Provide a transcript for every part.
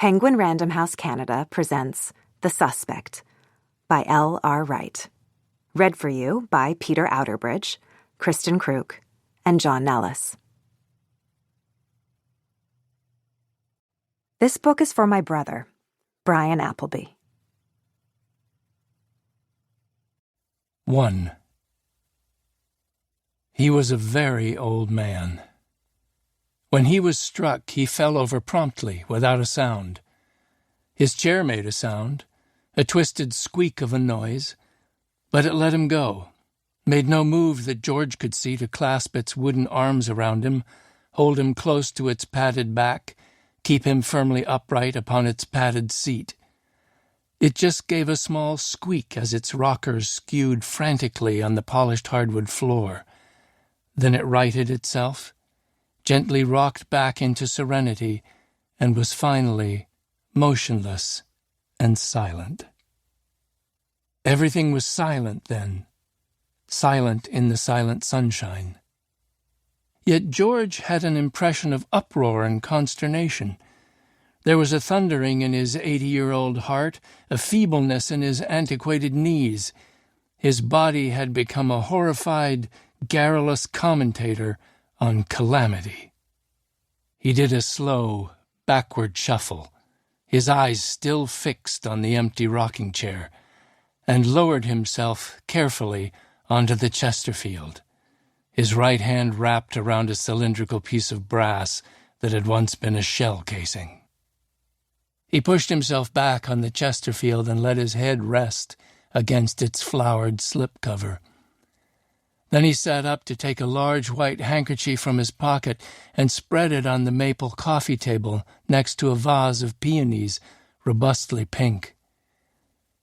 Penguin Random House Canada presents The Suspect by L.R. Wright. Read for you by Peter Outerbridge, Kristen Kruk, and John Nellis. This book is for my brother, Brian Appleby. 1. He was a very old man. When he was struck, he fell over promptly, without a sound. His chair made a sound, a twisted squeak of a noise, but it let him go, made no move that George could see to clasp its wooden arms around him, hold him close to its padded back, keep him firmly upright upon its padded seat. It just gave a small squeak as its rockers skewed frantically on the polished hardwood floor. Then it righted itself, gently rocked back into serenity, and was finally motionless and silent. Everything was silent then, silent in the silent sunshine. Yet George had an impression of uproar and consternation. There was a thundering in his 80-year-old heart, a feebleness in his antiquated knees. His body had become a horrified, garrulous commentator on calamity. He did a slow, backward shuffle, his eyes still fixed on the empty rocking chair, and lowered himself carefully onto the Chesterfield, his right hand wrapped around a cylindrical piece of brass that had once been a shell casing. He pushed himself back on the Chesterfield and let his head rest against its flowered slipcover. Then he sat up to take a large white handkerchief from his pocket and spread it on the maple coffee table next to a vase of peonies, robustly pink.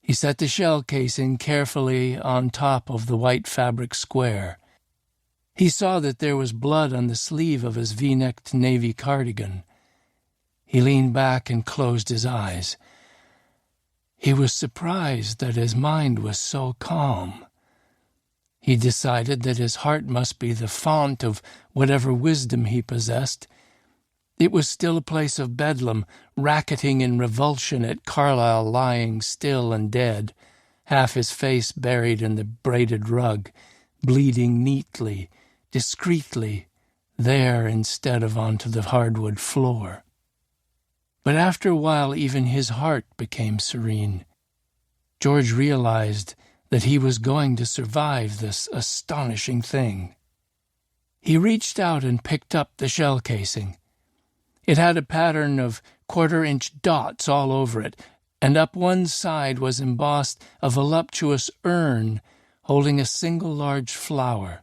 He set the shell casing carefully on top of the white fabric square. He saw that there was blood on the sleeve of his V-necked navy cardigan. He leaned back and closed his eyes. He was surprised that his mind was so calm. He decided that his heart must be the font of whatever wisdom he possessed. It was still a place of bedlam, racketing in revulsion at Carlyle lying still and dead, half his face buried in the braided rug, bleeding neatly, discreetly, there instead of onto the hardwood floor. But after a while even his heart became serene. George realized that he was going to survive this astonishing thing. He reached out and picked up the shell casing. It had a pattern of quarter-inch dots all over it, and up one side was embossed a voluptuous urn holding a single large flower.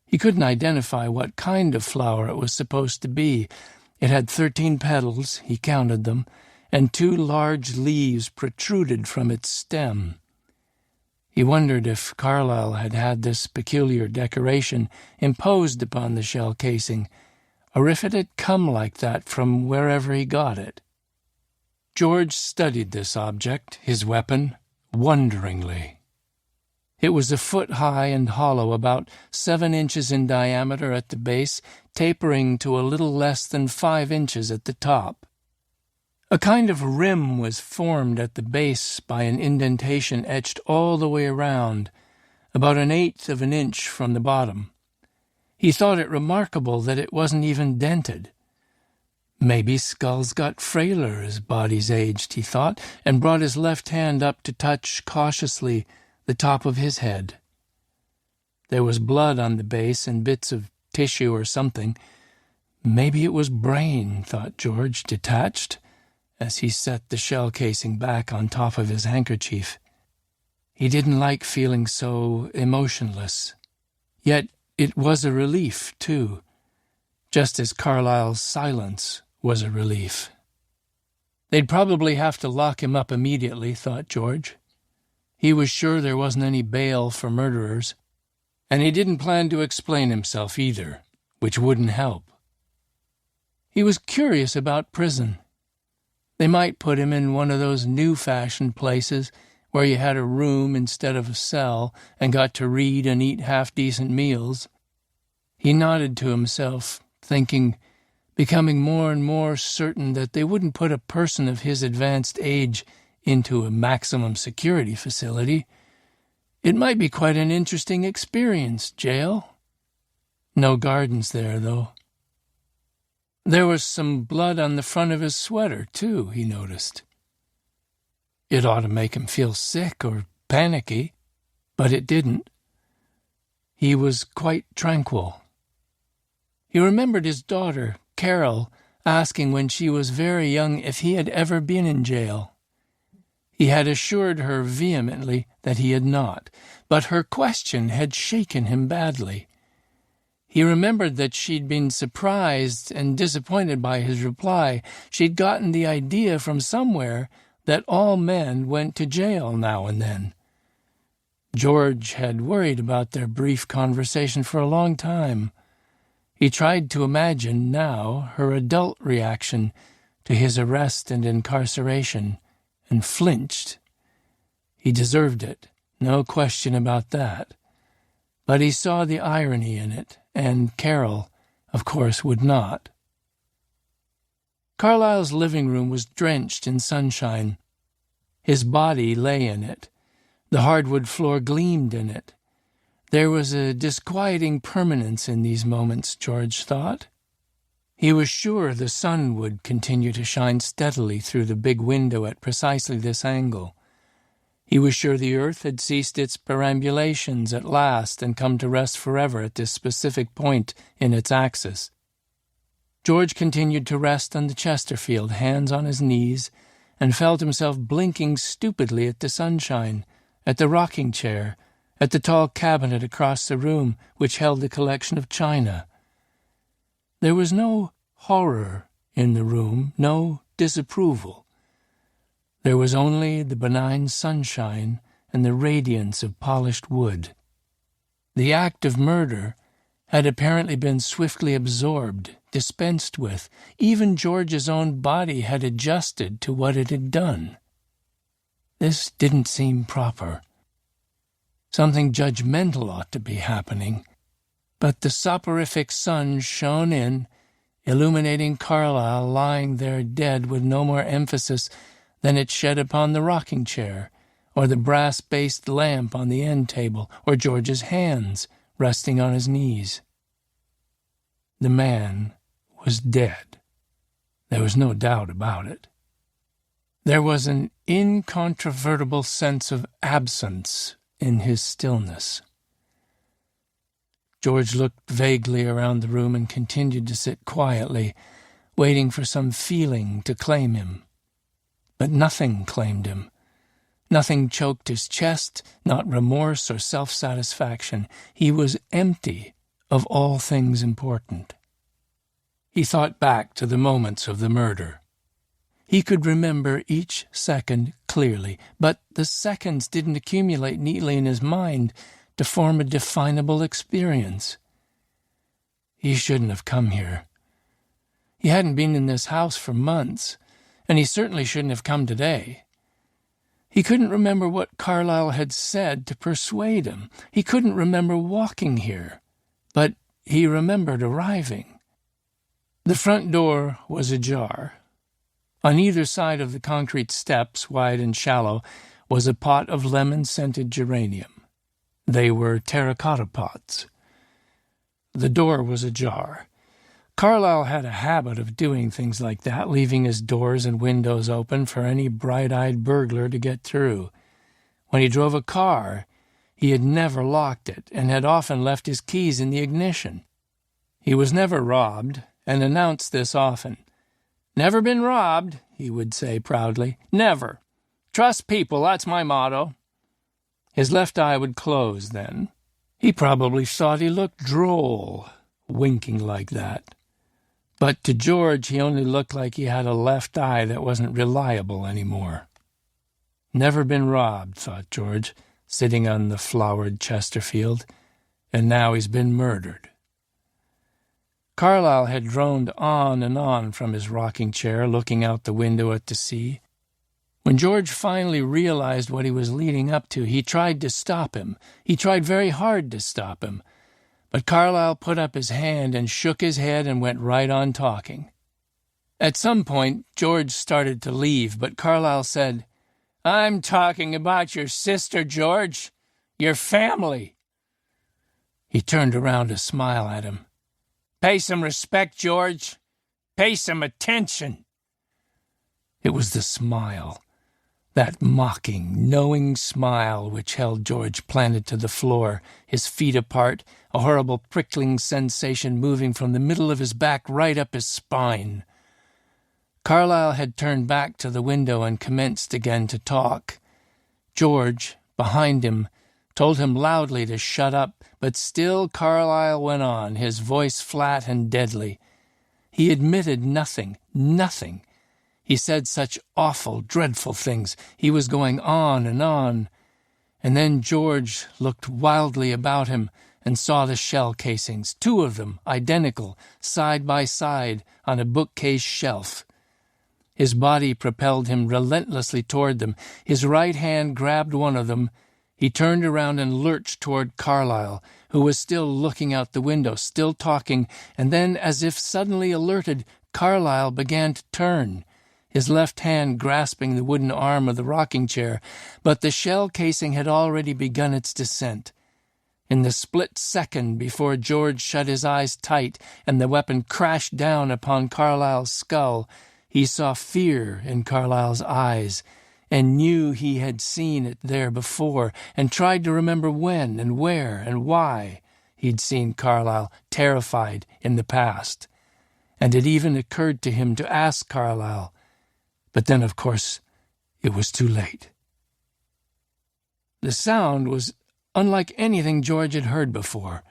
He couldn't identify what kind of flower it was supposed to be. It had 13 petals, he counted them, and 2 large leaves protruded from its stem. He wondered if Carlyle had had this peculiar decoration imposed upon the shell casing, or if it had come like that from wherever he got it. George studied this object, his weapon, wonderingly. It was a foot high and hollow, about 7 inches in diameter at the base, tapering to a little less than 5 inches at the top. A kind of rim was formed at the base by an indentation etched all the way around, about 1/8 of an inch from the bottom. He thought it remarkable that it wasn't even dented. Maybe skulls got frailer as bodies aged, he thought, and brought his left hand up to touch cautiously the top of his head. There was blood on the base and bits of tissue or something. Maybe it was brain, thought George, detached, as he set the shell casing back on top of his handkerchief. He didn't like feeling so emotionless. Yet it was a relief, too, just as Carlyle's silence was a relief. They'd probably have to lock him up immediately, thought George. He was sure there wasn't any bail for murderers, and he didn't plan to explain himself either, which wouldn't help. He was curious about prison. They might put him in one of those new-fashioned places where you had a room instead of a cell and got to read and eat half-decent meals. He nodded to himself, thinking, becoming more and more certain that they wouldn't put a person of his advanced age into a maximum security facility. It might be quite an interesting experience, jail. No gardens there, though. There was some blood on the front of his sweater, too, he noticed. It ought to make him feel sick or panicky, but it didn't. He was quite tranquil. He remembered his daughter, Carol, asking when she was very young if he had ever been in jail. He had assured her vehemently that he had not, but her question had shaken him badly. He remembered that she'd been surprised and disappointed by his reply. She'd gotten the idea from somewhere that all men went to jail now and then. George had worried about their brief conversation for a long time. He tried to imagine now her adult reaction to his arrest and incarceration, and flinched. He deserved it, no question about that. But he saw the irony in it, and Carol, of course, would not. Carlyle's living room was drenched in sunshine. His body lay in it. The hardwood floor gleamed in it. There was a disquieting permanence in these moments, George thought. He was sure the sun would continue to shine steadily through the big window at precisely this angle. He was sure the earth had ceased its perambulations at last and come to rest forever at this specific point in its axis. George continued to rest on the Chesterfield, hands on his knees, and felt himself blinking stupidly at the sunshine, at the rocking chair, at the tall cabinet across the room which held the collection of china. There was no horror in the room, no disapproval. There was only the benign sunshine and the radiance of polished wood. The act of murder had apparently been swiftly absorbed, dispensed with. Even George's own body had adjusted to what it had done. This didn't seem proper. Something judgmental ought to be happening. But the soporific sun shone in, illuminating Carlyle lying there dead with no more emphasis than it shed upon the rocking chair, or the brass-based lamp on the end table, or George's hands resting on his knees. The man was dead. There was no doubt about it. There was an incontrovertible sense of absence in his stillness. George looked vaguely around the room and continued to sit quietly, waiting for some feeling to claim him. But nothing claimed him. Nothing choked his chest, not remorse or self-satisfaction. He was empty of all things important. He thought back to the moments of the murder. He could remember each second clearly, but the seconds didn't accumulate neatly in his mind to form a definable experience. He shouldn't have come here. He hadn't been in this house for months, and he certainly shouldn't have come today. He couldn't remember what Carlyle had said to persuade him. He couldn't remember walking here, but he remembered arriving. The front door was ajar. On either side of the concrete steps, wide and shallow, was a pot of lemon-scented geranium. They were terracotta pots. The door was ajar. Carlyle had a habit of doing things like that, leaving his doors and windows open for any bright-eyed burglar to get through. When he drove a car, he had never locked it and had often left his keys in the ignition. He was never robbed, and announced this often. "Never been robbed," he would say proudly. "Never. Trust people, that's my motto." His left eye would close then. He probably thought he looked droll, winking like that. But to George, he only looked like he had a left eye that wasn't reliable anymore. Never been robbed, thought George, sitting on the flowered Chesterfield, and now he's been murdered. Carlyle had droned on and on from his rocking chair, looking out the window at the sea. When George finally realized what he was leading up to, he tried to stop him. He tried very hard to stop him, But Carlyle put up his hand and shook his head and went right on talking. At some point, George started to leave, but Carlyle said, "I'm talking about your sister, George. Your family." He turned around to smile at him. "Pay some respect, George. Pay some attention." It was the smile, that mocking, knowing smile which held George planted to the floor, his feet apart, a horrible prickling sensation moving from the middle of his back right up his spine. Carlyle had turned back to the window and commenced again to talk. George, behind him, told him loudly to shut up, but still Carlyle went on, his voice flat and deadly. He admitted nothing. He said such awful, dreadful things. He was going on, and then George looked wildly about him and saw the shell casings, 2 of them, identical, side by side, on a bookcase shelf. His body propelled him relentlessly toward them. His right hand grabbed one of them. He turned around and lurched toward Carlyle, who was still looking out the window, still talking, and then, as if suddenly alerted, Carlyle began to turn, his left hand grasping the wooden arm of the rocking chair, but the shell casing had already begun its descent. In the split second before George shut his eyes tight and the weapon crashed down upon Carlyle's skull, he saw fear in Carlyle's eyes and knew he had seen it there before and tried to remember when and where and why he'd seen Carlyle terrified in the past. And it even occurred to him to ask Carlyle, but then, of course, it was too late. The sound was unlike anything George had heard before.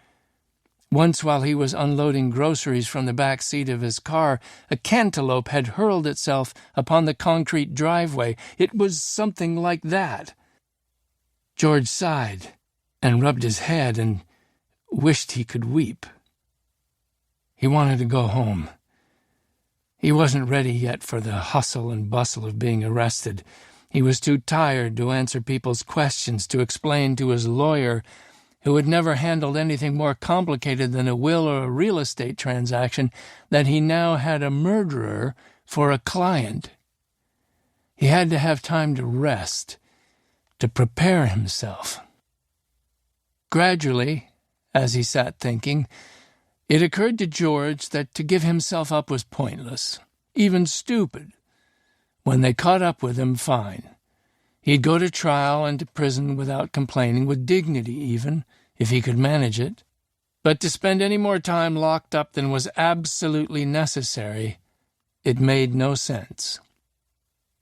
Once, while he was unloading groceries from the back seat of his car, a cantaloupe had hurled itself upon the concrete driveway. It was something like that. George sighed and rubbed his head and wished he could weep. He wanted to go home. He wasn't ready yet for the hustle and bustle of being arrested. He was too tired to answer people's questions, to explain to his lawyer, who had never handled anything more complicated than a will or a real estate transaction, that he now had a murderer for a client. He had to have time to rest, to prepare himself. Gradually, as he sat thinking, it occurred to George that to give himself up was pointless, even stupid. When they caught up with him, fine. He'd go to trial and to prison without complaining, with dignity even, if he could manage it. But to spend any more time locked up than was absolutely necessary, it made no sense.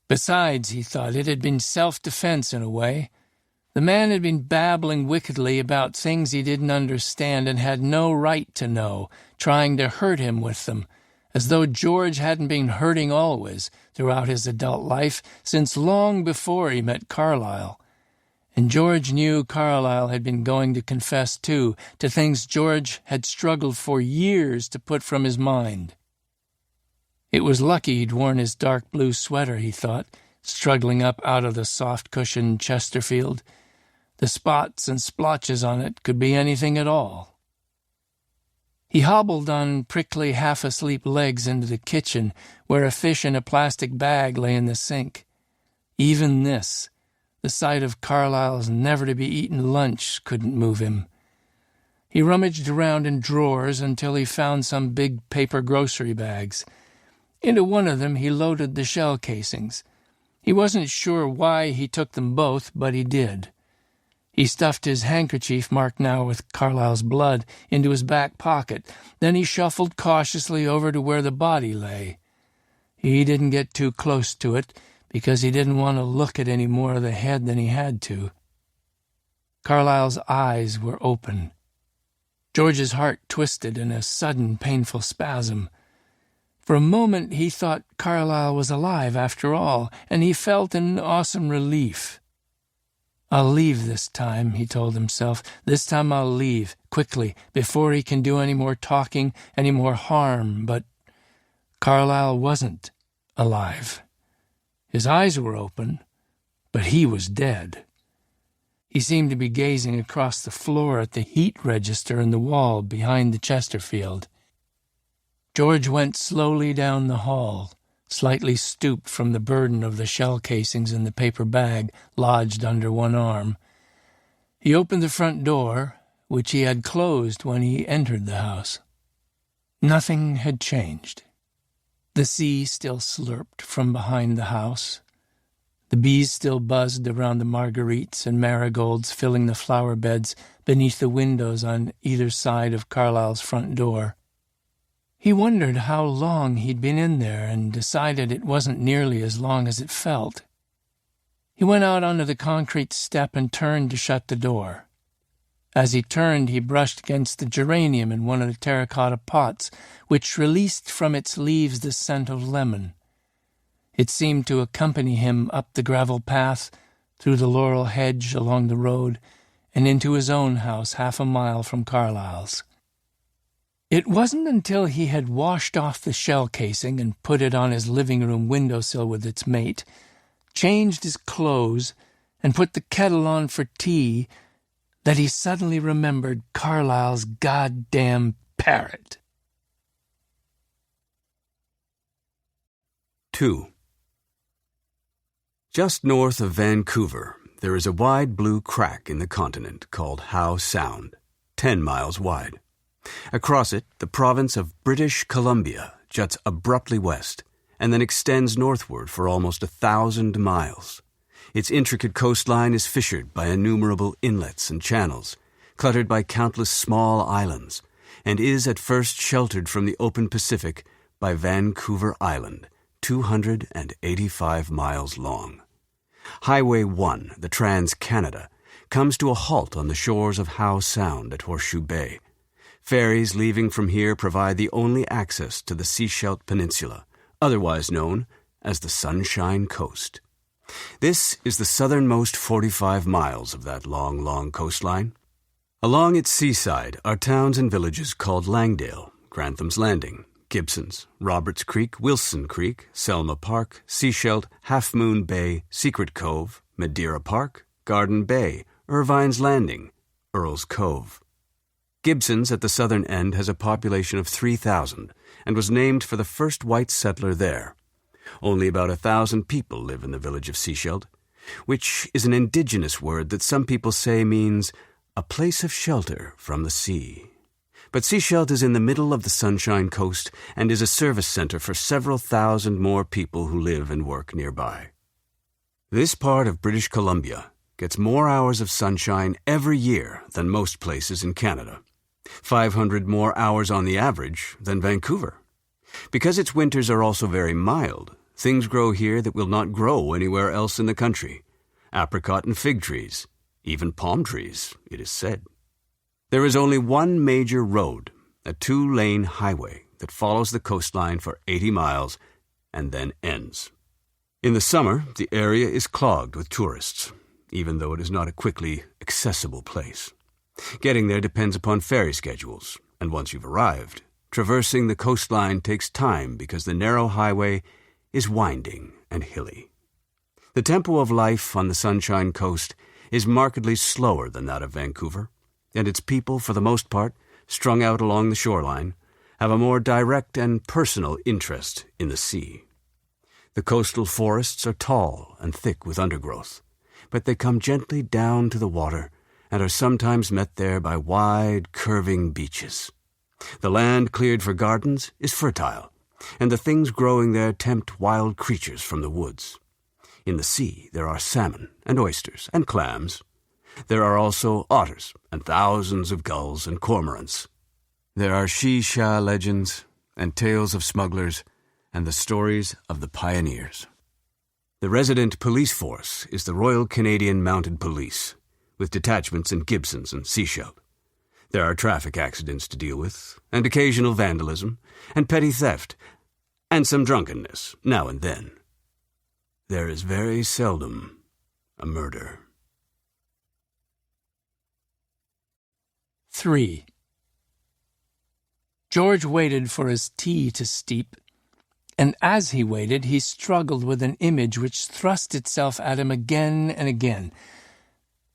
Besides, he thought, it had been self-defense in a way. The man had been babbling wickedly about things he didn't understand and had no right to know, trying to hurt him with them, as though George hadn't been hurting always throughout his adult life, since long before he met Carlyle. And George knew Carlyle had been going to confess, too, to things George had struggled for years to put from his mind. It was lucky he'd worn his dark blue sweater, he thought, struggling up out of the soft-cushioned Chesterfield. The spots and splotches on it could be anything at all. He hobbled on prickly, half-asleep legs into the kitchen, where a fish in a plastic bag lay in the sink. Even this, the sight of Carlyle's never-to-be-eaten lunch, couldn't move him. He rummaged around in drawers until he found some big paper grocery bags. Into one of them he loaded the shell casings. He wasn't sure why he took them both, but he did. He stuffed his handkerchief, marked now with Carlyle's blood, into his back pocket. Then he shuffled cautiously over to where the body lay. He didn't get too close to it, because he didn't want to look at any more of the head than he had to. Carlyle's eyes were open. George's heart twisted in a sudden, painful spasm. For a moment he thought Carlyle was alive after all, and he felt an awesome relief. "I'll leave this time," he told himself. "This time I'll leave, quickly, before he can do any more talking, any more harm." But Carlyle wasn't alive. His eyes were open, but he was dead. He seemed to be gazing across the floor at the heat register in the wall behind the Chesterfield. George went slowly down the hall, slightly stooped from the burden of the shell casings in the paper bag lodged under one arm. He opened the front door, which he had closed when he entered the house. Nothing had changed. The sea still slurped from behind the house. The bees still buzzed around the marguerites and marigolds filling the flower beds beneath the windows on either side of Carlyle's front door. He wondered how long he'd been in there and decided it wasn't nearly as long as it felt. He went out onto the concrete step and turned to shut the door. As he turned, he brushed against the geranium in one of the terracotta pots, which released from its leaves the scent of lemon. It seemed to accompany him up the gravel path, through the laurel hedge along the road, and into his own house 1/2 mile from Carlyle's. It wasn't until he had washed off the shell casing and put it on his living room windowsill with its mate, changed his clothes, and put the kettle on for tea, that he suddenly remembered Carlyle's goddamn parrot. 2. Just north of Vancouver, there is a wide blue crack in the continent called Howe Sound, 10 miles wide. Across it, the province of British Columbia juts abruptly west and then extends northward for almost 1,000 miles. Its intricate coastline is fissured by innumerable inlets and channels, cluttered by countless small islands, and is at first sheltered from the open Pacific by Vancouver Island, 285 miles long. Highway 1, the Trans-Canada, comes to a halt on the shores of Howe Sound at Horseshoe Bay. Ferries leaving from here provide the only access to the Sechelt Peninsula, otherwise known as the Sunshine Coast. This is the southernmost 45 miles of that long, long coastline. Along its seaside are towns and villages called Langdale, Grantham's Landing, Gibsons, Roberts Creek, Wilson Creek, Selma Park, Sechelt, Half Moon Bay, Secret Cove, Madeira Park, Garden Bay, Irvine's Landing, Earl's Cove. Gibsons at the southern end has a population of 3,000 and was named for the first white settler there. Only about 1,000 people live in the village of Sechelt, which is an indigenous word that some people say means a place of shelter from the sea. But Sechelt is in the middle of the Sunshine Coast and is a service center for several thousand more people who live and work nearby. This part of British Columbia gets more hours of sunshine every year than most places in Canada. 500 more hours on the average than Vancouver. Because its winters are also very mild, things grow here that will not grow anywhere else in the country. Apricot and fig trees, even palm trees, it is said. There is only one major road, a 2-lane highway that follows the coastline for 80 miles and then ends. In the summer, the area is clogged with tourists, even though it is not a quickly accessible place. Getting there depends upon ferry schedules, and once you've arrived, traversing the coastline takes time because the narrow highway is winding and hilly. The tempo of life on the Sunshine Coast is markedly slower than that of Vancouver, and its people, for the most part, strung out along the shoreline, have a more direct and personal interest in the sea. The coastal forests are tall and thick with undergrowth, but they come gently down to the water and are sometimes met there by wide, curving beaches. The land cleared for gardens is fertile, and the things growing there tempt wild creatures from the woods. In the sea there are salmon and oysters and clams. There are also otters and thousands of gulls and cormorants. There are she-sha legends and tales of smugglers and the stories of the pioneers. The resident police force is the Royal Canadian Mounted Police, with detachments in Gibsons and Sechelt. There are traffic accidents to deal with, and occasional vandalism, and petty theft, and some drunkenness, now and then. There is very seldom a murder. 3. George waited for his tea to steep, and as he waited he struggled with an image which thrust itself at him again and again.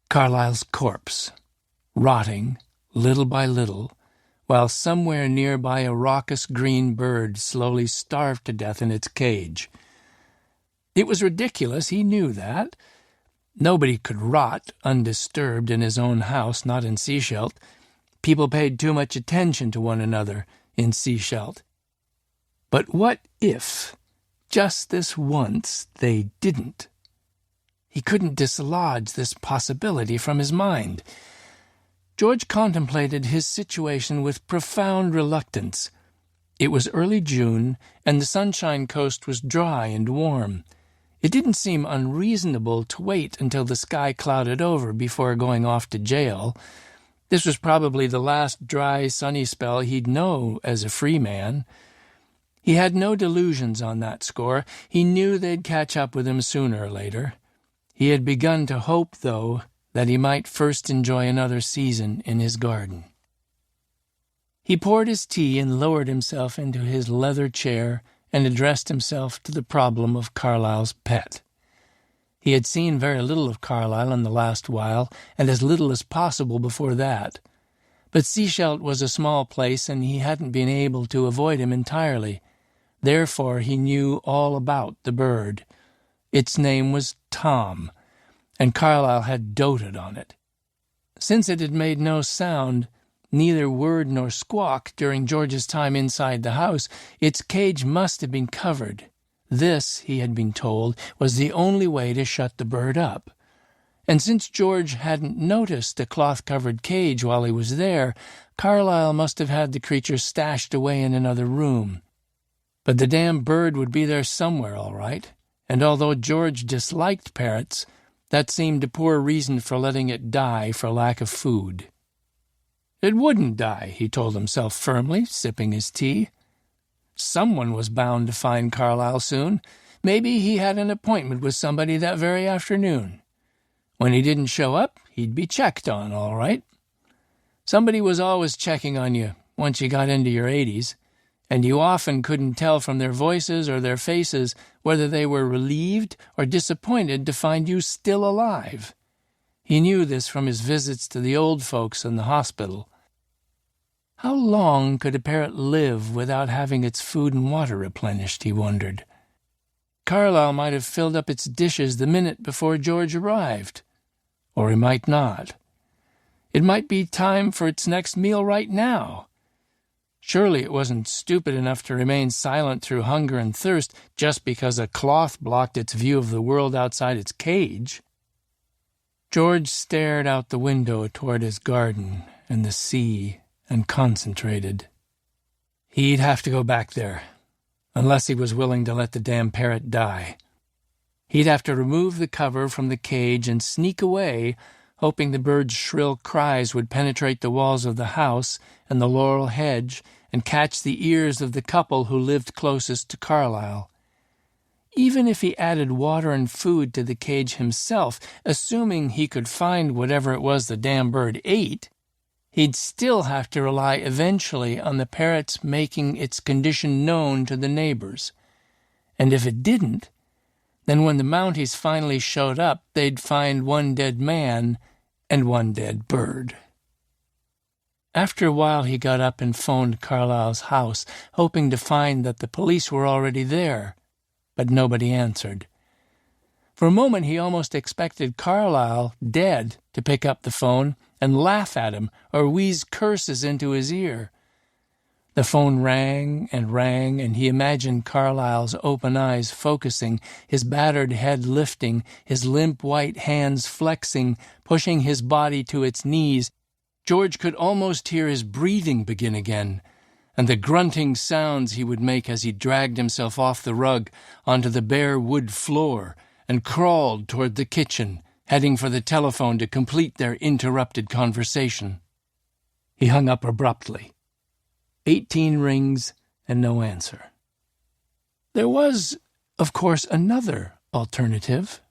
Carlyle's corpse, rotting, little by little, while somewhere nearby a raucous green bird slowly starved to death in its cage. It was ridiculous, he knew that. Nobody could rot undisturbed in his own house, not in Seashelt. People paid too much attention to one another in Seashelt. But what if, just this once, they didn't? He couldn't dislodge this possibility from his mind. George contemplated his situation with profound reluctance. It was early June, and the Sunshine Coast was dry and warm. It didn't seem unreasonable to wait until the sky clouded over before going off to jail. This was probably the last dry, sunny spell he'd know as a free man. He had no delusions on that score. He knew they'd catch up with him sooner or later. He had begun to hope, though, that he might first enjoy another season in his garden. He poured his tea and lowered himself into his leather chair and addressed himself to the problem of Carlyle's pet. He had seen very little of Carlyle in the last while, and as little as possible before that. But Seashelt was a small place, and he hadn't been able to avoid him entirely. Therefore he knew all about the bird. Its name was Tom, and Carlyle had doted on it. Since it had made no sound, neither word nor squawk, during George's time inside the house, its cage must have been covered. This, he had been told, was the only way to shut the bird up. And since George hadn't noticed the cloth-covered cage while he was there, Carlyle must have had the creature stashed away in another room. But the damn bird would be there somewhere, all right, and although George disliked parrots, that seemed a poor reason for letting it die for lack of food. It wouldn't die, he told himself firmly, sipping his tea. Someone was bound to find Carlyle soon. Maybe he had an appointment with somebody that very afternoon. When he didn't show up, he'd be checked on, all right. Somebody was always checking on you once you got into your 80s, and you often couldn't tell from their voices or their faces whether they were relieved or disappointed to find you still alive. He knew this from his visits to the old folks in the hospital. How long could a parrot live without having its food and water replenished, he wondered. Carlyle might have filled up its dishes the minute before George arrived. Or he might not. It might be time for its next meal right now. Surely it wasn't stupid enough to remain silent through hunger and thirst just because a cloth blocked its view of the world outside its cage. George stared out the window toward his garden and the sea and concentrated. He'd have to go back there, unless he was willing to let the damn parrot die. He'd have to remove the cover from the cage and sneak away, hoping the bird's shrill cries would penetrate the walls of the house and the laurel hedge and catch the ears of the couple who lived closest to Carlyle. Even if he added water and food to the cage himself, assuming he could find whatever it was the damn bird ate, he'd still have to rely eventually on the parrot's making its condition known to the neighbors. And if it didn't, then when the Mounties finally showed up, they'd find one dead man and one dead bird. After a while he got up and phoned Carlyle's house, hoping to find that the police were already there, but nobody answered. For a moment he almost expected Carlyle, dead, to pick up the phone and laugh at him or wheeze curses into his ear. The phone rang, and he imagined Carlyle's open eyes focusing, his battered head lifting, his limp white hands flexing, pushing his body to its knees. George could almost hear his breathing begin again, and the grunting sounds he would make as he dragged himself off the rug onto the bare wood floor and crawled toward the kitchen, heading for the telephone to complete their interrupted conversation. He hung up abruptly. 18 rings and no answer. There was, of course, another alternative.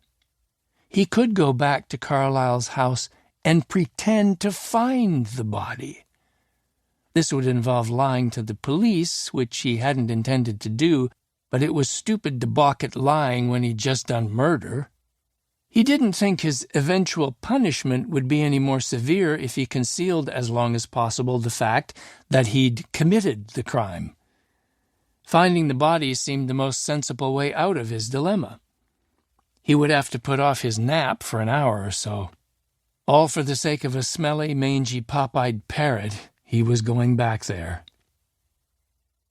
He could go back to Carlyle's house and pretend to find the body. This would involve lying to the police, which he hadn't intended to do, but it was stupid to balk at lying when he'd just done murder. He didn't think his eventual punishment would be any more severe if he concealed as long as possible the fact that he'd committed the crime. Finding the body seemed the most sensible way out of his dilemma. He would have to put off his nap for an hour or so. All for the sake of a smelly, mangy, pop-eyed parrot. He was going back there.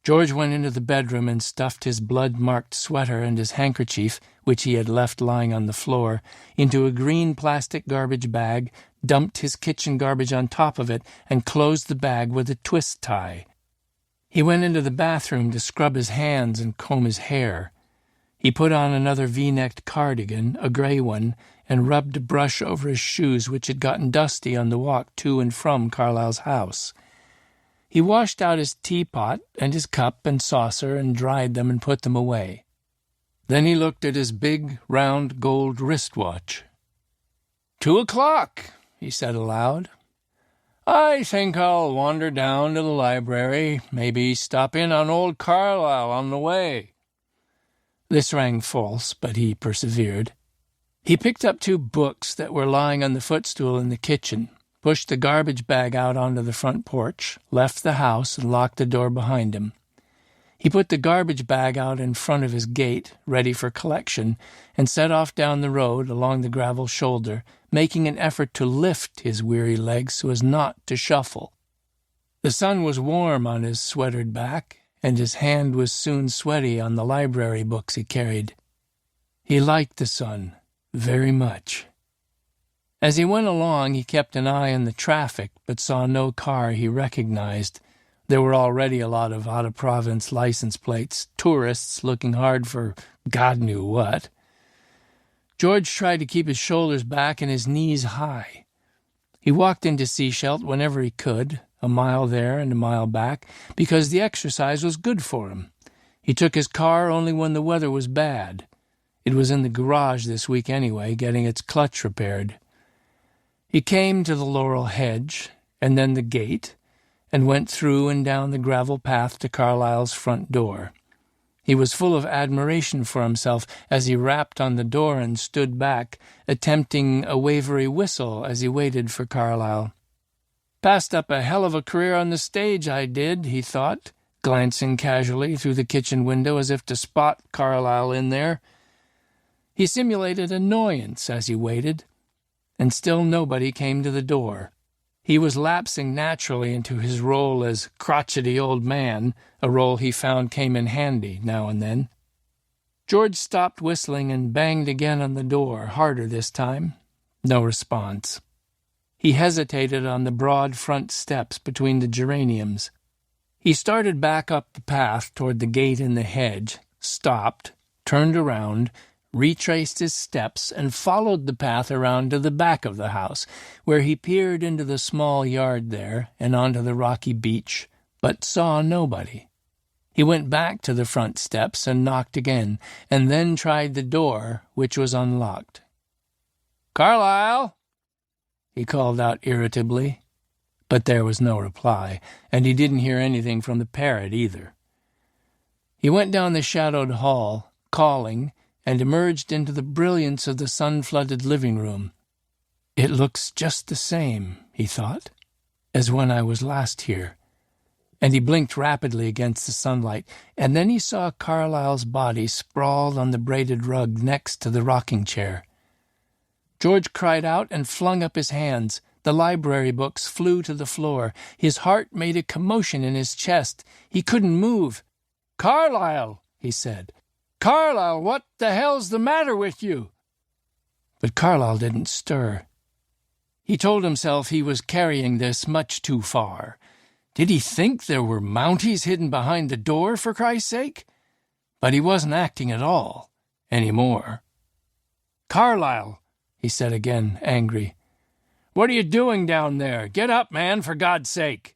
George went into the bedroom and stuffed his blood-marked sweater and his handkerchief, which he had left lying on the floor, into a green plastic garbage bag, dumped his kitchen garbage on top of it, and closed the bag with a twist tie. He went into the bathroom to scrub his hands and comb his hair. He put on another V-necked cardigan, a gray one, and rubbed a brush over his shoes, which had gotten dusty on the walk to and from Carlyle's house. He washed out his teapot and his cup and saucer and dried them and put them away. Then he looked at his big, round gold wristwatch. 2 o'clock, he said aloud. I think I'll wander down to the library, maybe stop in on old Carlyle on the way. This rang false, but he persevered. He picked up 2 books that were lying on the footstool in the kitchen, pushed the garbage bag out onto the front porch, left the house, and locked the door behind him. He put the garbage bag out in front of his gate, ready for collection, and set off down the road along the gravel shoulder, making an effort to lift his weary legs so as not to shuffle. The sun was warm on his sweatered back, and his hand was soon sweaty on the library books he carried. He liked the sun very much. As he went along, he kept an eye on the traffic, but saw no car he recognized. There were already a lot of out-of-province license plates, tourists looking hard for God knew what. George tried to keep his shoulders back and his knees high. He walked into Seashelt whenever he could, a mile there and a mile back, because the exercise was good for him. He took his car only when the weather was bad. It was in the garage this week anyway, getting its clutch repaired. He came to the laurel hedge, and then the gate, and went through and down the gravel path to Carlyle's front door. He was full of admiration for himself as he rapped on the door and stood back, attempting a wavery whistle as he waited for Carlyle. Passed up a hell of a career on the stage, I did, he thought, glancing casually through the kitchen window as if to spot Carlyle in there. He simulated annoyance as he waited, and still nobody came to the door. He was lapsing naturally into his role as crotchety old man, a role he found came in handy now and then. George stopped whistling and banged again on the door, harder this time. No response. He hesitated on the broad front steps between the geraniums. He started back up the path toward the gate in the hedge, stopped, turned around, retraced his steps, and followed the path around to the back of the house, where he peered into the small yard there and onto the rocky beach, but saw nobody. He went back to the front steps and knocked again, and then tried the door, which was unlocked. "Carlyle!" he called out irritably, but there was no reply, and he didn't hear anything from the parrot either. He went down the shadowed hall, calling, and emerged into the brilliance of the sun-flooded living room. It looks just the same, he thought, as when I was last here. And he blinked rapidly against the sunlight, and then he saw Carlyle's body sprawled on the braided rug next to the rocking chair. George cried out and flung up his hands. The library books flew to the floor. His heart made a commotion in his chest. He couldn't move. "Carlyle," he said. "Carlyle, what the hell's the matter with you?" But Carlyle didn't stir. He told himself he was carrying this much too far. Did he think there were Mounties hidden behind the door, for Christ's sake? But he wasn't acting at all, anymore. "Carlyle," he said again, angry. "What are you doing down there? Get up, man, for God's sake."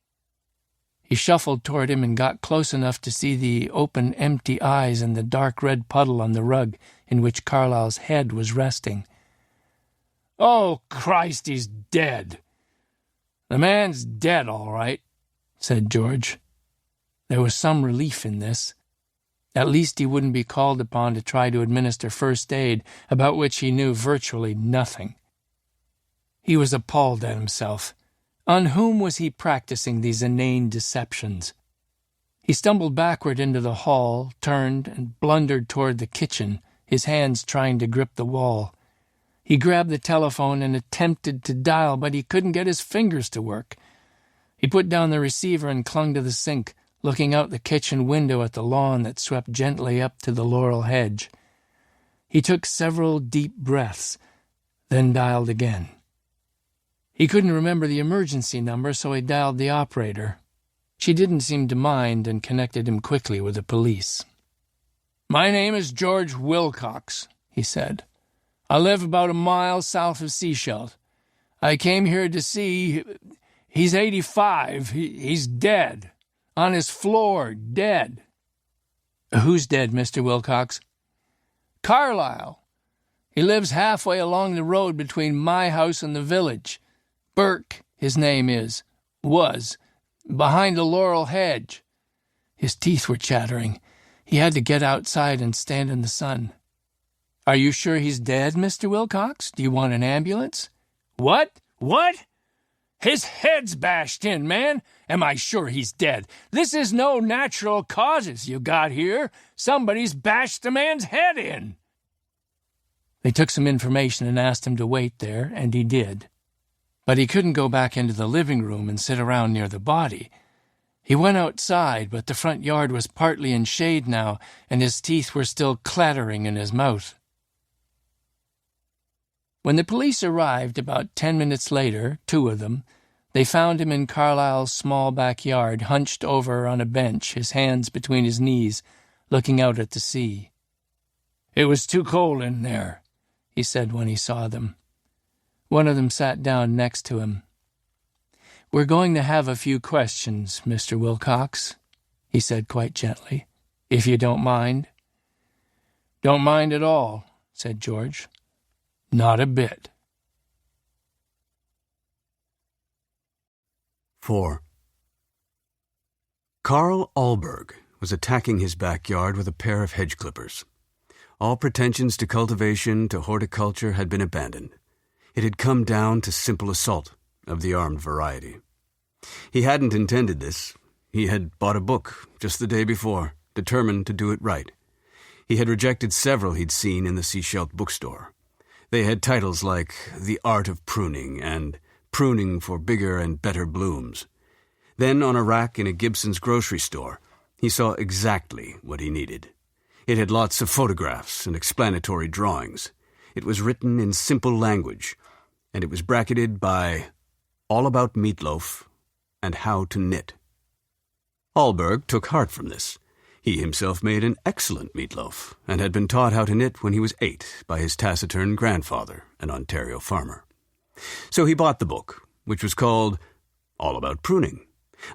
He shuffled toward him and got close enough to see the open, empty eyes and the dark red puddle on the rug in which Carlyle's head was resting. "Oh, Christ, he's dead." "The man's dead, all right," said George. There was some relief in this. At least he wouldn't be called upon to try to administer first aid, about which he knew virtually nothing. He was appalled at himself. On whom was he practicing these inane deceptions? He stumbled backward into the hall, turned, and blundered toward the kitchen, his hands trying to grip the wall. He grabbed the telephone and attempted to dial, but he couldn't get his fingers to work. He put down the receiver and clung to the sink, looking out the kitchen window at the lawn that swept gently up to the laurel hedge. He took several deep breaths, then dialed again. He couldn't remember the emergency number, so he dialed the operator. She didn't seem to mind and connected him quickly with the police. "My name is George Wilcox," he said. "I live about a mile south of Seashelt. I came here to see... He's 85. He's dead. On his floor, dead." "Who's dead, Mr. Wilcox?" "Carlyle. He lives halfway along the road between my house and the village. Burke, his name is. Was. Behind the laurel hedge." His teeth were chattering. He had to get outside and stand in the sun. "Are you sure he's dead, Mr. Wilcox? Do you want an ambulance?" What? His head's bashed in, man. Am I sure he's dead? This is no natural causes you got here. Somebody's bashed the man's head in." They took some information and asked him to wait there, and he did. But he couldn't go back into the living room and sit around near the body. He went outside, but the front yard was partly in shade now, and his teeth were still clattering in his mouth. When the police arrived about 10 minutes later, 2 of them, they found him in Carlyle's small backyard, hunched over on a bench, his hands between his knees, looking out at the sea. "It was too cold in there," he said when he saw them. One of them sat down next to him. "We're going to have a few questions, Mr. Wilcox," he said quite gently, "if you don't mind." "Don't mind at all," said George. "Not a bit." 4. Carl Ahlberg was attacking his backyard with a pair of hedge clippers. All pretensions to cultivation, to horticulture, had been abandoned. It had come down to simple assault of the armed variety. He hadn't intended this. He had bought a book just the day before, determined to do it right. He had rejected several he'd seen in the Seashelt bookstore. They had titles like The Art of Pruning and Pruning for Bigger and Better Blooms. Then, on a rack in a Gibson's grocery store, he saw exactly what he needed. It had lots of photographs and explanatory drawings. It was written in simple language, and it was bracketed by All About Meatloaf and How to Knit. Ahlberg took heart from this. He himself made an excellent meatloaf, and had been taught how to knit when he was 8 by his taciturn grandfather, an Ontario farmer. So he bought the book, which was called All About Pruning.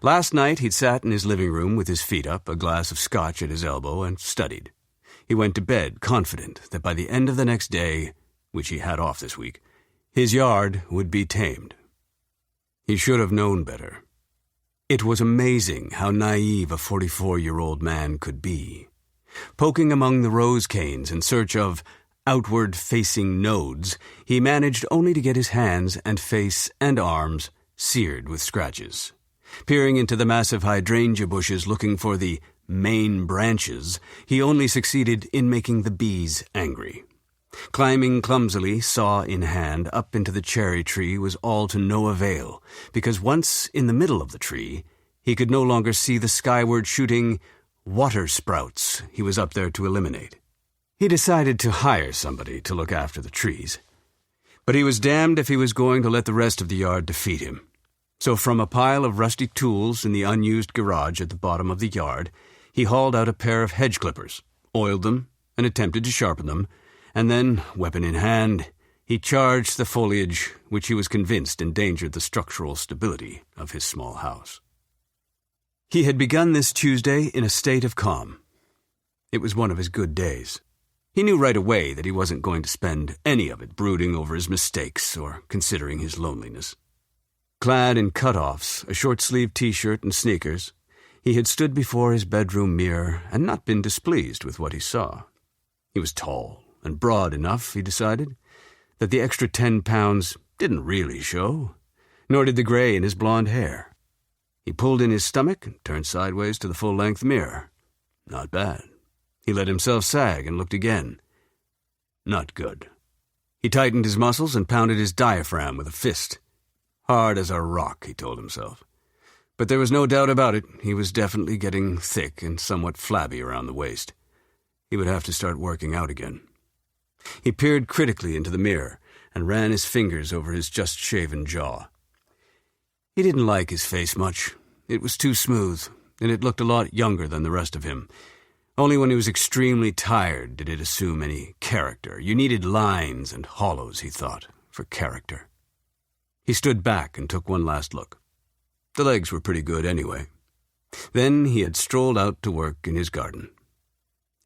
Last night he'd sat in his living room with his feet up, a glass of scotch at his elbow, and studied. He went to bed confident that by the end of the next day, which he had off this week, his yard would be tamed. He should have known better. It was amazing how naive a 44-year-old man could be. Poking among the rose canes in search of outward-facing nodes, he managed only to get his hands and face and arms seared with scratches. Peering into the massive hydrangea bushes looking for the main branches, he only succeeded in making the bees angry. Climbing clumsily, saw in hand, up into the cherry tree was all to no avail, because once in the middle of the tree, he could no longer see the skyward shooting water sprouts he was up there to eliminate. He decided to hire somebody to look after the trees. But he was damned if he was going to let the rest of the yard defeat him. So from a pile of rusty tools in the unused garage at the bottom of the yard, he hauled out a pair of hedge clippers, oiled them, and attempted to sharpen them, and then, weapon in hand, he charged the foliage which he was convinced endangered the structural stability of his small house. He had begun this Tuesday in a state of calm. It was one of his good days. He knew right away that he wasn't going to spend any of it brooding over his mistakes or considering his loneliness. Clad in cut-offs, a short-sleeved T-shirt and sneakers, He had stood before his bedroom mirror and not been displeased with what he saw. He was tall and broad enough, he decided, that the extra 10 pounds didn't really show, nor did the gray in his blonde hair. He pulled in his stomach and turned sideways to the full-length mirror. Not bad. He let himself sag and looked again. Not good. He tightened his muscles and pounded his diaphragm with a fist. Hard as a rock, he told himself. But there was no doubt about it. He was definitely getting thick and somewhat flabby around the waist. He would have to start working out again. He peered critically into the mirror and ran his fingers over his just-shaven jaw. He didn't like his face much. It was too smooth, and it looked a lot younger than the rest of him. Only when he was extremely tired did it assume any character. You needed lines and hollows, he thought, for character. He stood back and took one last look. The legs were pretty good anyway. Then he had strolled out to work in his garden.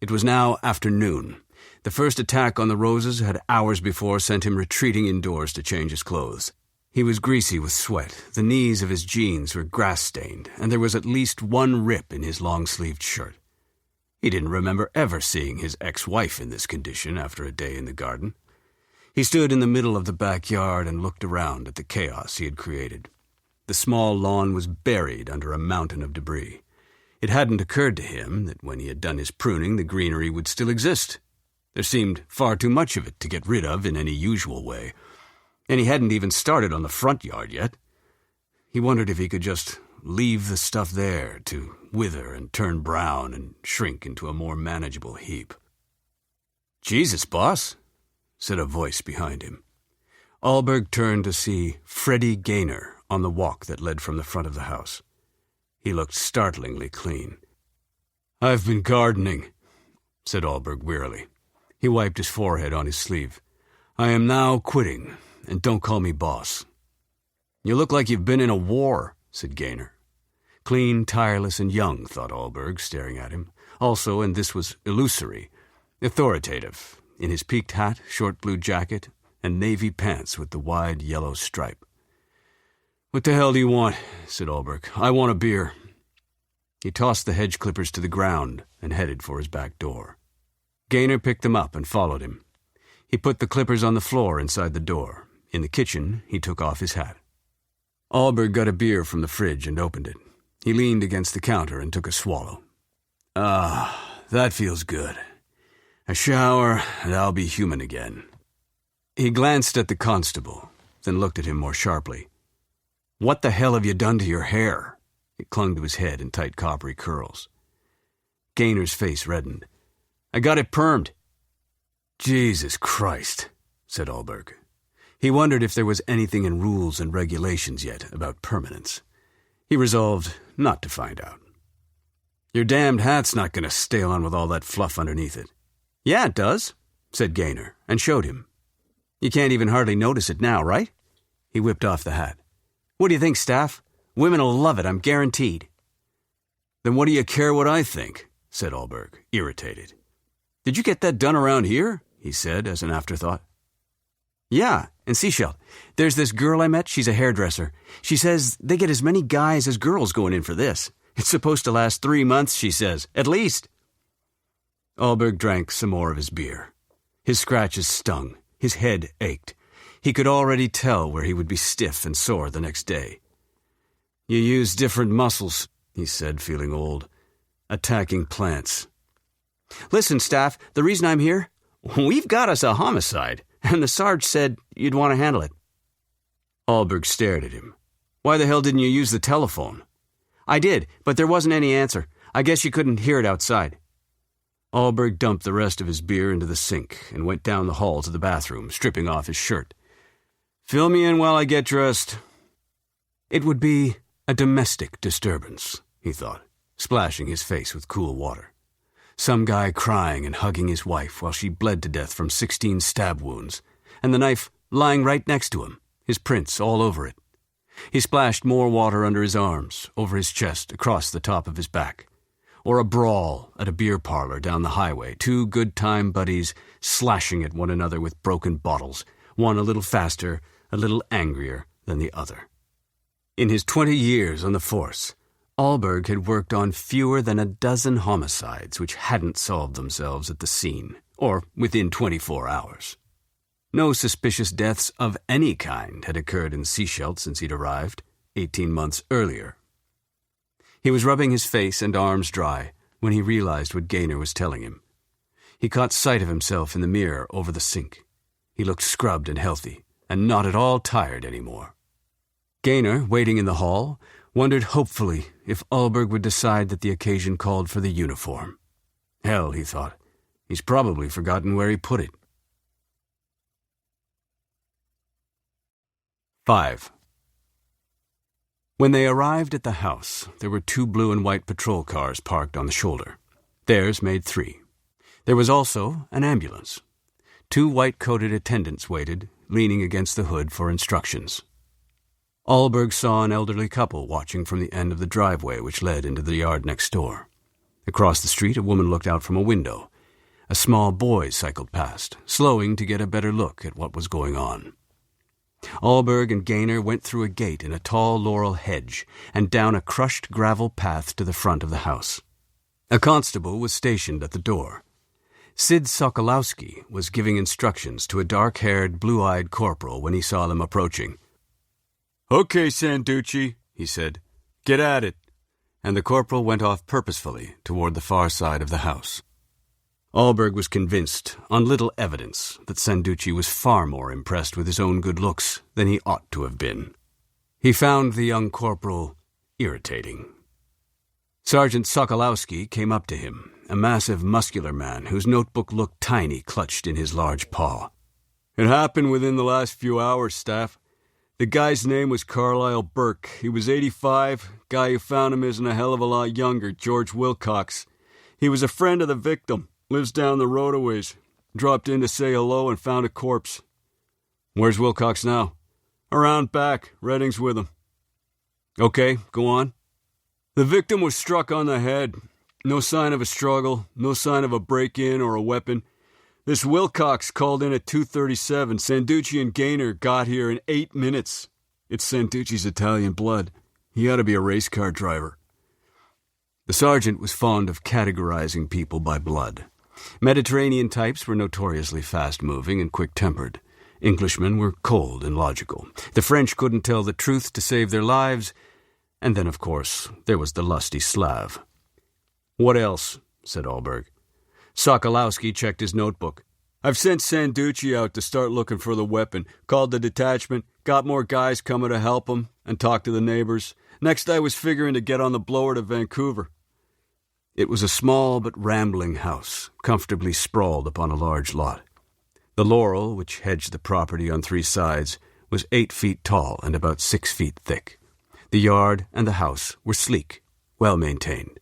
It was now afternoon. The first attack on the roses had hours before sent him retreating indoors to change his clothes. He was greasy with sweat, the knees of his jeans were grass-stained, and there was at least one rip in his long-sleeved shirt. He didn't remember ever seeing his ex-wife in this condition after a day in the garden. He stood in the middle of the backyard and looked around at the chaos he had created. The small lawn was buried under a mountain of debris. It hadn't occurred to him that when he had done his pruning, the greenery would still exist. There seemed far too much of it to get rid of in any usual way, and he hadn't even started on the front yard yet. He wondered if he could just leave the stuff there to wither and turn brown and shrink into a more manageable heap. "Jesus, boss," said a voice behind him. Alberg turned to see Freddie Gaynor on the walk that led from the front of the house. He looked startlingly clean. "I've been gardening," said Alberg wearily. He wiped his forehead on his sleeve. "I am now quitting, and don't call me boss." "You look like you've been in a war," said Gaynor. Clean, tireless, and young, thought Alberg, staring at him. Also, and this was illusory, authoritative, in his peaked hat, short blue jacket, and navy pants with the wide yellow stripe. "What the hell do you want?" said Alberg. "I want a beer." He tossed the hedge clippers to the ground and headed for his back door. Gaynor picked them up and followed him. He put the clippers on the floor inside the door. In the kitchen, he took off his hat. Alberg got a beer from the fridge and opened it. He leaned against the counter and took a swallow. "Ah, that feels good. A shower, and I'll be human again." He glanced at the constable, then looked at him more sharply. "What the hell have you done to your hair?" It clung to his head in tight coppery curls. Gaynor's face reddened. "I got it permed." "Jesus Christ," said Alberg. He wondered if there was anything in rules and regulations yet about permanence. He resolved not to find out. "Your damned hat's not going to stay on with all that fluff underneath it." "Yeah, it does," said Gaynor, and showed him. "You can't even hardly notice it now, right?" He whipped off the hat. "What do you think, Staff? Women'll love it, I'm guaranteed." "Then what do you care what I think?" said Alberg, irritated. "Did you get that done around here?" he said as an afterthought. "Yeah, in Seychelles. There's this girl I met, she's a hairdresser. She says they get as many guys as girls going in for this. It's supposed to last 3 months, she says, at least." Alberg drank some more of his beer. His scratches stung. His head ached. He could already tell where he would be stiff and sore the next day. "You use different muscles," he said, feeling old. "Attacking plants." "Listen, Staff, the reason I'm here, we've got us a homicide, and the Sarge said you'd want to handle it." Alberg stared at him. "Why the hell didn't you use the telephone?" "I did, but there wasn't any answer. I guess you couldn't hear it outside." Alberg dumped the rest of his beer into the sink and went down the hall to the bathroom, stripping off his shirt. "Fill me in while I get dressed." It would be a domestic disturbance, he thought, splashing his face with cool water. Some guy crying and hugging his wife while she bled to death from 16 stab wounds, and the knife lying right next to him, his prints all over it. He splashed more water under his arms, over his chest, across the top of his back. Or a brawl at a beer parlor down the highway, 2 good-time buddies slashing at one another with broken bottles, one a little faster, a little angrier than the other. In his 20 years on the force, Alberg had worked on fewer than a dozen homicides which hadn't solved themselves at the scene, or within 24 hours. No suspicious deaths of any kind had occurred in Sechelt since he'd arrived, 18 months earlier. He was rubbing his face and arms dry when he realized what Gaynor was telling him. He caught sight of himself in the mirror over the sink. He looked scrubbed and healthy, and not at all tired anymore. Gaynor, waiting in the hall, wondered hopefully if Alberg would decide that the occasion called for the uniform. Hell, he thought, he's probably forgotten where he put it. 5. When they arrived at the house, there were 2 blue and white patrol cars parked on the shoulder. Theirs made 3. There was also an ambulance. 2 white-coated attendants waited, leaning against the hood for instructions. Alberg saw an elderly couple watching from the end of the driveway which led into the yard next door. Across the street, a woman looked out from a window. A small boy cycled past, slowing to get a better look at what was going on. Alberg and Gaynor went through a gate in a tall laurel hedge and down a crushed gravel path to the front of the house. A constable was stationed at the door. Sid Sokolowski was giving instructions to a dark-haired, blue-eyed corporal when he saw them approaching. "Okay, Sanducci," he said. "Get at it." And the corporal went off purposefully toward the far side of the house. Alberg was convinced, on little evidence, that Sanducci was far more impressed with his own good looks than he ought to have been. He found the young corporal irritating. Sergeant Sokolowski came up to him, a massive, muscular man whose notebook looked tiny clutched in his large paw. "It happened within the last few hours, Staff. The guy's name was Carlisle Burke. He was 85. Guy who found him isn't a hell of a lot younger, George Wilcox. He was a friend of the victim. Lives down the road a ways. Dropped in to say hello and found a corpse." "Where's Wilcox now?" "Around back. Redding's with him." "Okay, go on." "The victim was struck on the head. No sign of a struggle, no sign of a break-in or a weapon. This Wilcox called in at 2:37. Sanducci and Gaynor got here in 8 minutes. It's Sanducci's Italian blood. He ought to be a race car driver." The sergeant was fond of categorizing people by blood. Mediterranean types were notoriously fast-moving and quick-tempered. Englishmen were cold and logical. The French couldn't tell the truth to save their lives. And then, of course, there was the lusty Slav. "What else?" said Alberg. Sokolowski checked his notebook. "I've sent Sanducci out to start looking for the weapon. Called the detachment, got more guys coming to help him, and talked to the neighbors. Next I was figuring to get on the blower to Vancouver." It was a small but rambling house, comfortably sprawled upon a large lot. The laurel, which hedged the property on 3 sides, was 8 feet tall and about 6 feet thick. The yard and the house were sleek, well-maintained.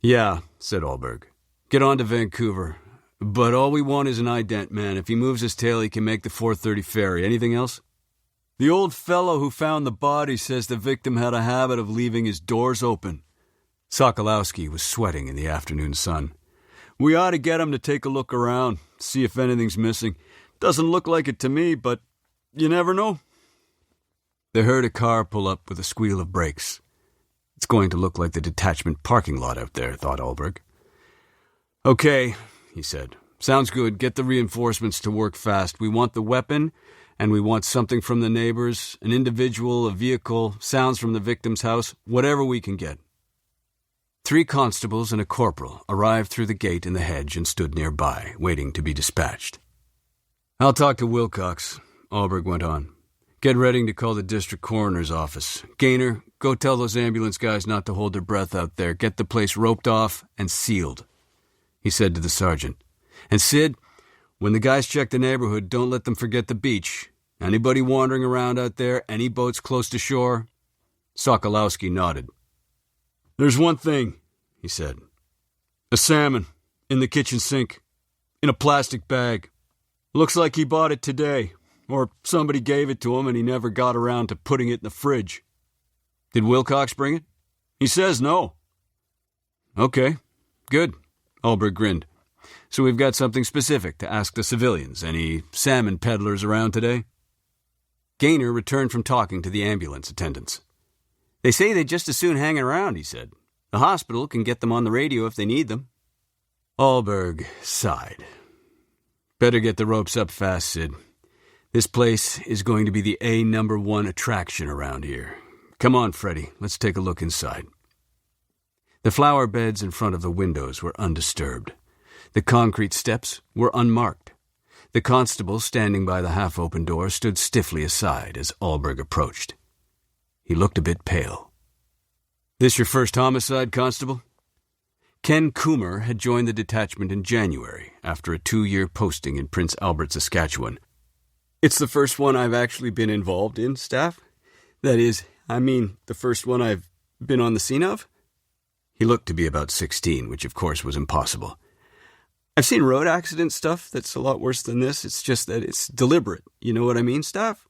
"Yeah," said Alberg. "Get on to Vancouver. But all we want is an ident man. If he moves his tail, he can make the 4:30 ferry. Anything else?" "The old fellow who found the body says the victim had a habit of leaving his doors open." Sokolowski was sweating in the afternoon sun. "We ought to get him to take a look around, see if anything's missing. Doesn't look like it to me, but you never know." They heard a car pull up with a squeal of brakes. "It's going to look like the detachment parking lot out there," thought Alberg. "Okay," he said. "Sounds good. Get the reinforcements to work fast. We want the weapon, and we want something from the neighbors, an individual, a vehicle, sounds from the victim's house, whatever we can get." 3 constables and a corporal arrived through the gate in the hedge and stood nearby, waiting to be dispatched. "I'll talk to Wilcox," Alberg went on. "Get Redding to call the district coroner's office. Gaynor, go tell those ambulance guys not to hold their breath out there. Get the place roped off and sealed," he said to the sergeant. "And Sid, when the guys check the neighborhood, don't let them forget the beach. Anybody wandering around out there, any boats close to shore?" Sokolowski nodded. "There's one thing," he said. "A salmon, in the kitchen sink, in a plastic bag. Looks like he bought it today, or somebody gave it to him and he never got around to putting it in the fridge." "Did Wilcox bring it?" "He says no." "Okay, good," Alberg grinned. "So we've got something specific to ask the civilians. Any salmon peddlers around today?" Gaynor returned from talking to the ambulance attendants. They say they'd just as soon hang around, he said. The hospital can get them on the radio if they need them. Allberg sighed. Better get the ropes up fast, Sid. This place is going to be the #1 attraction around here. Come on, Freddie, let's take a look inside. The flower beds in front of the windows were undisturbed. The concrete steps were unmarked. The constable standing by the half-open door stood stiffly aside as Allberg approached. He looked a bit pale. This your first homicide, Constable? Ken Coomer had joined the detachment in January after a 2-year posting in Prince Albert, Saskatchewan. It's the first one I've actually been involved in, Staff. That is, the first one I've been on the scene of? He looked to be about 16, which of course was impossible. I've seen road accident stuff that's a lot worse than this. It's just that it's deliberate. You know what I mean, Staff?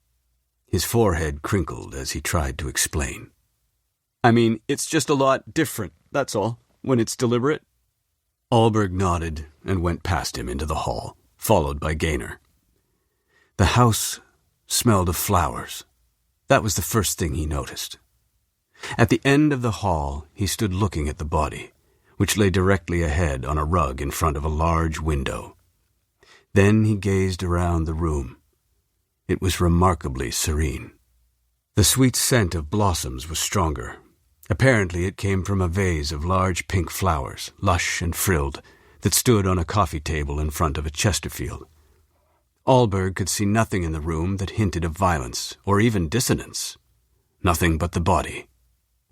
His forehead crinkled as he tried to explain. It's just a lot different, that's all, when it's deliberate. Allberg nodded and went past him into the hall, followed by Gaynor. The house smelled of flowers. That was the first thing he noticed. At the end of the hall, he stood looking at the body, which lay directly ahead on a rug in front of a large window. Then he gazed around the room. It was remarkably serene. The sweet scent of blossoms was stronger. Apparently it came from a vase of large pink flowers, lush and frilled, that stood on a coffee table in front of a Chesterfield. Allberg could see nothing in the room that hinted of violence or even dissonance. Nothing but the body,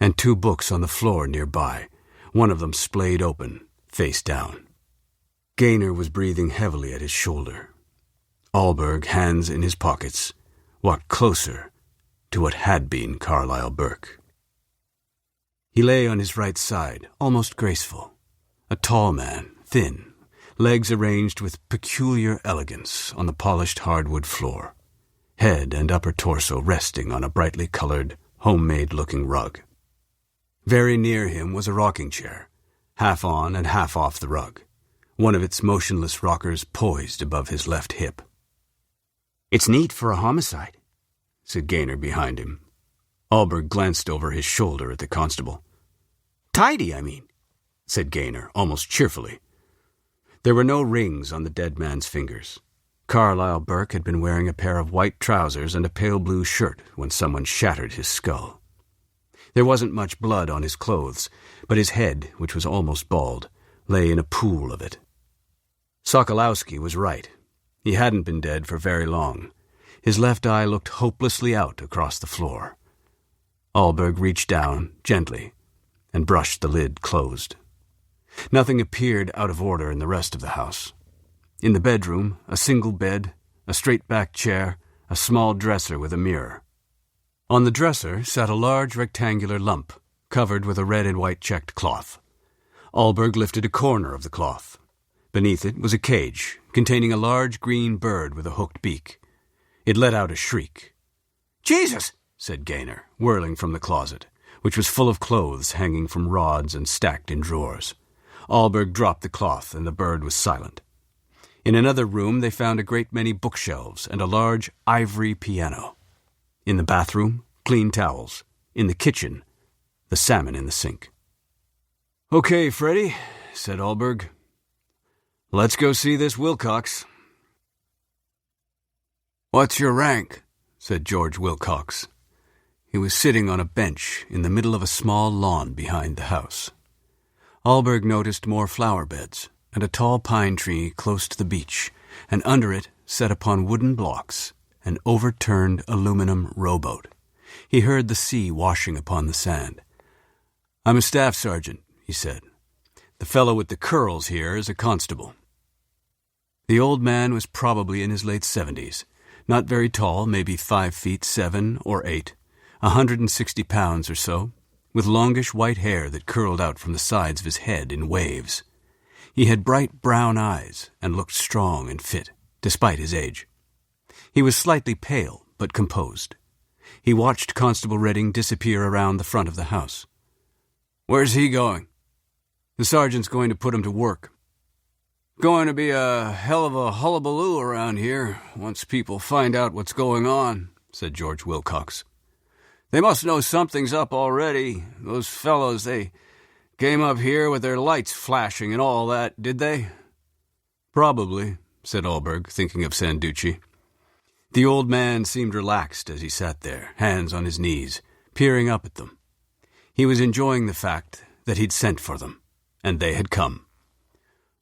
and 2 books on the floor nearby, one of them splayed open, face down. Gaynor was breathing heavily at his shoulder. Allberg, hands in his pockets, walked closer to what had been Carlyle Burke. He lay on his right side, almost graceful. A tall man, thin, legs arranged with peculiar elegance on the polished hardwood floor, head and upper torso resting on a brightly colored, homemade-looking rug. Very near him was a rocking chair, half on and half off the rug, one of its motionless rockers poised above his left hip. "It's neat for a homicide," said Gaynor behind him. Allberg glanced over his shoulder at the constable. "Tidy, said Gaynor, almost cheerfully. There were no rings on the dead man's fingers. Carlyle Burke had been wearing a pair of white trousers and a pale blue shirt when someone shattered his skull. There wasn't much blood on his clothes, but his head, which was almost bald, lay in a pool of it. Sokolowski was right. He hadn't been dead for very long. His left eye looked hopelessly out across the floor. Allberg reached down, gently, and brushed the lid closed. Nothing appeared out of order in the rest of the house. In the bedroom, a single bed, a straight-backed chair, a small dresser with a mirror. On the dresser sat a large rectangular lump, covered with a red and white checked cloth. Allberg lifted a corner of the cloth. Beneath it was a cage, containing a large green bird with a hooked beak. It let out a shriek. "Jesus!" said Gaynor, whirling from the closet, which was full of clothes hanging from rods and stacked in drawers. Allberg dropped the cloth, and the bird was silent. In another room they found a great many bookshelves and a large ivory piano. In the bathroom, clean towels. In the kitchen, the salmon in the sink. "Okay, Freddie," said Allberg. "Let's go see this Wilcox." "What's your rank?" said George Wilcox. He was sitting on a bench in the middle of a small lawn behind the house. Allberg noticed more flower beds and a tall pine tree close to the beach, and under it, set upon wooden blocks, an overturned aluminum rowboat. He heard the sea washing upon the sand. "I'm a staff sergeant," he said. "The fellow with the curls here is a constable." The old man was probably in his late 70s, not very tall, maybe 5'7" or 8", 160 pounds or so, with longish white hair that curled out from the sides of his head in waves. He had bright brown eyes and looked strong and fit, despite his age. He was slightly pale, but composed. He watched Constable Redding disappear around the front of the house. "Where's he going?" "The sergeant's going to put him to work." "Going to be a hell of a hullabaloo around here once people find out what's going on," said George Wilcox. They must know something's up already. Those fellows, they came up here with their lights flashing and all that, did they?" "Probably," said Allberg, thinking of Sanducci. The old man seemed relaxed as he sat there, hands on his knees, peering up at them. He was enjoying the fact that he'd sent for them, and they had come.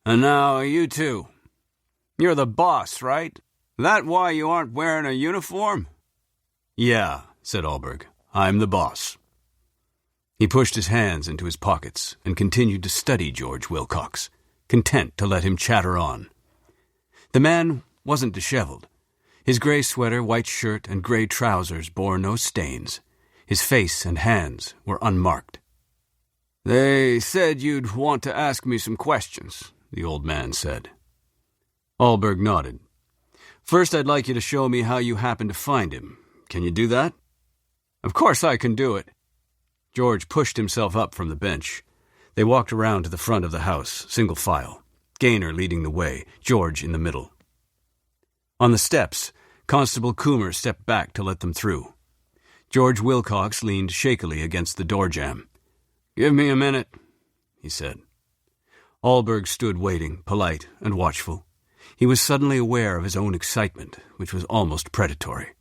"And now you two. You're the boss, right? That why you aren't wearing a uniform?" "Yeah," said Allberg. "I'm the boss." He pushed his hands into his pockets and continued to study George Wilcox, content to let him chatter on. The man wasn't disheveled. His gray sweater, white shirt, and gray trousers bore no stains. His face and hands were unmarked. "They said you'd want to ask me some questions," the old man said. Allberg nodded. "First, I'd like you to show me how you happened to find him. Can you do that?" "Of course I can do it." George pushed himself up from the bench. They walked around to the front of the house, single file, Gaynor leading the way, George in the middle. On the steps, Constable Coomer stepped back to let them through. George Wilcox leaned shakily against the door jamb. "Give me a minute," he said. Allberg stood waiting, polite and watchful. He was suddenly aware of his own excitement, which was almost predatory.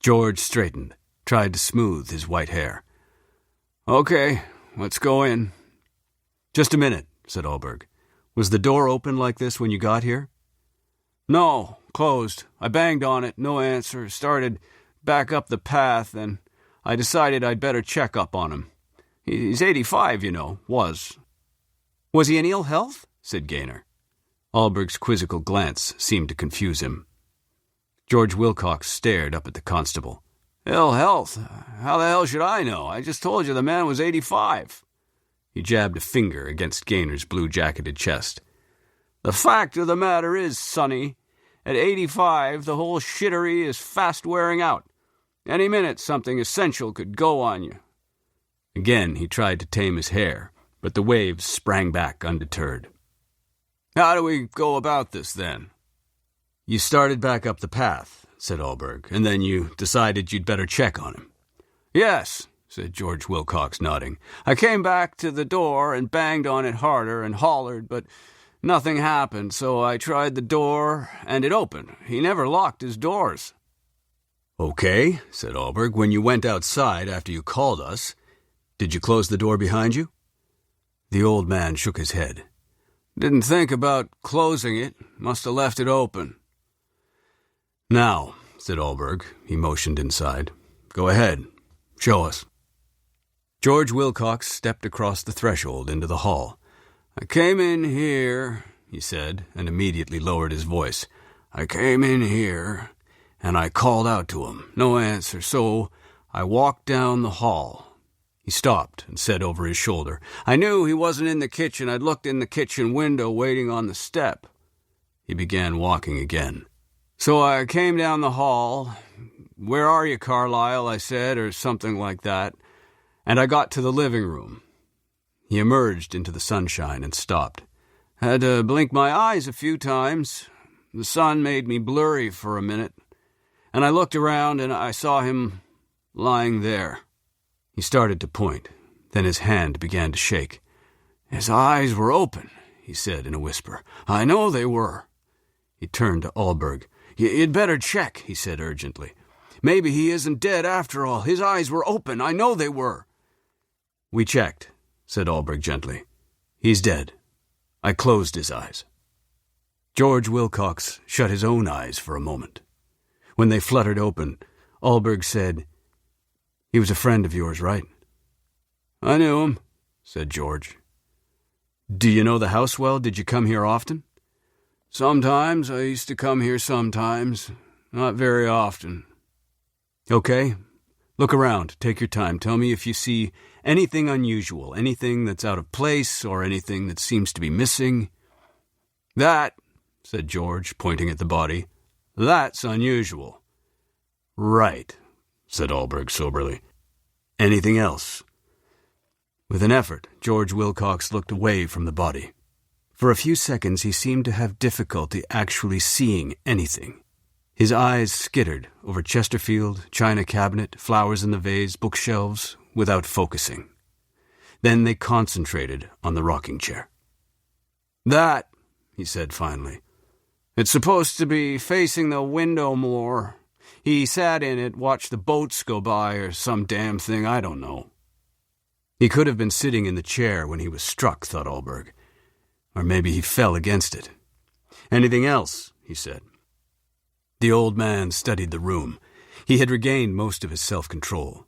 George straightened, tried to smooth his white hair. "Okay, let's go in." "Just a minute," said Allberg. "Was the door open like this when you got here?" "No, closed. I banged on it, no answer. Started back up the path, and I decided I'd better check up on him. He's 85, you know, was." "Was he in ill health?" said Gaynor. Allberg's quizzical glance seemed to confuse him. George Wilcox stared up at the constable. "Ill health? How the hell should I know? I just told you the man was 85. He jabbed a finger against Gaynor's blue-jacketed chest. "The fact of the matter is, Sonny, at 85, the whole shittery is fast wearing out. Any minute something essential could go on you." Again he tried to tame his hair, but the waves sprang back undeterred. "How do we go about this, then?" "You started back up the path," said Allberg, "and then you decided you'd better check on him." "Yes," said George Wilcox, nodding. "I came back to the door and banged on it harder and hollered, but nothing happened, so I tried the door, and it opened. He never locked his doors." "Okay," said Allberg. "When you went outside after you called us, did you close the door behind you?" The old man shook his head. "Didn't think about closing it. Must have left it open." "Now," said Allberg. He motioned inside. "Go ahead. Show us." George Wilcox stepped across the threshold into the hall. "I came in here," he said, and immediately lowered his voice. "I came in here, and I called out to him. No answer, so I walked down the hall." He stopped and said over his shoulder, "I knew he wasn't in the kitchen. I'd looked in the kitchen window waiting on the step." He began walking again. "So I came down the hall. 'Where are you, Carlyle?' I said, or something like that. And I got to the living room." He emerged into the sunshine and stopped. "Had to blink my eyes a few times. The sun made me blurry for a minute. And I looked around and I saw him lying there." He started to point. Then his hand began to shake. "His eyes were open," he said in a whisper. "I know they were." He turned to Allberg. "You'd better check," he said urgently. "Maybe he isn't dead after all. His eyes were open. I know they were." "We checked," said Allberg gently. "He's dead. I closed his eyes." George Wilcox shut his own eyes for a moment. When they fluttered open, Allberg said, "He was a friend of yours, right?" "I knew him," said George. "Do you know the house well? Did you come here often?" "Sometimes. I used to come here sometimes. Not very often." "Okay. Look around. Take your time. Tell me if you see anything unusual, anything that's out of place, or anything that seems to be missing." "That," said George, pointing at the body, "that's unusual." "Right," said Allberg soberly. "Anything else?" With an effort, George Wilcox looked away from the body. For a few seconds he seemed to have difficulty actually seeing anything. His eyes skittered over Chesterfield, china cabinet, flowers in the vase, bookshelves, without focusing. Then they concentrated on the rocking chair. "That," he said finally. "It's supposed to be facing the window more. He sat in it, watched the boats go by, or some damn thing, I don't know." He could have been sitting in the chair when he was struck, thought Allberg. Or maybe he fell against it. "Anything else?" he said. The old man studied the room. He had regained most of his self-control.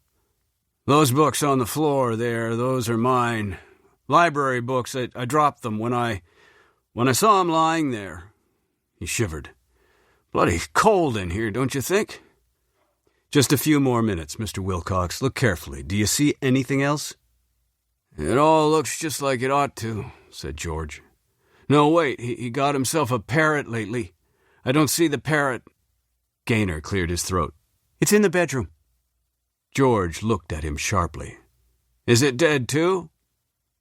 "Those books on the floor there, those are mine. Library books, I dropped them when I saw him lying there." He shivered. "Bloody cold in here, don't you think?" "Just a few more minutes, Mr. Wilcox. Look carefully. Do you see anything else?" "It all looks just like it ought to," said George. "No, wait, he got himself a parrot lately. I don't see the parrot." Gaynor cleared his throat. "It's in the bedroom." George looked at him sharply. "Is it dead, too?"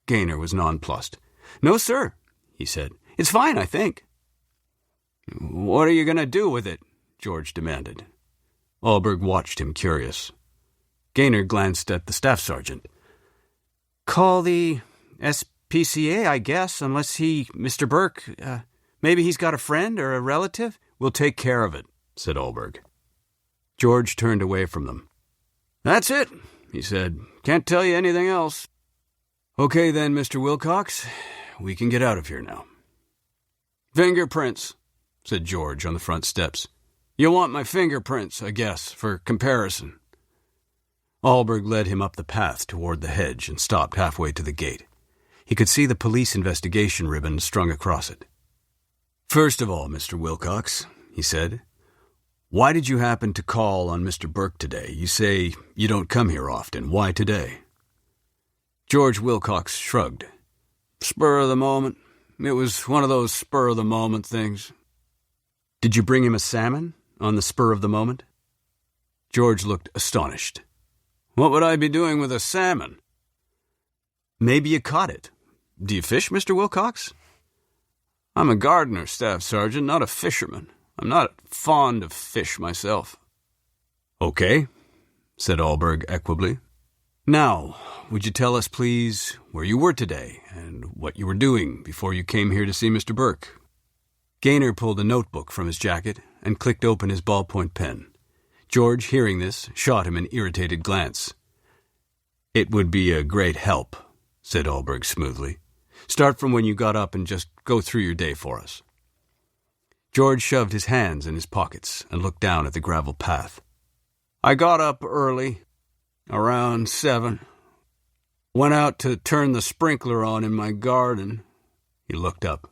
Gaynor was nonplussed. "No, sir," he said. "It's fine, I think." "What are you going to do with it?" George demanded. Allberg watched him, curious. Gaynor glanced at the staff sergeant. "Call the SPCA, I guess, unless Mr. Burke, maybe he's got a friend or a relative." "We'll take care of it," said Allberg. George turned away from them. "That's it," he said. "Can't tell you anything else." "Okay then, Mr. Wilcox. We can get out of here now." "Fingerprints," said George on the front steps. "You want my fingerprints, I guess, for comparison." Allberg led him up the path toward the hedge and stopped halfway to the gate. He could see the police investigation ribbon strung across it. "First of all, Mr. Wilcox," he said, "why did you happen to call on Mr. Burke today? You say you don't come here often. Why today?" George Wilcox shrugged. "Spur of the moment. It was one of those spur-of-the-moment things." "Did you bring him a salmon on the spur of the moment?" George looked astonished. "What would I be doing with a salmon?" "Maybe you caught it. Do you fish, Mr. Wilcox?" "I'm a gardener, Staff Sergeant, not a fisherman. I'm not fond of fish myself." "Okay," said Allberg equably. "Now, would you tell us, please, where you were today and what you were doing before you came here to see Mr. Burke?" Gaynor pulled a notebook from his jacket and clicked open his ballpoint pen. George, hearing this, shot him an irritated glance. "It would be a great help," said Allberg smoothly. "Start from when you got up and just go through your day for us." George shoved his hands in his pockets and looked down at the gravel path. "I got up early, around 7. Went out to turn the sprinkler on in my garden." He looked up.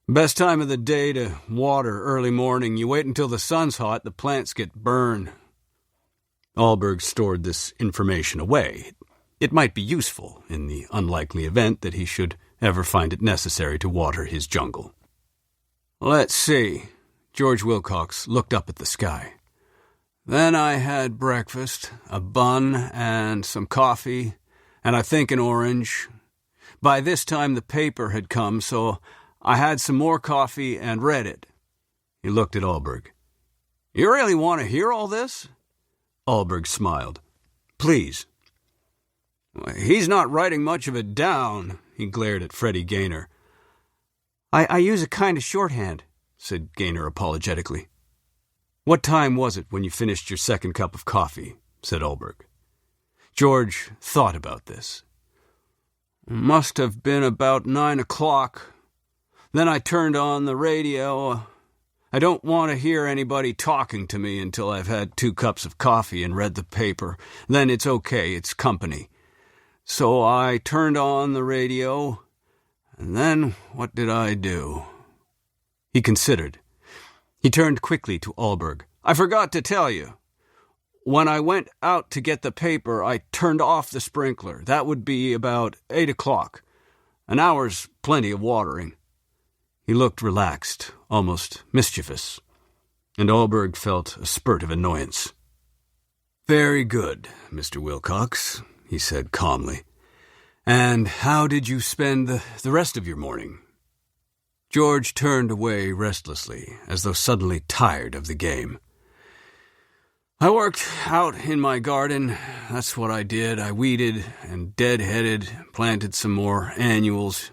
"Best time of the day to water, early morning. You wait until the sun's hot, the plants get burned." Allberg stored this information away. It might be useful in the unlikely event that he should ever find it necessary to water his jungle. "Let's see." George Wilcox looked up at the sky. "Then I had breakfast, a bun and some coffee, and I think an orange. By this time the paper had come, so I had some more coffee and read it." He looked at Allberg. "You really want to hear all this?" Allberg smiled. "Please." "He's not writing much of it down." He glared at Freddie Gaynor. I use a kind of shorthand," said Gaynor apologetically. "What time was it when you finished your second cup of coffee?" said Allberg. George thought about this. "Must have been about 9 o'clock. Then I turned on the radio. I don't want to hear anybody talking to me until I've had 2 cups of coffee and read the paper. Then it's okay, it's company. So I turned on the radio, and then what did I do?" He considered. He turned quickly to Allberg. "I forgot to tell you. When I went out to get the paper, I turned off the sprinkler. That would be about 8 o'clock. An hour's plenty of watering." He looked relaxed, almost mischievous, and Allberg felt a spurt of annoyance. "Very good, Mr. Wilcox," he said calmly. "And how did you spend the rest of your morning?" George turned away restlessly, as though suddenly tired of the game. I worked out in my garden. That's what I did. I weeded and deadheaded, planted some more annuals.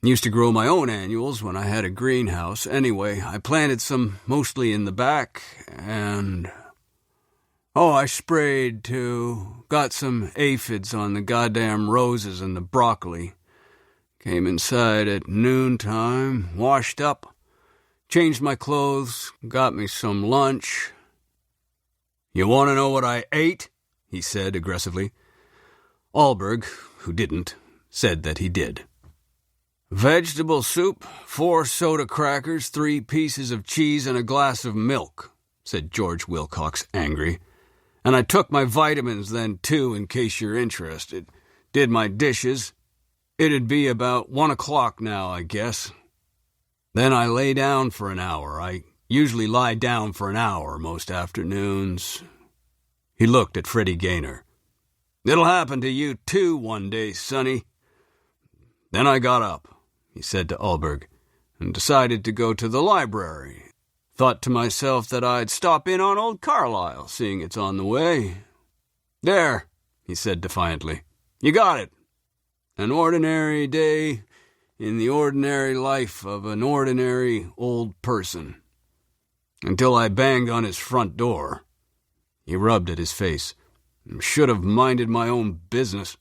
Used to grow my own annuals when I had a greenhouse. Anyway, I planted some mostly in the back, and... Oh, I sprayed, too. Got some aphids on the goddamn roses and the broccoli. Came inside at noontime, washed up, changed my clothes, got me some lunch. You want to know what I ate? He said aggressively. Alberg, who didn't, said that he did. Vegetable soup, 4 soda crackers, 3 pieces of cheese, and a glass of milk, said George Wilcox, angry. And I took my vitamins then, too, in case you're interested. Did my dishes. It'd be about 1 o'clock now, I guess. Then I lay down for an hour. I usually lie down for an hour most afternoons. He looked at Freddie Gaynor. It'll happen to you, too, one day, Sonny. Then I got up, he said to Alberg, and decided to go to the library. Thought to myself that I'd stop in on old Carlyle, seeing it's on the way. There, he said defiantly. You got it. An ordinary day in the ordinary life of an ordinary old person. Until I banged on his front door. He rubbed at his face. Should have minded my own business.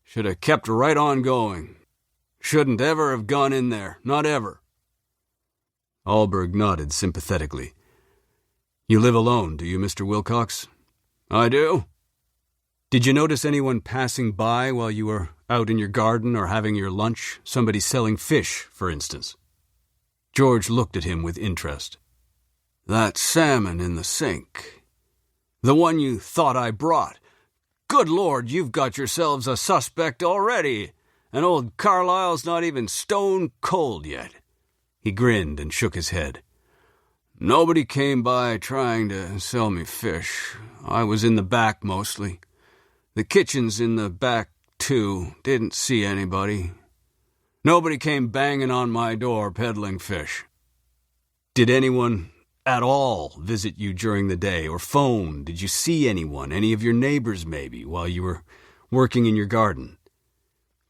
Should have kept right on going. Shouldn't ever have gone in there, not ever. Alberg nodded sympathetically. You live alone, do you, Mr. Wilcox? I do. Did you notice anyone passing by while you were out in your garden or having your lunch? Somebody selling fish, for instance. George looked at him with interest. That salmon in the sink. The one you thought I brought. Good Lord, you've got yourselves a suspect already, and old Carlyle's not even stone cold yet. He grinned and shook his head. Nobody came by trying to sell me fish. I was in the back mostly. The kitchen's in the back, too. Didn't see anybody. Nobody came banging on my door peddling fish. Did anyone at all visit you during the day or phone? Did you see anyone, any of your neighbors maybe, while you were working in your garden?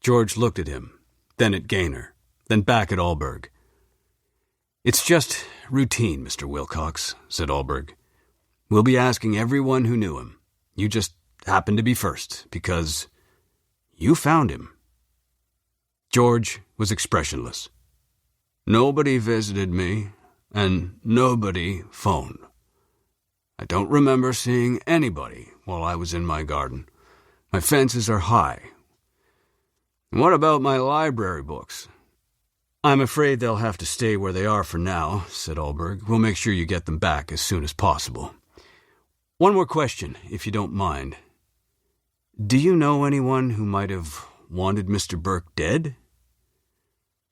George looked at him, then at Gaynor, then back at Alberg. It's just routine, Mr. Wilcox, said Alberg. We'll be asking everyone who knew him. You just happened to be first, because you found him. George was expressionless. Nobody visited me, and nobody phoned. I don't remember seeing anybody while I was in my garden. My fences are high. And what about my library books? I'm afraid they'll have to stay where they are for now, said Alberg. We'll make sure you get them back as soon as possible. One more question, if you don't mind. Do you know anyone who might have wanted Mr. Burke dead?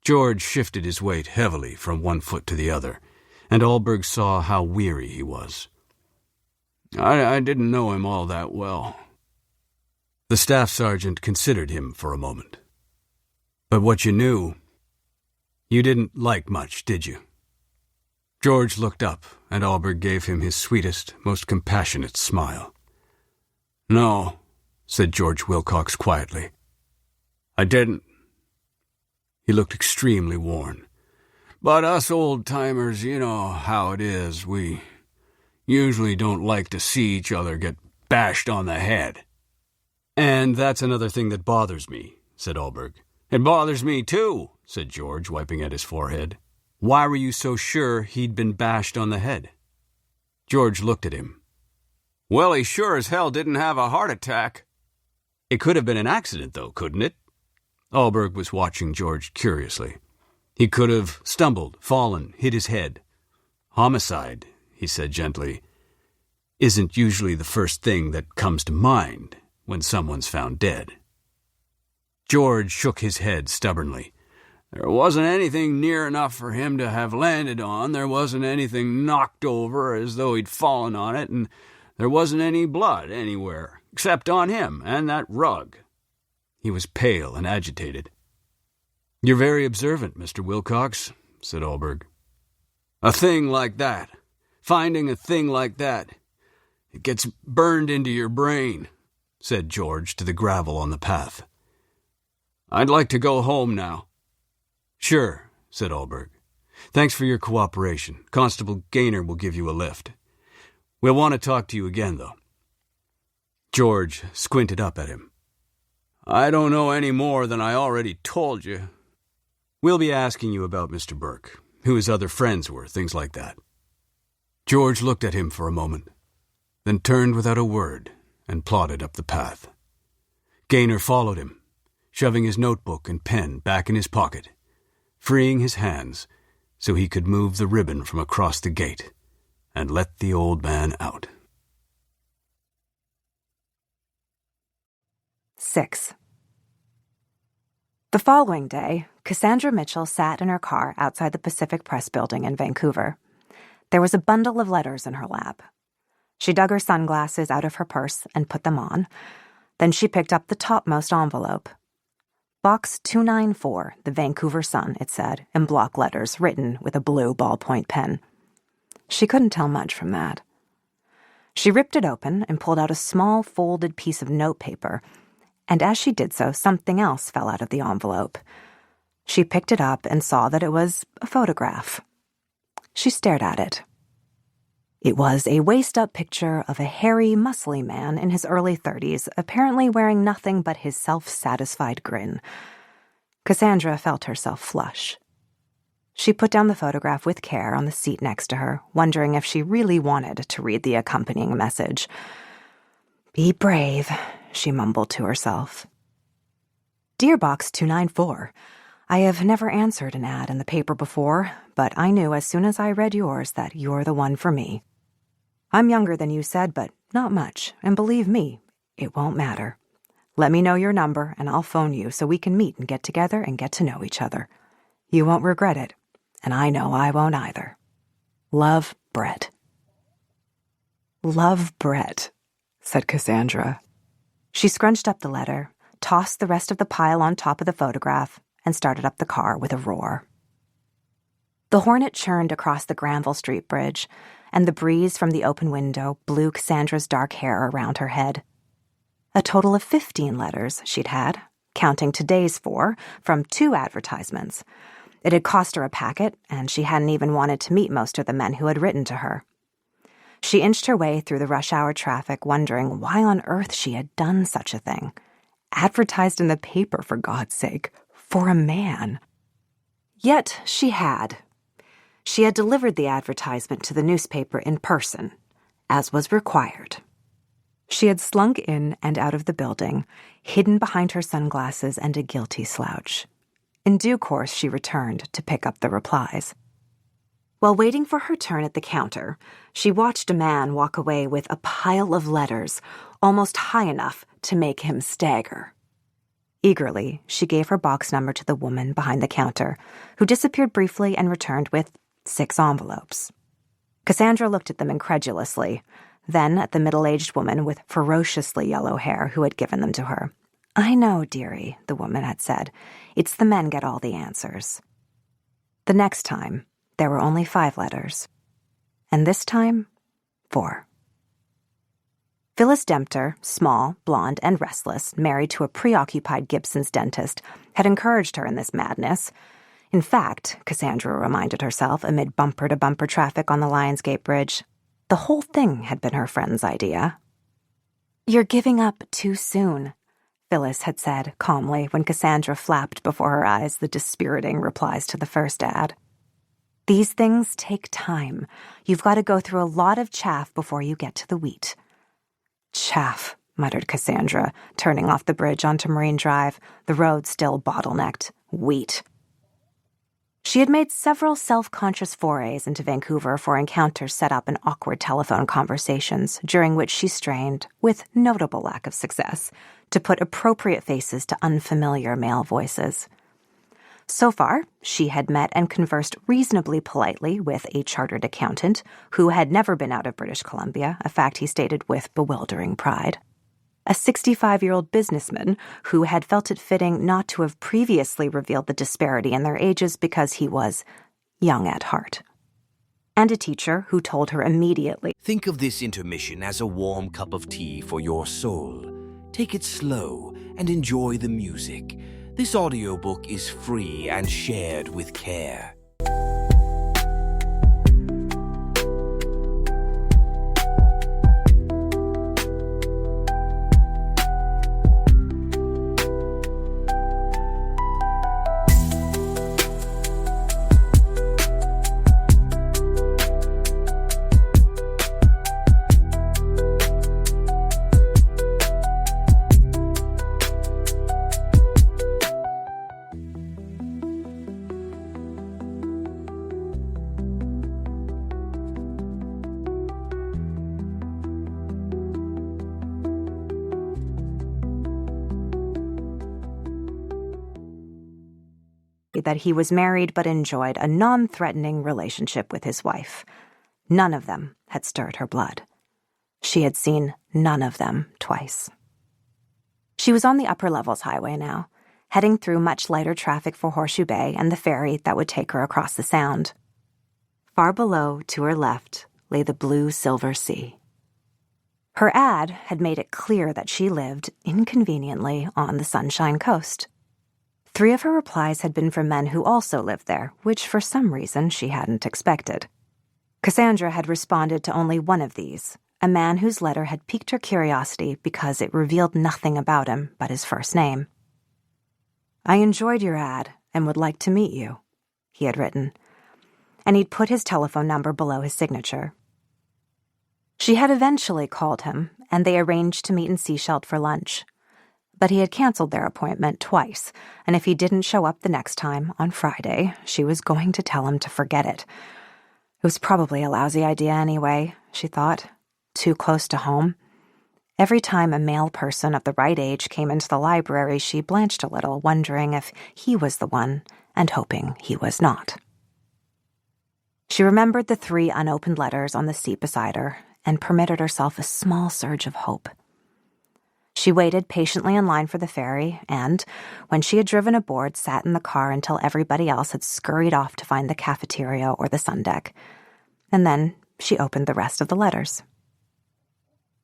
George shifted his weight heavily from one foot to the other, and Alberg saw how weary he was. I didn't know him all that well. The staff sergeant considered him for a moment. But what you knew, you didn't like much, did you? George looked up, and Alberg gave him his sweetest, most compassionate smile. No, said George Wilcox quietly. I didn't. He looked extremely worn. But us old-timers, you know how it is. We usually don't like to see each other get bashed on the head. And that's another thing that bothers me, said Alberg. It bothers me, too, said George, wiping at his forehead. Why were you so sure he'd been bashed on the head? George looked at him. Well, he sure as hell didn't have a heart attack. It could have been an accident, though, couldn't it? Alberg was watching George curiously. He could have stumbled, fallen, hit his head. Homicide, he said gently, isn't usually the first thing that comes to mind when someone's found dead. George shook his head stubbornly. There wasn't anything near enough for him to have landed on. There wasn't anything knocked over as though he'd fallen on it, and there wasn't any blood anywhere, except on him and that rug. He was pale and agitated. You're very observant, Mr. Wilcox. said Olberg. A thing like that. Finding a thing like that. It gets burned into your brain, said George to the gravel on the path. I'd like to go home now. Sure, said Olberg. Thanks for your cooperation. Constable Gaynor will give you a lift. We'll want to talk to you again, though. George squinted up at him. I don't know any more than I already told you. We'll be asking you about Mr. Burke, who his other friends were, things like that. George looked at him for a moment, then turned without a word and plodded up the path. Gaynor followed him, shoving his notebook and pen back in his pocket, freeing his hands so he could move the ribbon from across the gate and let the old man out. 6. The following day, Cassandra Mitchell sat in her car outside the Pacific Press building in Vancouver. There was a bundle of letters in her lap. She dug her sunglasses out of her purse and put them on. Then she picked up the topmost envelope. Box 294, the Vancouver Sun, it said, in block letters written with a blue ballpoint pen. She couldn't tell much from that. She ripped it open and pulled out a small folded piece of notepaper, and as she did so, something else fell out of the envelope. She picked it up and saw that it was a photograph. She stared at it. It was a waist-up picture of a hairy, muscly man in his early 30s, apparently wearing nothing but his self-satisfied grin. Cassandra felt herself flush. She put down the photograph with care on the seat next to her, wondering if she really wanted to read the accompanying message. Be brave, she mumbled to herself. Dear Box 294, I have never answered an ad in the paper before, but I knew as soon as I read yours that you're the one for me. I'm younger than you said, but not much, and believe me, it won't matter. Let me know your number, and I'll phone you so we can meet and get together and get to know each other. You won't regret it, and I know I won't either. Love, Brett. Love, Brett, said Cassandra. She scrunched up the letter, tossed the rest of the pile on top of the photograph, and started up the car with a roar. The Hornet churned across the Granville Street Bridge, and the breeze from the open window blew Cassandra's dark hair around her head. A total of 15 letters she'd had, counting today's 4, from 2 advertisements. It had cost her a packet, and she hadn't even wanted to meet most of the men who had written to her. She inched her way through the rush-hour traffic, wondering why on earth she had done such a thing. Advertised in the paper, for God's sake, for a man. Yet she had. She had delivered the advertisement to the newspaper in person, as was required. She had slunk in and out of the building, hidden behind her sunglasses and a guilty slouch. In due course, she returned to pick up the replies. While waiting for her turn at the counter, she watched a man walk away with a pile of letters, almost high enough to make him stagger. Eagerly, she gave her box number to the woman behind the counter, who disappeared briefly and returned with 6 envelopes. Cassandra looked at them incredulously, then at the middle-aged woman with ferociously yellow hair who had given them to her. I know, dearie, the woman had said. It's the men get all the answers. The next time, there were only 5 letters. And this time, 4. Phyllis Dempter, small, blonde, and restless, married to a preoccupied Gibson's dentist, had encouraged her in this madness. In fact, Cassandra reminded herself amid bumper-to-bumper traffic on the Lionsgate Bridge, the whole thing had been her friend's idea. You're giving up too soon, Phyllis had said calmly when Cassandra flapped before her eyes the dispiriting replies to the first ad. These things take time. You've got to go through a lot of chaff before you get to the wheat. Chaff, muttered Cassandra, turning off the bridge onto Marine Drive, the road still bottlenecked. Wheat. She had made several self-conscious forays into Vancouver for encounters set up in awkward telephone conversations, during which she strained, with notable lack of success, to put appropriate faces to unfamiliar male voices. So far, she had met and conversed reasonably politely with a chartered accountant who had never been out of British Columbia, a fact he stated with bewildering pride. A 65-year-old businessman who had felt it fitting not to have previously revealed the disparity in their ages because he was young at heart. And a teacher who told her immediately, "Think of this intermission as a warm cup of tea for your soul. Take it slow and enjoy the music. This audiobook is free and shared with care." that he was married but enjoyed a non-threatening relationship with his wife. None of them had stirred her blood. She had seen none of them twice. She was on the upper levels highway now, heading through much lighter traffic for Horseshoe Bay and the ferry that would take her across the Sound. Far below, to her left, lay the blue-silver sea. Her ad had made it clear that she lived, inconveniently, on the Sunshine Coast. 3 of her replies had been from men who also lived there, which for some reason she hadn't expected. Cassandra had responded to only one of these, a man whose letter had piqued her curiosity because it revealed nothing about him but his first name. "I enjoyed your ad and would like to meet you," he had written, and he'd put his telephone number below his signature. She had eventually called him, and they arranged to meet in Sechelt for lunch. But he had canceled their appointment twice, and if he didn't show up the next time, on Friday, she was going to tell him to forget it. It was probably a lousy idea anyway, she thought. Too close to home. Every time a male person of the right age came into the library, she blanched a little, wondering if he was the one, and hoping he was not. She remembered the 3 unopened letters on the seat beside her, and permitted herself a small surge of hope. She waited patiently in line for the ferry, and, when she had driven aboard, sat in the car until everybody else had scurried off to find the cafeteria or the sun deck. And then she opened the rest of the letters.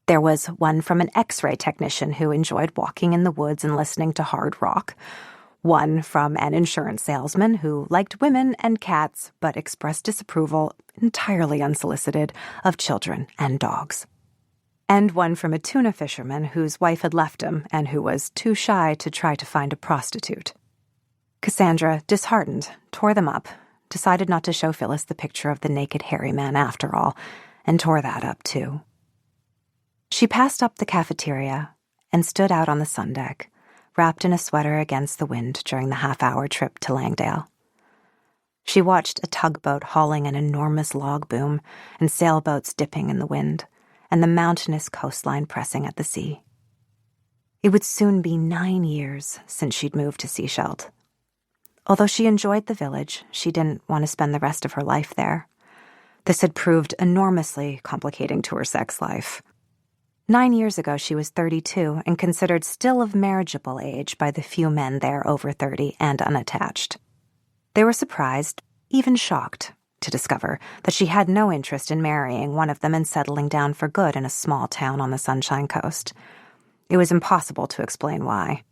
There was one from an X-ray technician who enjoyed walking in the woods and listening to hard rock, one from an insurance salesman who liked women and cats but expressed disapproval, entirely unsolicited, of children and dogs, and one from a tuna fisherman whose wife had left him and who was too shy to try to find a prostitute. Cassandra, disheartened, tore them up, decided not to show Phyllis the picture of the naked hairy man after all, and tore that up too. She passed up the cafeteria and stood out on the sun deck, wrapped in a sweater against the wind during the half-hour trip to Langdale. She watched a tugboat hauling an enormous log boom and sailboats dipping in the wind, and the mountainous coastline pressing at the sea. It would soon be 9 years since she'd moved to Sechelt. Although she enjoyed the village, she didn't want to spend the rest of her life there. This had proved enormously complicating to her sex life. 9 years ago, she was 32 and considered still of marriageable age by the few men there over 30 and unattached. They were surprised, even shocked, to discover that she had no interest in marrying one of them and settling down for good in a small town on the Sunshine Coast. It was impossible to explain why.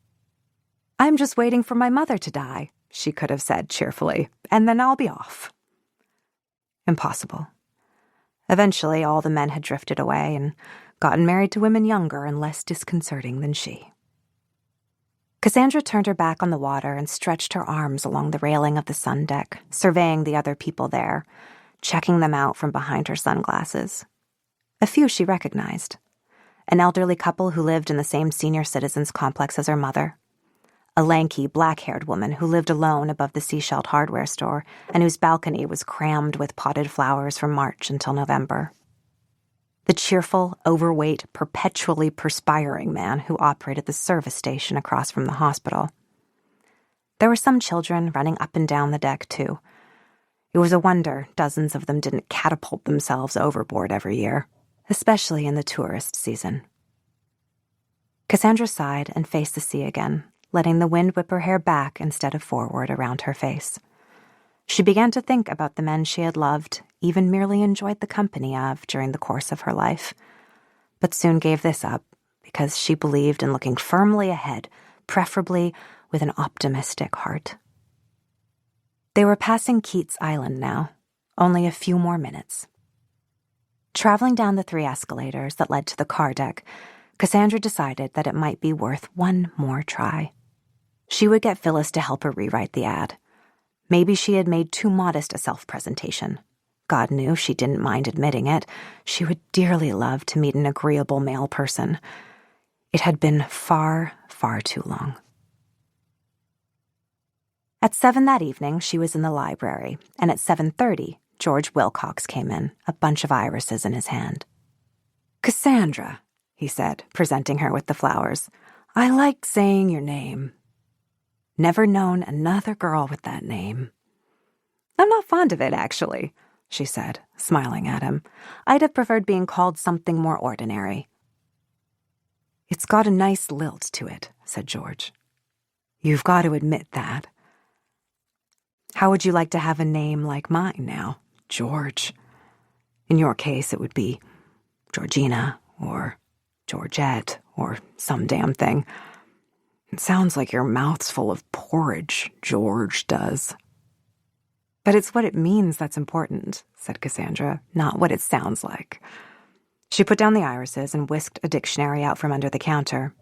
"I'm just waiting for my mother to die," she could have said cheerfully, "and then I'll be off." Impossible. Eventually, all the men had drifted away and gotten married to women younger and less disconcerting than she. Cassandra turned her back on the water and stretched her arms along the railing of the sun deck, surveying the other people there, checking them out from behind her sunglasses. A few she recognized. An elderly couple who lived in the same senior citizens complex as her mother. A lanky, black-haired woman who lived alone above the Sechelt hardware store and whose balcony was crammed with potted flowers from March until November. The cheerful, overweight, perpetually perspiring man who operated the service station across from the hospital. There were some children running up and down the deck, too. It was a wonder dozens of them didn't catapult themselves overboard every year, especially in the tourist season. Cassandra sighed and faced the sea again, letting the wind whip her hair back instead of forward around her face. She began to think about the men she had loved, even merely enjoyed the company of during the course of her life, but soon gave this up because she believed in looking firmly ahead, preferably with an optimistic heart. They were passing Keats Island now, only a few more minutes. Traveling down the 3 escalators that led to the car deck, Cassandra decided that it might be worth one more try. She would get Phyllis to help her rewrite the ad. Maybe she had made too modest a self-presentation. God knew she didn't mind admitting it. She would dearly love to meet an agreeable male person. It had been far, far too long. At 7 that evening, she was in the library, and at 7:30, George Wilcox came in, a bunch of irises in his hand. "Cassandra," he said, presenting her with the flowers. "I like saying your name. Never known another girl with that name." "I'm not fond of it, actually," she said, smiling at him. "I'd have preferred being called something more ordinary." "It's got a nice lilt to it," said George. "You've got to admit that. How would you like to have a name like mine now? George. In your case, it would be Georgina or Georgette or some damn thing. It sounds like your mouth's full of porridge, George does." "But it's what it means that's important," said Cassandra, "not what it sounds like." She put down the irises and whisked a dictionary out from under the counter.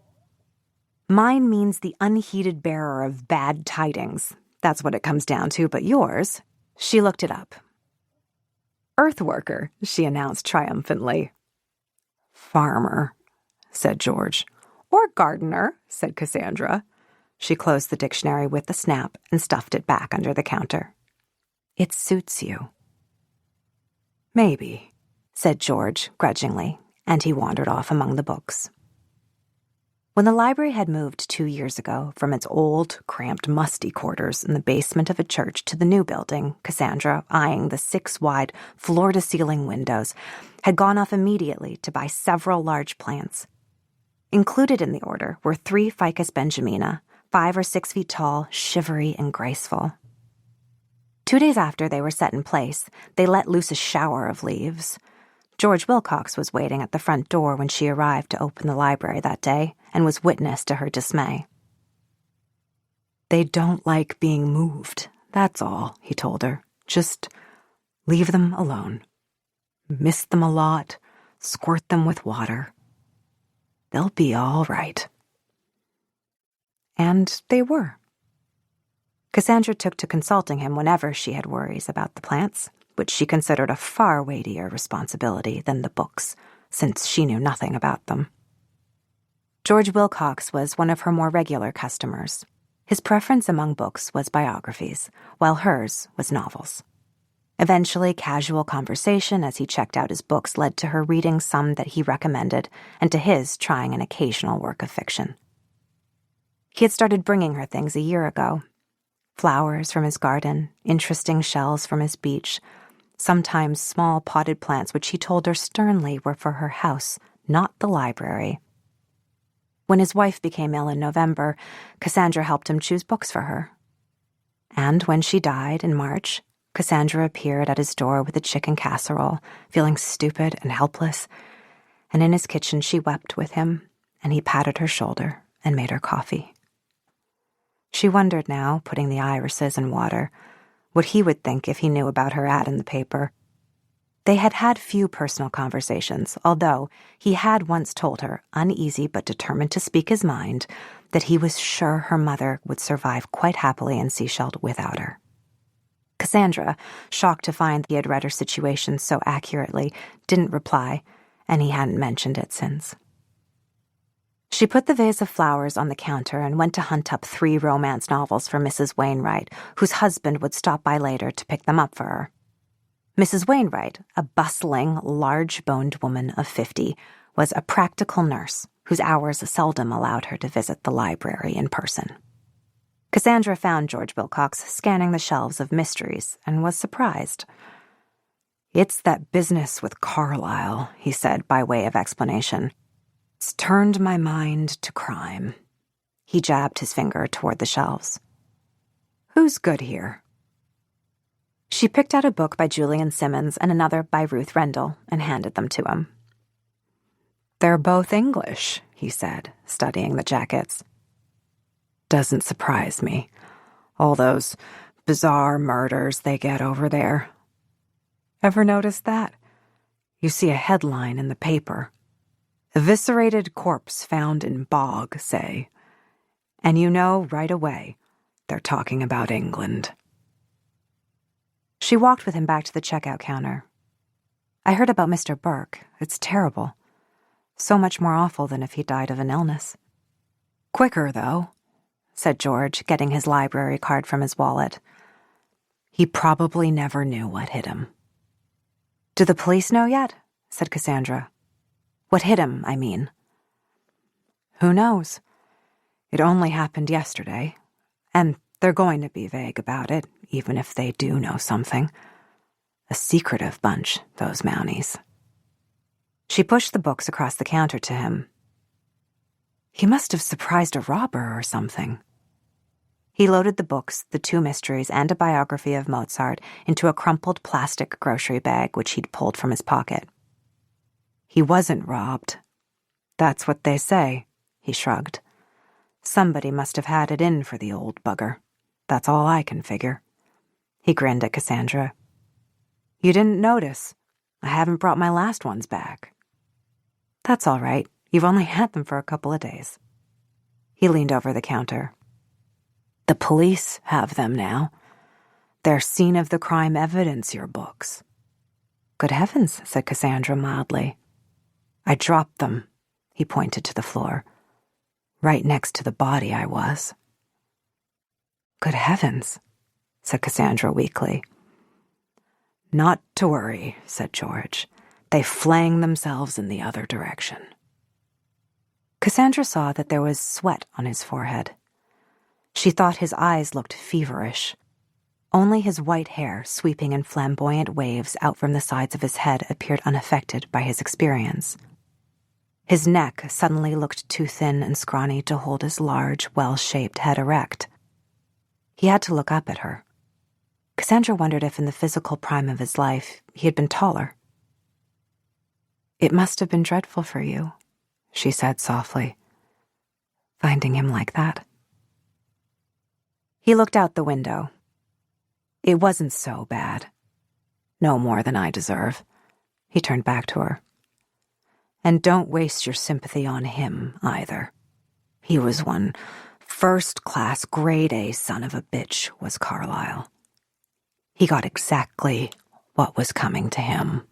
"Mine means the unheeded bearer of bad tidings. That's what it comes down to, but yours..." She looked it up. "Earthworker," she announced triumphantly. "Farmer," said George. "Or gardener," said Cassandra. She closed the dictionary with a snap and stuffed it back under the counter. "It suits you." "Maybe," said George grudgingly, and he wandered off among the books. When the library had moved 2 years ago from its old, cramped, musty quarters in the basement of a church to the new building, Cassandra, eyeing the 6-wide, floor-to-ceiling windows, had gone off immediately to buy several large plants. Included in the order were 3 Ficus benjamina, 5 or 6 feet tall, shivery and graceful. 2 days after they were set in place, they let loose a shower of leaves. George Wilcox was waiting at the front door when she arrived to open the library that day and was witness to her dismay. "They don't like being moved, that's all," he told her. "Just leave them alone. Mist them a lot, squirt them with water. They'll be all right." And they were. Cassandra took to consulting him whenever she had worries about the plants, which she considered a far weightier responsibility than the books, since she knew nothing about them. George Wilcox was one of her more regular customers. His preference among books was biographies, while hers was novels. Eventually, casual conversation as he checked out his books led to her reading some that he recommended and to his trying an occasional work of fiction. He had started bringing her things a year ago. Flowers from his garden, interesting shells from his beach, sometimes small potted plants which he told her sternly were for her house, not the library. When his wife became ill in November, Cassandra helped him choose books for her. And when she died in March, Cassandra appeared at his door with a chicken casserole, feeling stupid and helpless, and in his kitchen she wept with him, and he patted her shoulder and made her coffee. She wondered now, putting the irises in water, what he would think if he knew about her ad in the paper. They had had few personal conversations, although he had once told her, uneasy but determined to speak his mind, that he was sure her mother would survive quite happily in Sechelt without her. Cassandra, shocked to find he had read her situation so accurately, didn't reply, and he hadn't mentioned it since. She put the vase of flowers on the counter and went to hunt up 3 romance novels for Mrs. Wainwright, whose husband would stop by later to pick them up for her. Mrs. Wainwright, a bustling, large-boned woman of 50, was a practical nurse whose hours seldom allowed her to visit the library in person. Cassandra found George Wilcox scanning the shelves of mysteries and was surprised. "It's that business with Carlyle," he said by way of explanation. "It's turned my mind to crime." He jabbed his finger toward the shelves. "Who's good here?" She picked out a book by Julian Simmons and another by Ruth Rendell and handed them to him. "They're both English," he said, studying the jackets. "Doesn't surprise me. All those bizarre murders they get over there. Ever notice that? You see a headline in the paper. Eviscerated corpse found in bog, say. And you know right away they're talking about England." She walked with him back to the checkout counter. "I heard about Mr. Burke. It's terrible. So much more awful than if he died of an illness." "Quicker, though," said George, getting his library card from his wallet. "He probably never knew what hit him." "Do the police know yet?" said Cassandra. "What hit him, I mean." "Who knows? It only happened yesterday, and they're going to be vague about it, even if they do know something. A secretive bunch, those Mounties." She pushed the books across the counter to him. "He must have surprised a robber or something." He loaded the books, the 2 mysteries, and a biography of Mozart into a crumpled plastic grocery bag which he'd pulled from his pocket. "He wasn't robbed. That's what they say," he shrugged. "Somebody must have had it in for the old bugger. That's all I can figure." He grinned at Cassandra. "You didn't notice. I haven't brought my last ones back." "That's all right. You've only had them for a couple of days." He leaned over the counter. "The police have them now. They're scene of the crime evidence yearbooks." "Good heavens," said Cassandra mildly. "I dropped them," he pointed to the floor. "Right next to the body I was." "Good heavens," said Cassandra weakly. "Not to worry," said George. "They flang themselves in the other direction." Cassandra saw that there was sweat on his forehead. She thought his eyes looked feverish. Only his white hair, sweeping in flamboyant waves out from the sides of his head, appeared unaffected by his experience. His neck suddenly looked too thin and scrawny to hold his large, well-shaped head erect. He had to look up at her. Cassandra wondered if in the physical prime of his life he had been taller. "It must have been dreadful for you," she said softly, "finding him like that." He looked out the window. "It wasn't so bad. No more than I deserve." He turned back to her. "And don't waste your sympathy on him, either. He was one first-class, grade-A son of a bitch, was Carlyle. He got exactly what was coming to him."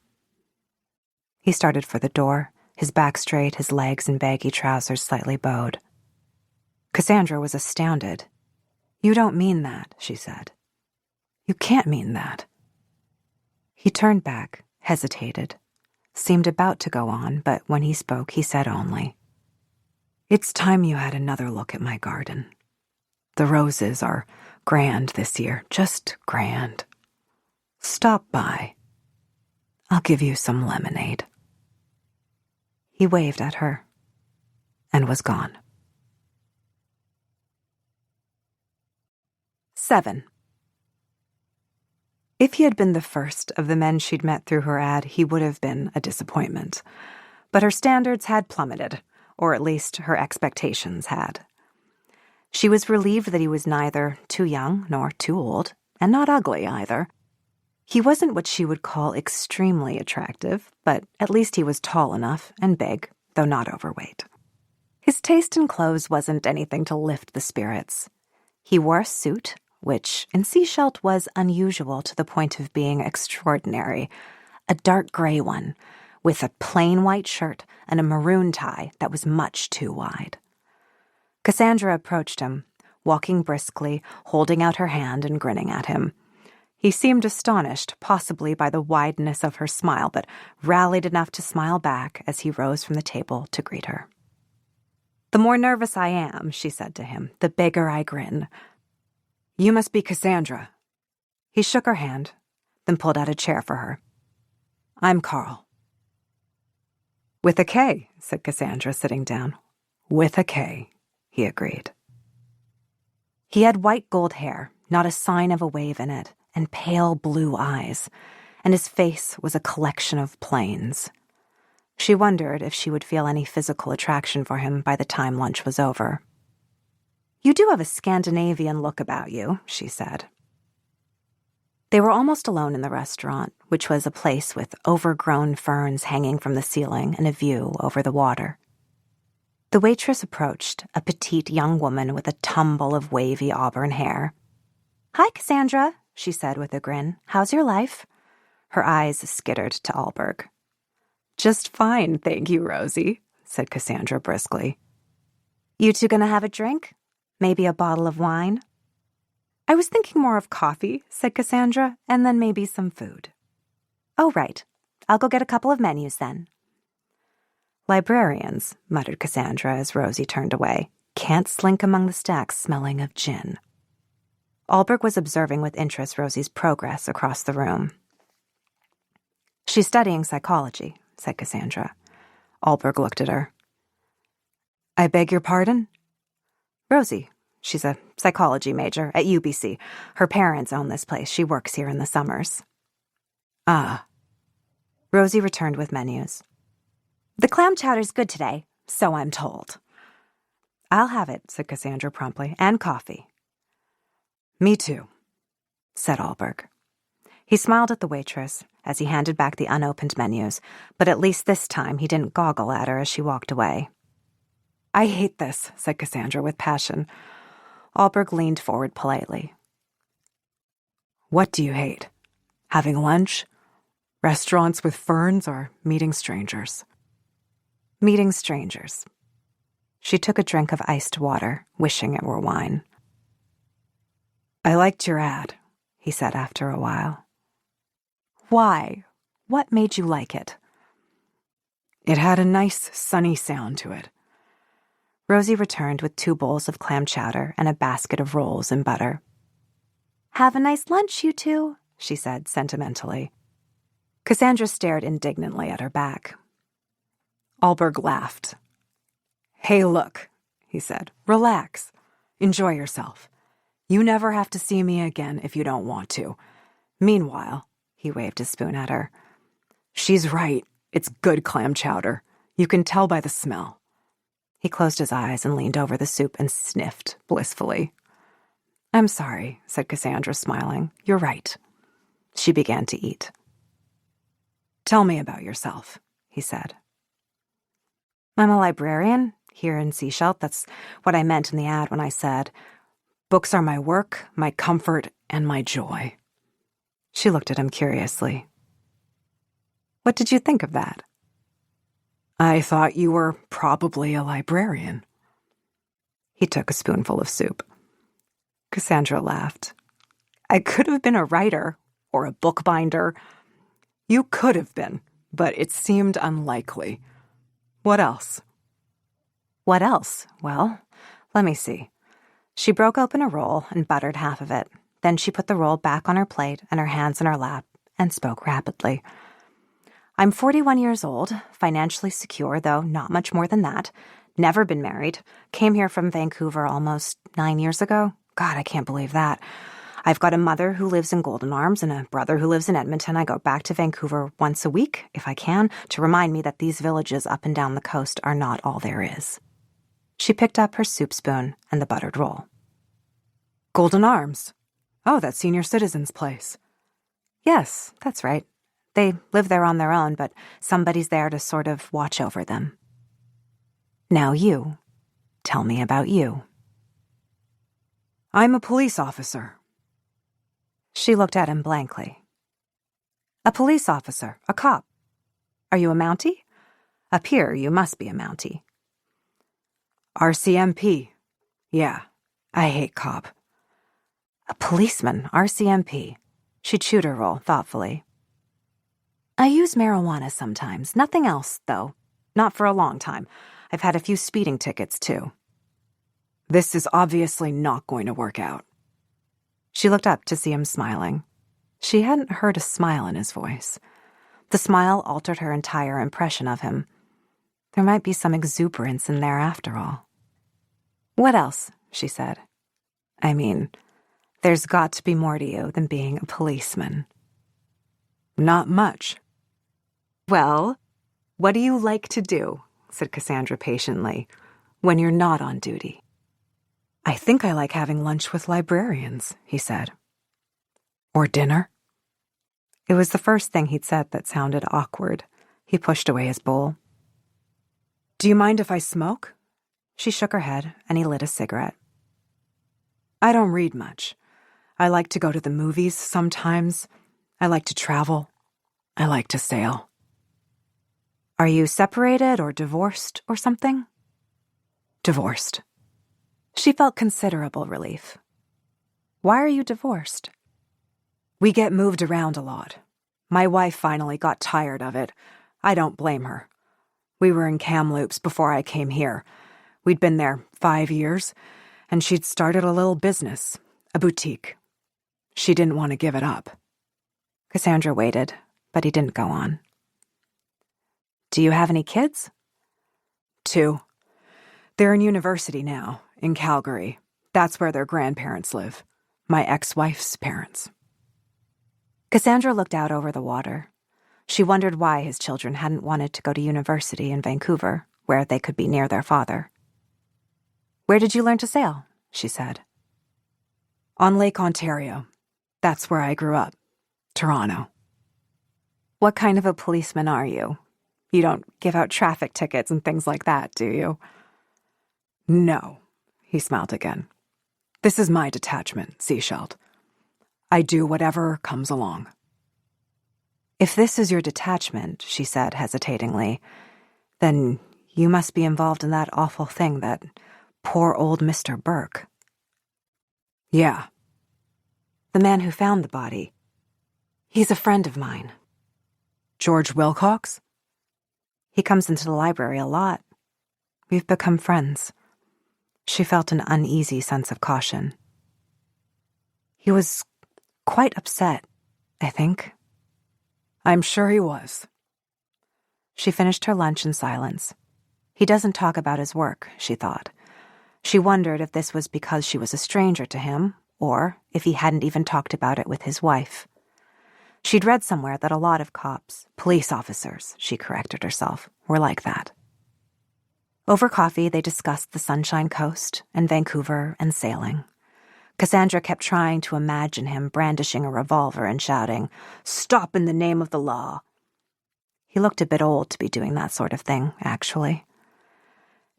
He started for the door, his back straight, his legs in baggy trousers slightly bowed. Cassandra was astounded. "You don't mean that," she said. "You can't mean that." He turned back, hesitated, seemed about to go on, but when he spoke, he said only, "It's time you had another look at my garden. The roses are grand this year, just grand. Stop by. I'll give you some lemonade." He waved at her and was gone. 7. If he had been the first of the men she'd met through her ad, he would have been a disappointment. But her standards had plummeted, or at least her expectations had. She was relieved that he was neither too young nor too old, and not ugly either. He wasn't what she would call extremely attractive, but at least he was tall enough and big, though not overweight. His taste in clothes wasn't anything to lift the spirits. He wore a suit, which in Seashelt was unusual to the point of being extraordinary, a dark gray one, with a plain white shirt and a maroon tie that was much too wide. Cassandra approached him, walking briskly, holding out her hand and grinning at him. He seemed astonished, possibly by the wideness of her smile, but rallied enough to smile back as he rose from the table to greet her. "The more nervous I am," she said to him, "the bigger I grin. You must be Cassandra." He shook her hand, then pulled out a chair for her. "I'm Carl." "With a K," said Cassandra, sitting down. "With a K," he agreed. He had white gold hair, not a sign of a wave in it, and pale blue eyes, and his face was a collection of planes. She wondered if she would feel any physical attraction for him by the time lunch was over. "You do have a Scandinavian look about you," she said. They were almost alone in the restaurant, which was a place with overgrown ferns hanging from the ceiling and a view over the water. The waitress approached, a petite young woman with a tumble of wavy auburn hair. "Hi, Cassandra," she said with a grin. "How's your life?" Her eyes skittered to Alberg. "Just fine, thank you, Rosie," said Cassandra briskly. "You two gonna have a drink? Maybe a bottle of wine?" "I was thinking more of coffee," said Cassandra, "and then maybe some food." "Oh, right. I'll go get a couple of menus then." "Librarians," muttered Cassandra as Rosie turned away, "can't slink among the stacks smelling of gin." Alberg was observing with interest Rosie's progress across the room. "She's studying psychology," said Cassandra. Alberg looked at her. "I beg your pardon?" "Rosie. She's a psychology major at UBC. Her parents own this place. She works here in the summers." "Ah." Rosie returned with menus. "The clam chowder's good today, so I'm told." "I'll have it," said Cassandra promptly, "and coffee." "Me too," said Alberg. He smiled at the waitress as he handed back the unopened menus, but at least this time he didn't goggle at her as she walked away. "I hate this," said Cassandra with passion. Alberg leaned forward politely. "What do you hate? Having lunch? Restaurants with ferns or meeting strangers?" "Meeting strangers." She took a drink of iced water, wishing it were wine. "I liked your ad," he said after a while. "Why? What made you like it?" "It had a nice, sunny sound to it." Rosie returned with 2 bowls of clam chowder and a basket of rolls and butter. "Have a nice lunch, you two," she said sentimentally. Cassandra stared indignantly at her back. Alberg laughed. "Hey, look," he said. "Relax. Enjoy yourself. You never have to see me again if you don't want to. Meanwhile," he waved his spoon at her, "she's right. It's good clam chowder. You can tell by the smell." He closed his eyes and leaned over the soup and sniffed blissfully. "I'm sorry," said Cassandra, smiling. "You're right." She began to eat. "Tell me about yourself," he said. "I'm a librarian here in Seashell. That's what I meant in the ad when I said, 'Books are my work, my comfort, and my joy.'" She looked at him curiously. "What did you think of that?" "I thought you were probably a librarian." He took a spoonful of soup. Cassandra laughed. "I could have been a writer or a bookbinder." "You could have been, but it seemed unlikely. What else?" "What else? Well, let me see." She broke open a roll and buttered half of it. Then she put the roll back on her plate and her hands in her lap and spoke rapidly. "I'm 41 years old, financially secure, though not much more than that. Never been married. Came here from Vancouver almost 9 years ago. God, I can't believe that. I've got a mother who lives in Golden Arms and a brother who lives in Edmonton. I go back to Vancouver once a week, if I can, to remind me that these villages up and down the coast are not all there is." She picked up her soup spoon and the buttered roll. "Golden Arms? Oh, that senior citizen's place." "Yes, that's right. They live there on their own, but somebody's there to sort of watch over them." "Now you. Tell me about you." "I'm a police officer." She looked at him blankly. "A police officer, a cop. Are you a Mountie? Up here, you must be a Mountie." "RCMP. Yeah, I hate cop." "A policeman, RCMP." She chewed her roll thoughtfully. "I use marijuana sometimes. Nothing else, though. Not for a long time. I've had a few speeding tickets, too." "This is obviously not going to work out." She looked up to see him smiling. She hadn't heard a smile in his voice. The smile altered her entire impression of him. There might be some exuberance in there after all. "What else?" she said. "I mean, There's got to be more to you than being a policeman. Not much. Well, what do you like to do, said Cassandra patiently, when you're not on duty? I think I like having lunch with librarians, he said. Or dinner. It was the first thing he'd said that sounded awkward. He pushed away his bowl. Do you mind if I smoke? She shook her head, and he lit a cigarette. I don't read much. I like to go to the movies sometimes. I like to travel. I like to sail. Are you separated or divorced or something? Divorced. She felt considerable relief. Why are you divorced? We get moved around a lot. My wife finally got tired of it. I don't blame her. We were in Kamloops before I came here. We'd been there 5 years, and she'd started a little business, a boutique. She didn't want to give it up. Cassandra waited, but he didn't go on. Do you have any kids? 2. They're in university now, in Calgary. That's where their grandparents live. My ex-wife's parents. Cassandra looked out over the water. She wondered why his children hadn't wanted to go to university in Vancouver, where they could be near their father. Where did you learn to sail? She said. On Lake Ontario. That's where I grew up. Toronto. What kind of a policeman are you? You don't give out traffic tickets and things like that, do you? No, he smiled again. This is my detachment, Seasheld. I do whatever comes along. If this is your detachment, she said hesitatingly, then you must be involved in that awful thing that poor old Mr. Burke. Yeah. The man who found the body. He's a friend of mine. George Wilcox? He comes into the library a lot. We've become friends. She felt an uneasy sense of caution. He was quite upset, I think. I'm sure he was. She finished her lunch in silence. He doesn't talk about his work, she thought. She wondered if this was because she was a stranger to him, or if he hadn't even talked about it with his wife. She'd read somewhere that a lot of cops, police officers, she corrected herself, were like that. Over coffee, they discussed the Sunshine Coast and Vancouver and sailing. Cassandra kept trying to imagine him brandishing a revolver and shouting, "Stop in the name of the law." He looked a bit old to be doing that sort of thing, actually.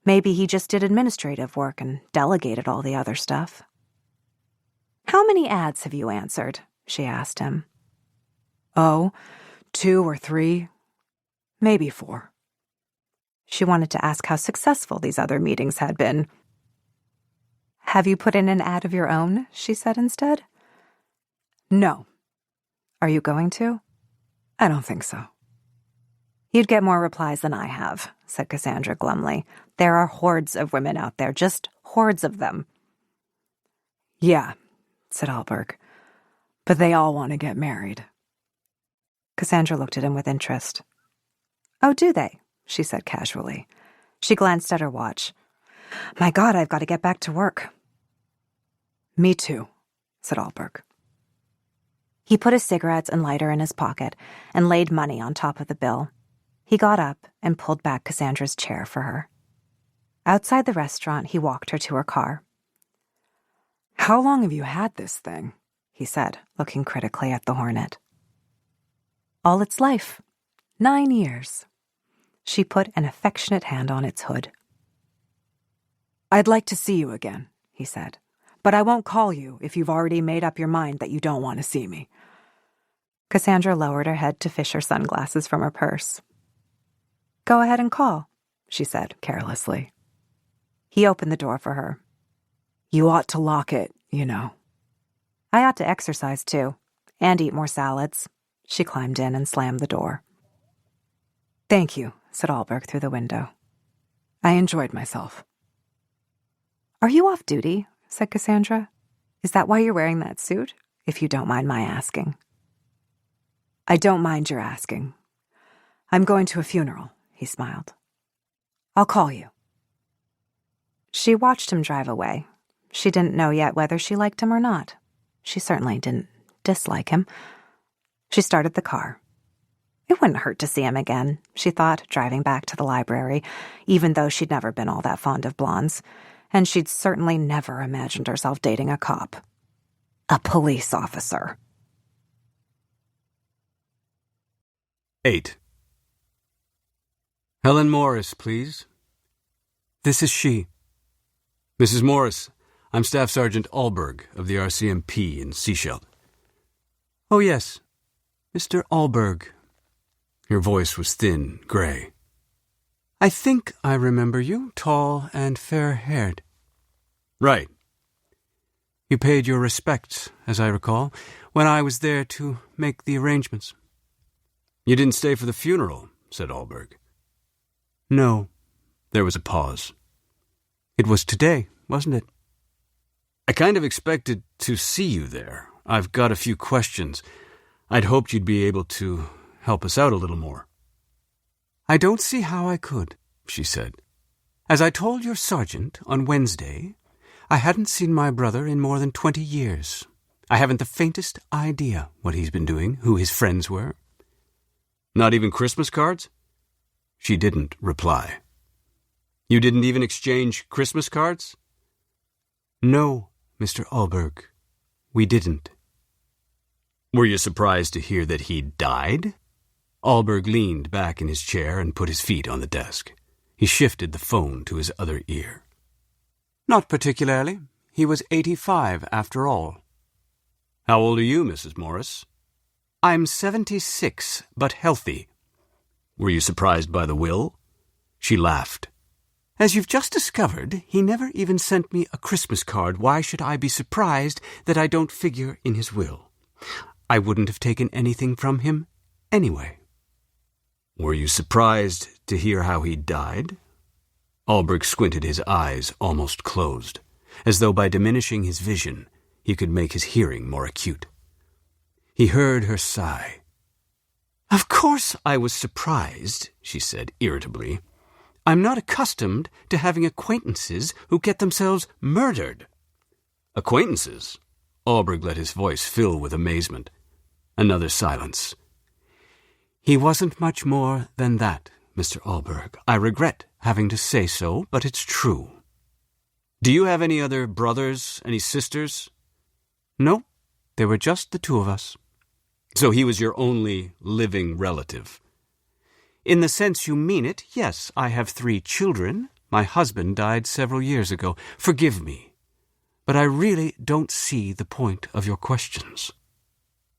Maybe he just did administrative work and delegated all the other stuff. "How many ads have you answered?" she asked him. Oh, 2 or 3, maybe 4. She wanted to ask how successful these other meetings had been. "Have you put in an ad of your own?" she said instead. No. Are you going to? I don't think so. You'd get more replies than I have, said Cassandra glumly. There are hordes of women out there, just hordes of them. Yeah, said Alberg, but they all want to get married. Cassandra looked at him with interest. Oh, do they? She said casually. She glanced at her watch. My God, I've got to get back to work. Me too, said Alberg. He put his cigarettes and lighter in his pocket and laid money on top of the bill. He got up and pulled back Cassandra's chair for her. Outside the restaurant, he walked her to her car. How long have you had this thing? He said, looking critically at the Hornet. All its life. 9 years. She put an affectionate hand on its hood. I'd like to see you again, he said, but I won't call you if you've already made up your mind that you don't want to see me. Cassandra lowered her head to fish her sunglasses from her purse. Go ahead and call, she said carelessly. He opened the door for her. You ought to lock it, you know. I ought to exercise, too, and eat more salads. She climbed in and slammed the door. Thank you, said Alberg through the window. I enjoyed myself. Are you off duty? Said Cassandra. Is that why you're wearing that suit? If you don't mind my asking. I don't mind your asking. I'm going to a funeral, he smiled. I'll call you. She watched him drive away. She didn't know yet whether she liked him or not. she certainly didn't dislike him. She started the car. It wouldn't hurt to see him again, she thought, driving back to the library, even though she'd never been all that fond of blondes, and she'd certainly never imagined herself dating a cop. A police officer. 8. Helen Morris, please. This is she. Mrs. Morris, I'm Staff Sergeant Alberg of the RCMP in Sechelt. Oh, yes. Mr. Alberg. Her voice was thin, gray. I think I remember you, tall and fair-haired. Right. You paid your respects, as I recall, when I was there to make the arrangements. You didn't stay for the funeral, said Alberg. No. There was a pause. It was today, wasn't it? I kind of expected to see you there. I've got a few questions. I'd hoped you'd be able to help us out a little more. I don't see how I could, she said. As I told your sergeant on Wednesday, I hadn't seen my brother in more than 20 years. I haven't the faintest idea what he's been doing, who his friends were. Not even Christmas cards? She didn't reply. You didn't even exchange Christmas cards? No, Mr. Alberg, we didn't. Were you surprised to hear that he died? Alberg leaned back in his chair and put his feet on the desk. He shifted the phone to his other ear. Not particularly. He was 85 after all. How old are you, Mrs. Morris? I'm 76, but healthy. Were you surprised by the will? She laughed. As you've just discovered, he never even sent me a Christmas card. Why should I be surprised that I don't figure in his will? I wouldn't have taken anything from him anyway. Were you surprised to hear how he died? Alberg squinted, his eyes almost closed, as though by diminishing his vision he could make his hearing more acute. He heard her sigh. Of course I was surprised, she said irritably. I'm not accustomed to having acquaintances who get themselves murdered. Acquaintances? Alberg let his voice fill with amazement. Another silence. He wasn't much more than that, Mr. Alberg. I regret having to say so, but it's true. Do you have any other brothers, any sisters? No, there were just the two of us. So he was your only living relative? In the sense you mean it, yes, I have 3 children. My husband died several years ago. Forgive me, but I really don't see the point of your questions.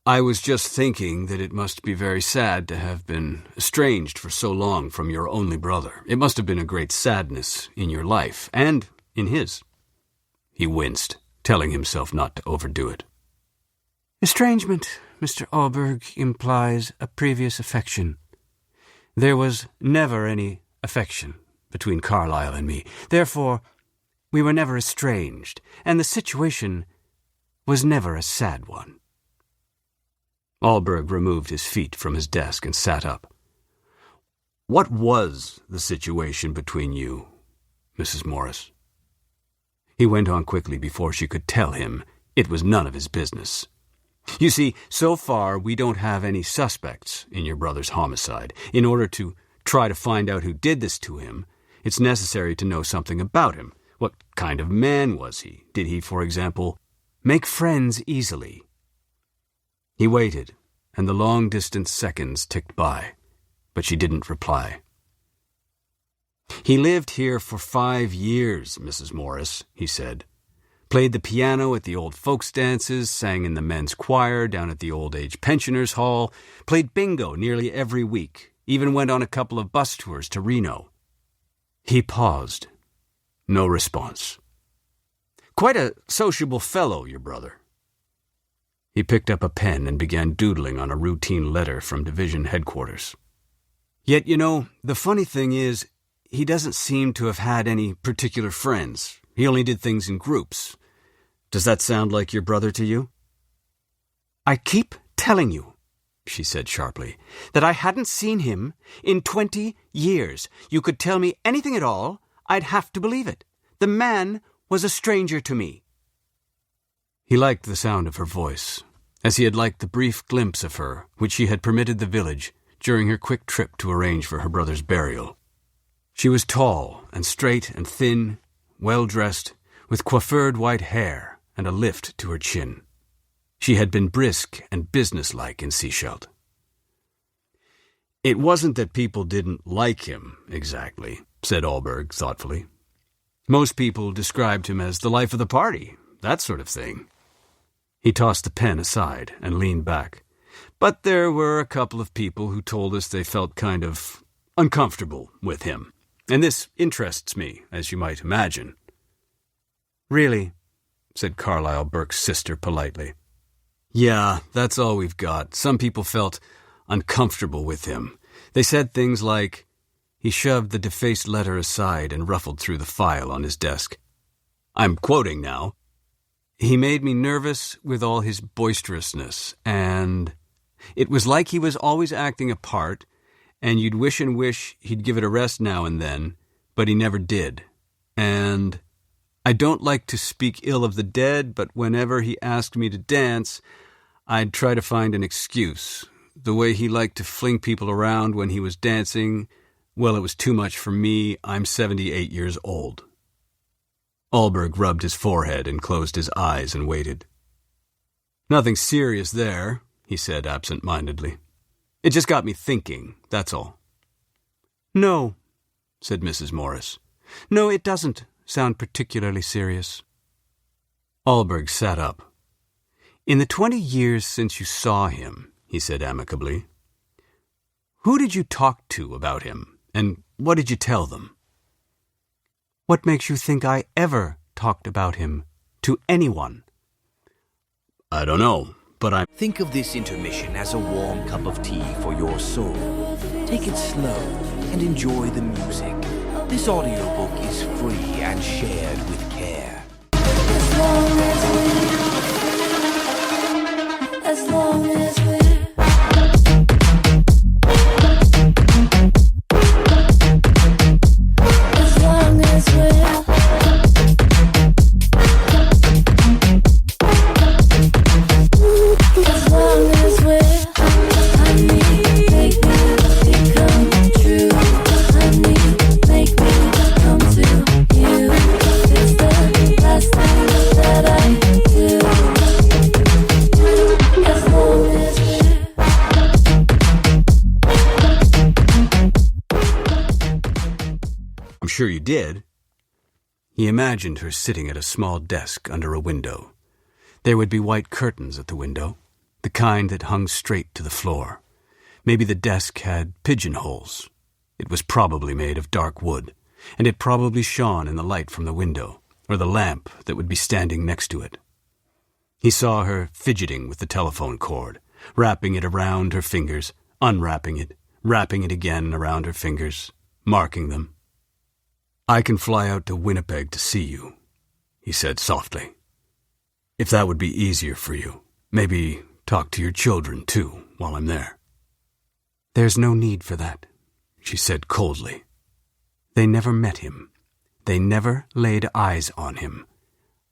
I was just thinking that it must be very sad to have been estranged for so long from your only brother. It must have been a great sadness in your life, and in his. He winced, telling himself not to overdo it. Estrangement, Mr. Alberg, implies a previous affection. There was never any affection between Carlyle and me. Therefore, we were never estranged, and the situation was never a sad one. Alberg removed his feet from his desk and sat up. What was the situation between you, Mrs. Morris? He went on quickly before she could tell him it was none of his business. You see, so far we don't have any suspects in your brother's homicide. In order to try to find out who did this to him, it's necessary to know something about him. What kind of man was he? Did he, for example, make friends easily? He waited, and the long-distance seconds ticked by, but she didn't reply. He lived here for 5 years, Mrs. Morris, he said. Played the piano at the old folks' dances, sang in the men's choir down at the old-age pensioners' hall, played bingo nearly every week, even went on a couple of bus tours to Reno. He paused. No response. Quite a sociable fellow, your brother. He picked up a pen and began doodling on a routine letter from division headquarters. Yet, you know, the funny thing is, he doesn't seem to have had any particular friends. He only did things in groups. Does that sound like your brother to you? I keep telling you, she said sharply, that I hadn't seen him in 20 years. You could tell me anything at all, I'd have to believe it. The man was a stranger to me. He liked the sound of her voice, as he had liked the brief glimpse of her which she had permitted the village during her quick trip to arrange for her brother's burial. She was tall and straight and thin, well-dressed, with coiffured white hair and a lift to her chin. She had been brisk and businesslike in Seashelt. "It wasn't that people didn't like him, exactly," said Allberg thoughtfully. "Most people described him as the life of the party, that sort of thing." He tossed the pen aside and leaned back. "But there were a couple of people who told us they felt kind of uncomfortable with him. And this interests me, as you might imagine." "Really?" said Carlyle Burke's sister politely. "Yeah, that's all we've got. Some people felt uncomfortable with him. They said things like..." He shoved the defaced letter aside and ruffled through the file on his desk. "I'm quoting now. He made me nervous with all his boisterousness, and it was like he was always acting a part, and you'd wish and wish he'd give it a rest now and then, but he never did. And I don't like to speak ill of the dead, but whenever he asked me to dance, I'd try to find an excuse. The way he liked to fling people around when he was dancing, well, it was too much for me. I'm 78 years old." Allberg rubbed his forehead and closed his eyes and waited. "Nothing serious there," he said absent-mindedly. "It just got me thinking, that's all." "No," said Mrs. Morris. "No, it doesn't sound particularly serious." Allberg sat up. "In the 20 years since you saw him," he said amicably, "who did you talk to about him, and what did you tell them?" "What makes you think I ever talked about him to anyone?" "I don't know, but I'm..." Think of this intermission as a warm cup of tea for your soul. Take it slow and enjoy the music. This audiobook is free and shared with care. As long as we're, as long as we're "Sure you did." He imagined her sitting at a small desk under a window. There would be white curtains at the window, the kind that hung straight to the floor. Maybe the desk had pigeonholes. It was probably made of dark wood, and it probably shone in the light from the window, or the lamp that would be standing next to it. He saw her fidgeting with the telephone cord, wrapping it around her fingers, unwrapping it, wrapping it again around her fingers, marking them. "I can fly out to Winnipeg to see you," he said softly. "If that would be easier for you. Maybe talk to your children, too, while I'm there." "There's no need for that," she said coldly. "They never met him. They never laid eyes on him.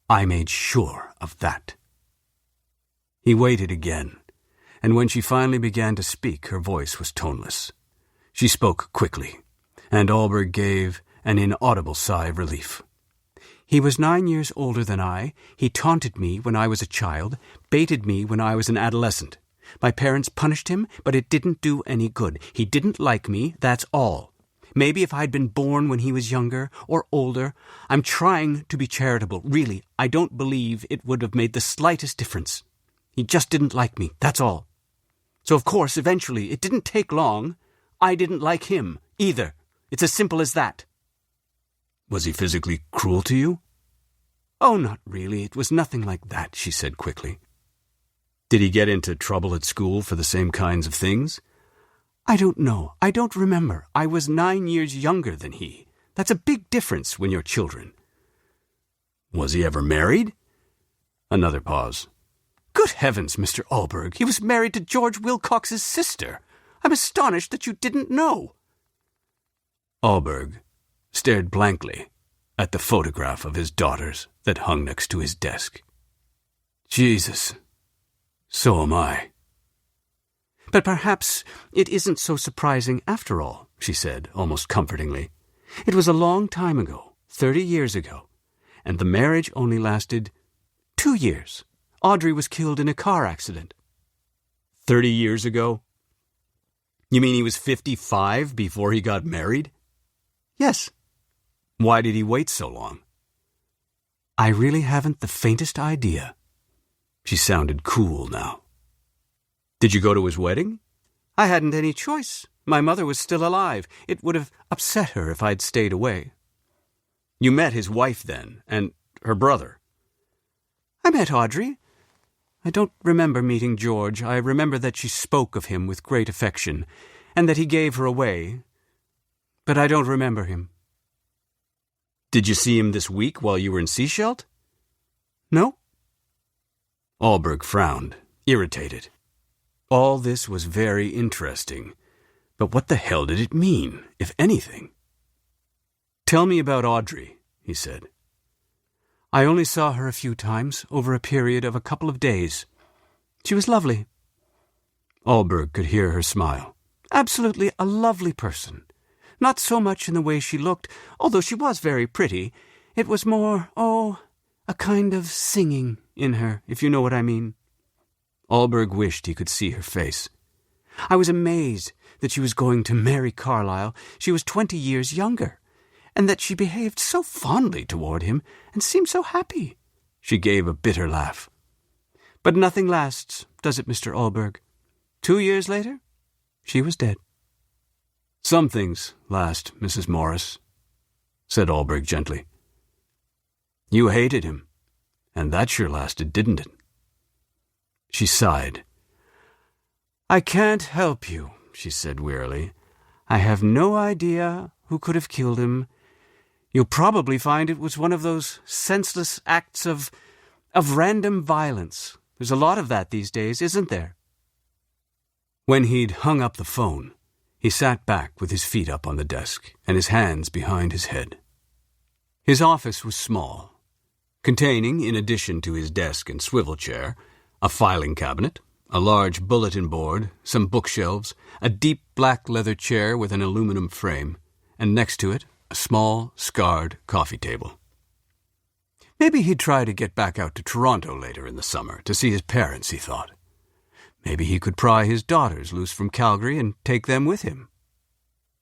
I made sure of that." He waited again, and when she finally began to speak, her voice was toneless. She spoke quickly, and Allberg gave an inaudible sigh of relief. "He was 9 years older than I. He taunted me when I was a child, baited me when I was an adolescent. My parents punished him, but it didn't do any good. He didn't like me, that's all. Maybe if I'd been born when he was younger or older, I'm trying to be charitable. Really, I don't believe it would have made the slightest difference. He just didn't like me, that's all. So, of course, eventually, it didn't take long. I didn't like him, either. It's as simple as that." "Was he physically cruel to you?" "Oh, not really. It was nothing like that," she said quickly. "Did he get into trouble at school for the same kinds of things?" "I don't know. I don't remember. I was 9 years younger than he. That's a big difference when you're children." "Was he ever married?" Another pause. "Good heavens, Mr. Allberg. He was married to George Wilcox's sister. I'm astonished that you didn't know." Allberg stared blankly at the photograph of his daughters that hung next to his desk. Jesus, so am I. But perhaps it isn't so surprising after all, she said, almost comfortingly. It was a long time ago, 30 years ago, and the marriage only lasted 2 years. Audrey was killed in a car accident. 30 years ago? You mean he was 55 before he got married? Yes. Why did he wait so long? I really haven't the faintest idea. She sounded cool now. Did you go to his wedding? I hadn't any choice. My mother was still alive. It would have upset her if I'd stayed away. You met his wife then, and her brother. I met Audrey. I don't remember meeting George. I remember that she spoke of him with great affection, and that he gave her away. But I don't remember him. Did you see him this week while you were in Seashelt? No. Alberg frowned, irritated. All this was very interesting, but what the hell did it mean, if anything? Tell me about Audrey, he said. I only saw her a few times, over a period of a couple of days. She was lovely. Alberg could hear her smile. Absolutely a lovely person. Not so much in the way she looked, although she was very pretty. It was more, a kind of singing in her, if you know what I mean. Alberg wished he could see her face. I was amazed that she was going to marry Carlyle. She was 20 years younger, and that she behaved so fondly toward him and seemed so happy. She gave a bitter laugh. But nothing lasts, does it, Mr. Alberg? 2 years later, she was dead. Some things last, Mrs. Morris, said Alberg gently. You hated him, and that sure lasted, didn't it? She sighed. I can't help you, she said wearily. I have no idea who could have killed him. You'll probably find it was one of those senseless acts of random violence. There's a lot of that these days, isn't there? When he'd hung up the phone, he sat back with his feet up on the desk and his hands behind his head. His office was small, containing, in addition to his desk and swivel chair, a filing cabinet, a large bulletin board, some bookshelves, a deep black leather chair with an aluminum frame, and next to it, a small, scarred coffee table. Maybe he'd try to get back out to Toronto later in the summer to see his parents, he thought. Maybe he could pry his daughters loose from Calgary and take them with him.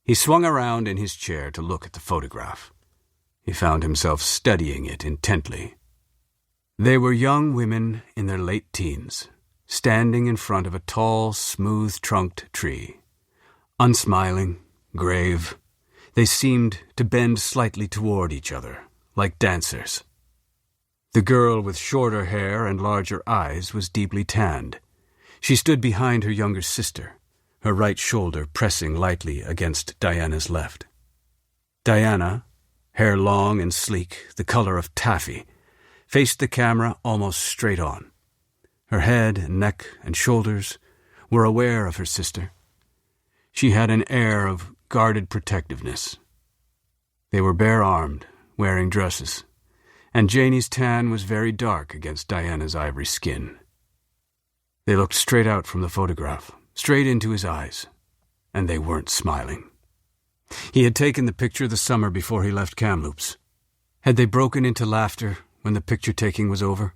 He swung around in his chair to look at the photograph. He found himself studying it intently. They were young women in their late teens, standing in front of a tall, smooth-trunked tree. Unsmiling, grave, they seemed to bend slightly toward each other, like dancers. The girl with shorter hair and larger eyes was deeply tanned. She stood behind her younger sister, her right shoulder pressing lightly against Diana's left. Diana, hair long and sleek, the color of taffy, faced the camera almost straight on. Her head and neck and shoulders were aware of her sister. She had an air of guarded protectiveness. They were bare-armed, wearing dresses, and Janie's tan was very dark against Diana's ivory skin. They looked straight out from the photograph, straight into his eyes, and they weren't smiling. He had taken the picture the summer before he left Kamloops. Had they broken into laughter when the picture-taking was over?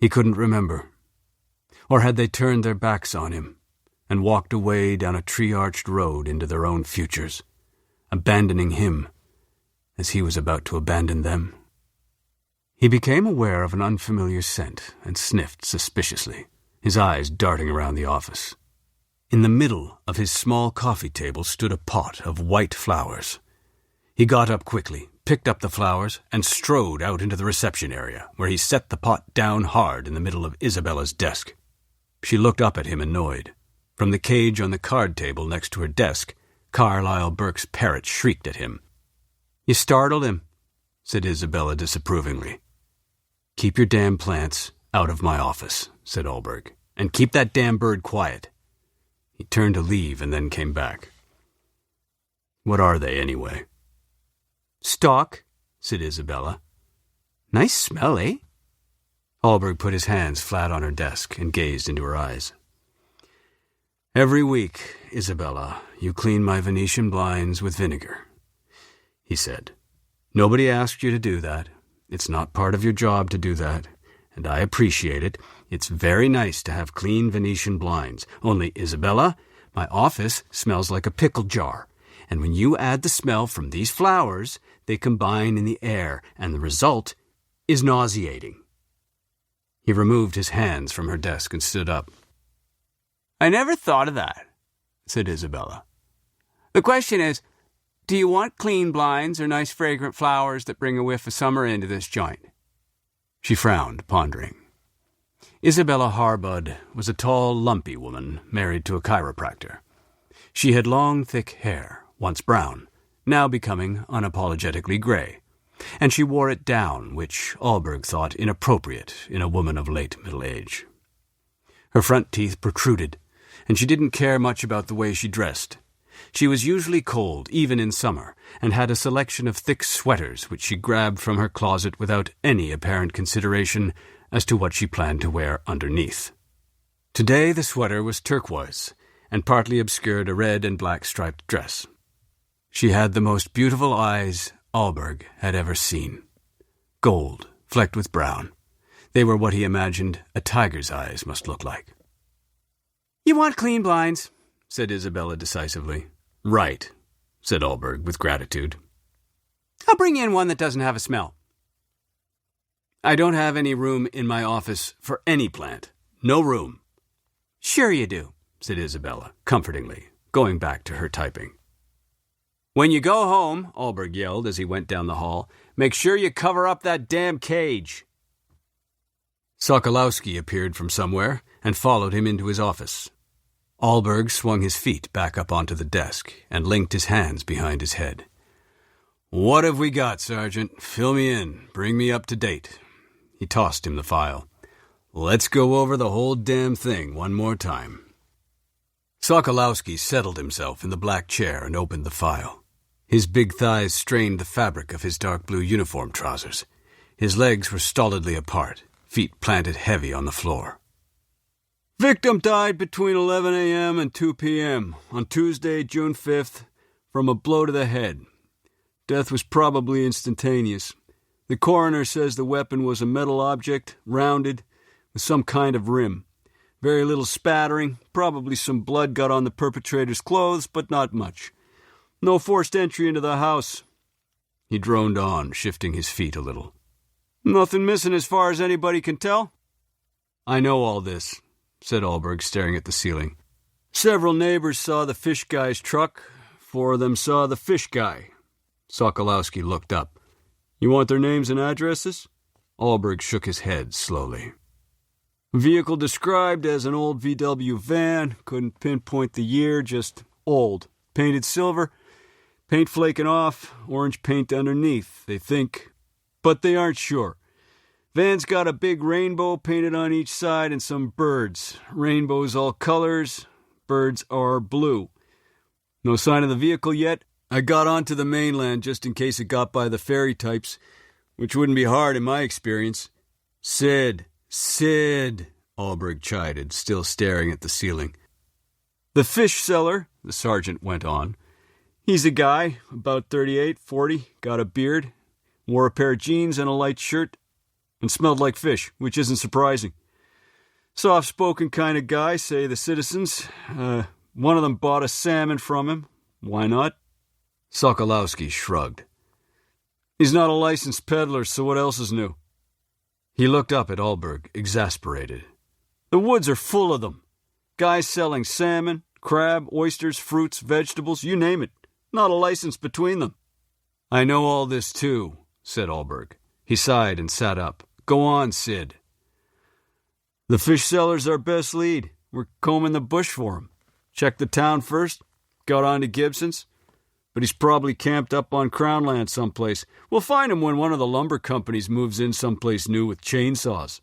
He couldn't remember. Or had they turned their backs on him and walked away down a tree-arched road into their own futures, abandoning him as he was about to abandon them? He became aware of an unfamiliar scent and sniffed suspiciously, his eyes darting around the office. In the middle of his small coffee table stood a pot of white flowers. He got up quickly, picked up the flowers, and strode out into the reception area, where he set the pot down hard in the middle of Isabella's desk. She looked up at him annoyed. From the cage on the card table next to her desk, Carlyle Burke's parrot shrieked at him. You startled him, said Isabella disapprovingly. Keep your damn plants out of my office, said Alberg, and keep that damn bird quiet. He turned to leave and then came back. What are they, anyway? Stock, said Isabella. Nice smell, eh? Hallberg put his hands flat on her desk and gazed into her eyes. "Every week, Isabella, you clean my Venetian blinds with vinegar," he said. "Nobody asked you to do that. It's not part of your job to do that, and I appreciate it. It's very nice to have clean Venetian blinds. Only, Isabella, my office smells like a pickle jar, and when you add the smell from these flowers, they combine in the air, and the result is nauseating." He removed his hands from her desk and stood up. "I never thought of that," said Isabella. "The question is, do you want clean blinds or nice fragrant flowers that bring a whiff of summer into this joint?" She frowned, pondering. Isabella Harbud was a tall, lumpy woman married to a chiropractor. She had long, thick hair, once brown, now becoming unapologetically gray, and she wore it down, which Hallberg thought inappropriate in a woman of late middle age. Her front teeth protruded, and she didn't care much about the way she dressed. She was usually cold, even in summer, and had a selection of thick sweaters which she grabbed from her closet without any apparent consideration as to what she planned to wear underneath. Today the sweater was turquoise, and partly obscured a red and black striped dress. She had the most beautiful eyes Hallberg had ever seen. Gold, flecked with brown. They were what he imagined a tiger's eyes must look like. "You want clean blinds," said Isabella decisively. "Right," said Hallberg with gratitude. "I'll bring in one that doesn't have a smell." "I don't have any room in my office for any plant. No room." "Sure you do," said Isabella, comfortingly, going back to her typing. "When you go home," Hallberg yelled as he went down the hall, "make sure you cover up that damn cage." Sokolowski appeared from somewhere and followed him into his office. Hallberg swung his feet back up onto the desk and linked his hands behind his head. "What have we got, Sergeant? Fill me in. Bring me up to date." He tossed him the file. "Let's go over the whole damn thing one more time." Sokolowski settled himself in the black chair and opened the file. His big thighs strained the fabric of his dark blue uniform trousers. His legs were stolidly apart, feet planted heavy on the floor. "Victim died between 11 a.m. and 2 p.m. on Tuesday, June 5th, from a blow to the head. Death was probably instantaneous. The coroner says the weapon was a metal object, rounded, with some kind of rim. Very little spattering, probably some blood got on the perpetrator's clothes, but not much. No forced entry into the house." He droned on, shifting his feet a little. "Nothing missing as far as anybody can tell?" "I know all this," said Hallberg, staring at the ceiling. "Several neighbors saw the fish guy's truck. 4 of them saw the fish guy." Sokolowski looked up. "You want their names and addresses?" Hallberg shook his head slowly. "Vehicle described as an old VW van. Couldn't pinpoint the year, just old. Painted silver. Paint flaking off. Orange paint underneath, they think. But they aren't sure. Van's got a big rainbow painted on each side and some birds. Rainbows all colors. Birds are blue. No sign of the vehicle yet. I got onto the mainland just in case it got by the ferry types, which wouldn't be hard in my experience." Sid, Hallberg chided, still staring at the ceiling. "The fish seller," the sergeant went on. "He's a guy, about 38, 40, got a beard, wore a pair of jeans and a light shirt, and smelled like fish, which isn't surprising. Soft-spoken kind of guy, say the citizens. One of them bought a salmon from him. Why not?" Sokolowski shrugged. "He's not a licensed peddler, so what else is new?" He looked up at Hallberg, exasperated. "The woods are full of them. Guys selling salmon, crab, oysters, fruits, vegetables, you name it. Not a license between them." "I know all this too," said Hallberg. He sighed and sat up. "Go on, Sid." "The fish seller's our best lead. We're combing the bush for him. Checked the town first, got on to Gibson's, but he's probably camped up on Crown Land someplace. We'll find him when one of the lumber companies moves in someplace new with chainsaws."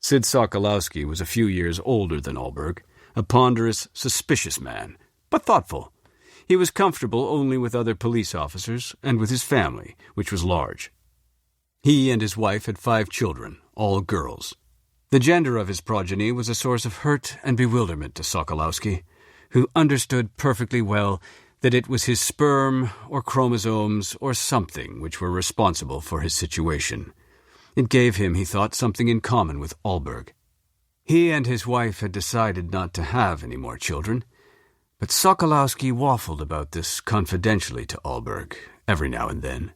Sid Sokolowski was a few years older than Hallberg, a ponderous, suspicious man, but thoughtful. He was comfortable only with other police officers and with his family, which was large. He and his wife had 5 children, all girls. The gender of his progeny was a source of hurt and bewilderment to Sokolowski, who understood perfectly well that it was his sperm or chromosomes or something which were responsible for his situation. It gave him, he thought, something in common with Ahlberg. He and his wife had decided not to have any more children, but Sokolowski waffled about this confidentially to Ahlberg every now and then,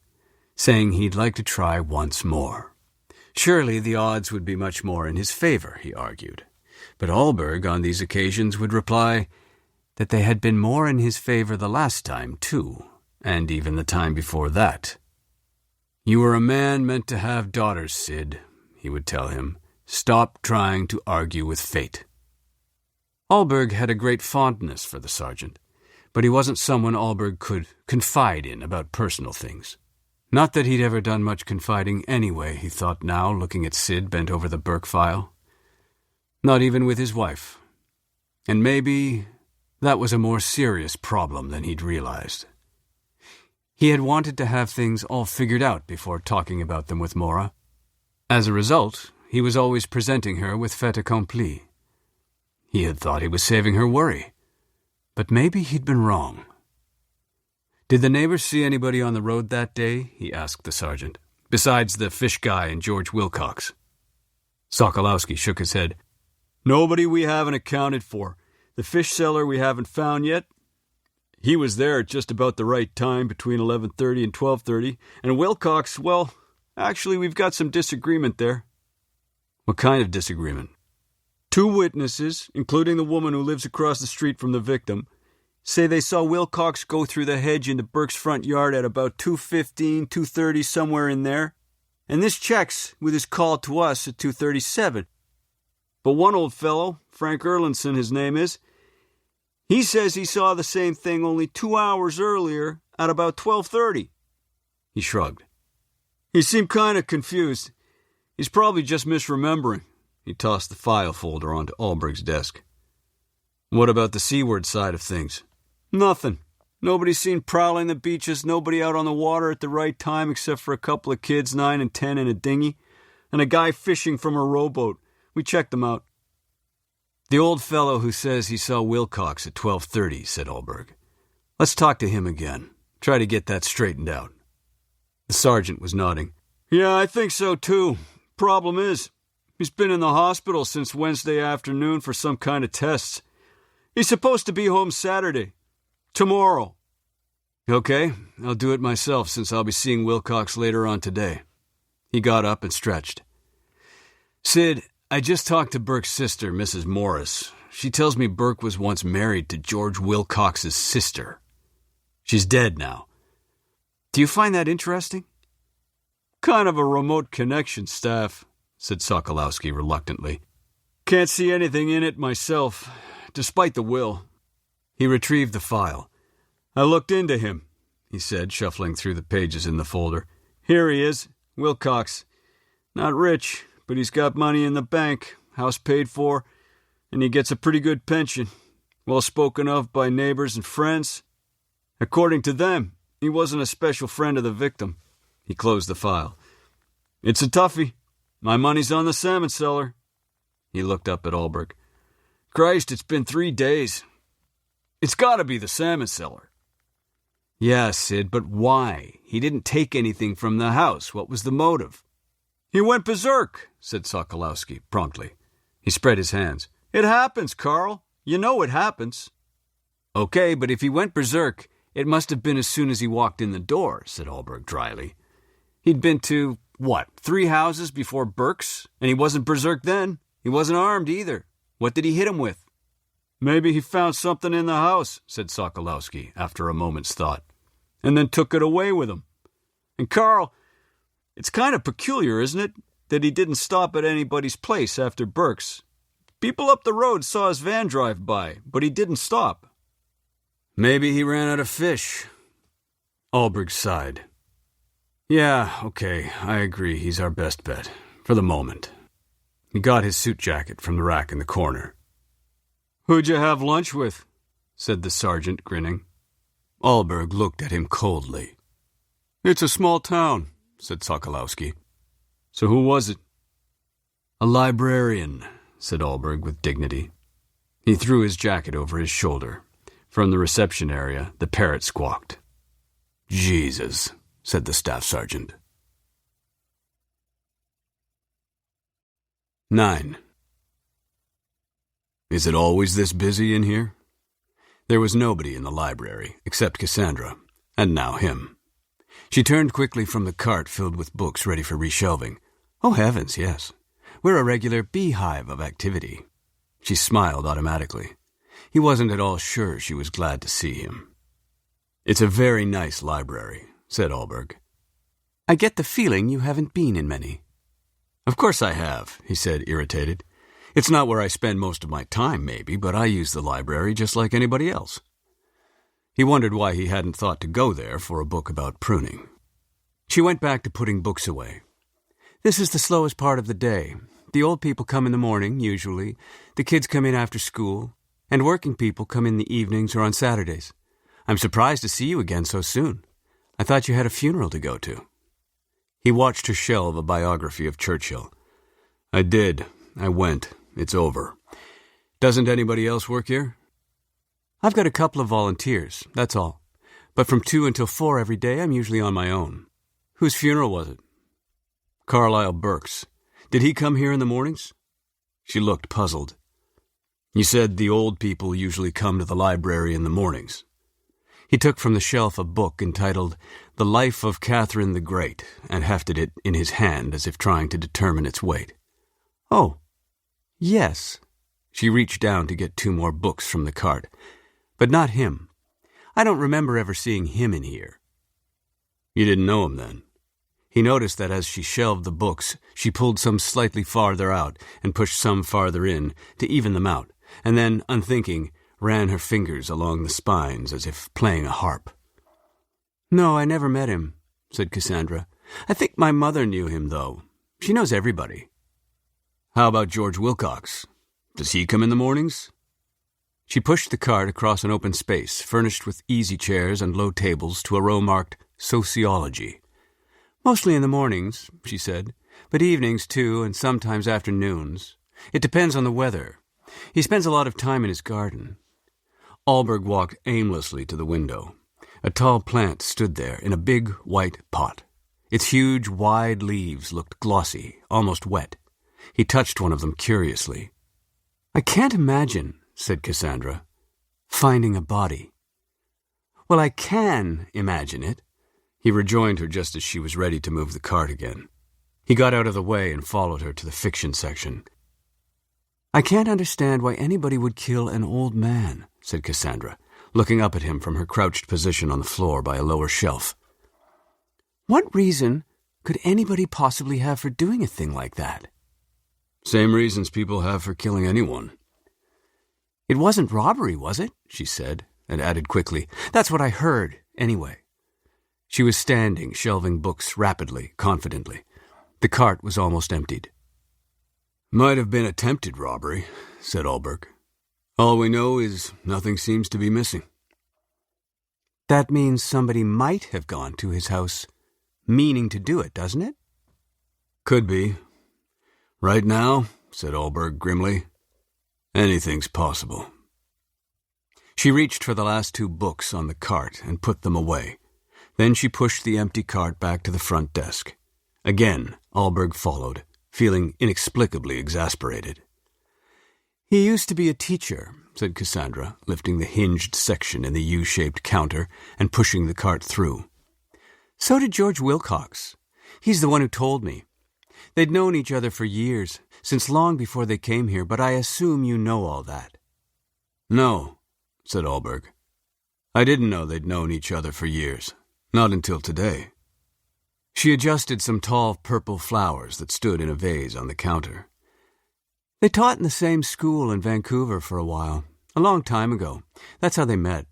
saying he'd like to try once more. Surely the odds would be much more in his favor, he argued. But Ahlberg on these occasions would reply that they had been more in his favor the last time, too, and even the time before that. "You were a man meant to have daughters, Sid," he would tell him. "Stop trying to argue with fate." Ahlberg had a great fondness for the sergeant, but he wasn't someone Ahlberg could confide in about personal things. Not that he'd ever done much confiding anyway, he thought now, looking at Sid bent over the Burke file. Not even with his wife. And maybe that was a more serious problem than he'd realized. He had wanted to have things all figured out before talking about them with Mora. As a result, he was always presenting her with fait accompli. He had thought he was saving her worry, but maybe he'd been wrong. "Did the neighbors see anybody on the road that day?" he asked the sergeant, "besides the fish guy and George Wilcox?" Sokolowski shook his head. "Nobody we haven't accounted for. The fish seller we haven't found yet. He was there at just about the right time, between 11:30 and 12:30. And Wilcox, well, actually we've got some disagreement there." "What kind of disagreement?" "Two witnesses, including the woman who lives across the street from the victim, say they saw Wilcox go through the hedge into Burke's front yard at about 2:15, 2:30, somewhere in there. And this checks with his call to us at 2:37. But one old fellow, Frank Erlinson his name is, he says he saw the same thing only 2 hours earlier at about 12:30. He shrugged. "He seemed kind of confused. He's probably just misremembering." He tossed the file folder onto Ahlberg's desk. "What about the seaward side of things?" "Nothing. Nobody seen prowling the beaches, nobody out on the water at the right time except for a couple of kids, 9 and 10, in a dinghy, and a guy fishing from a rowboat. We checked them out." "The old fellow who says he saw Wilcox at 12:30, said Ahlberg. "Let's talk to him again. Try to get that straightened out." The sergeant was nodding. "Yeah, I think so too. Problem is, he's been in the hospital since Wednesday afternoon for some kind of tests. He's supposed to be home Saturday. Tomorrow." "Okay, I'll do it myself since I'll be seeing Wilcox later on today." He got up and stretched. "Sid, I just talked to Burke's sister, Mrs. Morris. She tells me Burke was once married to George Wilcox's sister. She's dead now. Do you find that interesting?" "Kind of a remote connection, Staff," said Sokolowski reluctantly. "Can't see anything in it myself, despite the will." He retrieved the file. "I looked into him," he said, shuffling through the pages in the folder. "Here he is, Wilcox. Not rich, but he's got money in the bank, house paid for, and he gets a pretty good pension, well spoken of by neighbors and friends. According to them, he wasn't a special friend of the victim." He closed the file. "It's a toughie. My money's on the salmon seller." He looked up at Ahlberg. "Christ, it's been 3 days. It's got to be the salmon seller." "Yeah, Sid, but why? He didn't take anything from the house. What was the motive?" "He went berserk," said Sokolowski promptly. He spread his hands. "It happens, Carl. You know it happens." "Okay, but if he went berserk, it must have been as soon as he walked in the door," said Ahlberg dryly. "He'd been to, 3 houses before Burke's, and he wasn't berserk then. He wasn't armed either. What did he hit him with?" "Maybe he found something in the house," said Sokolowski after a moment's thought, "and then took it away with him. And Carl, it's kind of peculiar, isn't it, that he didn't stop at anybody's place after Burke's. People up the road saw his van drive by, but he didn't stop." "Maybe he ran out of fish." Ahlberg sighed. "Yeah, okay, I agree he's our best bet, for the moment." He got his suit jacket from the rack in the corner. "Who'd you have lunch with?" said the sergeant, grinning. Ahlberg looked at him coldly. "It's a small town," said Sokolowski. "So who was it?" "A librarian," said Allberg with dignity. He threw his jacket over his shoulder. From the reception area, the parrot squawked. "Jesus," said the staff sergeant. 9. "Is it always this busy in here?" There was nobody in the library, except Cassandra, and now him. She turned quickly from the cart filled with books ready for reshelving. "Oh, heavens, yes. We're a regular beehive of activity." She smiled automatically. He wasn't at all sure she was glad to see him. "It's a very nice library," said Allberg. "I get the feeling you haven't been in many." "Of course I have," he said, irritated. "It's not where I spend most of my time, maybe, but I use the library just like anybody else." He wondered why he hadn't thought to go there for a book about pruning. She went back to putting books away. "This is the slowest part of the day. The old people come in the morning, usually. The kids come in after school. And working people come in the evenings or on Saturdays. I'm surprised to see you again so soon. I thought you had a funeral to go to." He watched her shelve a biography of Churchill. "I did. I went. It's over. Doesn't anybody else work here?" "I've got a couple of volunteers, that's all. But from 2 until 4 every day, I'm usually on my own." "Whose funeral was it?" "Carlyle Burke's. Did he come here in the mornings?" She looked puzzled. "You said the old people usually come to the library in the mornings." He took from the shelf a book entitled The Life of Catherine the Great and hefted it in his hand as if trying to determine its weight. "Oh, yes." She reached down to get 2 more books from the cart. "But not him. I don't remember ever seeing him in here." "You didn't know him then?" He noticed that as she shelved the books, she pulled some slightly farther out and pushed some farther in to even them out, and then, unthinking, ran her fingers along the spines as if playing a harp. "No, I never met him," said Cassandra. "I think my mother knew him, though. She knows everybody." "How about George Wilcox? Does he come in the mornings?" She pushed the cart across an open space, furnished with easy chairs and low tables, to a row marked Sociology. "Mostly in the mornings," she said, "but evenings, too, and sometimes afternoons. It depends on the weather. He spends a lot of time in his garden." Allberg walked aimlessly to the window. A tall plant stood there in a big white pot. Its huge, wide leaves looked glossy, almost wet. He touched one of them curiously. "I can't imagine," said Cassandra, "finding a body." "Well, I can imagine it." He rejoined her just as she was ready to move the cart again. He got out of the way and followed her to the fiction section. "I can't understand why anybody would kill an old man," said Cassandra, looking up at him from her crouched position on the floor by a lower shelf. "What reason could anybody possibly have for doing a thing like that?" "Same reasons people have for killing anyone." "It wasn't robbery, was it?" she said, and added quickly, "That's what I heard, anyway." She was standing, shelving books rapidly, confidently. The cart was almost emptied. "Might have been attempted robbery," said Allberg. "All we know is nothing seems to be missing." "That means somebody might have gone to his house meaning to do it, doesn't it?" "Could be. Right now," said Allberg grimly, "anything's possible." She reached for the last 2 books on the cart and put them away. Then she pushed the empty cart back to the front desk. Again, Allberg followed, feeling inexplicably exasperated. "He used to be a teacher," said Cassandra, lifting the hinged section in the U-shaped counter and pushing the cart through. "So did George Wilcox. He's the one who told me. They'd known each other for years, since long before they came here, but I assume you know all that." "No," said Allberg. "I didn't know they'd known each other for years. Not until today." She adjusted some tall purple flowers that stood in a vase on the counter. "They taught in the same school in Vancouver for a while, a long time ago. That's how they met.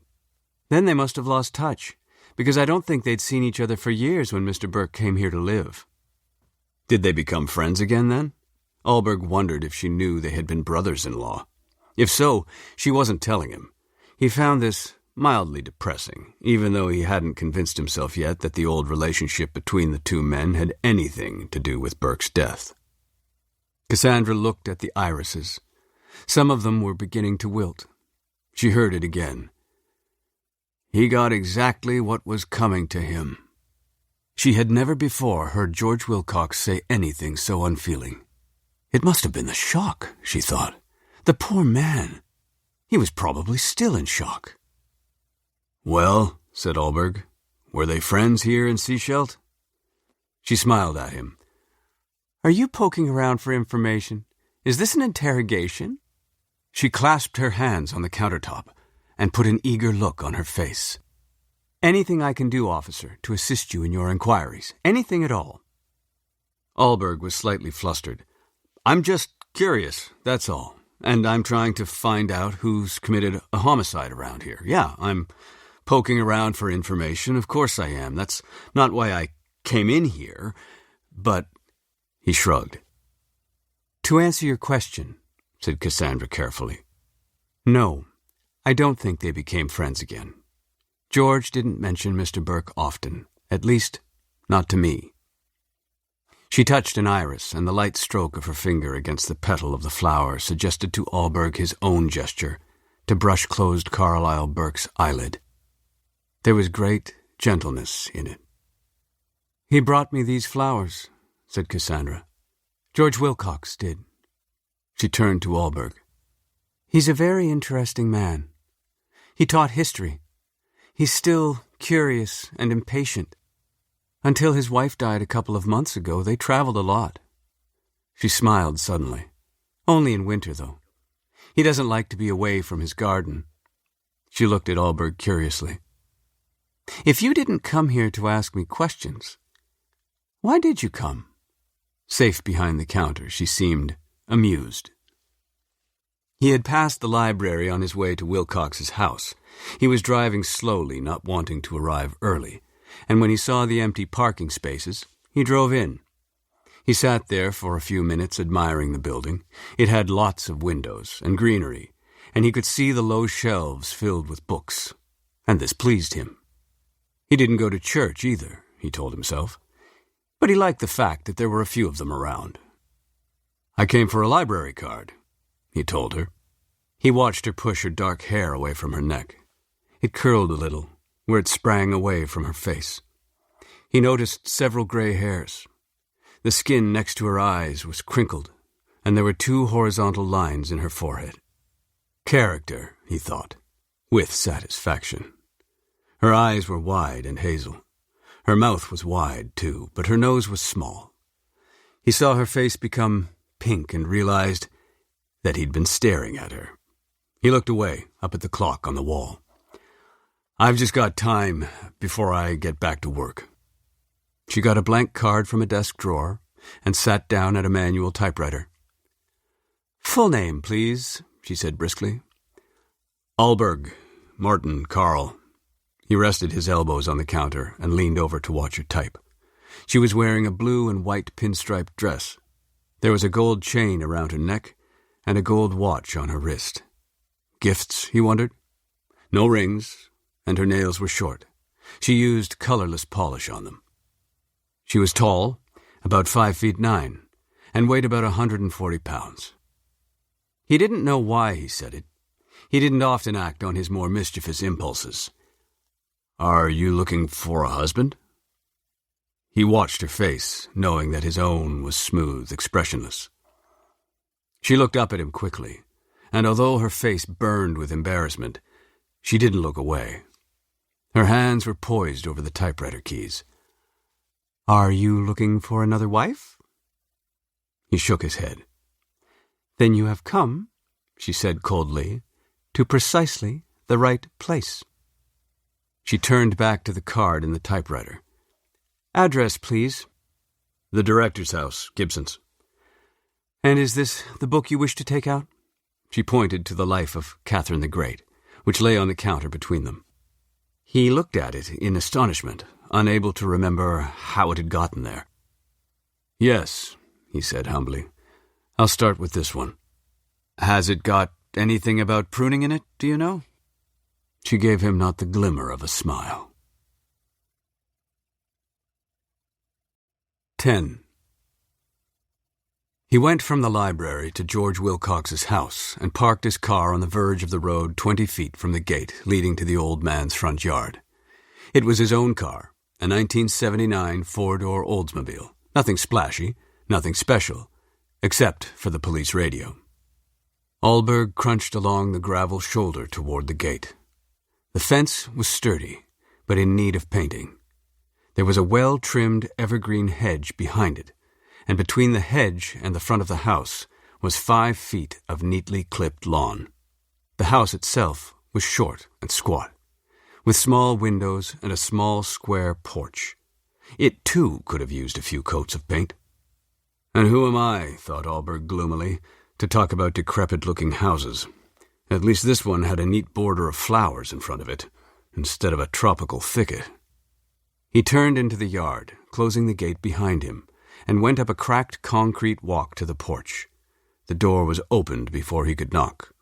Then they must have lost touch, because I don't think they'd seen each other for years when Mr. Burke came here to live." "Did they become friends again then?" Allberg wondered if she knew they had been brothers-in-law. If so, she wasn't telling him. He found this mildly depressing, even though he hadn't convinced himself yet that the old relationship between the 2 men had anything to do with Burke's death. Cassandra looked at the irises. Some of them were beginning to wilt. She heard it again. He got exactly what was coming to him. She had never before heard George Wilcox say anything so unfeeling. It must have been the shock, she thought. The poor man. He was probably still in shock. "Well," said Allberg, "were they friends here in Seashelt?" She smiled at him. "Are you poking around for information? Is this an interrogation?" She clasped her hands on the countertop and put an eager look on her face. "Anything I can do, officer, to assist you in your inquiries. Anything at all." Allberg was slightly flustered. "I'm just curious, that's all. And I'm trying to find out who's committed a homicide around here. Yeah, I'm poking around for information. Of course I am. That's not why I came in here. But..." He shrugged. "To answer your question," said Cassandra carefully, "no, I don't think they became friends again. George didn't mention Mr. Burke often, at least not to me." She touched an iris, and the light stroke of her finger against the petal of the flower suggested to Allberg his own gesture to brush closed Carlyle Burke's eyelid. There was great gentleness in it. "He brought me these flowers," said Cassandra. "George Wilcox did." She turned to Allberg. "He's a very interesting man. He taught history. He's still curious and impatient. Until his wife died a couple of months ago, they traveled a lot." She smiled suddenly. "Only in winter, though. He doesn't like to be away from his garden." She looked at Allberg curiously. "If you didn't come here to ask me questions, why did you come?" Safe behind the counter, she seemed amused. He had passed the library on his way to Wilcox's house. He was driving slowly, not wanting to arrive early, and when he saw the empty parking spaces, he drove in. He sat there for a few minutes admiring the building. It had lots of windows and greenery, and he could see the low shelves filled with books, and this pleased him. He didn't go to church either, he told himself, but he liked the fact that there were a few of them around. "I came for a library card," he told her. He watched her push her dark hair away from her neck. It curled a little, where it sprang away from her face. He noticed several gray hairs. The skin next to her eyes was crinkled, and there were 2 horizontal lines in her forehead. Character, he thought, with satisfaction. Her eyes were wide and hazel. Her mouth was wide, too, but her nose was small. He saw her face become pink and realized that he'd been staring at her. He looked away, up at the clock on the wall. "I've just got time before I get back to work." She got a blank card from a desk drawer and sat down at a manual typewriter. "Full name, please," she said briskly. "Allberg, Martin Carl." He rested his elbows on the counter and leaned over to watch her type. She was wearing a blue and white pinstriped dress. There was a gold chain around her neck and a gold watch on her wrist. Gifts, he wondered? No rings, and her nails were short. She used colorless polish on them. She was tall, about 5'9", and weighed about 140 pounds. He didn't know why he said it. He didn't often act on his more mischievous impulses. "Are you looking for a husband?" He watched her face, knowing that his own was smooth, expressionless. She looked up at him quickly, and although her face burned with embarrassment, she didn't look away. Her hands were poised over the typewriter keys. "Are you looking for another wife?" He shook his head. "Then you have come," she said coldly, "to precisely the right place." She turned back to the card in the typewriter. "Address, please." "The director's house, Gibson's." "And is this the book you wish to take out?" She pointed to the Life of Catherine the Great, which lay on the counter between them. He looked at it in astonishment, unable to remember how it had gotten there. "Yes," he said humbly. "I'll start with this one. Has it got anything about pruning in it, do you know?" She gave him not the glimmer of a smile. 10. He went from the library to George Wilcox's house and parked his car on the verge of the road 20 feet from the gate leading to the old man's front yard. It was his own car, a 1979 four-door Oldsmobile. Nothing splashy, nothing special, except for the police radio. Ahlberg crunched along the gravel shoulder toward the gate. The fence was sturdy, but in need of painting. There was a well-trimmed evergreen hedge behind it, and between the hedge and the front of the house was 5 feet of neatly clipped lawn. The house itself was short and squat, with small windows and a small square porch. It, too, could have used a few coats of paint. And who am I, thought Ahlberg gloomily, to talk about decrepit-looking houses? At least this one had a neat border of flowers in front of it, instead of a tropical thicket. He turned into the yard, closing the gate behind him, and went up a cracked concrete walk to the porch. The door was opened before he could knock.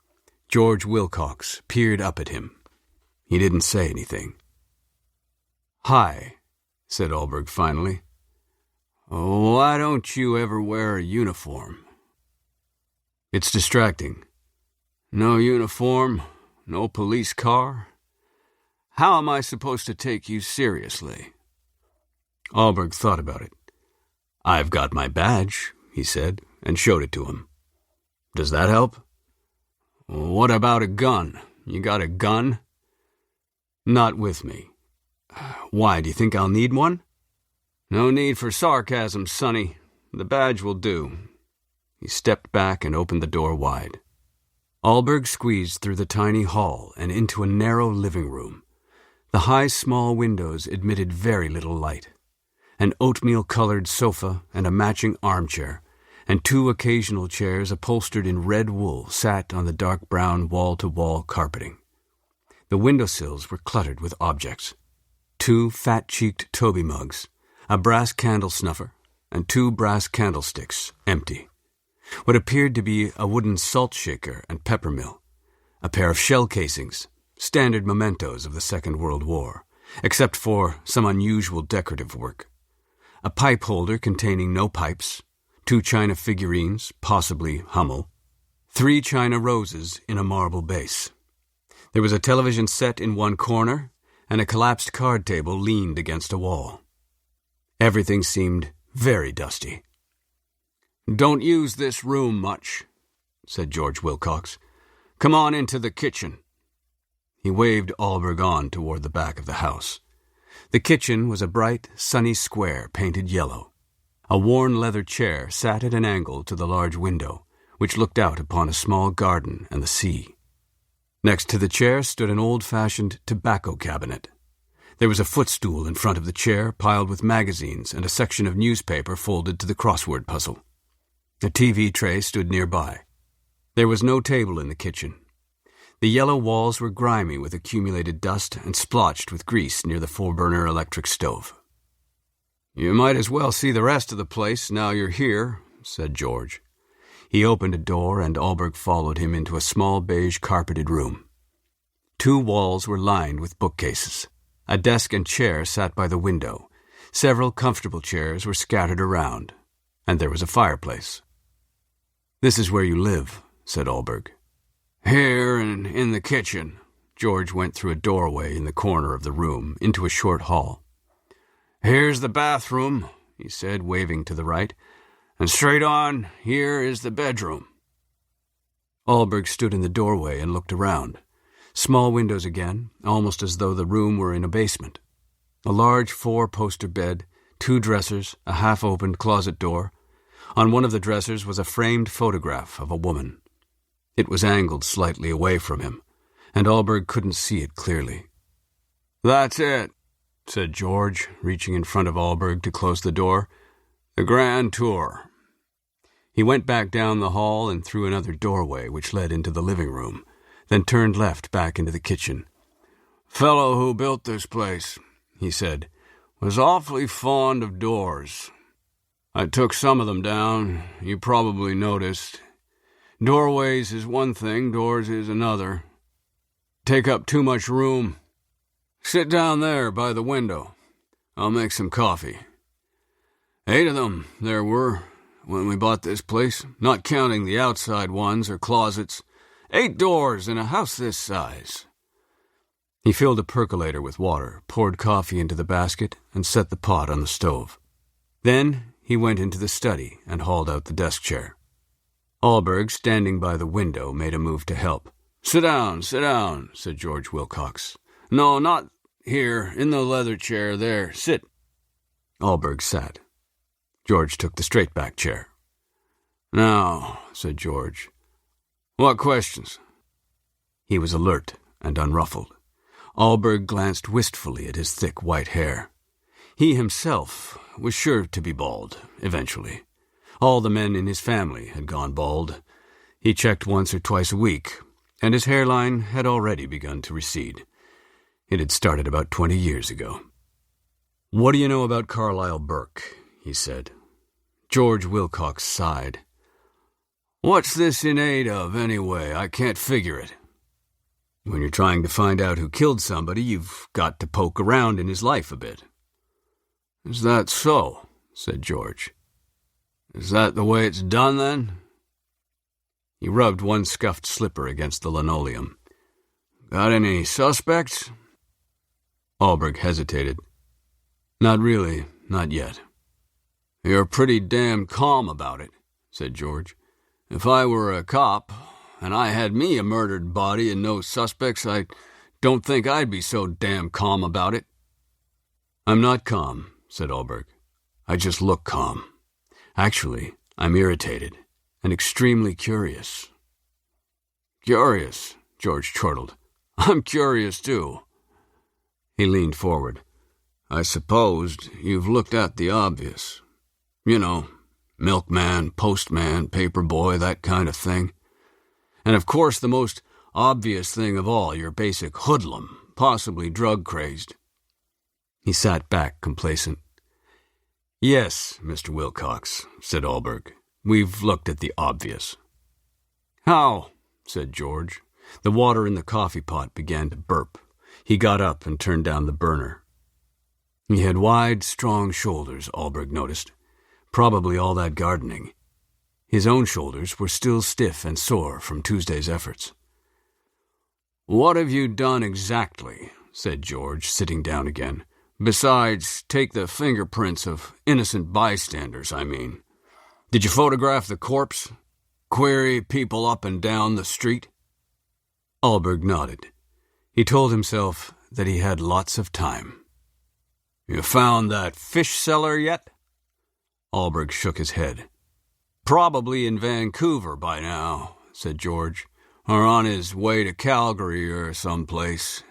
George Wilcox peered up at him. He didn't say anything. "Hi," said Ahlberg finally. "Why don't you ever wear a uniform?" "It's distracting." "No uniform? No police car? How am I supposed to take you seriously?" Ahlberg thought about it. "I've got my badge," he said, and showed it to him. "Does that help?" "What about a gun? You got a gun?" "Not with me." "Why, do you think I'll need one?" "No need for sarcasm, Sonny. The badge will do." He stepped back and opened the door wide. Ahlberg squeezed through the tiny hall and into a narrow living room. The high, small windows admitted very little light. An oatmeal-colored sofa and a matching armchair, and 2 occasional chairs upholstered in red wool sat on the dark brown wall-to-wall carpeting. The windowsills were cluttered with objects. 2 fat-cheeked Toby mugs, a brass candle snuffer, and 2 brass candlesticks, empty. What appeared to be a wooden salt shaker and pepper mill, a pair of shell casings, standard mementos of the Second World War, except for some unusual decorative work. A pipe holder containing no pipes, 2 china figurines, possibly Hummel, 3 china roses in a marble base. There was a television set in one corner, and a collapsed card table leaned against a wall. Everything seemed very dusty. "Don't use this room much," said George Wilcox. "Come on into the kitchen." He waved Ahlberg on toward the back of the house. The kitchen was a bright, sunny square painted yellow. A worn leather chair sat at an angle to the large window, which looked out upon a small garden and the sea. Next to the chair stood an old-fashioned tobacco cabinet. There was a footstool in front of the chair piled with magazines and a section of newspaper folded to the crossword puzzle. A TV tray stood nearby. There was no table in the kitchen. The yellow walls were grimy with accumulated dust and splotched with grease near the 4-burner electric stove. "You might as well see the rest of the place now you're here," said George. He opened a door and Ahlberg followed him into a small beige carpeted room. 2 walls were lined with bookcases. A desk and chair sat by the window. Several comfortable chairs were scattered around, and there was a fireplace. "This is where you live," said Ahlberg. "Here and in the kitchen." George went through a doorway in the corner of the room into a short hall. "Here's the bathroom," he said, waving to the right, "and straight on, here is the bedroom." Ahlberg stood in the doorway and looked around. Small windows again, almost as though the room were in a basement. A large 4-poster bed, 2 dressers, a half-opened closet door. On one of the dressers was a framed photograph of a woman. It was angled slightly away from him, and Ahlberg couldn't see it clearly. "That's it," said George, reaching in front of Ahlberg to close the door. "The grand tour." He went back down the hall and through another doorway which led into the living room, then turned left back into the kitchen. "Fellow who built this place," he said, "was awfully fond of doors. I took some of them down, you probably noticed. Doorways is one thing, doors is another. Take up too much room. Sit down there by the window. I'll make some coffee." 8 of them there were. when we bought this place, not counting the outside ones or closets. 8 doors in a house this size. He filled a percolator with water, poured coffee into the basket, and set the pot on the stove. Then he went into the study and hauled out the desk chair. Allberg, standing by the window, made a move to help. Sit down, said George Wilcox. No, not here, in the leather chair there. Sit. Allberg sat. George took the straight-back chair. Now, said George, what questions? He was alert and unruffled. Allberg glanced wistfully at his thick white hair. He himself was sure to be bald, eventually. All the men in his family had gone bald. He checked once or twice a week, and his hairline had already begun to recede. It had started about 20 years ago. What do you know about Carlyle Burke? He said. George Wilcox sighed. What's this in aid of, anyway? I can't figure it. When you're trying to find out who killed somebody, you've got to poke around in his life a bit. Is that so? Said George. Is that the way it's done, then? He rubbed one scuffed slipper against the linoleum. Got any suspects? Allberg hesitated. Not really, not yet. You're pretty damn calm about it, said George. If I were a cop, and I had me a murdered body and no suspects, I don't think I'd be so damn calm about it. I'm not calm, said Allberg. I just look calm. Actually, I'm irritated and extremely curious. Curious, George chortled. I'm curious, too. He leaned forward. I supposed you've looked at the obvious. You know, milkman, postman, paperboy, that kind of thing. And of course the most obvious thing of all, your basic hoodlum, possibly drug-crazed. He sat back, complacent. Yes, Mr. Wilcox, said Allberg. We've looked at the obvious. How? Said George. The water in the coffee pot began to burp. He got up and turned down the burner. He had wide, strong shoulders, Allberg noticed. Probably all that gardening. His own shoulders were still stiff and sore from Tuesday's efforts. What have you done exactly? Said George, sitting down again. Besides, take the fingerprints of innocent bystanders, I mean. Did you photograph the corpse? Query people up and down the street? Allberg nodded. He told himself that he had lots of time. You found that fish cellar yet? Allberg shook his head. Probably in Vancouver by now, said George, or on his way to Calgary or someplace.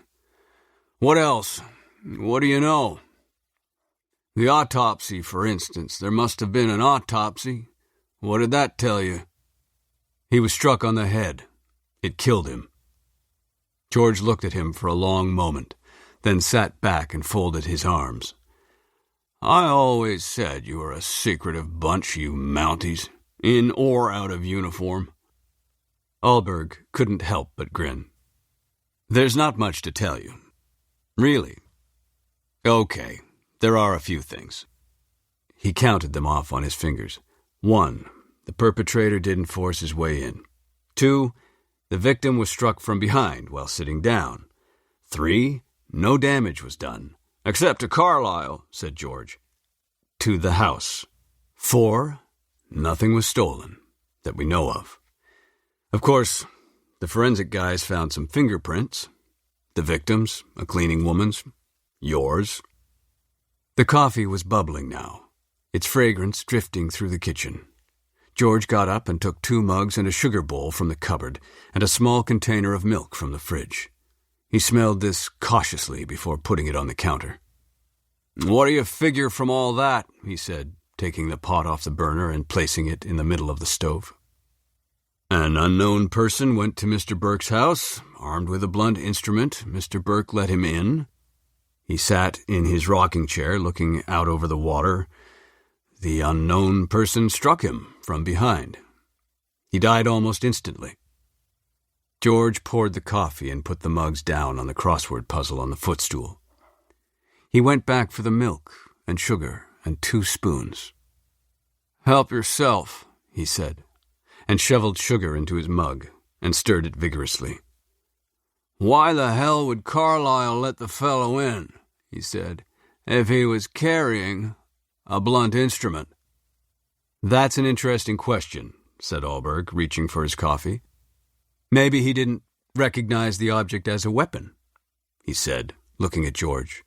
What else? What do you know? The autopsy, for instance. There must have been an autopsy. What did that tell you? He was struck on the head. It killed him. George looked at him for a long moment, then sat back and folded his arms. I always said you were a secretive bunch, you Mounties, in or out of uniform. Allberg couldn't help but grin. There's not much to tell you. Really. Okay, there are a few things. He counted them off on his fingers. 1, the perpetrator didn't force his way in. 2, the victim was struck from behind while sitting down. 3, no damage was done. Except to Carlyle, said George. To the house. 4, nothing was stolen, that we know of. Of course, the forensic guys found some fingerprints. The victim's, a cleaning woman's, yours. The coffee was bubbling now, its fragrance drifting through the kitchen. George got up and took 2 mugs and a sugar bowl from the cupboard and a small container of milk from the fridge. He smelled this cautiously before putting it on the counter. What do you figure from all that? He said, taking the pot off the burner and placing it in the middle of the stove. An unknown person went to Mr. Burke's house, armed with a blunt instrument. Mr. Burke let him in. He sat in his rocking chair, looking out over the water. The unknown person struck him from behind. He died almost instantly. George poured the coffee and put the mugs down on the crossword puzzle on the footstool. He went back for the milk and sugar and 2 spoons. "Help yourself," he said, and shoveled sugar into his mug and stirred it vigorously. "Why the hell would Carlyle let the fellow in," he said, "if he was carrying a blunt instrument?" "That's an interesting question," said Allberg, reaching for his coffee. "Maybe he didn't recognize the object as a weapon," he said, looking at George.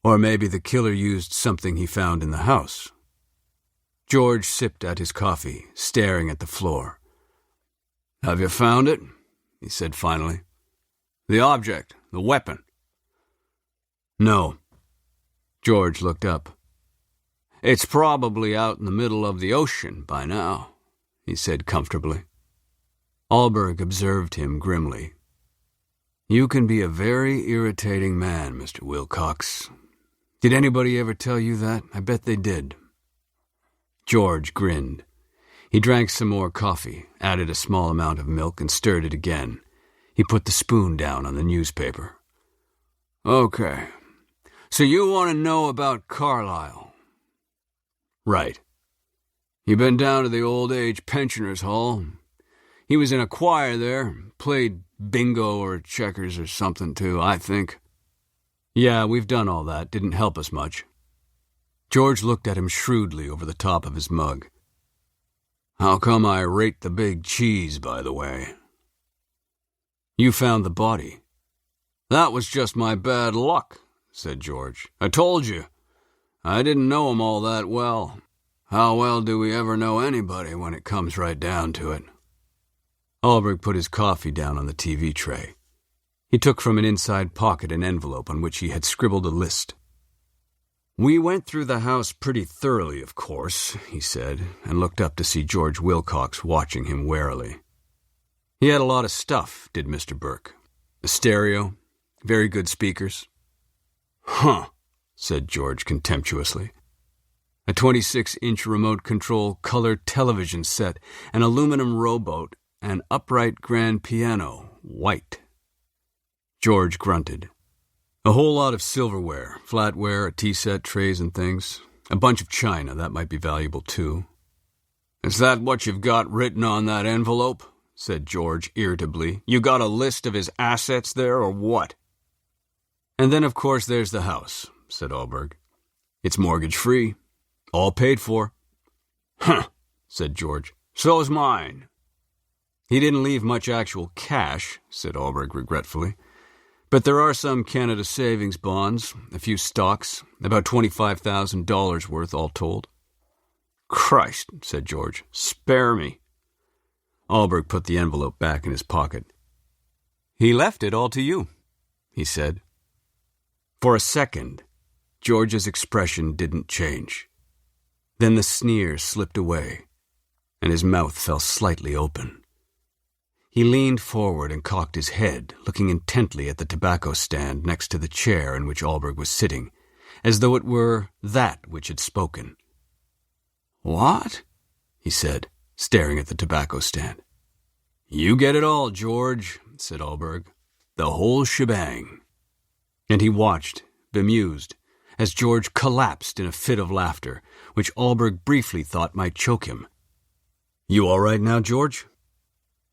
"Or maybe the killer used something he found in the house." George sipped at his coffee, staring at the floor. "Have you found it?" he said finally. "The object, the weapon." "No." George looked up. "It's probably out in the middle of the ocean by now," he said comfortably. Allberg observed him grimly. "You can be a very irritating man, Mr. Wilcox. Did anybody ever tell you that? I bet they did." George grinned. He drank some more coffee, added a small amount of milk, and stirred it again. He put the spoon down on the newspaper. "Okay, so you want to know about Carlyle?" "Right." "You been down to the old age pensioners' hall? He was in a choir there, played bingo or checkers or something too, I think." "Yeah, we've done all that. Didn't help us much." George looked at him shrewdly over the top of his mug. "How come I rate the big cheese, by the way?" "You found the body." "That was just my bad luck," said George. "I told you. I didn't know him all that well. How well do we ever know anybody when it comes right down to it?" Allberg put his coffee down on the TV tray. He took from an inside pocket an envelope on which he had scribbled a list. "We went through the house pretty thoroughly, of course," he said, and looked up to see George Wilcox watching him warily. "He had a lot of stuff, did Mr. Burke. A stereo, very good speakers." "Huh," said George contemptuously. "A 26-inch remote control color television set, an aluminum rowboat, an upright grand piano, white." George grunted. "A whole lot of silverware, flatware, a tea set, trays and things. A bunch of china, that might be valuable too." "Is that what you've got written on that envelope?" said George irritably. "You got a list of his assets there, or what?" "And then, of course, there's the house," said Allberg. "It's mortgage-free. All paid for." "Huh," said George. "So's mine." "He didn't leave much actual cash," said Allberg regretfully. "But there are some Canada savings bonds, a few stocks, about $25,000 worth all told." "Christ," said George. "Spare me." Allberg put the envelope back in his pocket. "He left it all to you," he said. For a second, George's expression didn't change. Then the sneer slipped away, and his mouth fell slightly open. He leaned forward and cocked his head, looking intently at the tobacco stand next to the chair in which Allberg was sitting, as though it were that which had spoken. "What?" he said, staring at the tobacco stand. "You get it all, George," said Allberg. "The whole shebang." And he watched, bemused, as George collapsed in a fit of laughter, which Allberg briefly thought might choke him. "You all right now, George?"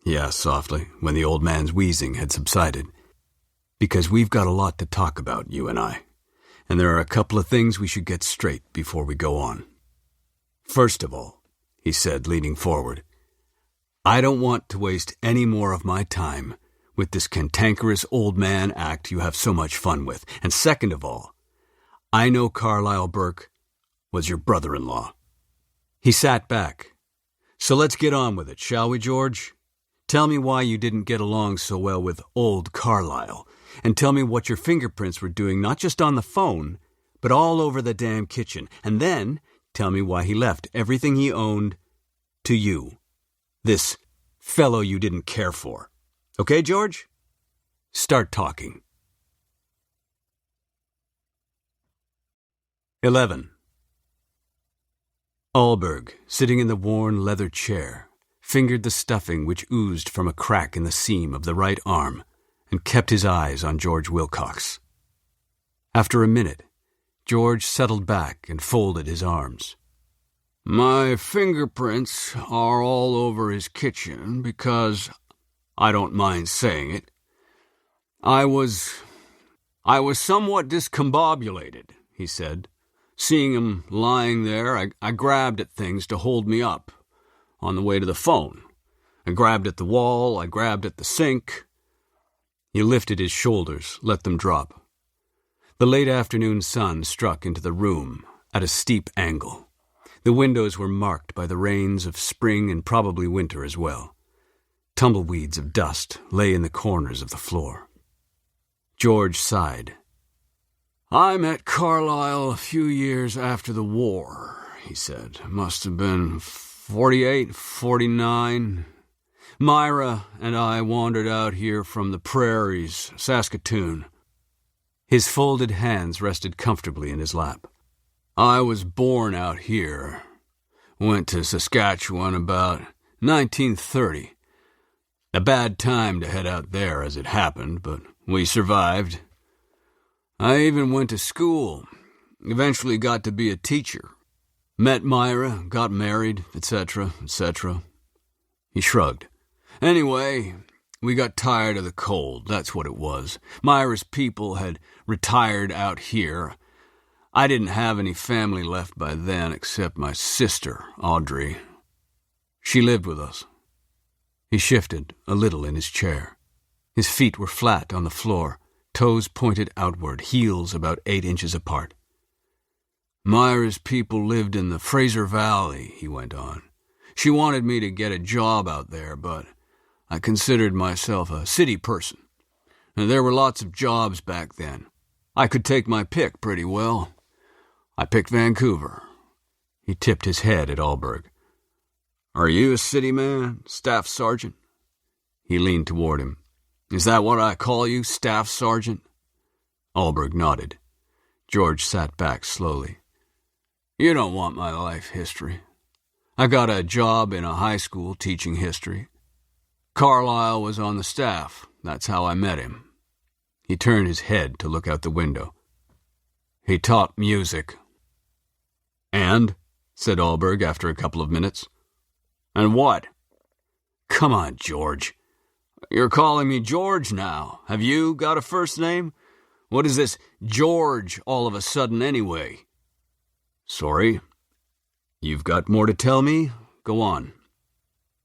he asked softly, when the old man's wheezing had subsided. "Because we've got a lot to talk about, you and I, and there are a couple of things we should get straight before we go on. First of all," he said, leaning forward, "I don't want to waste any more of my time with this cantankerous old man act you have so much fun with. And second of all, I know Carlyle Burke was your brother-in-law." He sat back. "So let's get on with it, shall we, George? Tell me why you didn't get along so well with old Carlyle, and tell me what your fingerprints were doing not just on the phone, but all over the damn kitchen. And then tell me why he left everything he owned to you, this fellow you didn't care for. Okay, George? Start talking." 11. Allberg, sitting in the worn leather chair, fingered the stuffing which oozed from a crack in the seam of the right arm, and kept his eyes on George Wilcox. After a minute, George settled back and folded his arms. My fingerprints are all over his kitchen because, I don't mind saying it, I was somewhat discombobulated, he said. Seeing him lying there, I grabbed at things to hold me up. On the way to the phone, I grabbed at the wall, I grabbed at the sink. He lifted his shoulders, let them drop. The late afternoon sun struck into the room at a steep angle. The windows were marked by the rains of spring and probably winter as well. Tumbleweeds of dust lay in the corners of the floor. George sighed. I met Carlyle a few years after the war, he said. Must have been 48, 49. Myra and I wandered out here from the prairies, Saskatoon. His folded hands rested comfortably in his lap. I was born out here. Went to Saskatchewan about 1930. A bad time to head out there as it happened, but we survived. I even went to school. Eventually got to be a teacher. Met Myra, got married, etc., etc. He shrugged. Anyway, we got tired of the cold, that's what it was. Myra's people had retired out here. I didn't have any family left by then except my sister, Audrey. She lived with us. He shifted a little in his chair. His feet were flat on the floor, toes pointed outward, heels about 8 inches apart. Myra's people lived in the Fraser Valley, he went on. She wanted me to get a job out there, but I considered myself a city person. And there were lots of jobs back then. I could take my pick pretty well. I picked Vancouver. He tipped his head at Allberg. Are you a city man, staff sergeant? He leaned toward him. Is that what I call you, staff sergeant? Allberg nodded. George sat back slowly. You don't want my life history. I got a job in a high school teaching history. Carlyle was on the staff. That's how I met him. He turned his head to look out the window. He taught music. And? Said Allberg after a couple of minutes. And what? Come on, George. You're calling me George now. Have you got a first name? What is this George all of a sudden anyway? Sorry. You've got more to tell me? Go on.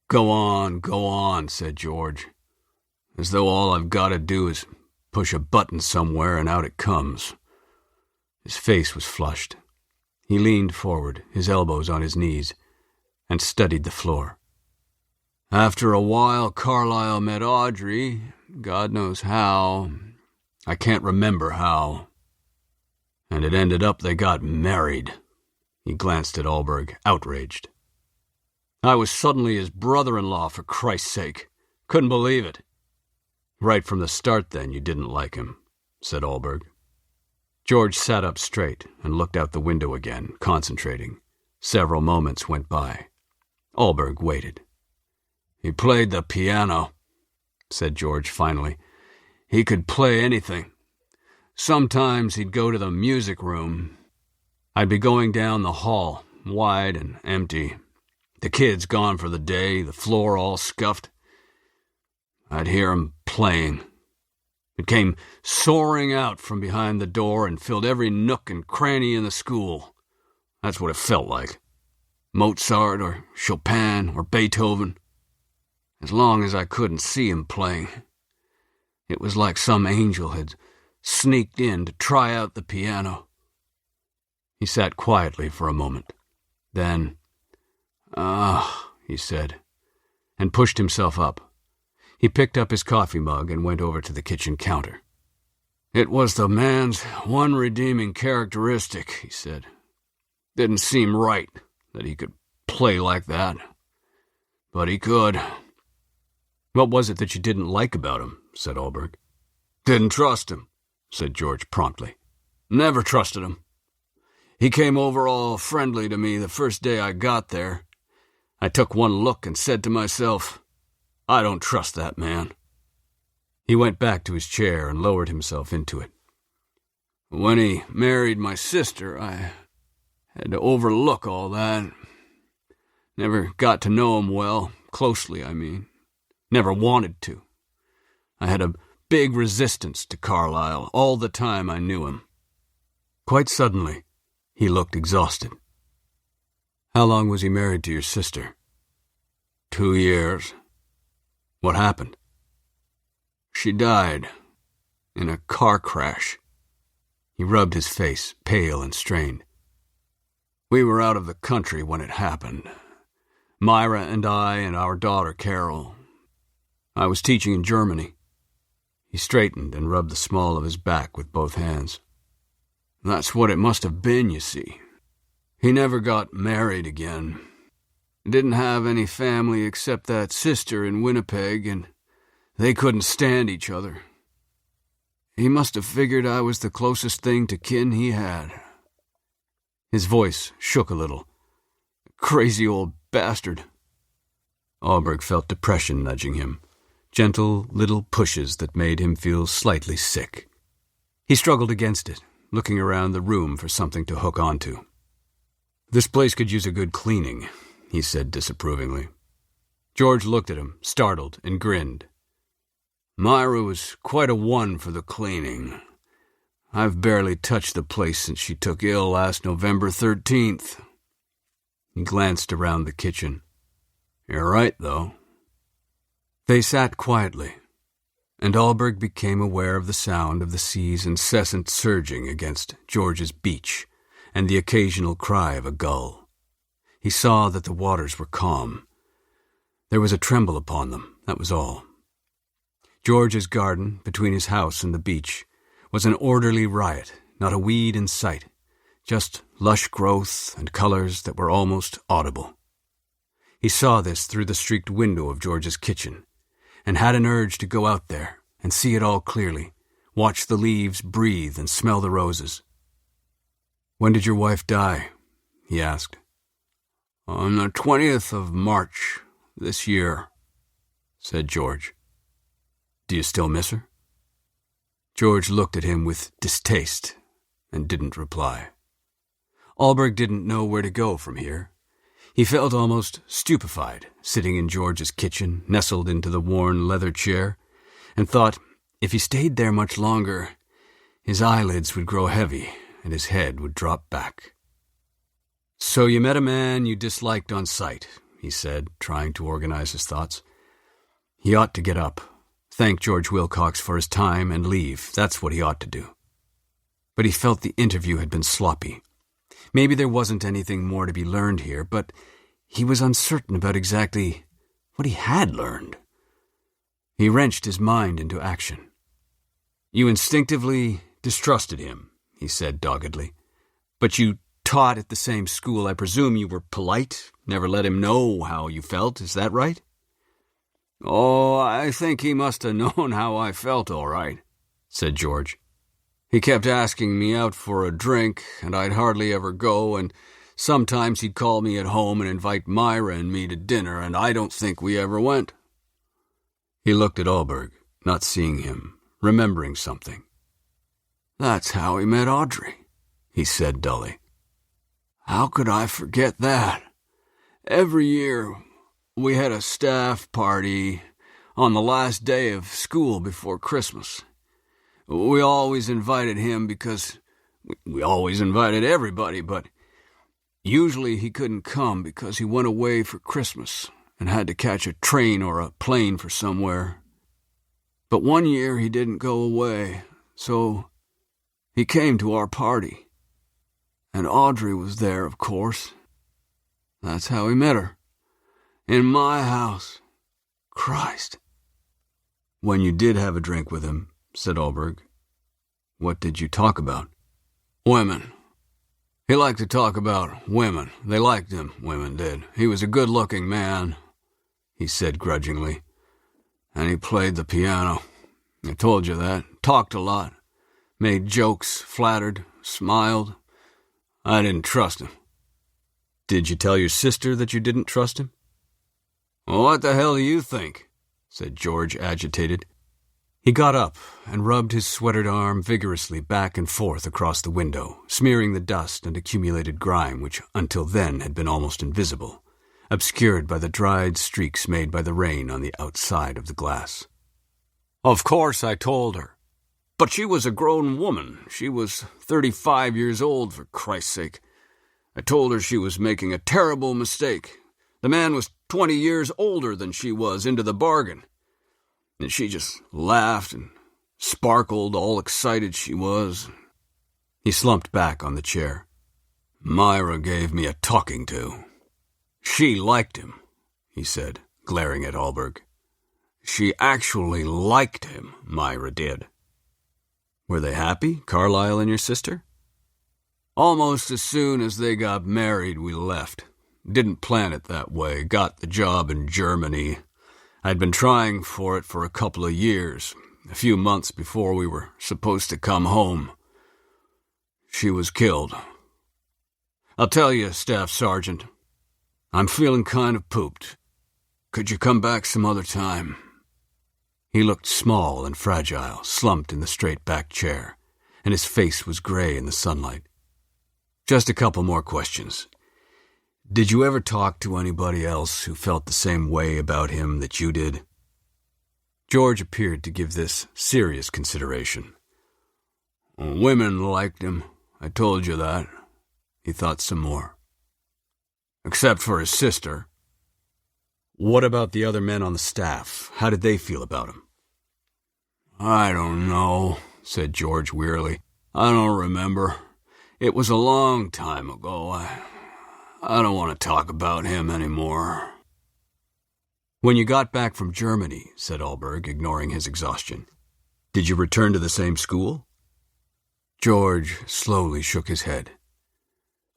Go on, said George. As though all I've got to do is push a button somewhere and out it comes. His face was flushed. He leaned forward, his elbows on his knees, and studied the floor. After a while, Carlyle met Audrey. God knows how. I can't remember how. And it ended up they got married. He glanced at Allberg, outraged. I was suddenly his brother-in-law, for Christ's sake. Couldn't believe it. Right from the start, then, you didn't like him, said Allberg. George sat up straight and looked out the window again, concentrating. Several moments went by. Allberg waited. He played the piano, said George finally. He could play anything. Sometimes he'd go to the music room. I'd be going down the hall, wide and empty. The kids gone for the day, the floor all scuffed. I'd hear him playing. It came soaring out from behind the door and filled every nook and cranny in the school. That's what it felt like. Mozart or Chopin or Beethoven. As long as I couldn't see him playing. It was like some angel had sneaked in to try out the piano. He sat quietly for a moment. Then, he said, and pushed himself up. He picked up his coffee mug and went over to the kitchen counter. It was the man's one redeeming characteristic, he said. Didn't seem right that he could play like that. But he could. What was it that you didn't like about him? Said Allberg. Didn't trust him, said George promptly. Never trusted him. He came over all friendly to me the first day I got there. I took one look and said to myself, I don't trust that man. He went back to his chair and lowered himself into it. When he married my sister, I had to overlook all that. Never got to know him well, closely, I mean. Never wanted to. I had a big resistance to Carlyle all the time I knew him. Quite suddenly, he looked exhausted. How long was he married to your sister? 2 years. What happened? She died in a car crash. He rubbed his face, pale and strained. We were out of the country when it happened. Myra and I and our daughter Carol. I was teaching in Germany. He straightened and rubbed the small of his back with both hands. That's what it must have been, you see. He never got married again. Didn't have any family except that sister in Winnipeg, and they couldn't stand each other. He must have figured I was the closest thing to kin he had. His voice shook a little. Crazy old bastard. Alberg felt depression nudging him, gentle little pushes that made him feel slightly sick. He struggled against it, looking around the room for something to hook onto. This place could use a good cleaning, he said disapprovingly. George looked at him, startled, and grinned. Myra was quite a one for the cleaning. I've barely touched the place since she took ill last November 13th. He glanced around the kitchen. You're right, though. They sat quietly, and Alberg became aware of the sound of the sea's incessant surging against George's beach and the occasional cry of a gull. He saw that the waters were calm. There was a tremble upon them, that was all. George's garden, between his house and the beach, was an orderly riot, not a weed in sight, just lush growth and colors that were almost audible. He saw this through the streaked window of George's kitchen, and had an urge to go out there and see it all clearly, watch the leaves breathe and smell the roses. When did your wife die? He asked. On the 20th of March this year, said George. Do you still miss her? George looked at him with distaste and didn't reply. Alberg didn't know where to go from here. He felt almost stupefied, sitting in George's kitchen, nestled into the worn leather chair, and thought if he stayed there much longer, his eyelids would grow heavy and his head would drop back. So you met a man you disliked on sight, he said, trying to organize his thoughts. He ought to get up, thank George Wilcox for his time, and leave. That's what he ought to do. But he felt the interview had been sloppy. Maybe there wasn't anything more to be learned here, but he was uncertain about exactly what he had learned. He wrenched his mind into action. You instinctively distrusted him, he said doggedly. But you taught at the same school. I presume you were polite, never let him know how you felt. Is that right? Oh, I think he must have known how I felt all right, said George. He kept asking me out for a drink, and I'd hardly ever go, and sometimes he'd call me at home and invite Myra and me to dinner, and I don't think we ever went. He looked at Alberg, not seeing him, remembering something. That's how he met Audrey, he said dully. How could I forget that? Every year we had a staff party on the last day of school before Christmas. We always invited him because we always invited everybody, but usually he couldn't come because he went away for Christmas and had to catch a train or a plane for somewhere. But one year he didn't go away, so he came to our party. And Audrey was there, of course. That's how he met her. In my house. Christ. When you did have a drink with him, said Alberg, what did you talk about? Women. He liked to talk about women. They liked him, women did. He was a good-looking man, he said grudgingly. And he played the piano. I told you that. Talked a lot. Made jokes, flattered, smiled. I didn't trust him. Did you tell your sister that you didn't trust him? Well, what the hell do you think? Said George, agitated. He got up and rubbed his sweatered arm vigorously back and forth across the window, smearing the dust and accumulated grime which until then had been almost invisible, obscured by the dried streaks made by the rain on the outside of the glass. Of course I told her. But she was a grown woman. She was 35 years old, for Christ's sake. I told her she was making a terrible mistake. The man was 20 years older than she was into the bargain. And she just laughed and sparkled, all excited she was. He slumped back on the chair. Myra gave me a talking to. She liked him, he said, glaring at Alberg. She actually liked him, Myra did. Were they happy, Carlyle and your sister? Almost as soon as they got married, we left. Didn't plan it that way. Got the job in Germany. I'd been trying for it for a couple of years, a few months before we were supposed to come home. She was killed. I'll tell you, Staff Sergeant, I'm feeling kind of pooped. Could you come back some other time? He looked small and fragile, slumped in the straight-back chair, and his face was gray in the sunlight. Just a couple more questions. Did you ever talk to anybody else who felt the same way about him that you did? George appeared to give this serious consideration. Women liked him. I told you that. He thought some more. Except for his sister. What about the other men on the staff? How did they feel about him? I don't know, said George wearily. I don't remember. It was a long time ago. I don't want to talk about him anymore. When you got back from Germany, said Alberg, ignoring his exhaustion, did you return to the same school? George slowly shook his head.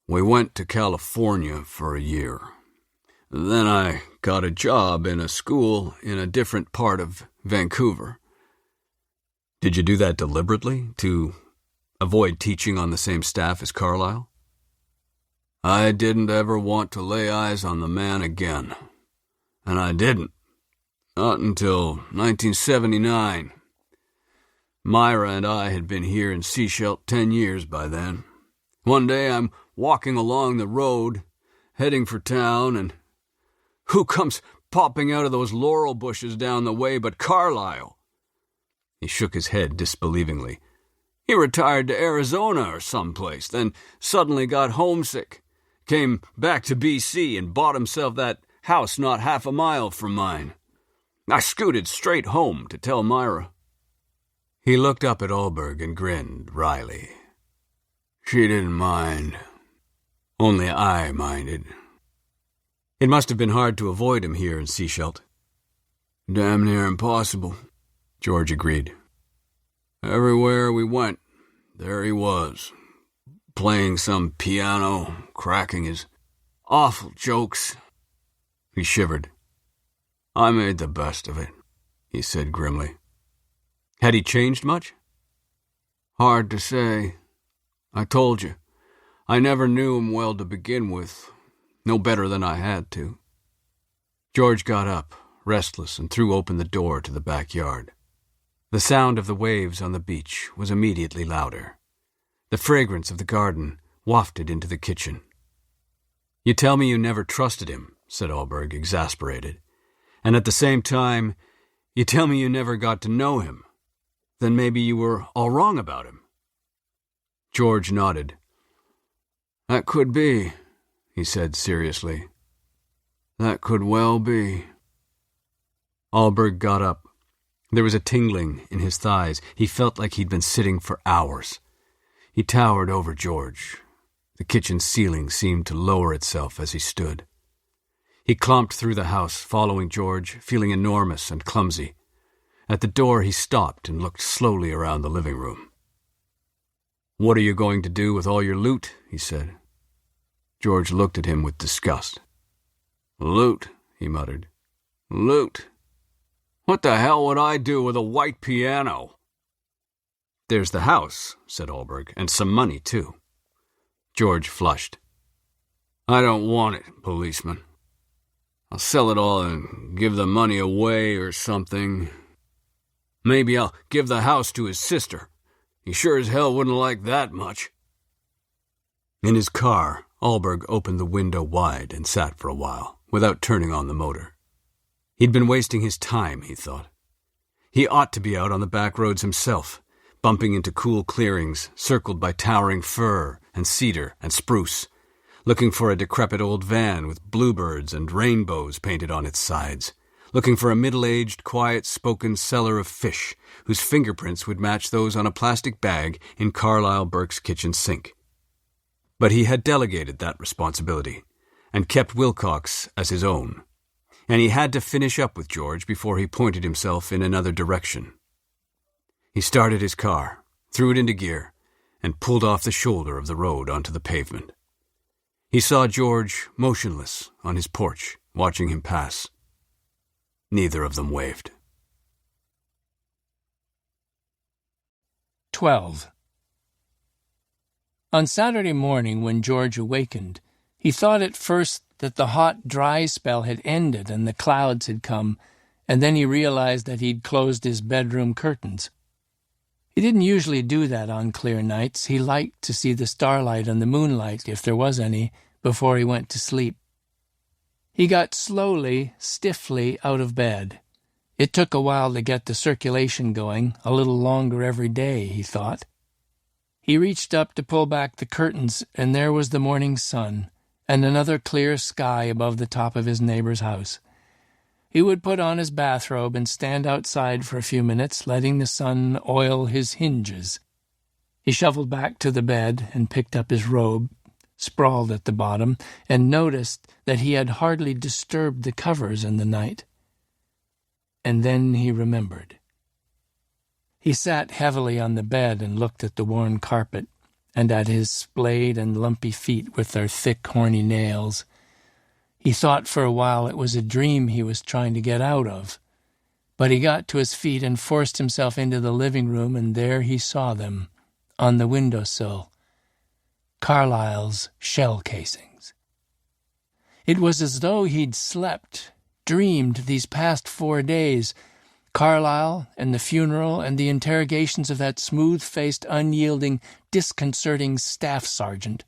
We went to California for a year. Then I got a job in a school in a different part of Vancouver. Did you do that deliberately, to avoid teaching on the same staff as Carlyle? I didn't ever want to lay eyes on the man again. And I didn't. Not until 1979. Myra and I had been here in Sechelt 10 years by then. One day I'm walking along the road, heading for town, and who comes popping out of those laurel bushes down the way but Carlyle? He shook his head disbelievingly. He retired to Arizona or someplace, then suddenly got homesick, came back to B.C. and bought himself that house not half a mile from mine. I scooted straight home to tell Myra. He looked up at Alberg and grinned wryly. She didn't mind. Only I minded. It must have been hard to avoid him here in Sechelt. Damn near impossible, George agreed. Everywhere we went, there he was, playing some piano, cracking his awful jokes. He shivered. I made the best of it, he said grimly. Had he changed much? Hard to say. I told you, I never knew him well to begin with, no better than I had to. George got up, restless, and threw open the door to the backyard. The sound of the waves on the beach was immediately louder. The fragrance of the garden wafted into the kitchen. You tell me you never trusted him, said Alberg, exasperated. And at the same time, you tell me you never got to know him. Then maybe you were all wrong about him. George nodded. That could be, he said seriously. That could well be. Alberg got up. There was a tingling in his thighs. He felt like he'd been sitting for hours. He towered over George. The kitchen ceiling seemed to lower itself as he stood. He clomped through the house, following George, feeling enormous and clumsy. At the door he stopped and looked slowly around the living room. What are you going to do with all your loot? He said. George looked at him with disgust. Loot, he muttered. Loot? What the hell would I do with a white piano? There's the house, said Alberg, and some money, too. George flushed. I don't want it, policeman. I'll sell it all and give the money away or something. Maybe I'll give the house to his sister. He sure as hell wouldn't like that much. In his car, Alberg opened the window wide and sat for a while. without turning on the motor. He'd been wasting his time, he thought. He ought to be out on the back roads himself, bumping into cool clearings circled by towering fir and cedar and spruce, looking for a decrepit old van with bluebirds and rainbows painted on its sides, looking for a middle-aged, quiet-spoken seller of fish whose fingerprints would match those on a plastic bag in Carlisle Burke's kitchen sink. But he had delegated that responsibility and kept Wilcox as his own, and he had to finish up with George before he pointed himself in another direction. He started his car, threw it into gear, and pulled off the shoulder of the road onto the pavement. He saw George motionless on his porch, watching him pass. Neither of them waved. 12. On Saturday morning, when George awakened, he thought at first that the hot, dry spell had ended and the clouds had come, and then he realized that he'd closed his bedroom curtains. He didn't usually do that on clear nights. He liked to see the starlight and the moonlight, if there was any, before he went to sleep. He got slowly, stiffly out of bed. It took a while to get the circulation going, a little longer every day, he thought. He reached up to pull back the curtains, and there was the morning sun, and another clear sky above the top of his neighbor's house. He would put on his bathrobe and stand outside for a few minutes, letting the sun oil his hinges. He shuffled back to the bed and picked up his robe, sprawled at the bottom, and noticed that he had hardly disturbed the covers in the night. And then he remembered. He sat heavily on the bed and looked at the worn carpet, and at his splayed and lumpy feet with their thick, horny nails. He thought for a while it was a dream he was trying to get out of. But he got to his feet and forced himself into the living room, and there he saw them, on the windowsill. Carlisle's shell casings. It was as though he'd slept, dreamed these past 4 days, Carlisle and the funeral and the interrogations of that smooth-faced, unyielding, disconcerting staff sergeant.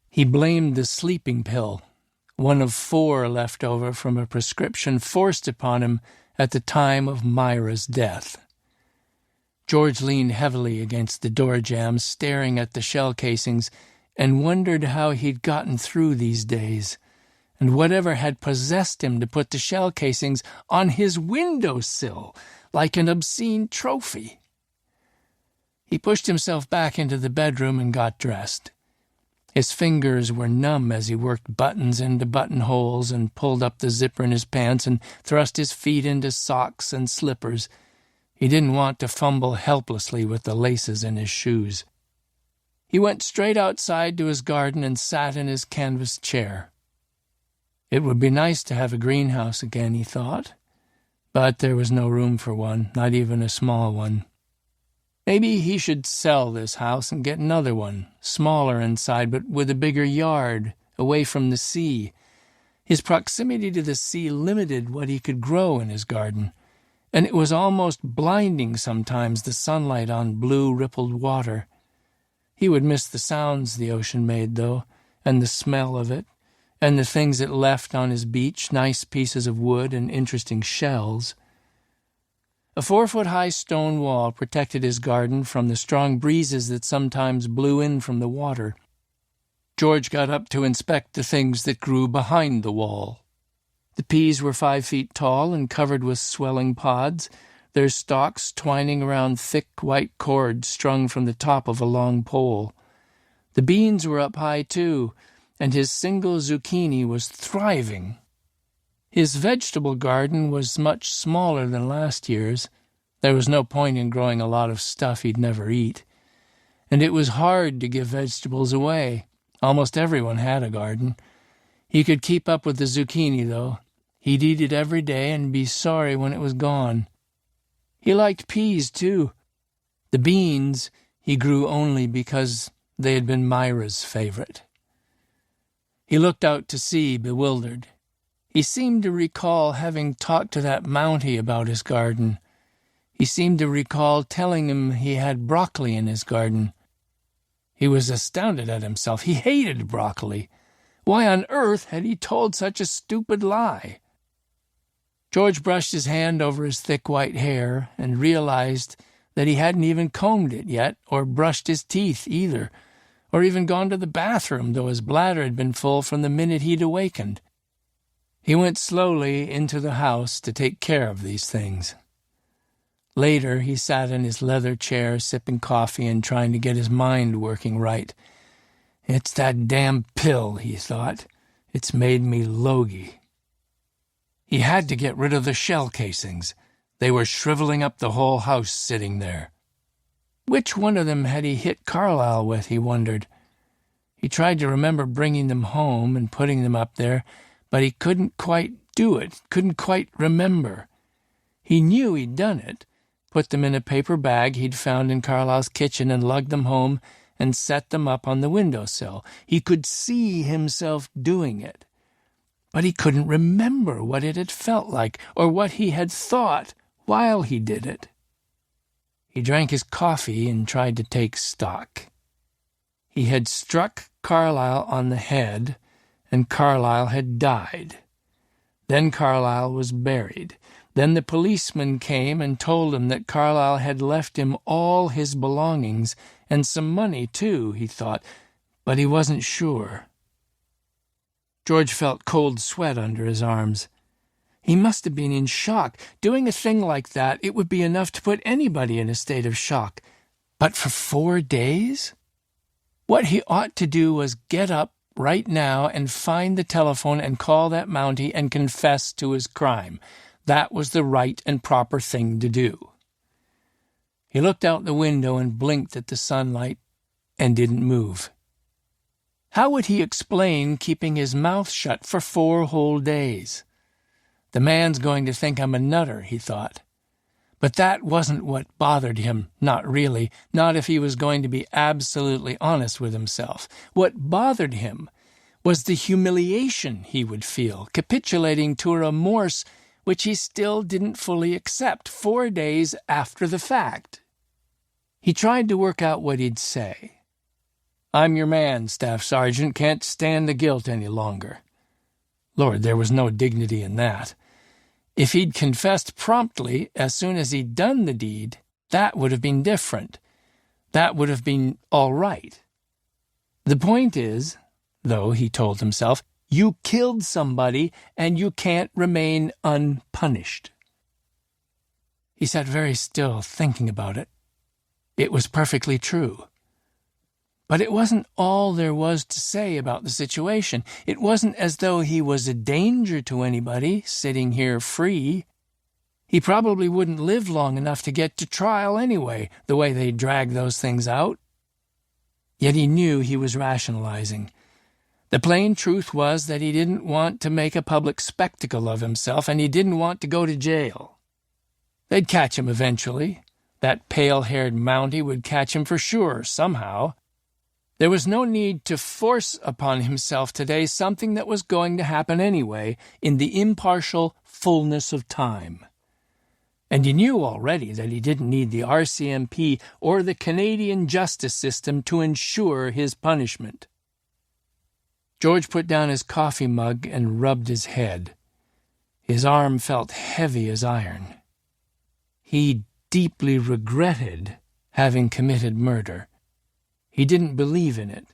He blamed the sleeping pill, one of 4 left over from a prescription forced upon him at the time of Myra's death. George leaned heavily against the door jamb, staring at the shell casings, and wondered how he'd gotten through these days, and whatever had possessed him to put the shell casings on his windowsill like an obscene trophy. He pushed himself back into the bedroom and got dressed. His fingers were numb as he worked buttons into buttonholes and pulled up the zipper in his pants and thrust his feet into socks and slippers. He didn't want to fumble helplessly with the laces in his shoes. He went straight outside to his garden and sat in his canvas chair. It would be nice to have a greenhouse again, he thought, but there was no room for one, not even a small one. Maybe he should sell this house and get another one, smaller inside but with a bigger yard, away from the sea. His proximity to the sea limited what he could grow in his garden, and it was almost blinding sometimes, the sunlight on blue rippled water. He would miss the sounds the ocean made, though, and the smell of it, and the things it left on his beach, nice pieces of wood and interesting shells. A 4-foot-high stone wall protected his garden from the strong breezes that sometimes blew in from the water. George got up to inspect the things that grew behind the wall. The peas were 5 feet tall and covered with swelling pods, their stalks twining around thick white cords strung from the top of a long pole. The beans were up high, too, and his single zucchini was thriving. His vegetable garden was much smaller than last year's. There was no point in growing a lot of stuff he'd never eat. And it was hard to give vegetables away. Almost everyone had a garden. He could keep up with the zucchini, though. He'd eat it every day and be sorry when it was gone. He liked peas, too. The beans he grew only because they had been Myra's favorite. He looked out to sea, bewildered. He seemed to recall having talked to that Mountie about his garden. He seemed to recall telling him he had broccoli in his garden. He was astounded at himself. He hated broccoli. Why on earth had he told such a stupid lie? George brushed his hand over his thick white hair and realized that he hadn't even combed it yet, or brushed his teeth either, or even gone to the bathroom, though his bladder had been full from the minute he'd awakened. He went slowly into the house to take care of these things. Later, he sat in his leather chair, sipping coffee and trying to get his mind working right. It's that damn pill, he thought. It's made me logy. He had to get rid of the shell casings. They were shriveling up the whole house sitting there. Which one of them had he hit Carlyle with, he wondered. He tried to remember bringing them home and putting them up there, but he couldn't quite do it, couldn't quite remember. He knew he'd done it, put them in a paper bag he'd found in Carlyle's kitchen and lugged them home and set them up on the windowsill. He could see himself doing it, but he couldn't remember what it had felt like or what he had thought while he did it. He drank his coffee and tried to take stock. He had struck Carlyle on the head, and Carlyle had died. Then Carlyle was buried. Then the policeman came and told him that Carlyle had left him all his belongings, and some money, too, he thought, but he wasn't sure. George felt cold sweat under his arms. He must have been in shock. Doing a thing like that, it would be enough to put anybody in a state of shock. But for 4 days? What he ought to do was get up right now and find the telephone and call that Mountie and confess to his crime. That was the right and proper thing to do. He looked out the window and blinked at the sunlight and didn't move. How would he explain keeping his mouth shut for 4 whole days? The man's going to think I'm a nutter, he thought. But that wasn't what bothered him, not really, not if he was going to be absolutely honest with himself. What bothered him was the humiliation he would feel, capitulating to a remorse which he still didn't fully accept 4 days after the fact. He tried to work out what he'd say. I'm your man, Staff Sergeant, can't stand the guilt any longer. Lord, there was no dignity in that. If he'd confessed promptly as soon as he'd done the deed, that would have been different. That would have been all right. The point is, though, he told himself, you killed somebody and you can't remain unpunished. He sat very still, thinking about it. It was perfectly true. But it wasn't all there was to say about the situation. It wasn't as though he was a danger to anybody, sitting here free. He probably wouldn't live long enough to get to trial anyway, the way they drag those things out. Yet he knew he was rationalizing. The plain truth was that he didn't want to make a public spectacle of himself, and he didn't want to go to jail. They'd catch him eventually. That pale-haired Mountie would catch him for sure, somehow. There was no need to force upon himself today something that was going to happen anyway, in the impartial fullness of time. And he knew already that he didn't need the RCMP or the Canadian justice system to ensure his punishment. George put down his coffee mug and rubbed his head. His arm felt heavy as iron. He deeply regretted having committed murder. He didn't believe in it,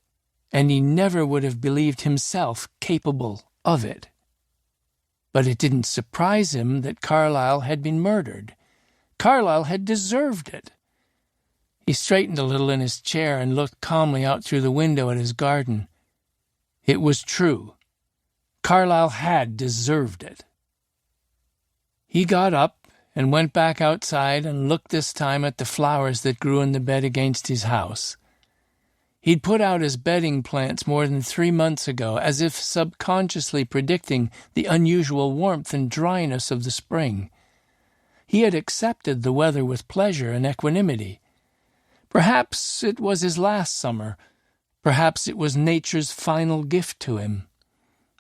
and he never would have believed himself capable of it. But it didn't surprise him that Carlyle had been murdered. Carlyle had deserved it. He straightened a little in his chair and looked calmly out through the window at his garden. It was true. Carlyle had deserved it. He got up and went back outside and looked this time at the flowers that grew in the bed against his house. He'd put out his bedding plants more than 3 months ago, as if subconsciously predicting the unusual warmth and dryness of the spring. He had accepted the weather with pleasure and equanimity. Perhaps it was his last summer. Perhaps it was nature's final gift to him.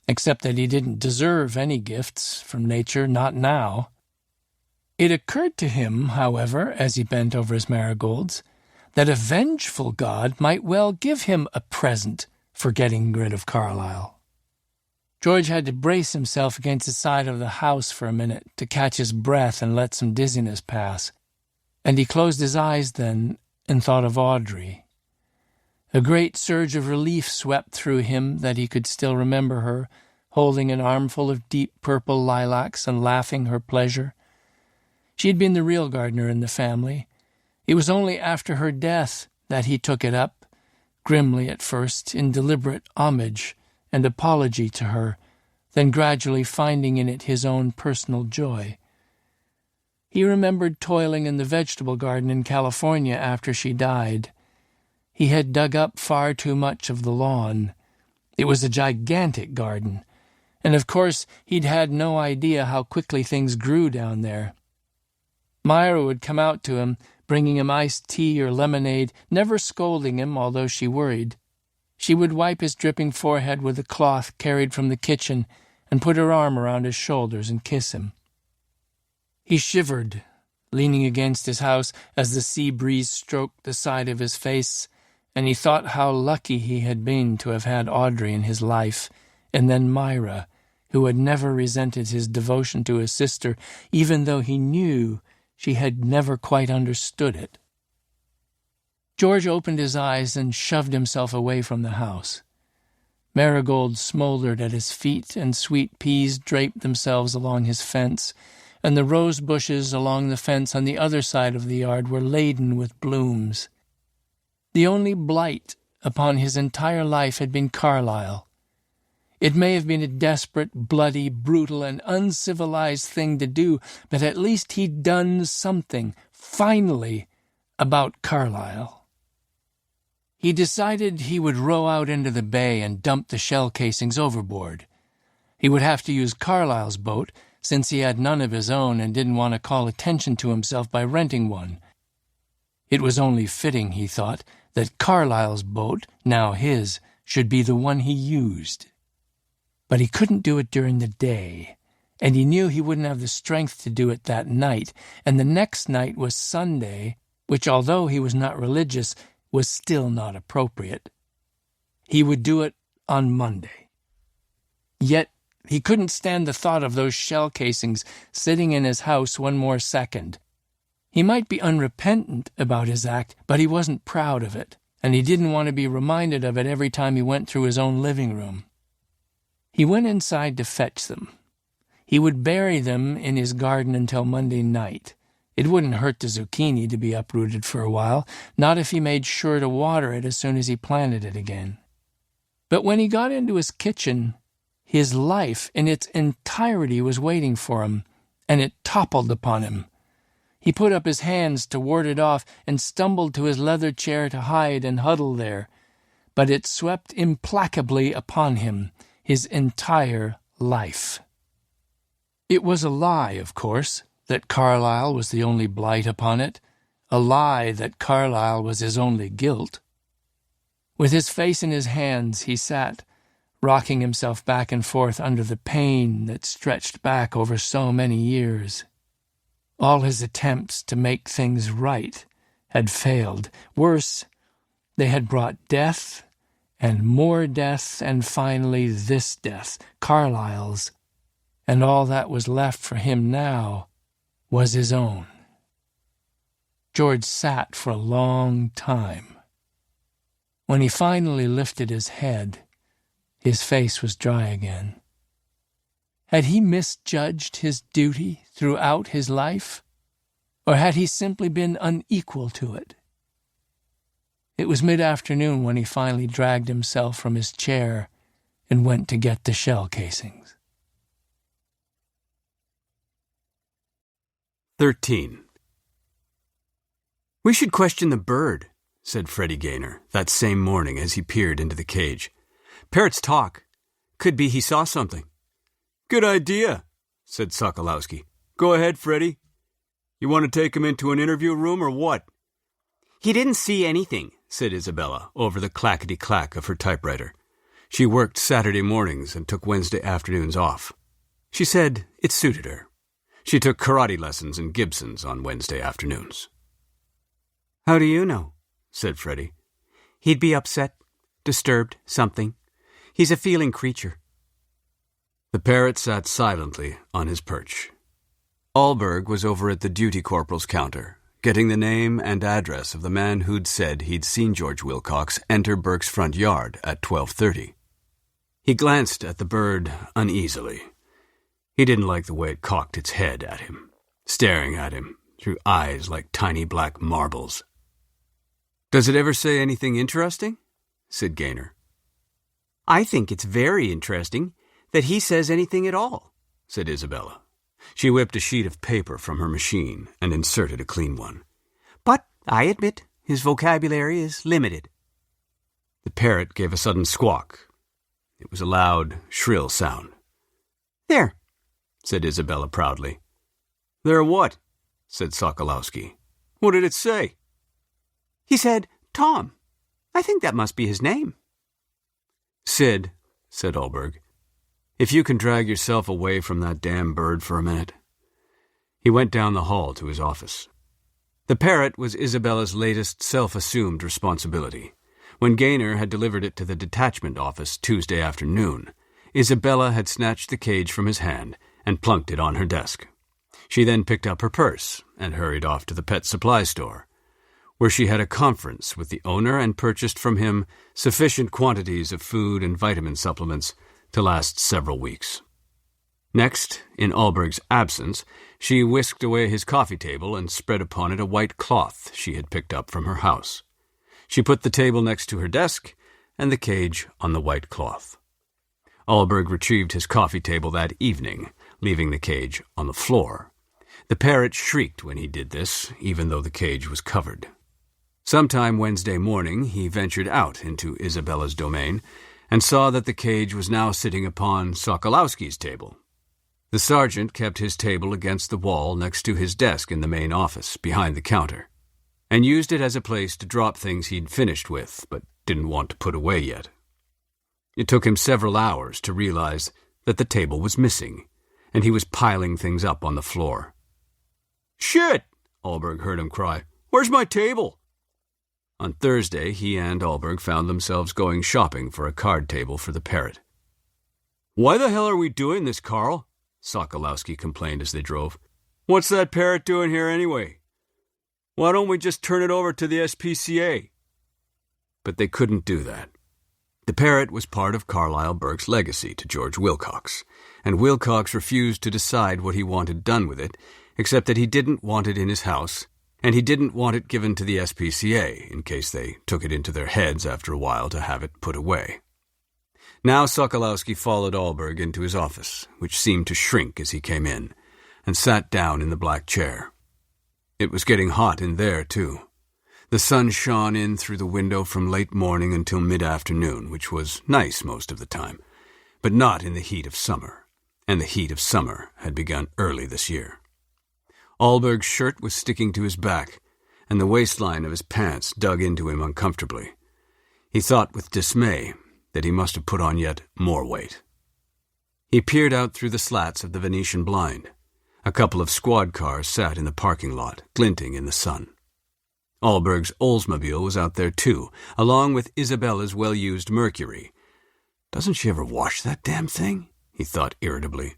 Except that he didn't deserve any gifts from nature, not now. It occurred to him, however, as he bent over his marigolds, that a vengeful God might well give him a present for getting rid of Carlyle. George had to brace himself against the side of the house for a minute to catch his breath and let some dizziness pass, and he closed his eyes then and thought of Audrey. A great surge of relief swept through him that he could still remember her, holding an armful of deep purple lilacs and laughing her pleasure. She had been the real gardener in the family. It was only after her death that he took it up, grimly at first, in deliberate homage and apology to her, then gradually finding in it his own personal joy. He remembered toiling in the vegetable garden in California after she died. He had dug up far too much of the lawn. It was a gigantic garden, and of course he'd had no idea how quickly things grew down there. Myra would come out to him, bringing him iced tea or lemonade, never scolding him, although she worried. She would wipe his dripping forehead with a cloth carried from the kitchen and put her arm around his shoulders and kiss him. He shivered, leaning against his house as the sea breeze stroked the side of his face, and he thought how lucky he had been to have had Audrey in his life, and then Myra, who had never resented his devotion to his sister, even though he knew she had never quite understood it. George opened his eyes and shoved himself away from the house. Marigolds smoldered at his feet, and sweet peas draped themselves along his fence, and the rose bushes along the fence on the other side of the yard were laden with blooms. The only blight upon his entire life had been Carlyle. It may have been a desperate, bloody, brutal, and uncivilized thing to do, but at least he'd done something, finally, about Carlyle. He decided he would row out into the bay and dump the shell casings overboard. He would have to use Carlyle's boat, since he had none of his own and didn't want to call attention to himself by renting one. It was only fitting, he thought, that Carlyle's boat, now his, should be the one he used. But he couldn't do it during the day, and he knew he wouldn't have the strength to do it that night, and the next night was Sunday, which, although he was not religious, was still not appropriate. He would do it on Monday. Yet he couldn't stand the thought of those shell casings sitting in his house one more second. He might be unrepentant about his act, but he wasn't proud of it, and he didn't want to be reminded of it every time he went through his own living room. He went inside to fetch them. He would bury them in his garden until Monday night. It wouldn't hurt the zucchini to be uprooted for a while, not if he made sure to water it as soon as he planted it again. But when he got into his kitchen, his life in its entirety was waiting for him, and it toppled upon him. He put up his hands to ward it off and stumbled to his leather chair to hide and huddle there. But it swept implacably upon him, his entire life. It was a lie, of course, that Carlyle was the only blight upon it, a lie that Carlyle was his only guilt. With his face in his hands, he sat, rocking himself back and forth under the pain that stretched back over so many years. All his attempts to make things right had failed. Worse, they had brought death, and more death, and finally this death, Carlyle's, and all that was left for him now was his own. George sat for a long time. When he finally lifted his head, his face was dry again. Had he misjudged his duty throughout his life, or had he simply been unequal to it? It was mid-afternoon when he finally dragged himself from his chair and went to get the shell casings. 13. "We should question the bird," said Freddie Gaynor that same morning as he peered into the cage. "Parrots talk. Could be he saw something." "Good idea," said Sokolowski. "Go ahead, Freddie. You want to take him into an interview room or what?" "He didn't see anything," said Isabella over the clackety-clack of her typewriter. She worked Saturday mornings and took Wednesday afternoons off. She said it suited her. She took karate lessons in Gibson's on Wednesday afternoons. "How do you know?" said Freddie. "He'd be upset, disturbed, something. He's a feeling creature." The parrot sat silently on his perch. Allberg was over at the duty corporal's counter, getting the name and address of the man who'd said he'd seen George Wilcox enter Burke's front yard at 12:30. He glanced at the bird uneasily. He didn't like the way it cocked its head at him, staring at him through eyes like tiny black marbles. "Does it ever say anything interesting?" said Gaynor. "I think it's very interesting that he says anything at all," said Isabella. She whipped a sheet of paper from her machine and inserted a clean one. "But I admit his vocabulary is limited." The parrot gave a sudden squawk. It was a loud, shrill sound. "There," said Isabella proudly. "There what?" said Sokolowski. "What did it say?" "He said, Tom. I think that must be his name." "Sid," said Allberg, "if you can drag yourself away from that damn bird for a minute." He went down the hall to his office. The parrot was Isabella's latest self-assumed responsibility. When Gaynor had delivered it to the detachment office Tuesday afternoon, Isabella had snatched the cage from his hand and plunked it on her desk. She then picked up her purse and hurried off to the pet supply store, where she had a conference with the owner and purchased from him sufficient quantities of food and vitamin supplements to last several weeks. Next, in Allberg's absence, she whisked away his coffee table and spread upon it a white cloth she had picked up from her house. She put the table next to her desk and the cage on the white cloth. Allberg retrieved his coffee table that evening, leaving the cage on the floor. The parrot shrieked when he did this, even though the cage was covered. Sometime Wednesday morning he ventured out into Isabella's domain and saw that the cage was now sitting upon Sokolowski's table. The sergeant kept his table against the wall next to his desk in the main office, behind the counter, and used it as a place to drop things he'd finished with but didn't want to put away yet. It took him several hours to realize that the table was missing, and he was piling things up on the floor. "Shit!" Allberg heard him cry. "Where's my table?" On Thursday, he and Allberg found themselves going shopping for a card table for the parrot. "Why the hell are we doing this, Carl?" Sokolowski complained as they drove. "What's that parrot doing here anyway? Why don't we just turn it over to the SPCA?" But they couldn't do that. The parrot was part of Carlyle Burke's legacy to George Wilcox, and Wilcox refused to decide what he wanted done with it, except that he didn't want it in his house, and he didn't want it given to the SPCA in case they took it into their heads after a while to have it put away. Now Sokolowski followed Allberg into his office, which seemed to shrink as he came in, and sat down in the black chair. It was getting hot in there, too. The sun shone in through the window from late morning until mid-afternoon, which was nice most of the time, but not in the heat of summer, and the heat of summer had begun early this year. Allberg's shirt was sticking to his back, and the waistline of his pants dug into him uncomfortably. He thought with dismay that he must have put on yet more weight. He peered out through the slats of the Venetian blind. A couple of squad cars sat in the parking lot, glinting in the sun. Allberg's Oldsmobile was out there too, along with Isabella's well-used Mercury. "Doesn't she ever wash that damn thing?" he thought irritably.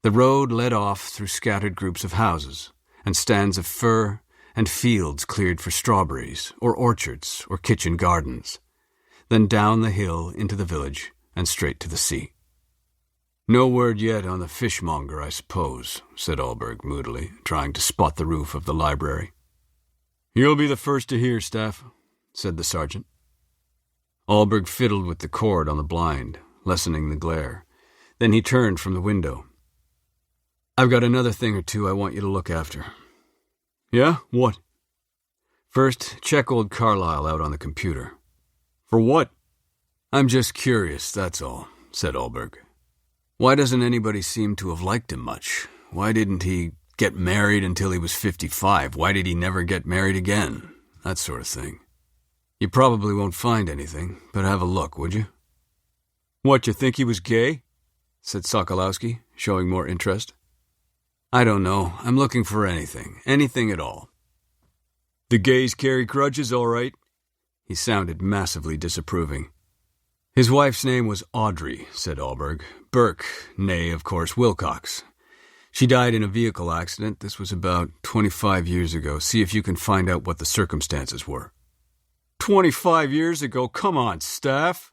The road led off through scattered groups of houses, and stands of fir, and fields cleared for strawberries, or orchards, or kitchen gardens, then down the hill into the village and straight to the sea. "No word yet on the fishmonger, I suppose," said Allberg moodily, trying to spot the roof of the library. "You'll be the first to hear, Staff," said the sergeant. Allberg fiddled with the cord on the blind, lessening the glare. Then he turned from the window. "I've got another thing or two I want you to look after." "Yeah? What?" "First, check old Carlyle out on the computer." "For what?" "I'm just curious, that's all," said Allberg. "Why doesn't anybody seem to have liked him much? Why didn't he get married until he was 55? Why did he never get married again? That sort of thing. You probably won't find anything, but have a look, would you?" "What, you think he was gay?" said Sokolowski, showing more interest. "I don't know. I'm looking for anything at all." "The gays carry grudges, all right." He sounded massively disapproving. His wife's name was Audrey, said Allberg. Burke, nay, of course, Wilcox. She died in a vehicle accident. This was about 25 years ago. See if you can find out what the circumstances were. 25 years ago? Come on, Staff.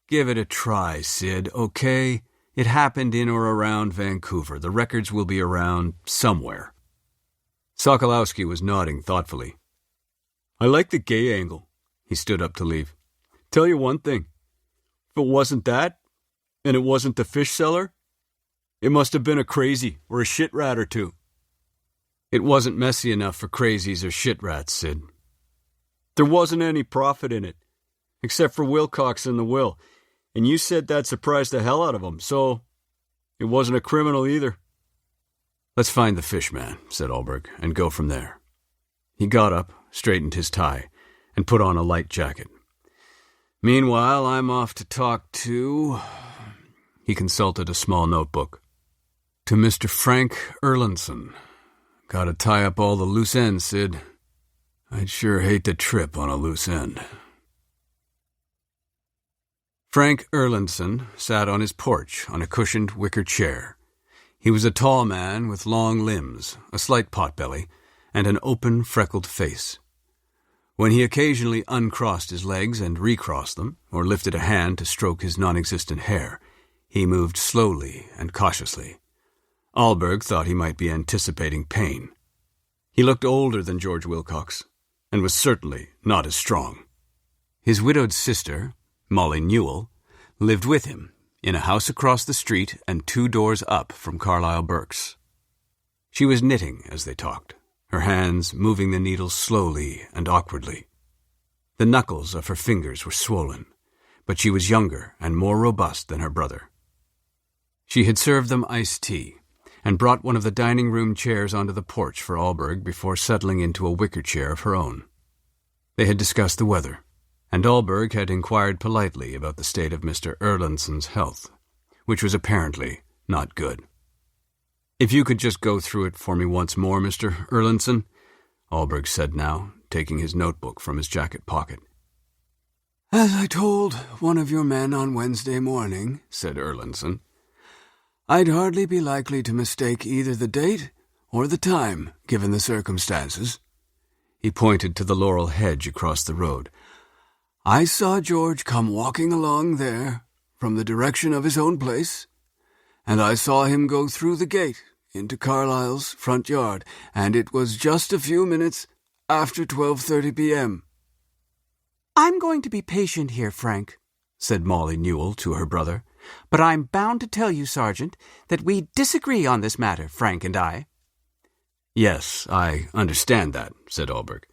Give it a try, Sid, okay? It happened in or around Vancouver. The records will be around somewhere. Sokolowski was nodding thoughtfully. I like the gay angle. He stood up to leave. Tell you one thing. If it wasn't that, and it wasn't the fish seller, it must have been a crazy or a shit rat or two. It wasn't messy enough for crazies or shit rats, Sid. There wasn't any profit in it, except for Wilcox and the will, and you said that surprised the hell out of him, so it wasn't a criminal either. Let's find the fish man, said Allberg, and go from there. He got up, straightened his tie, and put on a light jacket. Meanwhile, I'm off to talk to... He consulted a small notebook. To Mr. Frank Erlandson. Gotta tie up all the loose ends, Sid. I'd sure hate to trip on a loose end. Frank Erlandson sat on his porch on a cushioned wicker chair. He was a tall man with long limbs, a slight potbelly, and an open, freckled face. When he occasionally uncrossed his legs and recrossed them, or lifted a hand to stroke his non-existent hair, he moved slowly and cautiously. Allberg thought he might be anticipating pain. He looked older than George Wilcox, and was certainly not as strong. His widowed sister, Molly Newell, lived with him in a house across the street and 2 doors up from Carlyle Burke's. She was knitting as they talked, her hands moving the needles slowly and awkwardly. The knuckles of her fingers were swollen, but she was younger and more robust than her brother. She had served them iced tea, and brought one of the dining room chairs onto the porch for Allberg before settling into a wicker chair of her own. They had discussed the weather, and Allberg had inquired politely about the state of Mr. Erlandson's health, which was apparently not good. If you could just go through it for me once more, Mr. Erlandson, Allberg said now, taking his notebook from his jacket pocket. As I told one of your men on Wednesday morning, said Erlandson, I'd hardly be likely to mistake either the date or the time, given the circumstances. He pointed to the laurel hedge across the road. I saw George come walking along there from the direction of his own place, and I saw him go through the gate into Carlyle's front yard, and it was just a few minutes after 12:30 p.m. I'm going to be patient here, Frank, said Molly Newell to her brother, but I'm bound to tell you, Sergeant, that we disagree on this matter, Frank and I. Yes, I understand that, said Allberg.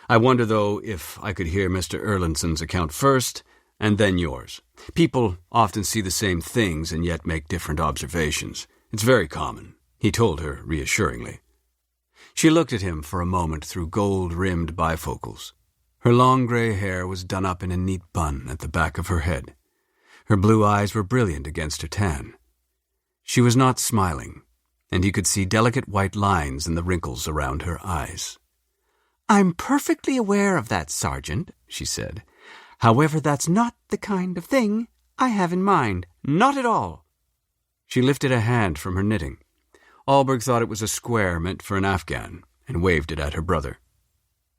I wonder, though, if I could hear Mr. Erlandson's account first, and then yours. People often see the same things and yet make different observations. It's very common, he told her reassuringly. She looked at him for a moment through gold-rimmed bifocals. Her long gray hair was done up in a neat bun at the back of her head. Her blue eyes were brilliant against her tan. She was not smiling, and he could see delicate white lines in the wrinkles around her eyes. I'm perfectly aware of that, Sergeant, she said. However, that's not the kind of thing I have in mind. Not at all. She lifted a hand from her knitting. Allberg thought it was a square meant for an Afghan, and waved it at her brother.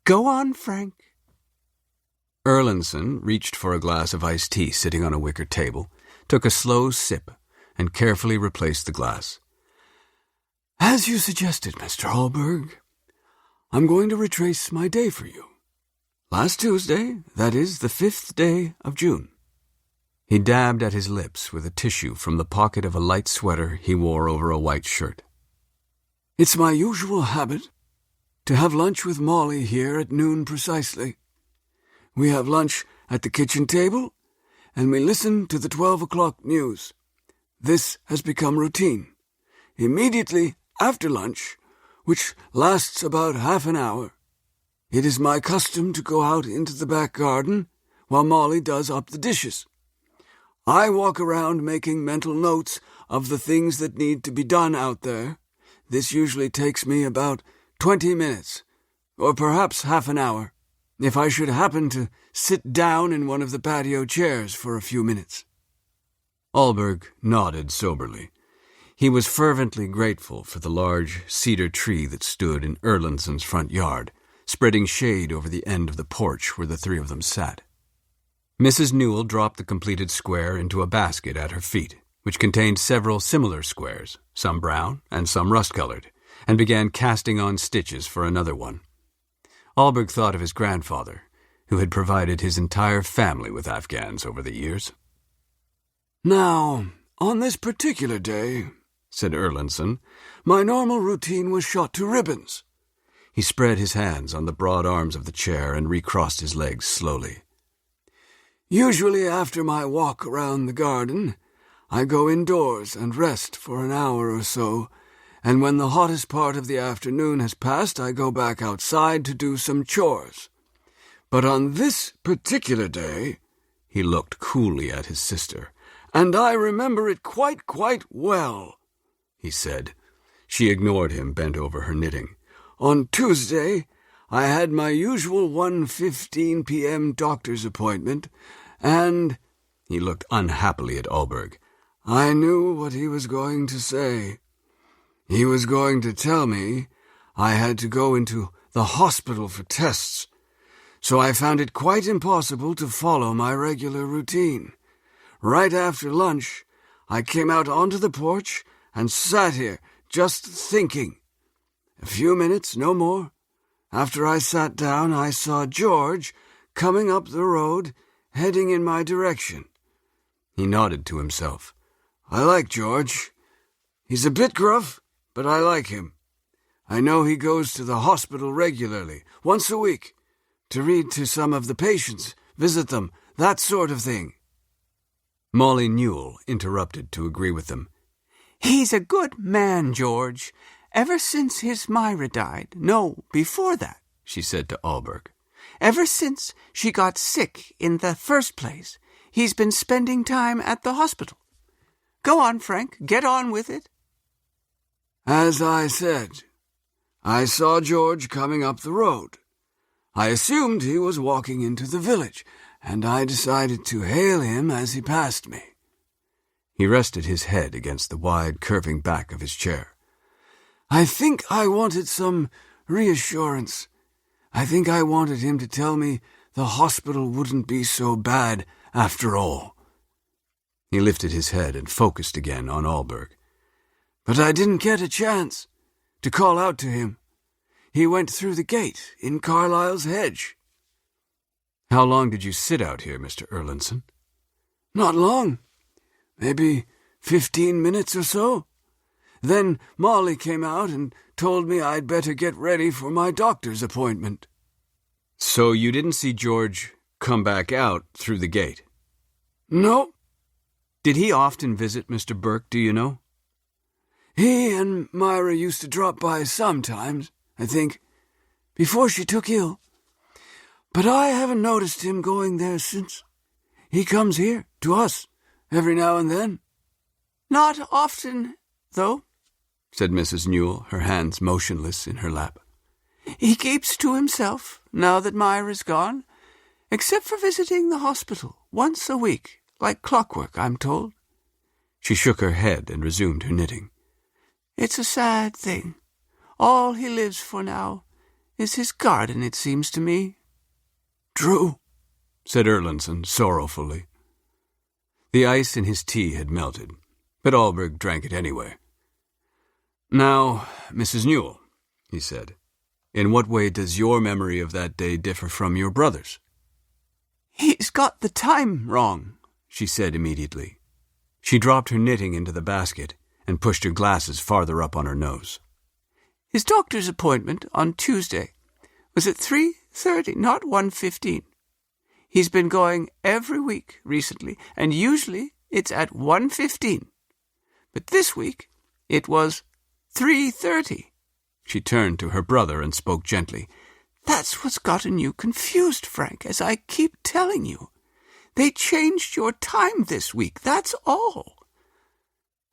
Go on, Frank. Erlandson reached for a glass of iced tea sitting on a wicker table, took a slow sip, and carefully replaced the glass. As you suggested, Mr. Allberg, I'm going to retrace my day for you. Last Tuesday, that is, the 5th day of June. He dabbed at his lips with a tissue from the pocket of a light sweater he wore over a white shirt. It's my usual habit to have lunch with Molly here at noon precisely. We have lunch at the kitchen table, and we listen to the 12 o'clock news. This has become routine. Immediately after lunch, which lasts about half an hour, it is my custom to go out into the back garden while Molly does up the dishes. I walk around making mental notes of the things that need to be done out there. This usually takes me about 20 minutes, or perhaps half an hour. if I should happen to sit down in one of the patio chairs for a few minutes." Allberg nodded soberly. He was fervently grateful for the large cedar tree that stood in Erlandson's front yard, spreading shade over the end of the porch where the three of them sat. Mrs. Newell dropped the completed square into a basket at her feet, which contained several similar squares, some brown and some rust-colored, and began casting on stitches for another one. Allberg thought of his grandfather, who had provided his entire family with Afghans over the years. "Now, on this particular day," said Erlandson, "my normal routine was shot to ribbons." He spread his hands on the broad arms of the chair and recrossed his legs slowly. "Usually after my walk around the garden, I go indoors and rest for an hour or so, and when the hottest part of the afternoon has passed, I go back outside to do some chores. But on this particular day," he looked coolly at his sister, "and I remember it quite well," he said. She ignored him, bent over her knitting. "On Tuesday, I had my usual 1:15 p.m. doctor's appointment, and—" he looked unhappily at Allberg. "I knew what he was going to say. He was going to tell me I had to go into the hospital for tests, so I found it quite impossible to follow my regular routine. Right after lunch, I came out onto the porch and sat here, just thinking. A few minutes, no more. After I sat down, I saw George coming up the road, heading in my direction." He nodded to himself. "I like George. He's a bit gruff, but I like him. I know he goes to the hospital regularly, once a week, to read to some of the patients, visit them, that sort of thing." Molly Newell interrupted to agree with them. "He's a good man, George, ever since his Myra died. No, before that," she said to Allberg. "Ever since she got sick in the first place, he's been spending time at the hospital. Go on, Frank, get on with it." "As I said, I saw George coming up the road. I assumed he was walking into the village, and I decided to hail him as he passed me." He rested his head against the wide, curving back of his chair. "I think I wanted some reassurance. I think I wanted him to tell me the hospital wouldn't be so bad after all." He lifted his head and focused again on Allberg. "But I didn't get a chance to call out to him. He went through the gate in Carlyle's hedge." "How long did you sit out here, Mr. Erlandson?" "Not long. Maybe 15 minutes or so. Then Molly came out and told me I'd better get ready for my doctor's appointment." "So you didn't see George come back out through the gate?" "No." "Did he often visit Mr. Burke, do you know?" "He and Myra used to drop by sometimes, I think, before she took ill. But I haven't noticed him going there since. He comes here, to us, every now and then." "Not often, though," said Mrs. Newell, her hands motionless in her lap. "He keeps to himself, now that Myra's gone, except for visiting the hospital once a week, like clockwork, I'm told." She shook her head and resumed her knitting. "It's a sad thing. All he lives for now is his garden, it seems to me." "True," said Erlandson sorrowfully. The ice in his tea had melted, but Allberg drank it anyway. "Now, Mrs. Newell," he said, "in what way does your memory of that day differ from your brother's?" "He's got the time wrong," she said immediately. She dropped her knitting into the basket and pushed her glasses farther up on her nose. "His doctor's appointment on Tuesday was at 3:30, not 1:15. He's been going every week recently, and usually it's at 1:15. But this week it was 3:30. She turned to her brother and spoke gently. "That's what's gotten you confused, Frank, as I keep telling you. They changed your time this week, that's all."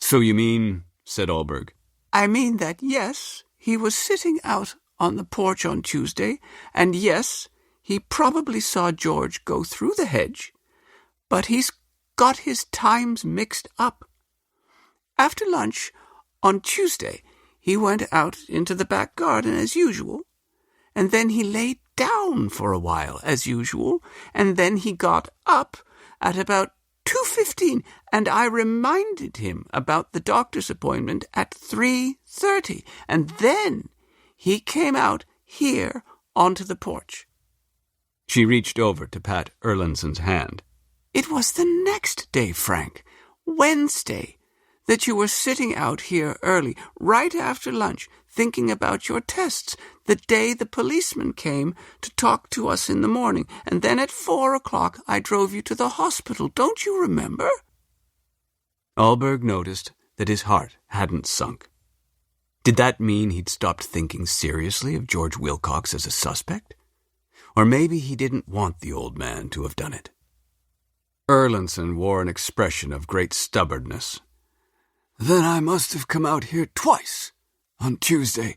"So you mean," said Allberg. "I mean that, yes, he was sitting out on the porch on Tuesday, and yes, he probably saw George go through the hedge, but he's got his times mixed up. After lunch on Tuesday, he went out into the back garden as usual, and then he lay down for a while as usual, and then he got up at about 2:15, and I reminded him about the doctor's appointment at 3:30, and then he came out here onto the porch. She reached over to pat Erlandson's hand. It was the next day, Frank, Wednesday, that you were sitting out here early, right after lunch, thinking about your tests, the day the policeman came to talk to us in the morning, and then at 4 o'clock I drove you to the hospital. Don't you remember? Alberg noticed that his heart hadn't sunk. Did that mean he'd stopped thinking seriously of George Wilcox as a suspect? Or maybe he didn't want the old man to have done it. Erlandson wore an expression of great stubbornness. Then I must have come out here twice on Tuesday,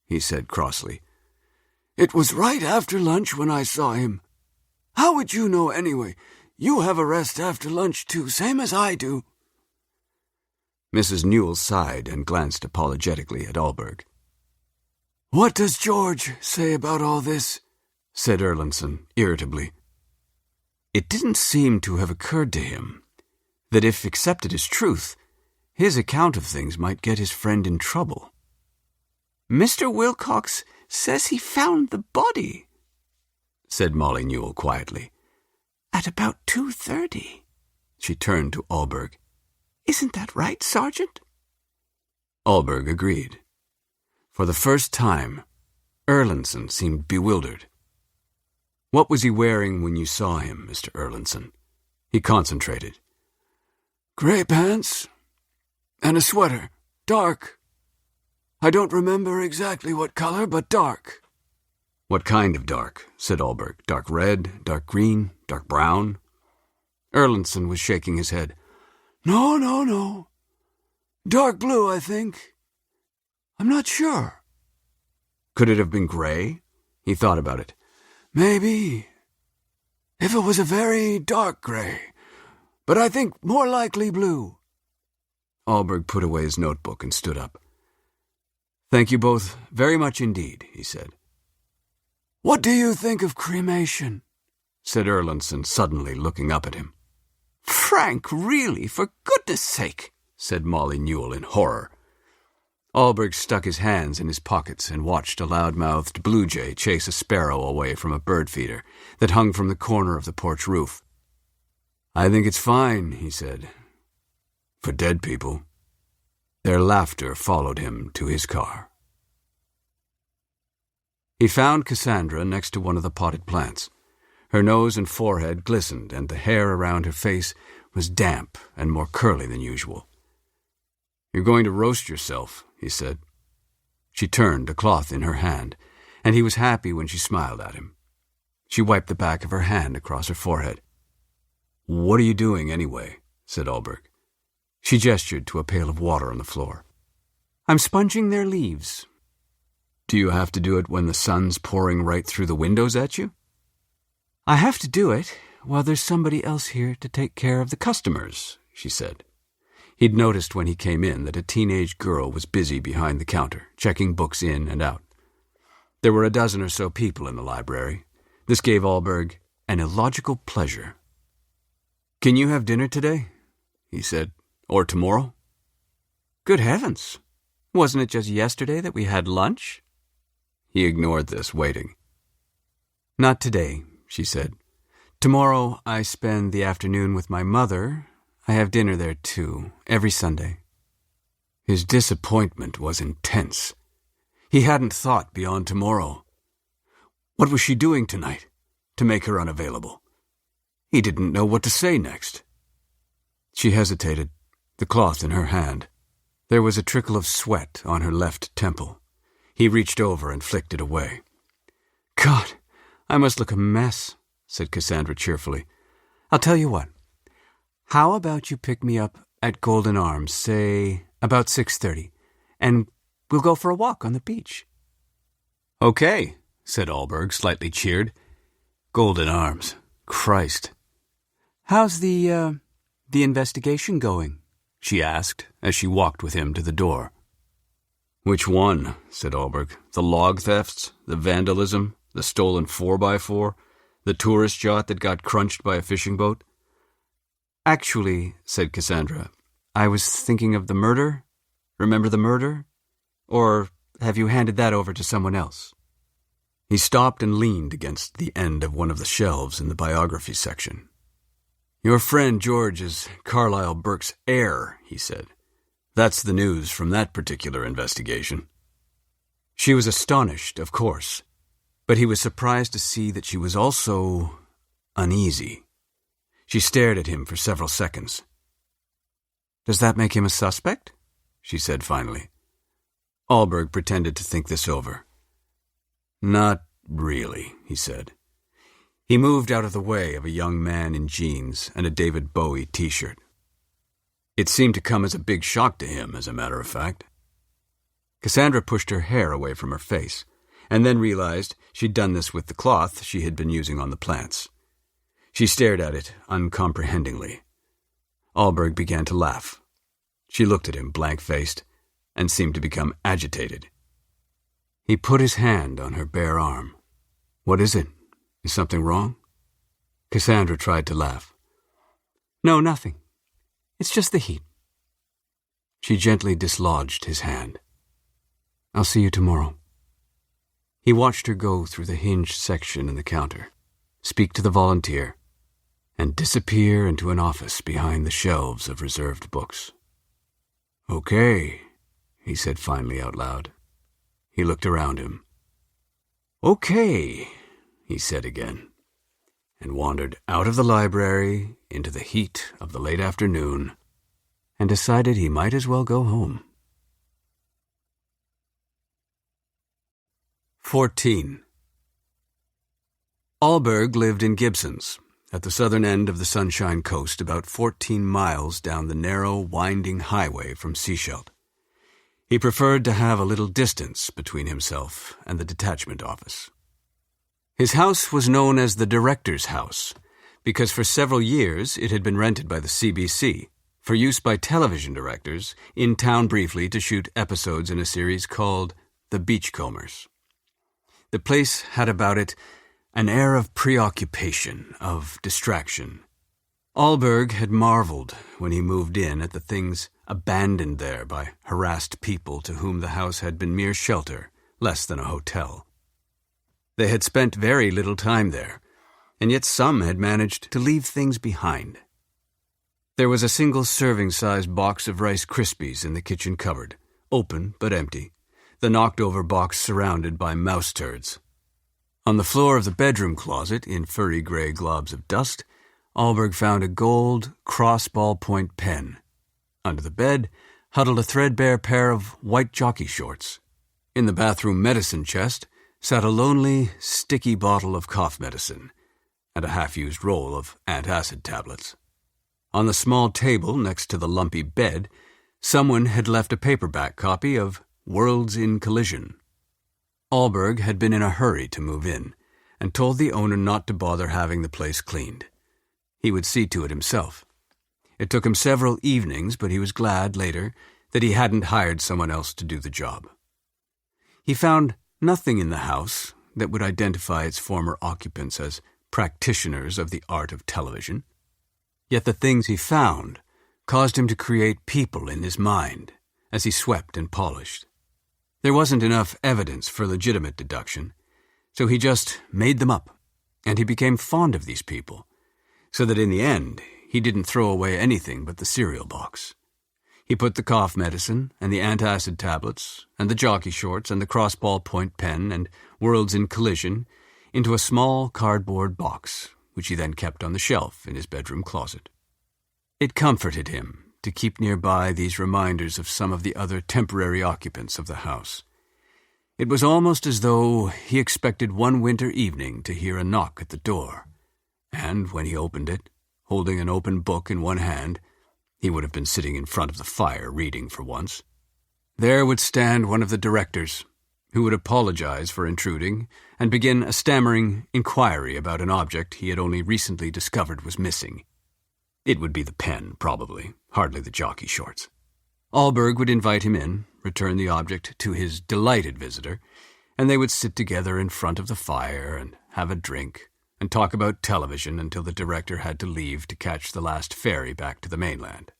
he said crossly. It was right after lunch when I saw him. How would you know anyway? You have a rest after lunch too, same as I do. Mrs. Newell sighed and glanced apologetically at Alberg. What does George say about all this? Said Erlandson irritably. It didn't seem to have occurred to him that if accepted as truth, his account of things might get his friend in trouble. Mr. Wilcox says he found the body, said Molly Newell quietly. At about 2:30. She turned to Alberg. Isn't that right, Sergeant? Alberg agreed. For the first time, Erlandson seemed bewildered. What was he wearing when you saw him, Mr. Erlandson? He concentrated. Gray pants and a sweater, dark. I don't remember exactly what color, but dark. What kind of dark? Said Alberg. Dark red, dark green, dark brown? Erlandson was shaking his head. No. Dark blue, I think. I'm not sure. Could it have been gray? He thought about it. Maybe. If it was a very dark gray. But I think more likely blue. Alberg put away his notebook and stood up. Thank you both very much indeed, he said. What do you think of cremation? Said Erlandson, suddenly looking up at him. Frank, really, for goodness sake, said Molly Newell in horror. Alberg stuck his hands in his pockets and watched a loud-mouthed blue jay chase a sparrow away from a bird feeder that hung from the corner of the porch roof. I think it's fine, he said. For dead people. Their laughter followed him to his car. He found Cassandra next to one of the potted plants. Her nose and forehead glistened, and the hair around her face was damp and more curly than usual. You're going to roast yourself, he said. She turned, a cloth in her hand, and he was happy when she smiled at him. She wiped the back of her hand across her forehead. What are you doing, anyway? Said Alberg. She gestured to a pail of water on the floor. I'm sponging their leaves. Do you have to do it when the sun's pouring right through the windows at you? I have to do it while there's somebody else here to take care of the customers, she said. He'd noticed when he came in that a teenage girl was busy behind the counter, checking books in and out. There were a dozen or so people in the library. This gave Alberg an illogical pleasure. Can you have dinner today? He said. Or tomorrow? Good heavens! Wasn't it just yesterday that we had lunch? He ignored this, waiting. Not today, she said. Tomorrow I spend the afternoon with my mother. I have dinner there, too, every Sunday. His disappointment was intense. He hadn't thought beyond tomorrow. What was she doing tonight to make her unavailable? He didn't know what to say next. She hesitated, the cloth in her hand. There was a trickle of sweat on her left temple. He reached over and flicked it away. God, I must look a mess, said Cassandra cheerfully. I'll tell you what. How about you pick me up at Golden Arms, say, about 6:30, and we'll go for a walk on the beach? Okay, said Alberg, slightly cheered. Golden arms. Christ. How's the investigation going? She asked as she walked with him to the door. Which one? Said Alberg. The log thefts, the vandalism, the stolen 4x4, the tourist yacht that got crunched by a fishing boat? Actually, said Cassandra, I was thinking of the murder. Remember the murder? Or have you handed that over to someone else? He stopped and leaned against the end of one of the shelves in the biography section. Your friend George is Carlyle Burke's heir, he said. That's the news from that particular investigation. She was astonished, of course, but he was surprised to see that she was also uneasy. She stared at him for several seconds. Does that make him a suspect? She said finally. Alberg pretended to think this over. Not really, he said. He moved out of the way of a young man in jeans and a David Bowie t-shirt. It seemed to come as a big shock to him, as a matter of fact. Cassandra pushed her hair away from her face, and then realized she'd done this with the cloth she had been using on the plants. She stared at it uncomprehendingly. Alberg began to laugh. She looked at him blank-faced and seemed to become agitated. He put his hand on her bare arm. What is it? Is something wrong? Cassandra tried to laugh. No, nothing. It's just the heat. She gently dislodged his hand. I'll see you tomorrow. He watched her go through the hinged section in the counter, speak to the volunteer, and disappear into an office behind the shelves of reserved books. Okay, he said finally out loud. He looked around him. Okay, he said again, and wandered out of the library into the heat of the late afternoon and decided he might as well go home. 14. Alberg lived in Gibson's, at the southern end of the Sunshine Coast, about 14 miles down the narrow, winding highway from Sechelt. He preferred to have a little distance between himself and the detachment office. His house was known as the Director's House, because for several years it had been rented by the CBC for use by television directors in town briefly to shoot episodes in a series called The Beachcombers. The place had about it an air of preoccupation, of distraction. Alberg had marveled when he moved in at the things abandoned there by harassed people to whom the house had been mere shelter, less than a hotel. They had spent very little time there, and yet some had managed to leave things behind. There was a single serving-sized box of Rice Krispies in the kitchen cupboard, open but empty, the knocked-over box surrounded by mouse turds. On the floor of the bedroom closet, in furry gray globs of dust, Alberg found a gold cross-ballpoint pen. Under the bed, huddled a threadbare pair of white jockey shorts. In the bathroom medicine chest sat a lonely, sticky bottle of cough medicine and a half-used roll of antacid tablets. On the small table next to the lumpy bed, someone had left a paperback copy of Worlds in Collision. Alberg had been in a hurry to move in and told the owner not to bother having the place cleaned. He would see to it himself. It took him several evenings, but he was glad later that he hadn't hired someone else to do the job. He found nothing in the house that would identify its former occupants as practitioners of the art of television. Yet the things he found caused him to create people in his mind as he swept and polished. There wasn't enough evidence for legitimate deduction, so he just made them up, and he became fond of these people, so that in the end he didn't throw away anything but the cereal box. He put the cough medicine and the antacid tablets and the jockey shorts and the cross-ball-point pen and Worlds in Collision into a small cardboard box, which he then kept on the shelf in his bedroom closet. It comforted him to keep nearby these reminders of some of the other temporary occupants of the house. It was almost as though he expected one winter evening to hear a knock at the door, and when he opened it, holding an open book in one hand, he would have been sitting in front of the fire reading for once. There would stand one of the directors, who would apologize for intruding and begin a stammering inquiry about an object he had only recently discovered was missing. It would be the pen, probably, hardly the jockey shorts. Allberg would invite him in, return the object to his delighted visitor, and they would sit together in front of the fire and have a drink and talk about television until the director had to leave to catch the last ferry back to the mainland.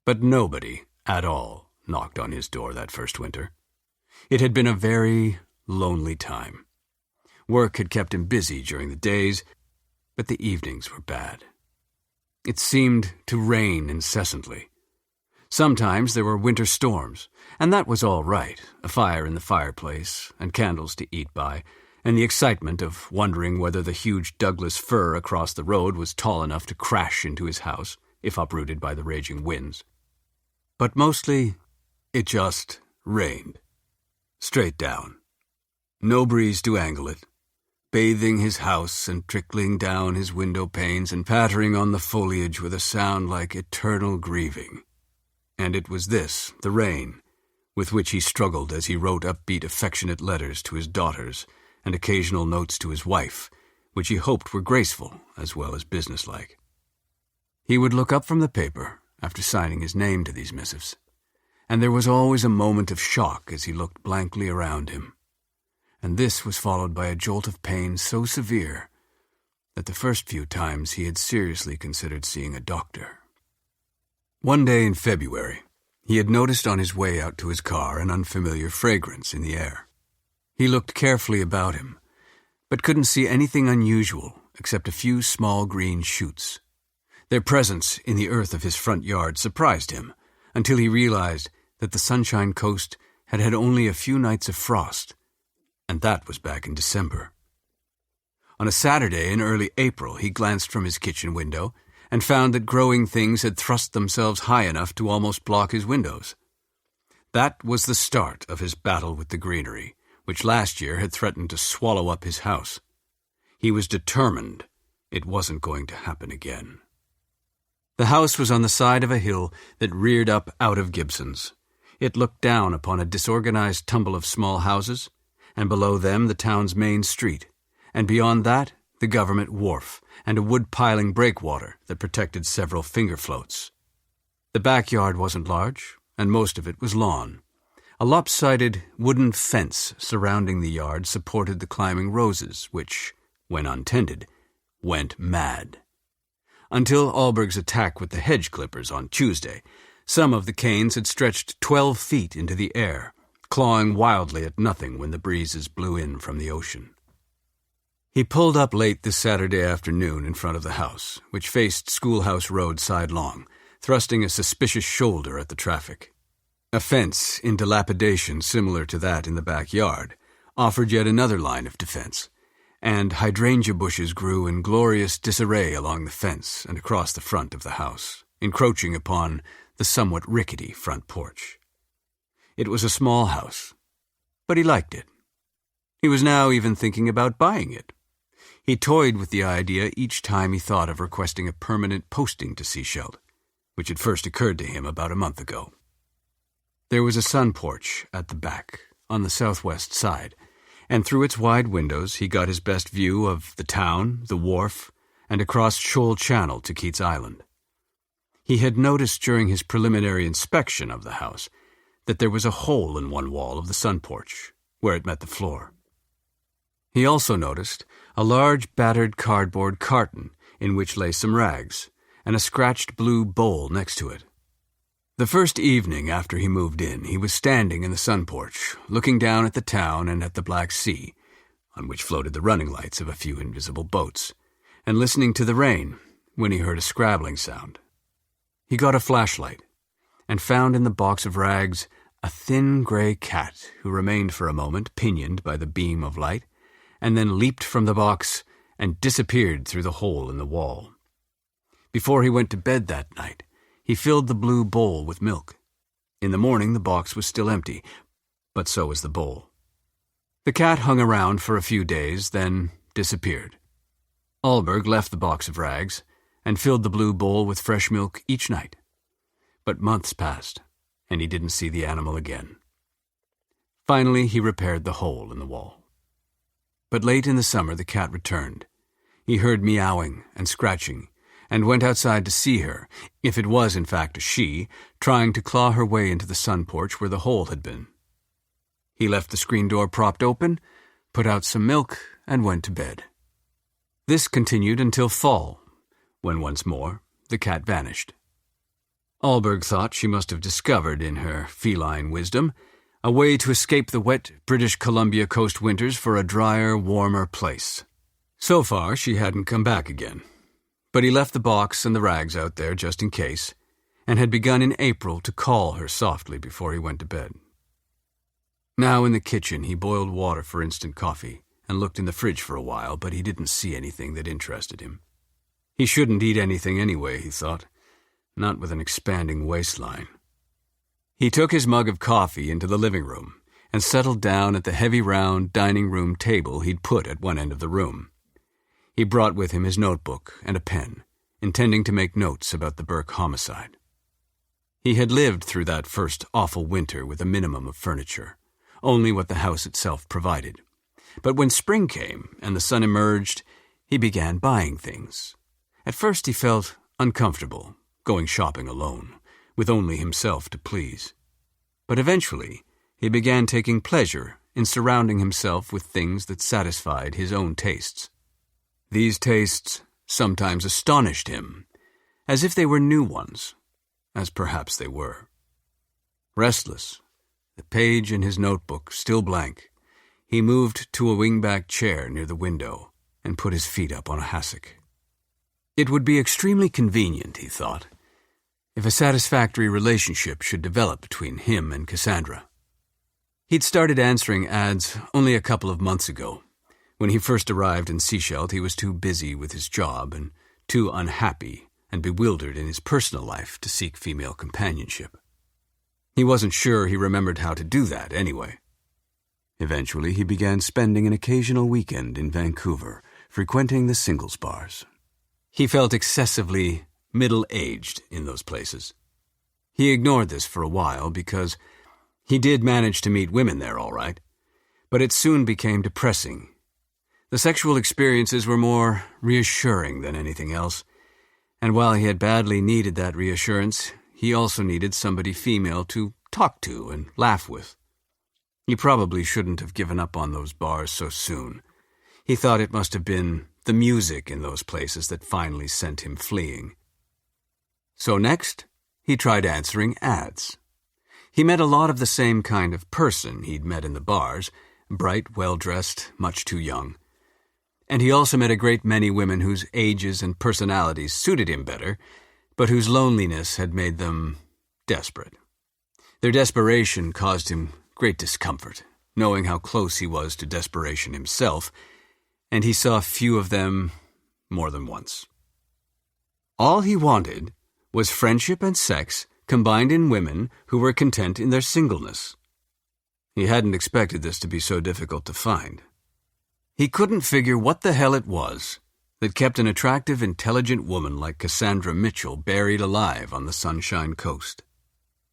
But nobody, at all, knocked on his door that first winter. It had been a very lonely time. Work had kept him busy during the days, but the evenings were bad. It seemed to rain incessantly. Sometimes there were winter storms, and that was all right, a fire in the fireplace and candles to eat by, and the excitement of wondering whether the huge Douglas fir across the road was tall enough to crash into his house if uprooted by the raging winds. But mostly, it just rained. Straight down. No breeze to angle it, bathing his house and trickling down his window panes and pattering on the foliage with a sound like eternal grieving. And it was this, the rain, with which he struggled as he wrote upbeat, affectionate letters to his daughters and occasional notes to his wife, which he hoped were graceful as well as businesslike. He would look up from the paper after signing his name to these missives, and there was always a moment of shock as he looked blankly around him. And this was followed by a jolt of pain so severe that the first few times he had seriously considered seeing a doctor. One day in February, he had noticed on his way out to his car an unfamiliar fragrance in the air. He looked carefully about him, but couldn't see anything unusual except a few small green shoots. Their presence in the earth of his front yard surprised him, until he realized that the Sunshine Coast had had only a few nights of frost, and that was back in December. On a Saturday in early April, he glanced from his kitchen window and found that growing things had thrust themselves high enough to almost block his windows. That was the start of his battle with the greenery, which last year had threatened to swallow up his house. He was determined it wasn't going to happen again. The house was on the side of a hill that reared up out of Gibson's. It looked down upon a disorganized tumble of small houses, and below them the town's main street, and beyond that the government wharf and a wood-piling breakwater that protected several finger floats. The backyard wasn't large, and most of it was lawn. A lopsided wooden fence surrounding the yard supported the climbing roses, which, when untended, went mad. Until Allberg's attack with the hedge clippers on Tuesday, some of the canes had stretched 12 feet into the air, clawing wildly at nothing when the breezes blew in from the ocean. He pulled up late this Saturday afternoon in front of the house, which faced Schoolhouse Road sidelong, thrusting a suspicious shoulder at the traffic. A fence in dilapidation similar to that in the backyard offered yet another line of defense, and hydrangea bushes grew in glorious disarray along the fence and across the front of the house, encroaching upon the somewhat rickety front porch. It was a small house, but he liked it. He was now even thinking about buying it. He toyed with the idea each time he thought of requesting a permanent posting to Sechelt, which had first occurred to him about a month ago. There was a sun porch at the back, on the southwest side, and through its wide windows he got his best view of the town, the wharf, and across Shoal Channel to Keats Island. He had noticed during his preliminary inspection of the house that there was a hole in one wall of the sun porch, where it met the floor. He also noticed a large battered cardboard carton in which lay some rags, and a scratched blue bowl next to it. The first evening after he moved in, he was standing in the sun porch, looking down at the town and at the Black Sea, on which floated the running lights of a few invisible boats, and listening to the rain when he heard a scrabbling sound. He got a flashlight and found in the box of rags a thin gray cat who remained for a moment pinioned by the beam of light, and then leaped from the box and disappeared through the hole in the wall. Before he went to bed that night, he filled the blue bowl with milk. In the morning the box was still empty, but so was the bowl. The cat hung around for a few days, then disappeared. Allberg left the box of rags and filled the blue bowl with fresh milk each night. But months passed, and he didn't see the animal again. Finally, he repaired the hole in the wall. But late in the summer, the cat returned. He heard meowing and scratching, and went outside to see her, if it was in fact a she, trying to claw her way into the sun porch where the hole had been. He left the screen door propped open, put out some milk, and went to bed. This continued until fall, when once more the cat vanished. Alberg thought she must have discovered, in her feline wisdom, a way to escape the wet British Columbia coast winters for a drier, warmer place. So far, she hadn't come back again, but he left the box and the rags out there just in case, and had begun in April to call her softly before he went to bed. Now in the kitchen, he boiled water for instant coffee and looked in the fridge for a while, but he didn't see anything that interested him. He shouldn't eat anything anyway, he thought, not with an expanding waistline. He took his mug of coffee into the living room and settled down at the heavy round dining room table he'd put at one end of the room. He brought with him his notebook and a pen, intending to make notes about the Burke homicide. He had lived through that first awful winter with a minimum of furniture, only what the house itself provided. But when spring came and the sun emerged, he began buying things. At first he felt uncomfortable, going shopping alone, with only himself to please. But eventually, he began taking pleasure in surrounding himself with things that satisfied his own tastes. These tastes sometimes astonished him, as if they were new ones, as perhaps they were. Restless, the page in his notebook still blank, he moved to a wing-back chair near the window and put his feet up on a hassock. It would be extremely convenient, he thought, if a satisfactory relationship should develop between him and Cassandra. He'd started answering ads only a couple of months ago. When he first arrived in Sechelt, he was too busy with his job and too unhappy and bewildered in his personal life to seek female companionship. He wasn't sure he remembered how to do that anyway. Eventually, he began spending an occasional weekend in Vancouver, frequenting the singles bars. He felt excessively middle-aged in those places. He ignored this for a while because he did manage to meet women there all right, but it soon became depressing. The sexual experiences were more reassuring than anything else, and while he had badly needed that reassurance, he also needed somebody female to talk to and laugh with. He probably shouldn't have given up on those bars so soon. He thought it must have been the music in those places that finally sent him fleeing. So next, he tried answering ads. He met a lot of the same kind of person he'd met in the bars, bright, well-dressed, much too young. And he also met a great many women whose ages and personalities suited him better, but whose loneliness had made them desperate. Their desperation caused him great discomfort, knowing how close he was to desperation himself, and he saw few of them more than once. All he wanted was friendship and sex combined in women who were content in their singleness. He hadn't expected this to be so difficult to find. He couldn't figure what the hell it was that kept an attractive, intelligent woman like Cassandra Mitchell buried alive on the Sunshine Coast.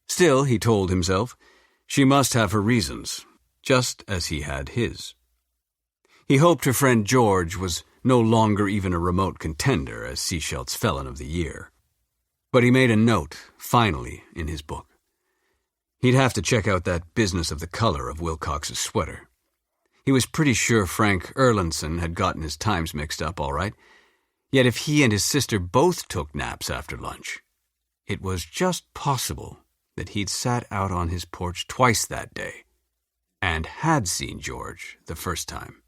Still, he told himself, she must have her reasons, just as he had his. He hoped her friend George was no longer even a remote contender as Sechelt's Felon of the Year. But he made a note, finally, in his book. He'd have to check out that business of the color of Wilcox's sweater. He was pretty sure Frank Erlandson had gotten his times mixed up all right, yet if he and his sister both took naps after lunch, it was just possible that he'd sat out on his porch twice that day and had seen George the first time.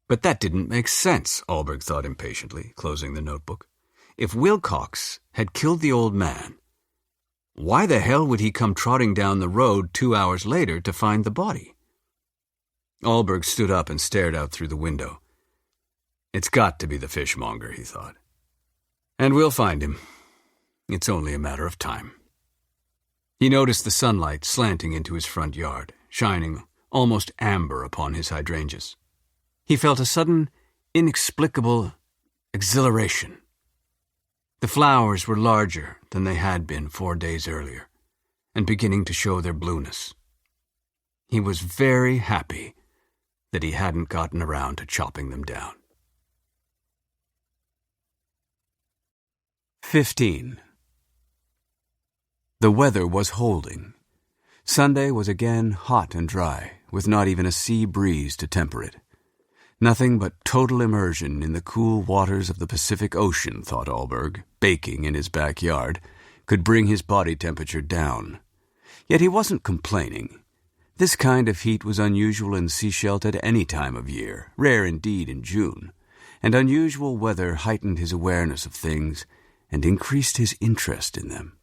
But that didn't make sense, Alberg thought impatiently, closing the notebook. If Wilcox had killed the old man, why the hell would he come trotting down the road 2 hours later to find the body? Alberg stood up and stared out through the window. It's got to be the fishmonger, he thought. And we'll find him. It's only a matter of time. He noticed the sunlight slanting into his front yard, shining almost amber upon his hydrangeas. He felt a sudden, inexplicable exhilaration. The flowers were larger than they had been 4 days earlier, and beginning to show their blueness. He was very happy that he hadn't gotten around to chopping them down. 15. The weather was holding. Sunday was again hot and dry, with not even a sea breeze to temper it. Nothing but total immersion in the cool waters of the Pacific Ocean, thought Allberg, baking in his backyard, could bring his body temperature down. Yet he wasn't complaining. This kind of heat was unusual in Seashelt at any time of year, rare indeed in June, and unusual weather heightened his awareness of things and increased his interest in them.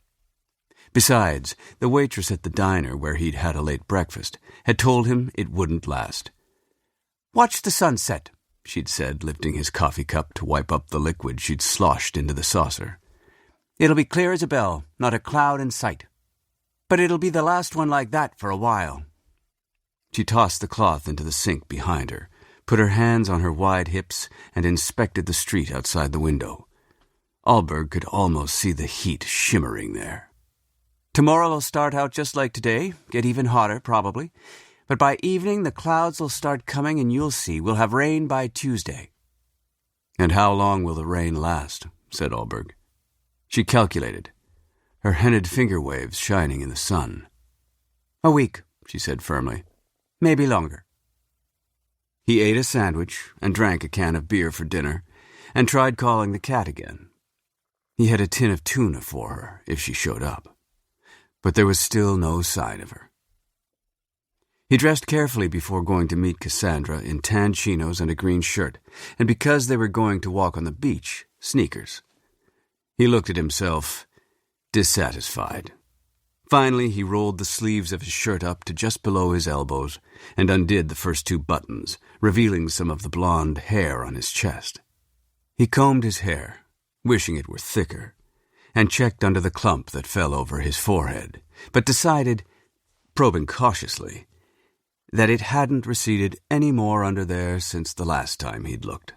Besides, the waitress at the diner where he'd had a late breakfast had told him it wouldn't last. "Watch the sunset," she'd said, lifting his coffee cup to wipe up the liquid she'd sloshed into the saucer. "It'll be clear as a bell, not a cloud in sight. But it'll be the last one like that for a while." She tossed the cloth into the sink behind her, put her hands on her wide hips, and inspected the street outside the window. Allberg could almost see the heat shimmering there. "Tomorrow'll start out just like today, get even hotter, probably. But by evening the clouds will start coming and you'll see we'll have rain by Tuesday." "And how long will the rain last?" said Allberg. She calculated, her hennaed finger waves shining in the sun. "A week," she said firmly. "Maybe longer." He ate a sandwich and drank a can of beer for dinner and tried calling the cat again. He had a tin of tuna for her if she showed up. But there was still no sign of her. He dressed carefully before going to meet Cassandra in tan chinos and a green shirt, and because they were going to walk on the beach, sneakers. He looked at himself, dissatisfied. Finally, he rolled the sleeves of his shirt up to just below his elbows and undid the first 2 buttons, revealing some of the blonde hair on his chest. He combed his hair, wishing it were thicker, and checked under the clump that fell over his forehead, but decided, probing cautiously, that it hadn't receded any more under there since the last time he'd looked.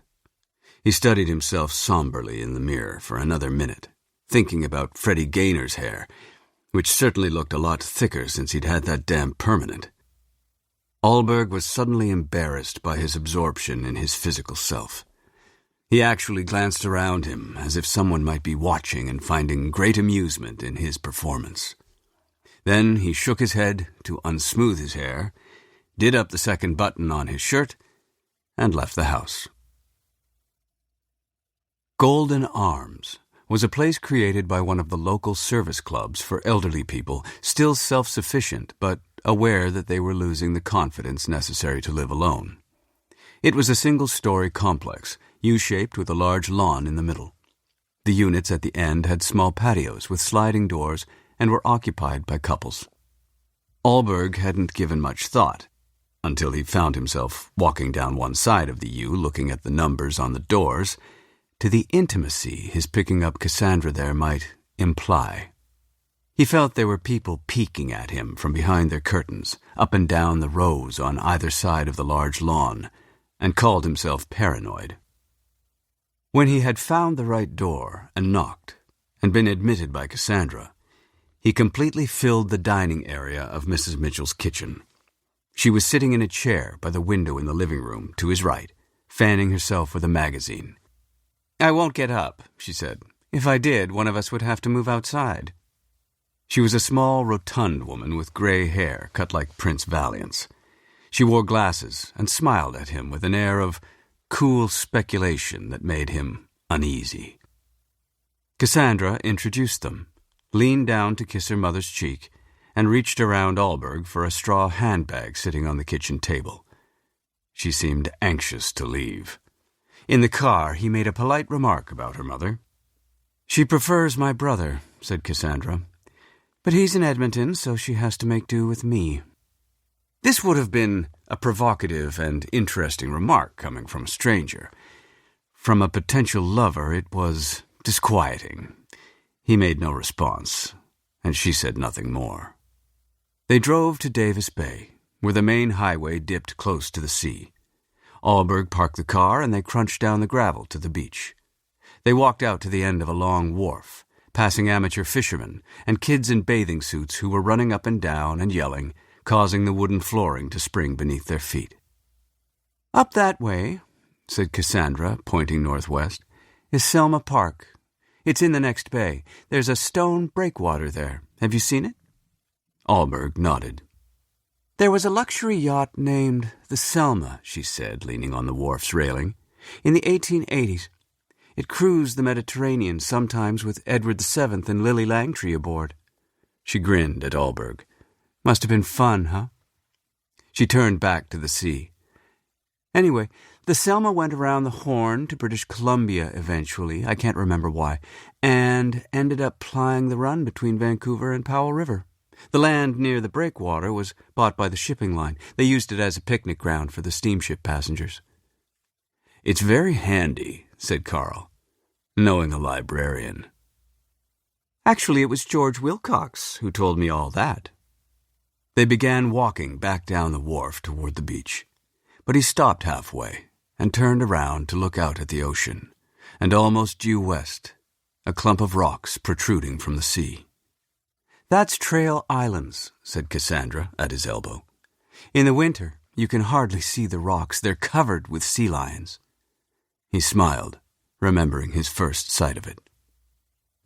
He studied himself somberly in the mirror for another minute, thinking about Freddie Gaynor's hair, which certainly looked a lot thicker since he'd had that damn permanent. Allberg was suddenly embarrassed by his absorption in his physical self. He actually glanced around him as if someone might be watching and finding great amusement in his performance. Then he shook his head to unsmooth his hair, did up the second button on his shirt, and left the house. Golden Arms was a place created by one of the local service clubs for elderly people still self-sufficient but aware that they were losing the confidence necessary to live alone. It was a single-story complex, U-shaped with a large lawn in the middle. The units at the end had small patios with sliding doors and were occupied by couples. Allberg hadn't given much thought, until he found himself walking down one side of the U looking at the numbers on the doors, to the intimacy his picking up Cassandra there might imply. He felt there were people peeking at him from behind their curtains, up and down the rows on either side of the large lawn, and called himself paranoid. When he had found the right door and knocked, and been admitted by Cassandra, he completely filled the dining area of Mrs. Mitchell's kitchen. She was sitting in a chair by the window in the living room, to his right, fanning herself with a magazine. "I won't get up," she said. "If I did, one of us would have to move outside." She was a small, rotund woman with gray hair cut like Prince Valiant's. She wore glasses and smiled at him with an air of cool speculation that made him uneasy. Cassandra introduced them, leaned down to kiss her mother's cheek, and reached around Allberg for a straw handbag sitting on the kitchen table. She seemed anxious to leave. In the car, he made a polite remark about her mother. "She prefers my brother," said Cassandra. "But he's in Edmonton, so she has to make do with me." This would have been a provocative and interesting remark coming from a stranger. From a potential lover, it was disquieting. He made no response, and she said nothing more. They drove to Davis Bay, where the main highway dipped close to the sea. Allberg parked the car, and they crunched down the gravel to the beach. They walked out to the end of a long wharf, passing amateur fishermen and kids in bathing suits who were running up and down and yelling, causing the wooden flooring to spring beneath their feet. "Up that way," said Cassandra, pointing northwest, "is Selma Park. It's in the next bay. There's a stone breakwater there. Have you seen it?" Alberg nodded. "There was a luxury yacht named the Selma," she said, leaning on the wharf's railing, "in the 1880s. It cruised the Mediterranean, sometimes with Edward VII and Lily Langtry aboard." She grinned at Alberg. "Must have been fun, huh?" She turned back to the sea. "Anyway, the Selma went around the Horn to British Columbia eventually, I can't remember why, and ended up plying the run between Vancouver and Powell River. The land near the breakwater was bought by the shipping line. They used it as a picnic ground for the steamship passengers." "It's very handy," said Carl, "knowing a librarian." "Actually, it was George Wilcox who told me all that." They began walking back down the wharf toward the beach, but he stopped halfway and turned around to look out at the ocean, and almost due west, a clump of rocks protruding from the sea. "That's Trail Islands," said Cassandra at his elbow. "In the winter, you can hardly see the rocks. They're covered with sea lions." He smiled, remembering his first sight of it.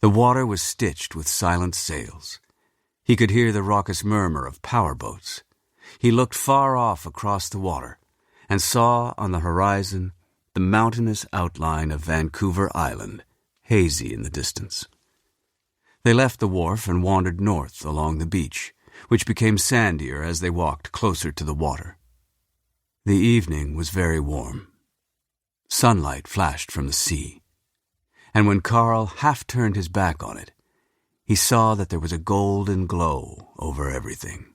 The water was stitched with silent sails. He could hear the raucous murmur of power boats. He looked far off across the water and saw on the horizon the mountainous outline of Vancouver Island, hazy in the distance. They left the wharf and wandered north along the beach, which became sandier as they walked closer to the water. The evening was very warm. Sunlight flashed from the sea, and when Carl half turned his back on it, he saw that there was a golden glow over everything.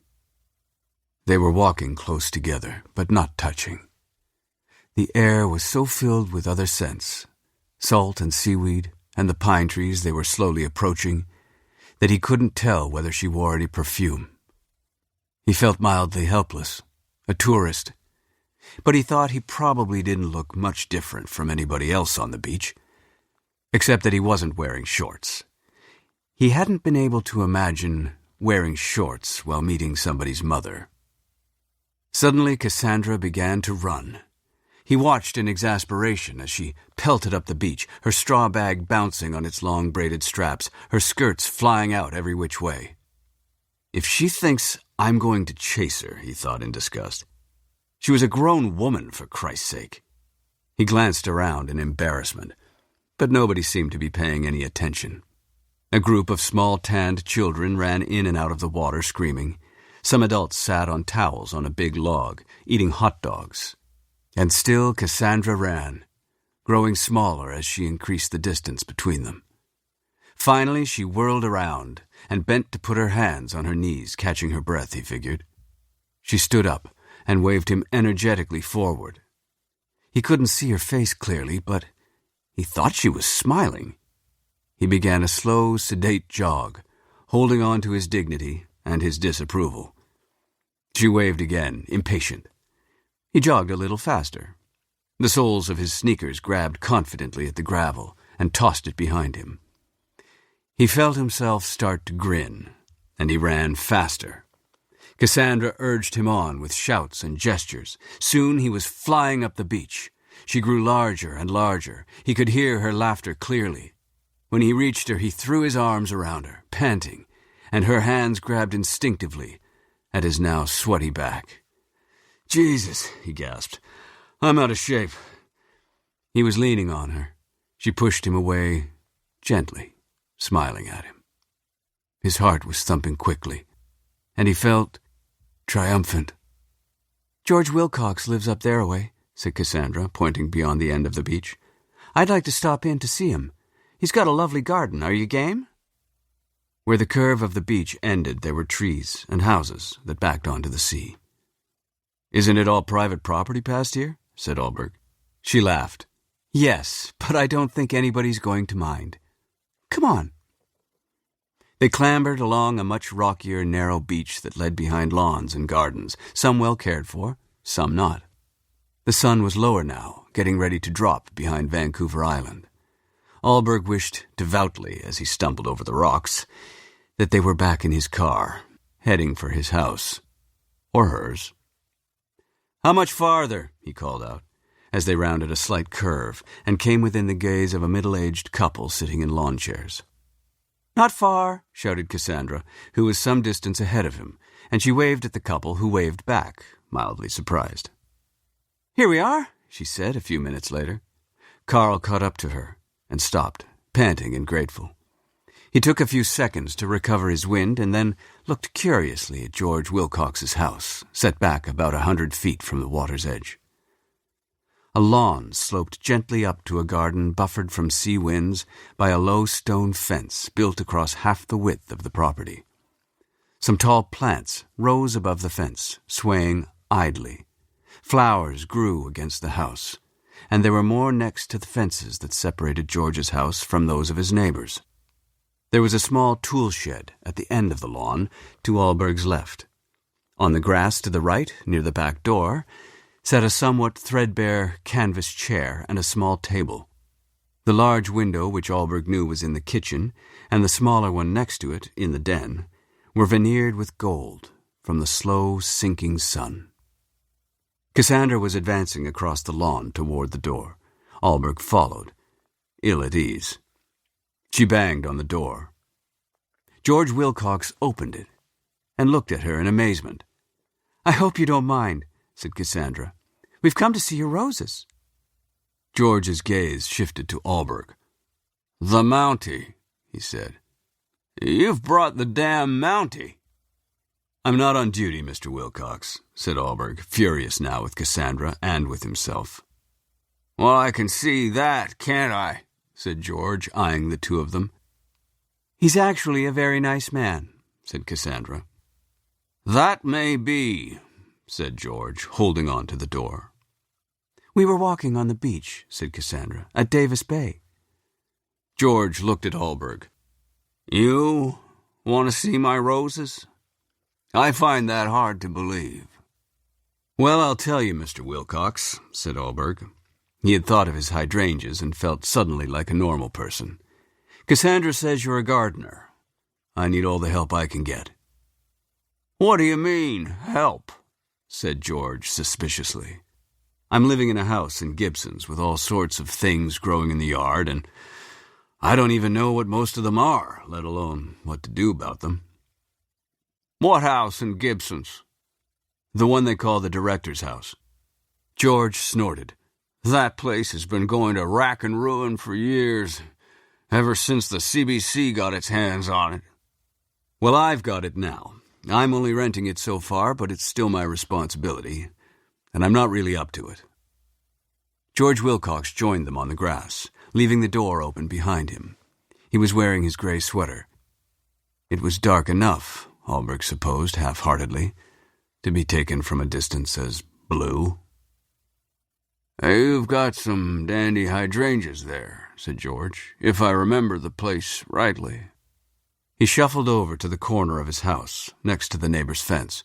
They were walking close together, but not touching. The air was so filled with other scents, salt and seaweed, and the pine trees they were slowly approaching, that he couldn't tell whether she wore any perfume. He felt mildly helpless, a tourist, but he thought he probably didn't look much different from anybody else on the beach, except that he wasn't wearing shorts. He hadn't been able to imagine wearing shorts while meeting somebody's mother. Suddenly Cassandra began to run. He watched in exasperation as she pelted up the beach, her straw bag bouncing on its long braided straps, her skirts flying out every which way. "If she thinks I'm going to chase her," he thought in disgust. "She was a grown woman, for Christ's sake." He glanced around in embarrassment, but nobody seemed to be paying any attention. A group of small tanned children ran in and out of the water screaming. Some adults sat on towels on a big log, eating hot dogs. And still Cassandra ran, growing smaller as she increased the distance between them. Finally, she whirled around and bent to put her hands on her knees, catching her breath, he figured. She stood up and waved him energetically forward. He couldn't see her face clearly, but he thought she was smiling. He began a slow, sedate jog, holding on to his dignity and his disapproval. She waved again, impatient. He jogged a little faster. The soles of his sneakers grabbed confidently at the gravel and tossed it behind him. He felt himself start to grin, and he ran faster. Cassandra urged him on with shouts and gestures. Soon he was flying up the beach. She grew larger and larger. He could hear her laughter clearly. When he reached her, he threw his arms around her, panting, and her hands grabbed instinctively at his now sweaty back. "Jesus," he gasped, "I'm out of shape." He was leaning on her. She pushed him away gently, smiling at him. His heart was thumping quickly, and he felt triumphant. "George Wilcox lives up thereaway," said Cassandra, pointing beyond the end of the beach. "I'd like to stop in to see him. He's got a lovely garden. Are you game?" Where the curve of the beach ended, there were trees and houses that backed onto the sea. "Isn't it all private property past here?" said Alberg. She laughed. "Yes, but I don't think anybody's going to mind. Come on." They clambered along a much rockier, narrow beach that led behind lawns and gardens, some well cared for, some not. The sun was lower now, getting ready to drop behind Vancouver Island. Alberg wished devoutly, as he stumbled over the rocks, that they were back in his car, heading for his house. Or hers. "How much farther?" he called out, as they rounded a slight curve and came within the gaze of a middle-aged couple sitting in lawn chairs. "Not far," shouted Cassandra, who was some distance ahead of him, and she waved at the couple, who waved back, mildly surprised. "Here we are," she said a few minutes later. Carl caught up to her and stopped, panting and grateful. He took a few seconds to recover his wind and then looked curiously at George Wilcox's house, set back about 100 feet from the water's edge. A lawn sloped gently up to a garden buffered from sea winds by a low stone fence built across half the width of the property. Some tall plants rose above the fence, swaying idly. Flowers grew against the house, and there were more next to the fences that separated George's house from those of his neighbors. There was a small tool shed at the end of the lawn, to Allberg's left. On the grass to the right, near the back door, sat a somewhat threadbare canvas chair and a small table. The large window, which Allberg knew was in the kitchen, and the smaller one next to it, in the den, were veneered with gold from the slow sinking sun. Cassandra was advancing across the lawn toward the door. Allberg followed, ill at ease. She banged on the door. George Wilcox opened it and looked at her in amazement. "I hope you don't mind," said Cassandra. "We've come to see your roses." George's gaze shifted to Allberg. "The Mountie," he said. "You've brought the damn Mountie." "I'm not on duty, Mr. Wilcox," said Allberg, furious now with Cassandra and with himself. "Well, I can see that, can't I?" said George, eyeing the two of them. "He's actually a very nice man," said Cassandra. "That may be," said George, holding on to the door. "We were walking on the beach," said Cassandra, "at Davis Bay." George looked at Allberg. "You want to see my roses? I find that hard to believe." "Well, I'll tell you, Mr. Wilcox," said Allberg. He had thought of his hydrangeas and felt suddenly like a normal person. "Cassandra says you're a gardener. I need all the help I can get." "What do you mean, help?" said George suspiciously. "I'm living in a house in Gibson's with all sorts of things growing in the yard, and I don't even know what most of them are, let alone what to do about them." "What house in Gibson's?" "The one they call the director's house." George snorted. "That place has been going to rack and ruin for years, ever since the CBC got its hands on it." "Well, I've got it now. I'm only renting it so far, but it's still my responsibility, and I'm not really up to it." George Wilcox joined them on the grass, leaving the door open behind him. He was wearing his gray sweater. It was dark enough, Allberg supposed half-heartedly, to be taken from a distance as blue. "You've got some dandy hydrangeas there," said George, "if I remember the place rightly." He shuffled over to the corner of his house, next to the neighbor's fence.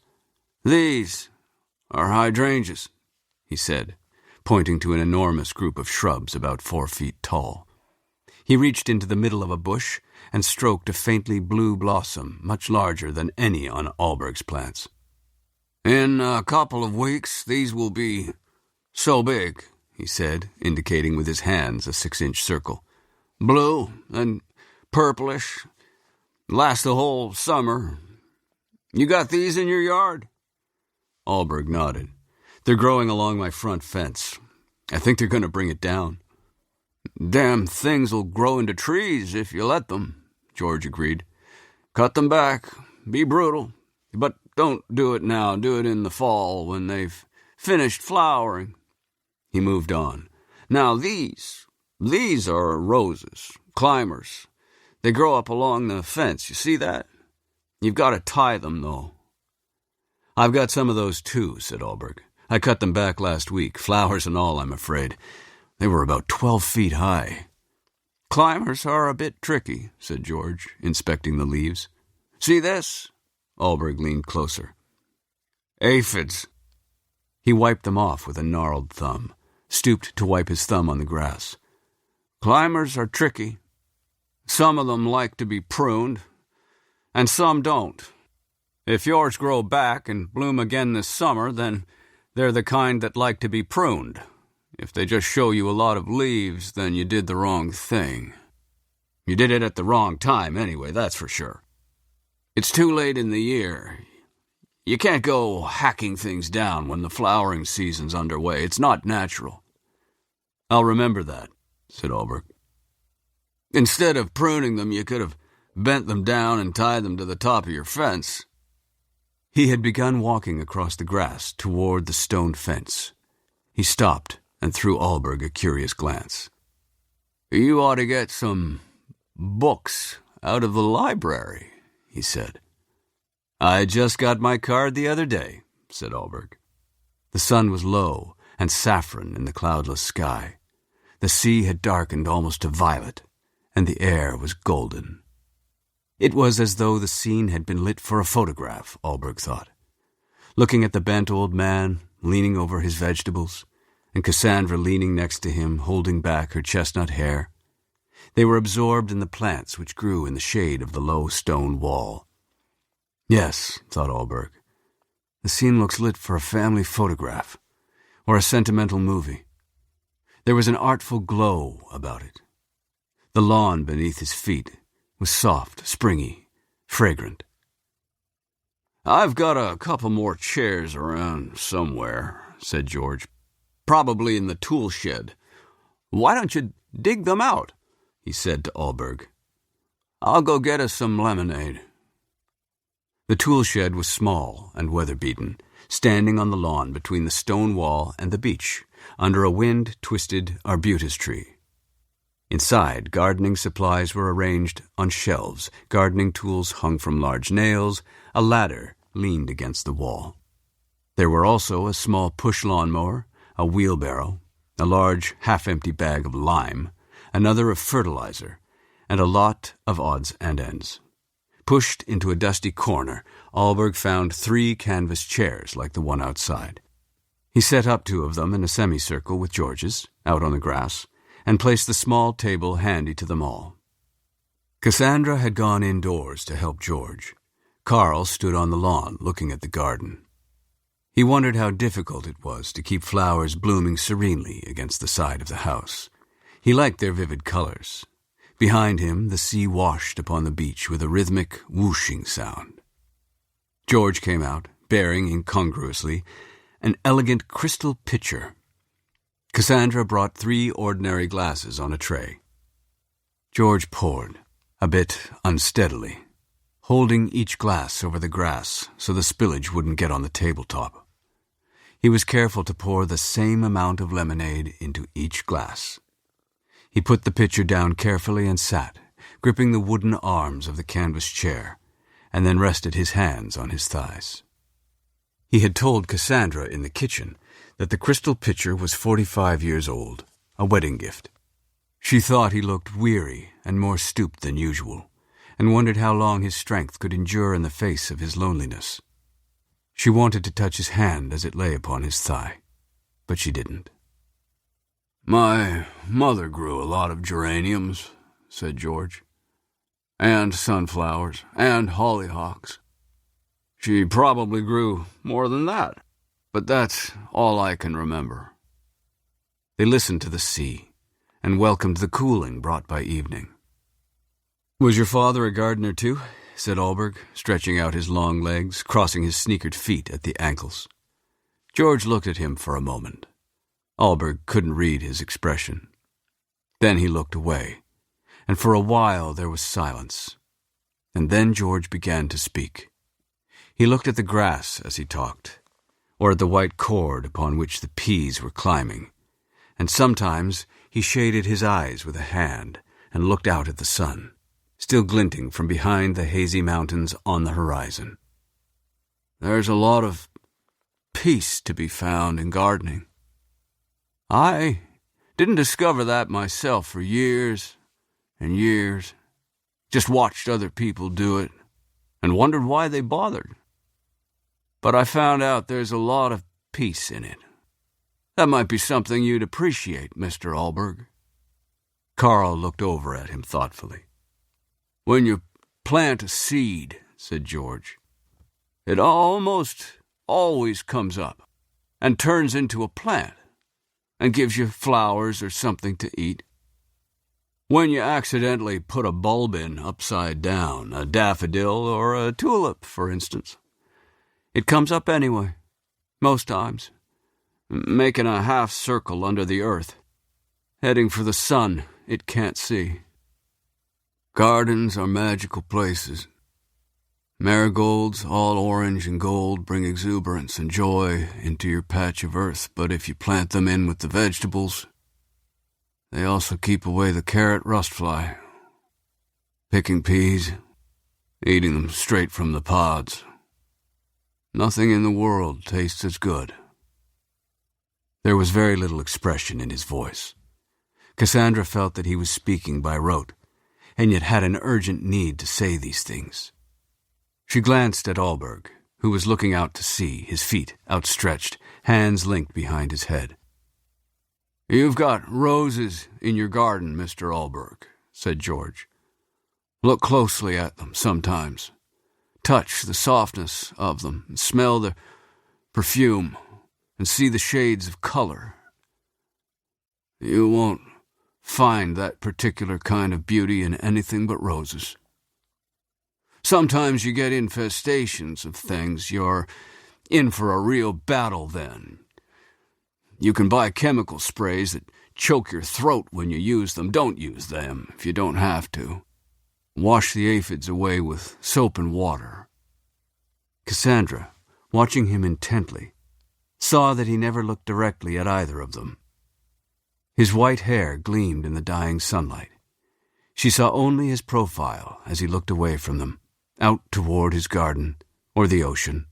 "These are hydrangeas," he said, pointing to an enormous group of shrubs about 4 feet tall. He reached into the middle of a bush and stroked a faintly blue blossom much larger than any on Allberg's plants. "In a couple of weeks, these will be so big," he said, indicating with his hands a 6-inch circle. "Blue and purplish. Last the whole summer. You got these in your yard?" Allberg nodded. "They're growing along my front fence. I think they're going to bring it down." "Damn things'll grow into trees if you let them," George agreed. "Cut them back. Be brutal. But don't do it now. Do it in the fall when they've finished flowering." He moved on. "Now these are roses, climbers. They grow up along the fence. You see that? You've got to tie them, though." "I've got some of those, too," said Allberg. "I cut them back last week, flowers and all, I'm afraid. They were about 12 feet high." "Climbers are a bit tricky," said George, inspecting the leaves. "See this?" Allberg leaned closer. "Aphids." He wiped them off with a gnarled thumb, stooped to wipe his thumb on the grass. "Climbers are tricky. Some of them like to be pruned, and some don't. If yours grow back and bloom again this summer, then they're the kind that like to be pruned. If they just show you a lot of leaves, then you did the wrong thing. You did it at the wrong time anyway, that's for sure. It's too late in the year. You can't go hacking things down when the flowering season's underway. It's not natural. I'll remember that, said Albert. Instead of pruning them, you could have bent them down and tied them to the top of your fence. He had begun walking across the grass toward the stone fence. He stopped and threw Alberg a curious glance. You ought to get some books out of the library, he said. I just got my card the other day, said Alberg. The sun was low and saffron in the cloudless sky. The sea had darkened almost to violet, and the air was golden. It was as though the scene had been lit for a photograph, Alberg thought. Looking at the bent old man, leaning over his vegetables, and Cassandra leaning next to him, holding back her chestnut hair. They were absorbed in the plants which grew in the shade of the low stone wall. Yes, thought Alberg, the scene looks lit for a family photograph, or a sentimental movie. There was an artful glow about it. The lawn beneath his feet was soft, springy, fragrant. I've got a couple more chairs around somewhere, said George. Probably in the tool shed. Why don't you dig them out? He said to Alberg. I'll go get us some lemonade. The tool shed was small and weather-beaten, standing on the lawn between the stone wall and the beach, under a wind-twisted arbutus tree. Inside, gardening supplies were arranged on shelves, gardening tools hung from large nails, a ladder leaned against the wall. There were also a small push lawnmower, a wheelbarrow, a large half-empty bag of lime, another of fertilizer, and a lot of odds and ends. Pushed into a dusty corner, Alberg found 3 canvas chairs like the one outside. He set up 2 of them in a semicircle with George's, out on the grass, and placed the small table handy to them all. Cassandra had gone indoors to help George. Carl stood on the lawn looking at the garden. He wondered how difficult it was to keep flowers blooming serenely against the side of the house. He liked their vivid colors. Behind him, the sea washed upon the beach with a rhythmic whooshing sound. George came out, bearing incongruously an elegant crystal pitcher. Cassandra brought 3 ordinary glasses on a tray. George poured, a bit unsteadily, holding each glass over the grass so the spillage wouldn't get on the tabletop. He was careful to pour the same amount of lemonade into each glass. He put the pitcher down carefully and sat, gripping the wooden arms of the canvas chair, and then rested his hands on his thighs. He had told Cassandra in the kitchen that the crystal pitcher was 45 years old, a wedding gift. She thought he looked weary and more stooped than usual, and wondered how long his strength could endure in the face of his loneliness. She wanted to touch his hand as it lay upon his thigh, but she didn't. My mother grew a lot of geraniums, said George, and sunflowers, and hollyhocks. She probably grew more than that, but that's all I can remember. They listened to the sea, and welcomed the cooling brought by evening. Was your father a gardener too? Said Alberg, stretching out his long legs, crossing his sneakered feet at the ankles. George looked at him for a moment. Alberg couldn't read his expression. Then he looked away, and for a while there was silence. And then George began to speak. He looked at the grass as he talked, or at the white cord upon which the peas were climbing, and sometimes he shaded his eyes with a hand and looked out at the sun, still glinting from behind the hazy mountains on the horizon. There's a lot of peace to be found in gardening. I didn't discover that myself for years and years. Just watched other people do it and wondered why they bothered. But I found out there's a lot of peace in it. That might be something you'd appreciate, Mr. Alberg. Carl looked over at him thoughtfully. When you plant a seed, said George, It almost always comes up and turns into a plant and gives you flowers or something to eat. When you accidentally put a bulb in upside down, a daffodil or a tulip, for instance, it comes up anyway, most times, making a half circle under the earth, heading for the sun it can't see. Gardens are magical places. Marigolds, all orange and gold, bring exuberance and joy into your patch of earth, but if you plant them in with the vegetables, they also keep away the carrot rustfly. Picking peas, eating them straight from the pods. Nothing in the world tastes as good. There was very little expression in his voice. Cassandra felt that he was speaking by rote, and yet had an urgent need to say these things. She glanced at Allberg, who was looking out to sea, his feet outstretched, hands linked behind his head. "You've got roses in your garden, Mr. Allberg," said George. "Look closely at them sometimes. Touch the softness of them, and smell the perfume, and see the shades of color. You won't find that particular kind of beauty in anything but roses. Sometimes you get infestations of things. You're in for a real battle then. You can buy chemical sprays that choke your throat when you use them. Don't use them if you don't have to. Wash the aphids away with soap and water." Cassandra, watching him intently, saw that he never looked directly at either of them. His white hair gleamed in the dying sunlight. She saw only his profile as he looked away from them, out toward his garden or the ocean.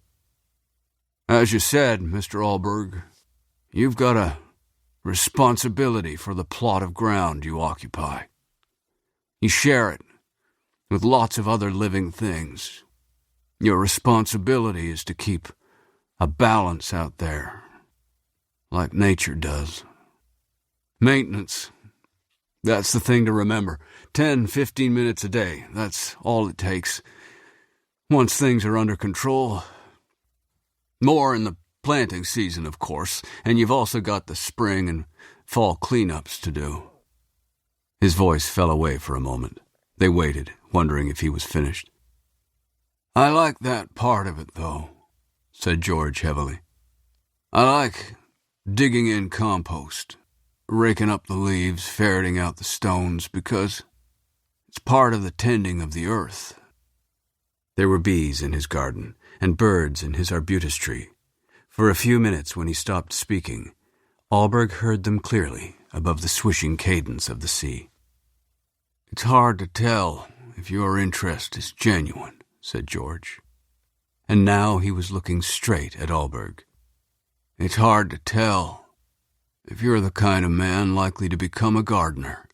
"As you said, Mr. Allberg, you've got a responsibility for the plot of ground you occupy. You share it with lots of other living things. Your responsibility is to keep a balance out there, like nature does. Maintenance, that's the thing to remember. 10-15 minutes a day, that's all it takes. Once things are under control. More in the planting season, of course, and you've also got the spring and fall cleanups to do." His voice fell away for a moment. They waited, wondering if he was finished. "I like that part of it, though," said George heavily. "I like digging in compost, raking up the leaves, ferreting out the stones, because it's part of the tending of the earth." There were bees in his garden and birds in his arbutus tree. For a few minutes when he stopped speaking, Allberg heard them clearly above the swishing cadence of the sea. "It's hard to tell if your interest is genuine," said George. And now he was looking straight at Allberg. "It's hard to tell if you're the kind of man likely to become a gardener."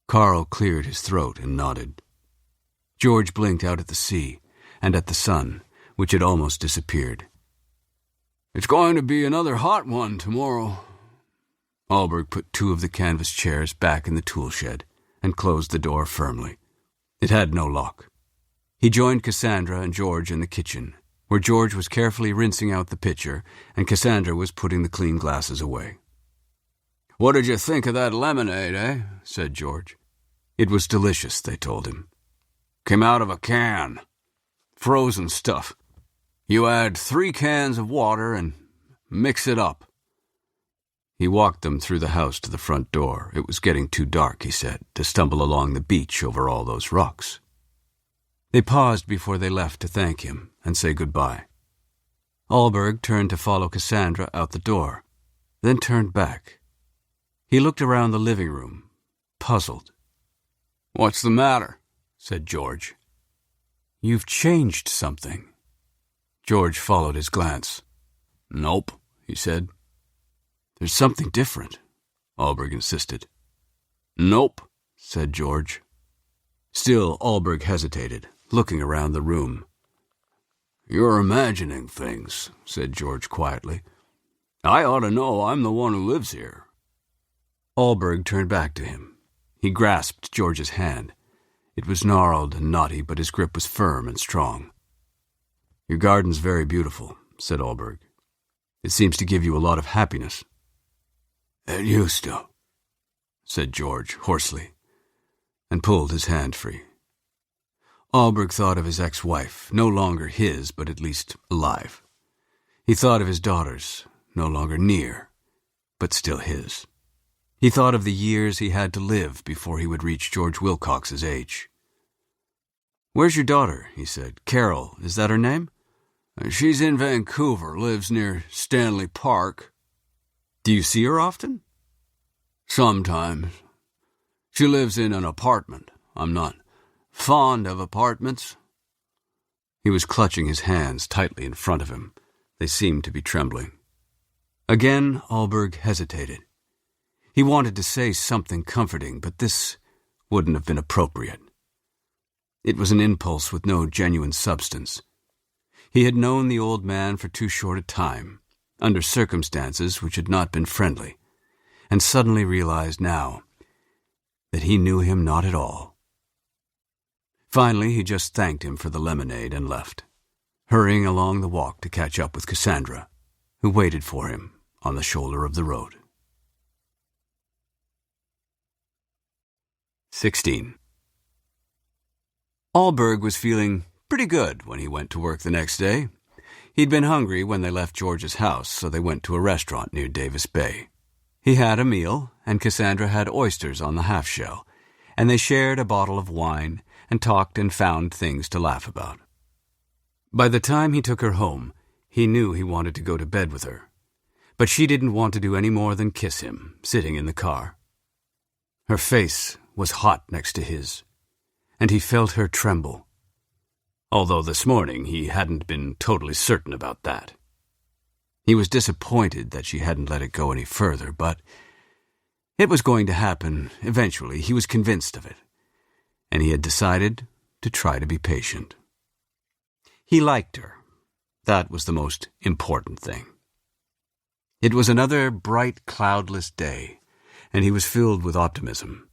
Carl cleared his throat and nodded. George blinked out at the sea and at the sun, which had almost disappeared. "It's going to be another hot one tomorrow." Allberg put 2 of the canvas chairs back in the tool shed and closed the door firmly. It had no lock. He joined Cassandra and George in the kitchen, where George was carefully rinsing out the pitcher and Cassandra was putting the clean glasses away. "What did you think of that lemonade, eh?" said George. It was delicious, they told him. "Came out of a can. Frozen stuff. You add 3 cans of water and mix it up." He walked them through the house to the front door. It was getting too dark, he said, to stumble along the beach over all those rocks. They paused before they left to thank him and say goodbye. Allberg turned to follow Cassandra out the door, then turned back. He looked around the living room, puzzled. "What's the matter?" said George. "You've changed something." George followed his glance. "Nope," he said. "There's something different," Allberg insisted. "Nope," said George. Still, Allberg hesitated, looking around the room. "You're imagining things," said George quietly. "I ought to know. I'm the one who lives here." Allberg turned back to him. He grasped George's hand. It was gnarled and knotty, but his grip was firm and strong. "Your garden's very beautiful," said Alberg. "It seems to give you a lot of happiness." "It used to," said George hoarsely, and pulled his hand free. Alberg thought of his ex-wife, no longer his, but at least alive. He thought of his daughters, no longer near, but still his. He thought of the years he had to live before he would reach George Wilcox's age. "Where's your daughter?" he said. "Carol, is that her name?" "She's in Vancouver, lives near Stanley Park." "Do you see her often?" "Sometimes. She lives in an apartment. I'm not fond of apartments." He was clutching his hands tightly in front of him. They seemed to be trembling. Again, Alberg hesitated. He wanted to say something comforting, but this wouldn't have been appropriate. It was an impulse with no genuine substance. He had known the old man for too short a time, under circumstances which had not been friendly, and suddenly realized now that he knew him not at all. Finally, he just thanked him for the lemonade and left, hurrying along the walk to catch up with Cassandra, who waited for him on the shoulder of the road. 16. Alberg was feeling pretty good when he went to work the next day. He'd been hungry when they left George's house, so they went to a restaurant near Davis Bay. He had a meal, and Cassandra had oysters on the half-shell, and they shared a bottle of wine and talked and found things to laugh about. By the time he took her home, he knew he wanted to go to bed with her, but she didn't want to do any more than kiss him, sitting in the car. Her face was hot next to his, and he felt her tremble, although this morning he hadn't been totally certain about that. He was disappointed that she hadn't let it go any further, but it was going to happen eventually. He was convinced of it, and he had decided to try to be patient. He liked her. That was the most important thing. It was another bright, cloudless day, and he was filled with optimism.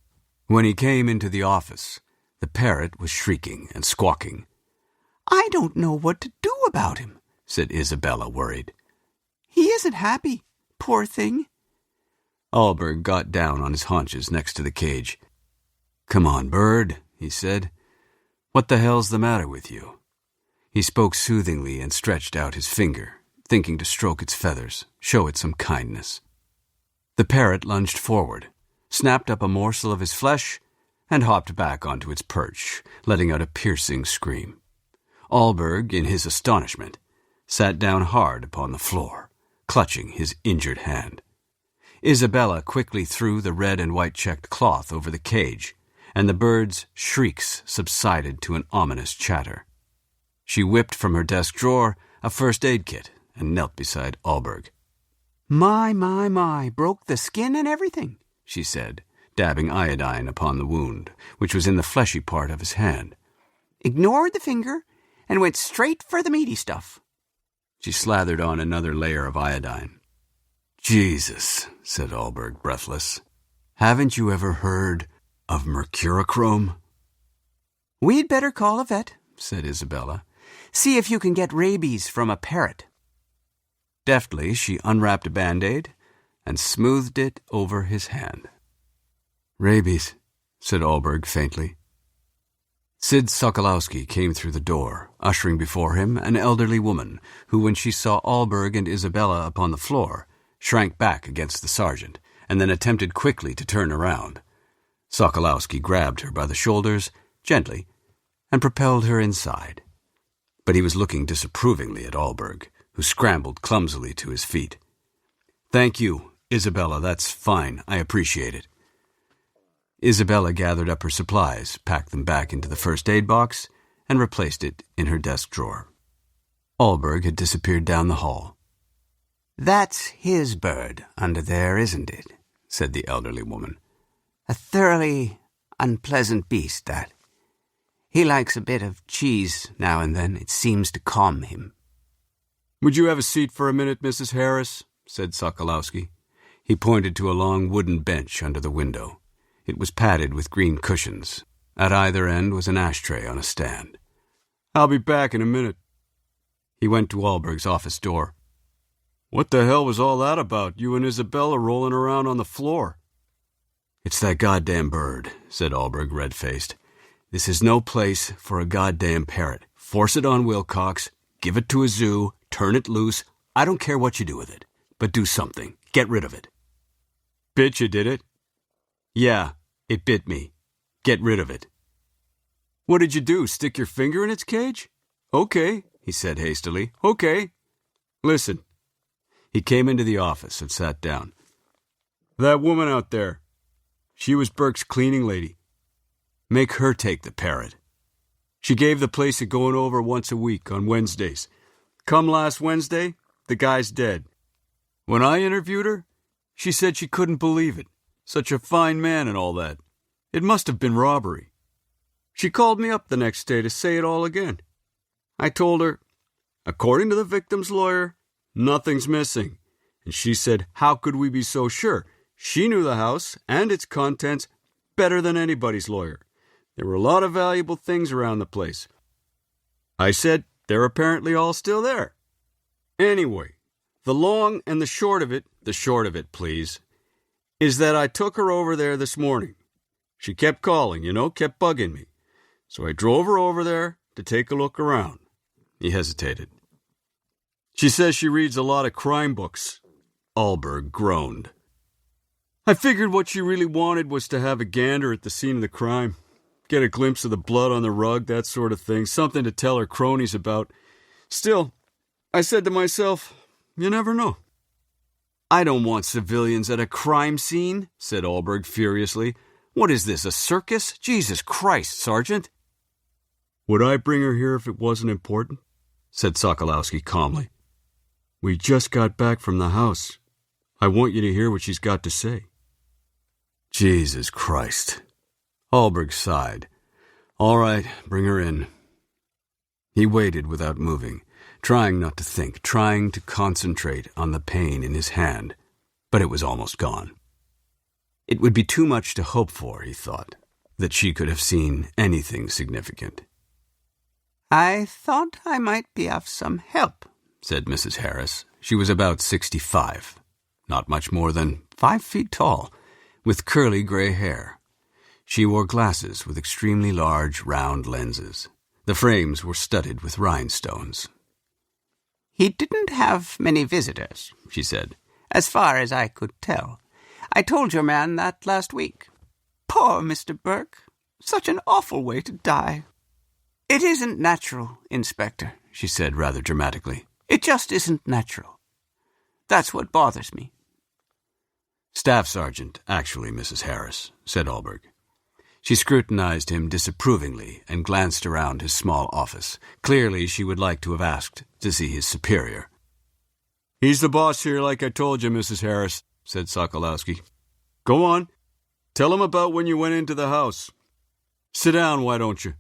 When he came into the office, the parrot was shrieking and squawking. "I don't know what to do about him," said Isabella, worried. "He isn't happy, poor thing." Alberg got down on his haunches next to the cage. "Come on, bird," he said. "What the hell's the matter with you?" He spoke soothingly and stretched out his finger, thinking to stroke its feathers, show it some kindness. The parrot lunged forward, snapped up a morsel of his flesh, and hopped back onto its perch, letting out a piercing scream. Alberg, in his astonishment, sat down hard upon the floor, clutching his injured hand. Isabella quickly threw the red and white checked cloth over the cage, and the bird's shrieks subsided to an ominous chatter. She whipped from her desk drawer a first aid kit and knelt beside Alberg. My, broke the skin and everything," she said, dabbing iodine upon the wound, which was in the fleshy part of his hand. "Ignored the finger and went straight for the meaty stuff." She slathered on another layer of iodine. "Jesus," said Alberg, breathless. "Haven't you ever heard of mercurochrome?" "We'd better call a vet," said Isabella. "See if you can get rabies from a parrot." Deftly, she unwrapped a Band-Aid and smoothed it over his hand. "Rabies," said Alberg faintly. Sid Sokolowski came through the door, ushering before him an elderly woman who, when she saw Alberg and Isabella upon the floor, shrank back against the sergeant, and then attempted quickly to turn around. Sokolowski grabbed her by the shoulders, gently, and propelled her inside. But he was looking disapprovingly at Alberg, who scrambled clumsily to his feet. "Thank you, Isabella, that's fine. I appreciate it." Isabella gathered up her supplies, packed them back into the first aid box, and replaced it in her desk drawer. Alberg had disappeared down the hall. "That's his bird under there, isn't it?" said the elderly woman. "A thoroughly unpleasant beast, that. He likes a bit of cheese now and then. It seems to calm him." "Would you have a seat for a minute, Mrs. Harris?" said Sokolowski. He pointed to a long wooden bench under the window. It was padded with green cushions. At either end was an ashtray on a stand. "I'll be back in a minute." He went to Alberg's office door. "What the hell was all that about, you and Isabella rolling around on the floor?" "It's that goddamn bird," said Alberg, red-faced. "This is no place for a goddamn parrot. Force it on Wilcox, give it to a zoo, turn it loose. I don't care what you do with it, but do something. Get rid of it." "Bit you, did it?" "Yeah, it bit me. Get rid of it." "What did you do, stick your finger in its cage?" "Okay," he said hastily. "Okay. Listen." He came into the office and sat down. "That woman out there, she was Burke's cleaning lady. Make her take the parrot. She gave the place a going over once a week on Wednesdays. Come last Wednesday, the guy's dead. When I interviewed her, she said she couldn't believe it. Such a fine man and all that. It must have been robbery. She called me up the next day to say it all again. I told her, according to the victim's lawyer, nothing's missing. And she said, how could we be so sure? She knew the house and its contents better than anybody's lawyer. There were a lot of valuable things around the place. I said, they're apparently all still there. Anyway, the long and the short of it, please, is that I took her over there this morning. She kept calling, kept bugging me. So I drove her over there to take a look around. He hesitated. She says she reads a lot of crime books. Alberg groaned. I figured what she really wanted was to have a gander at the scene of the crime. Get a glimpse of the blood on the rug, that sort of thing. Something to tell her cronies about. Still, I said to myself, you never know. I don't want civilians at a crime scene, said Alberg furiously. What is this, a circus? Jesus Christ, Sergeant. Would I bring her here if it wasn't important? Said Sokolowski calmly. We just got back from the house. I want you to hear what she's got to say. Jesus Christ. Alberg sighed. All right, bring her in. He waited without moving, trying not to think, trying to concentrate on the pain in his hand, but it was almost gone. It would be too much to hope for, he thought, that she could have seen anything significant. I thought I might be of some help, said Mrs. Harris. She was about 65, not much more than 5 feet tall, with curly gray hair. She wore glasses with extremely large, round lenses. The frames were studded with rhinestones. He didn't have many visitors, she said, as far as I could tell. I told your man that last week. Poor Mr. Burke. Such an awful way to die. It isn't natural, Inspector, she said rather dramatically. It just isn't natural. That's what bothers me. Staff Sergeant, actually, Mrs. Harris, said Alberg. She scrutinized him disapprovingly and glanced around his small office. Clearly, she would like to have asked to see his superior. He's the boss here, like I told you, Mrs. Harris, said Sokolowski. Go on. Tell him about when you went into the house. Sit down, why don't you?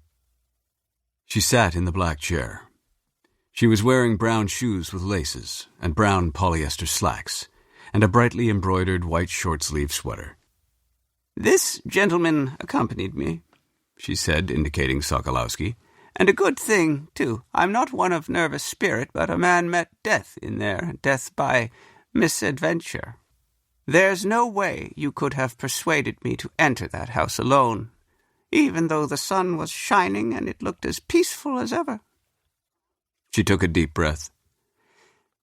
She sat in the black chair. She was wearing brown shoes with laces and brown polyester slacks and a brightly embroidered white short-sleeve sweater. This gentleman accompanied me, she said, indicating Sokolowski. And a good thing, too. I'm not one of nervous spirit, but a man met death in there, death by misadventure. There's no way you could have persuaded me to enter that house alone, even though the sun was shining and it looked as peaceful as ever. She took a deep breath.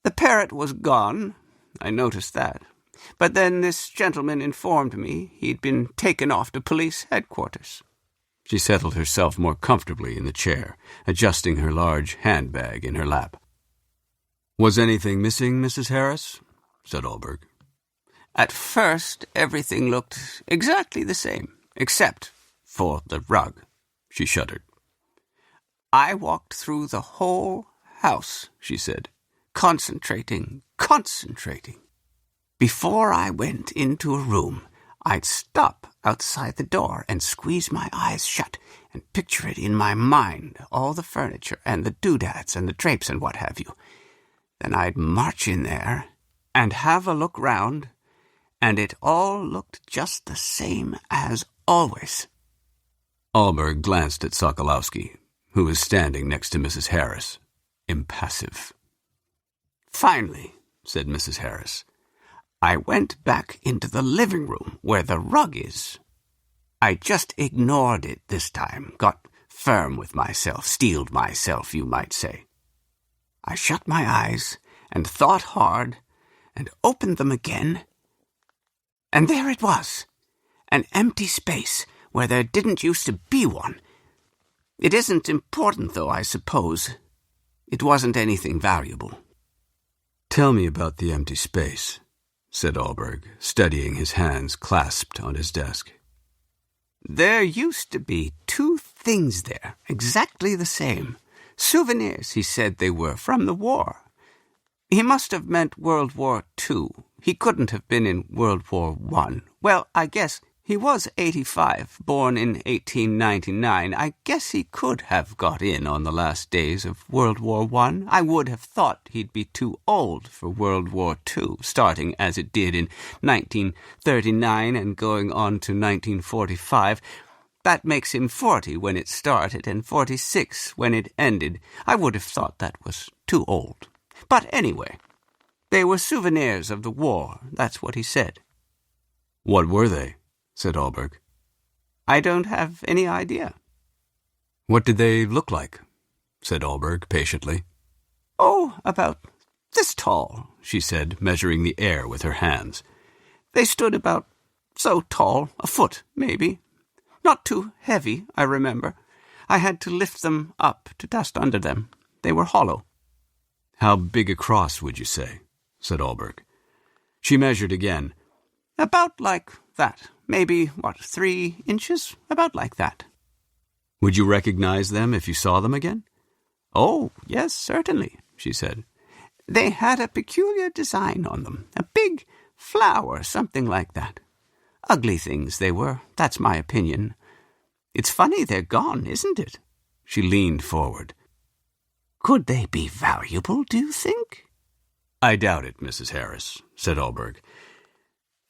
The parrot was gone. I noticed that. But then this gentleman informed me he'd been taken off to police headquarters. She settled herself more comfortably in the chair, adjusting her large handbag in her lap. Was anything missing, Mrs. Harris? Said Alberg. At first, everything looked exactly the same, except for the rug, she shuddered. I walked through the whole house, she said, concentrating. Before I went into a room, I'd stop outside the door and squeeze my eyes shut and picture it in my mind, all the furniture and the doodads and the drapes and what have you. Then I'd march in there and have a look round, and it all looked just the same as always. Alberg glanced at Sokolowski, who was standing next to Mrs. Harris. impassive. "Finally," said Mrs. Harris, "I went back into the living room where the rug is. I just ignored it this time, got firm with myself, steeled myself, you might say. I shut my eyes and thought hard and opened them again, and there it was, an empty space where there didn't used to be one. It isn't important, though, I suppose. It wasn't anything valuable." "Tell me about the empty space," said Alberg, studying his hands clasped on his desk. "There used to be 2 things there, exactly the same. Souvenirs, he said they were, from the war. He must have meant World War II. He couldn't have been in World War I. Well, I guess he was 85, born in 1899. I guess he could have got in on the last days of World War I. I would have thought he'd be too old for World War II, starting as it did in 1939 and going on to 1945. That makes him 40 when it started and 46 when it ended. I would have thought that was too old. But anyway, they were souvenirs of the war. That's what he said." "What were they?" said Alberg. "I don't have any idea." "What did they look like?" said Alberg patiently. "Oh, about this tall," she said, measuring the air with her hands. "They stood about so tall, a foot, maybe. Not too heavy, I remember. I had to lift them up to dust under them. They were hollow." "How big across, would you say?" said Alberg. She measured again. "About like that. Maybe, 3 inches? About like that." "Would you recognize them if you saw them again?" "Oh, yes, certainly," she said. "They had a peculiar design on them. A big flower, something like that. Ugly things they were, that's my opinion. It's funny they're gone, isn't it?" She leaned forward. "Could they be valuable, do you think?" "I doubt it, Mrs. Harris," said Alberg.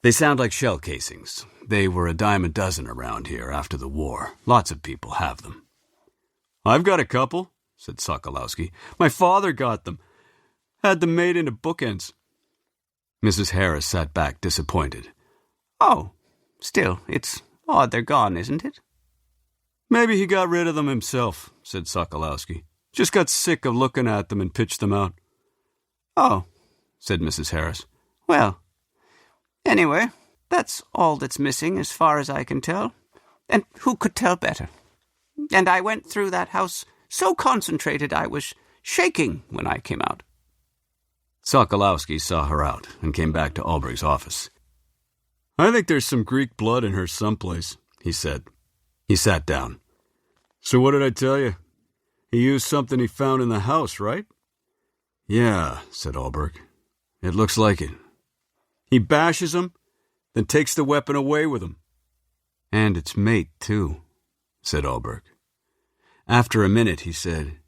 "They sound like shell casings. They were a dime a dozen around here after the war. Lots of people have them." "I've got a couple," said Sokolowski. "My father got them. Had them made into bookends." Mrs. Harris sat back disappointed. "Oh, still, it's odd they're gone, isn't it?" "Maybe he got rid of them himself," said Sokolowski. "Just got sick of looking at them and pitched them out." "Oh," said Mrs. Harris. "Well, anyway, that's all that's missing as far as I can tell. And who could tell better? And I went through that house so concentrated I was shaking when I came out." Sokolowski saw her out and came back to Alberg's office. "I think there's some Greek blood in her someplace," he said. He sat down. "So what did I tell you? He used something he found in the house, right?" "Yeah," said Alberg. "It looks like it." "He bashes him, then takes the weapon away with him." "And its mate, too," said Alberg. After a minute, he said,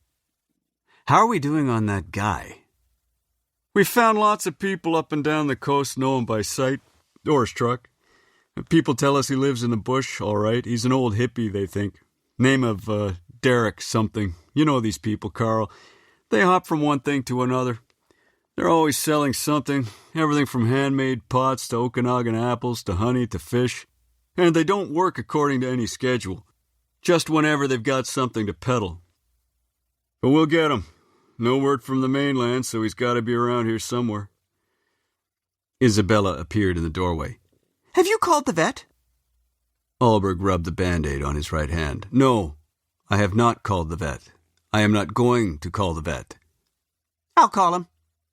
"How are we doing on that guy?" "We found lots of people up and down the coast know him by sight, or his truck. People tell us he lives in the bush, all right. He's an old hippie, they think. Name of Derek something. You know these people, Carl. They hop from one thing to another. They're always selling something, everything from handmade pots to Okanagan apples to honey to fish. And they don't work according to any schedule, just whenever they've got something to peddle. But we'll get him. No word from the mainland, so he's got to be around here somewhere." Isabella appeared in the doorway. "Have you called the vet?" Alberg rubbed the Band-Aid on his right hand. "No, I have not called the vet. I am not going to call the vet." "I'll call him,"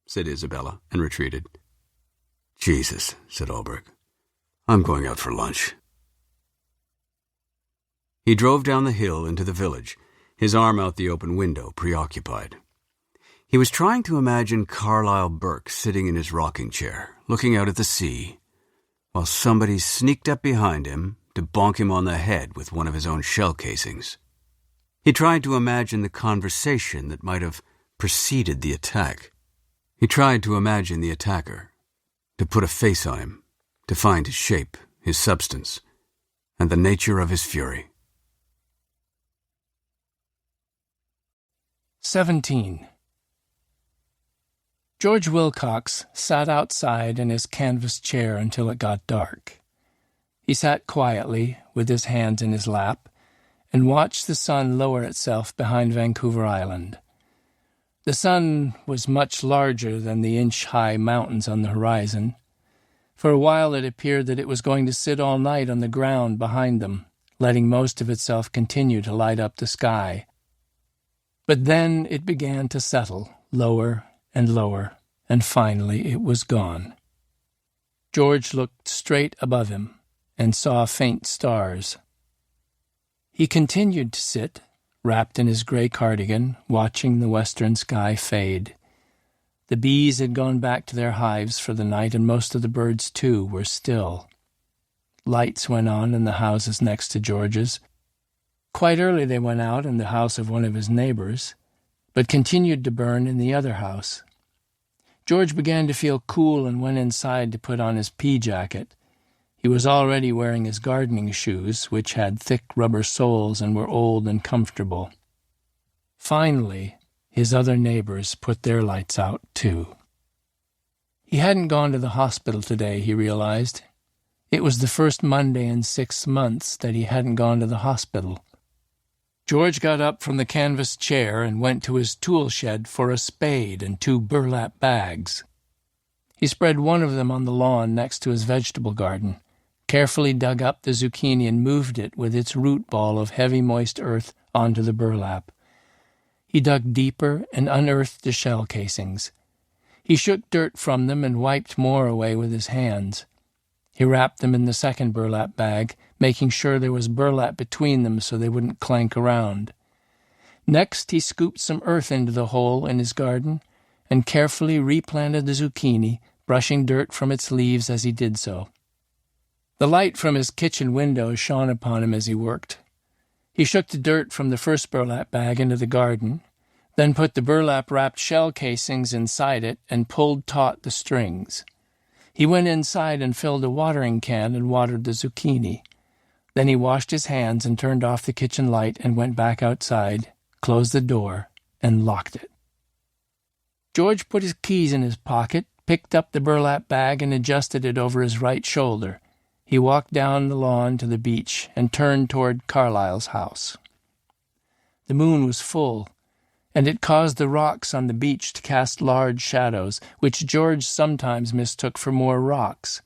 said Isabella, and retreated. "Jesus," said Alberg. "I'm going out for lunch." He drove down the hill into the village, his arm out the open window, preoccupied. He was trying to imagine Carlyle Burke sitting in his rocking chair, looking out at the sea, while somebody sneaked up behind him to bonk him on the head with one of his own shell casings. He tried to imagine the conversation that might have preceded the attack. He tried to imagine the attacker, to put a face on him, to find his shape, his substance, and the nature of his fury. 17. George Wilcox sat outside in his canvas chair until it got dark. He sat quietly, with his hands in his lap, and watched the sun lower itself behind Vancouver Island. The sun was much larger than the inch-high mountains on the horizon. For a while it appeared that it was going to sit all night on the ground behind them, letting most of itself continue to light up the sky. But then it began to settle, lower and lower, and finally it was gone. George looked straight above him and saw faint stars. He continued to sit, wrapped in his gray cardigan, watching the western sky fade. The bees had gone back to their hives for the night, and most of the birds, too, were still. Lights went on in the houses next to George's. Quite early they went out in the house of one of his neighbors, but continued to burn in the other house. George began to feel cool and went inside to put on his pea jacket. He was already wearing his gardening shoes, which had thick rubber soles and were old and comfortable. Finally, his other neighbors put their lights out, too. He hadn't gone to the hospital today, he realized. It was the first Monday in 6 months that he hadn't gone to the hospital. George got up from the canvas chair and went to his tool shed for a spade and 2 burlap bags. He spread one of them on the lawn next to his vegetable garden, carefully dug up the zucchini and moved it with its root ball of heavy moist earth onto the burlap. He dug deeper and unearthed the shell casings. He shook dirt from them and wiped more away with his hands. He wrapped them in the second burlap bag, making sure there was burlap between them so they wouldn't clank around. Next, he scooped some earth into the hole in his garden and carefully replanted the zucchini, brushing dirt from its leaves as he did so. The light from his kitchen window shone upon him as he worked. He shook the dirt from the first burlap bag into the garden, then put the burlap-wrapped shell casings inside it and pulled taut the strings. He went inside and filled a watering can and watered the zucchini. Then he washed his hands and turned off the kitchen light and went back outside, closed the door, and locked it. George put his keys in his pocket, picked up the burlap bag and adjusted it over his right shoulder. He walked down the lawn to the beach and turned toward Carlyle's house. The moon was full, and it caused the rocks on the beach to cast large shadows, which George sometimes mistook for more rocks.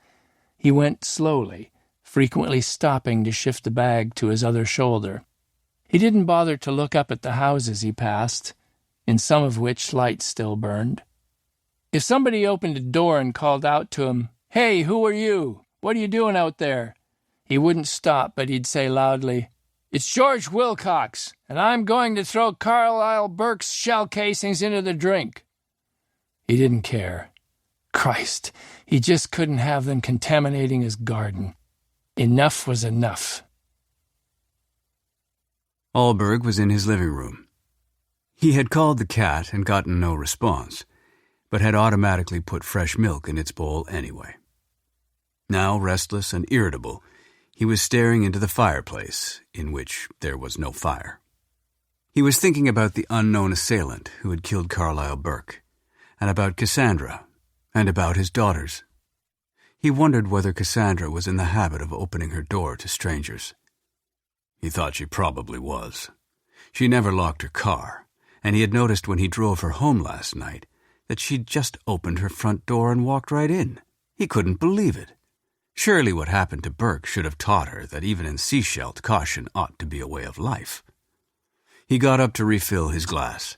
He went slowly, frequently stopping to shift the bag to his other shoulder. He didn't bother to look up at the houses he passed, in some of which lights still burned. If somebody opened a door and called out to him, "Hey, who are you? What are you doing out there?" he wouldn't stop, but he'd say loudly, "It's George Wilcox, and I'm going to throw Carlyle Burke's shell casings into the drink." He didn't care. Christ, he just couldn't have them contaminating his garden. Enough was enough. Allberg was in his living room. He had called the cat and gotten no response, but had automatically put fresh milk in its bowl anyway. Now, restless and irritable, he was staring into the fireplace, in which there was no fire. He was thinking about the unknown assailant who had killed Carlyle Burke, and about Cassandra, and about his daughters. He wondered whether Cassandra was in the habit of opening her door to strangers. He thought she probably was. She never locked her car, and he had noticed when he drove her home last night that she'd just opened her front door and walked right in. He couldn't believe it. Surely what happened to Burke should have taught her that even in Sechelt caution ought to be a way of life. He got up to refill his glass.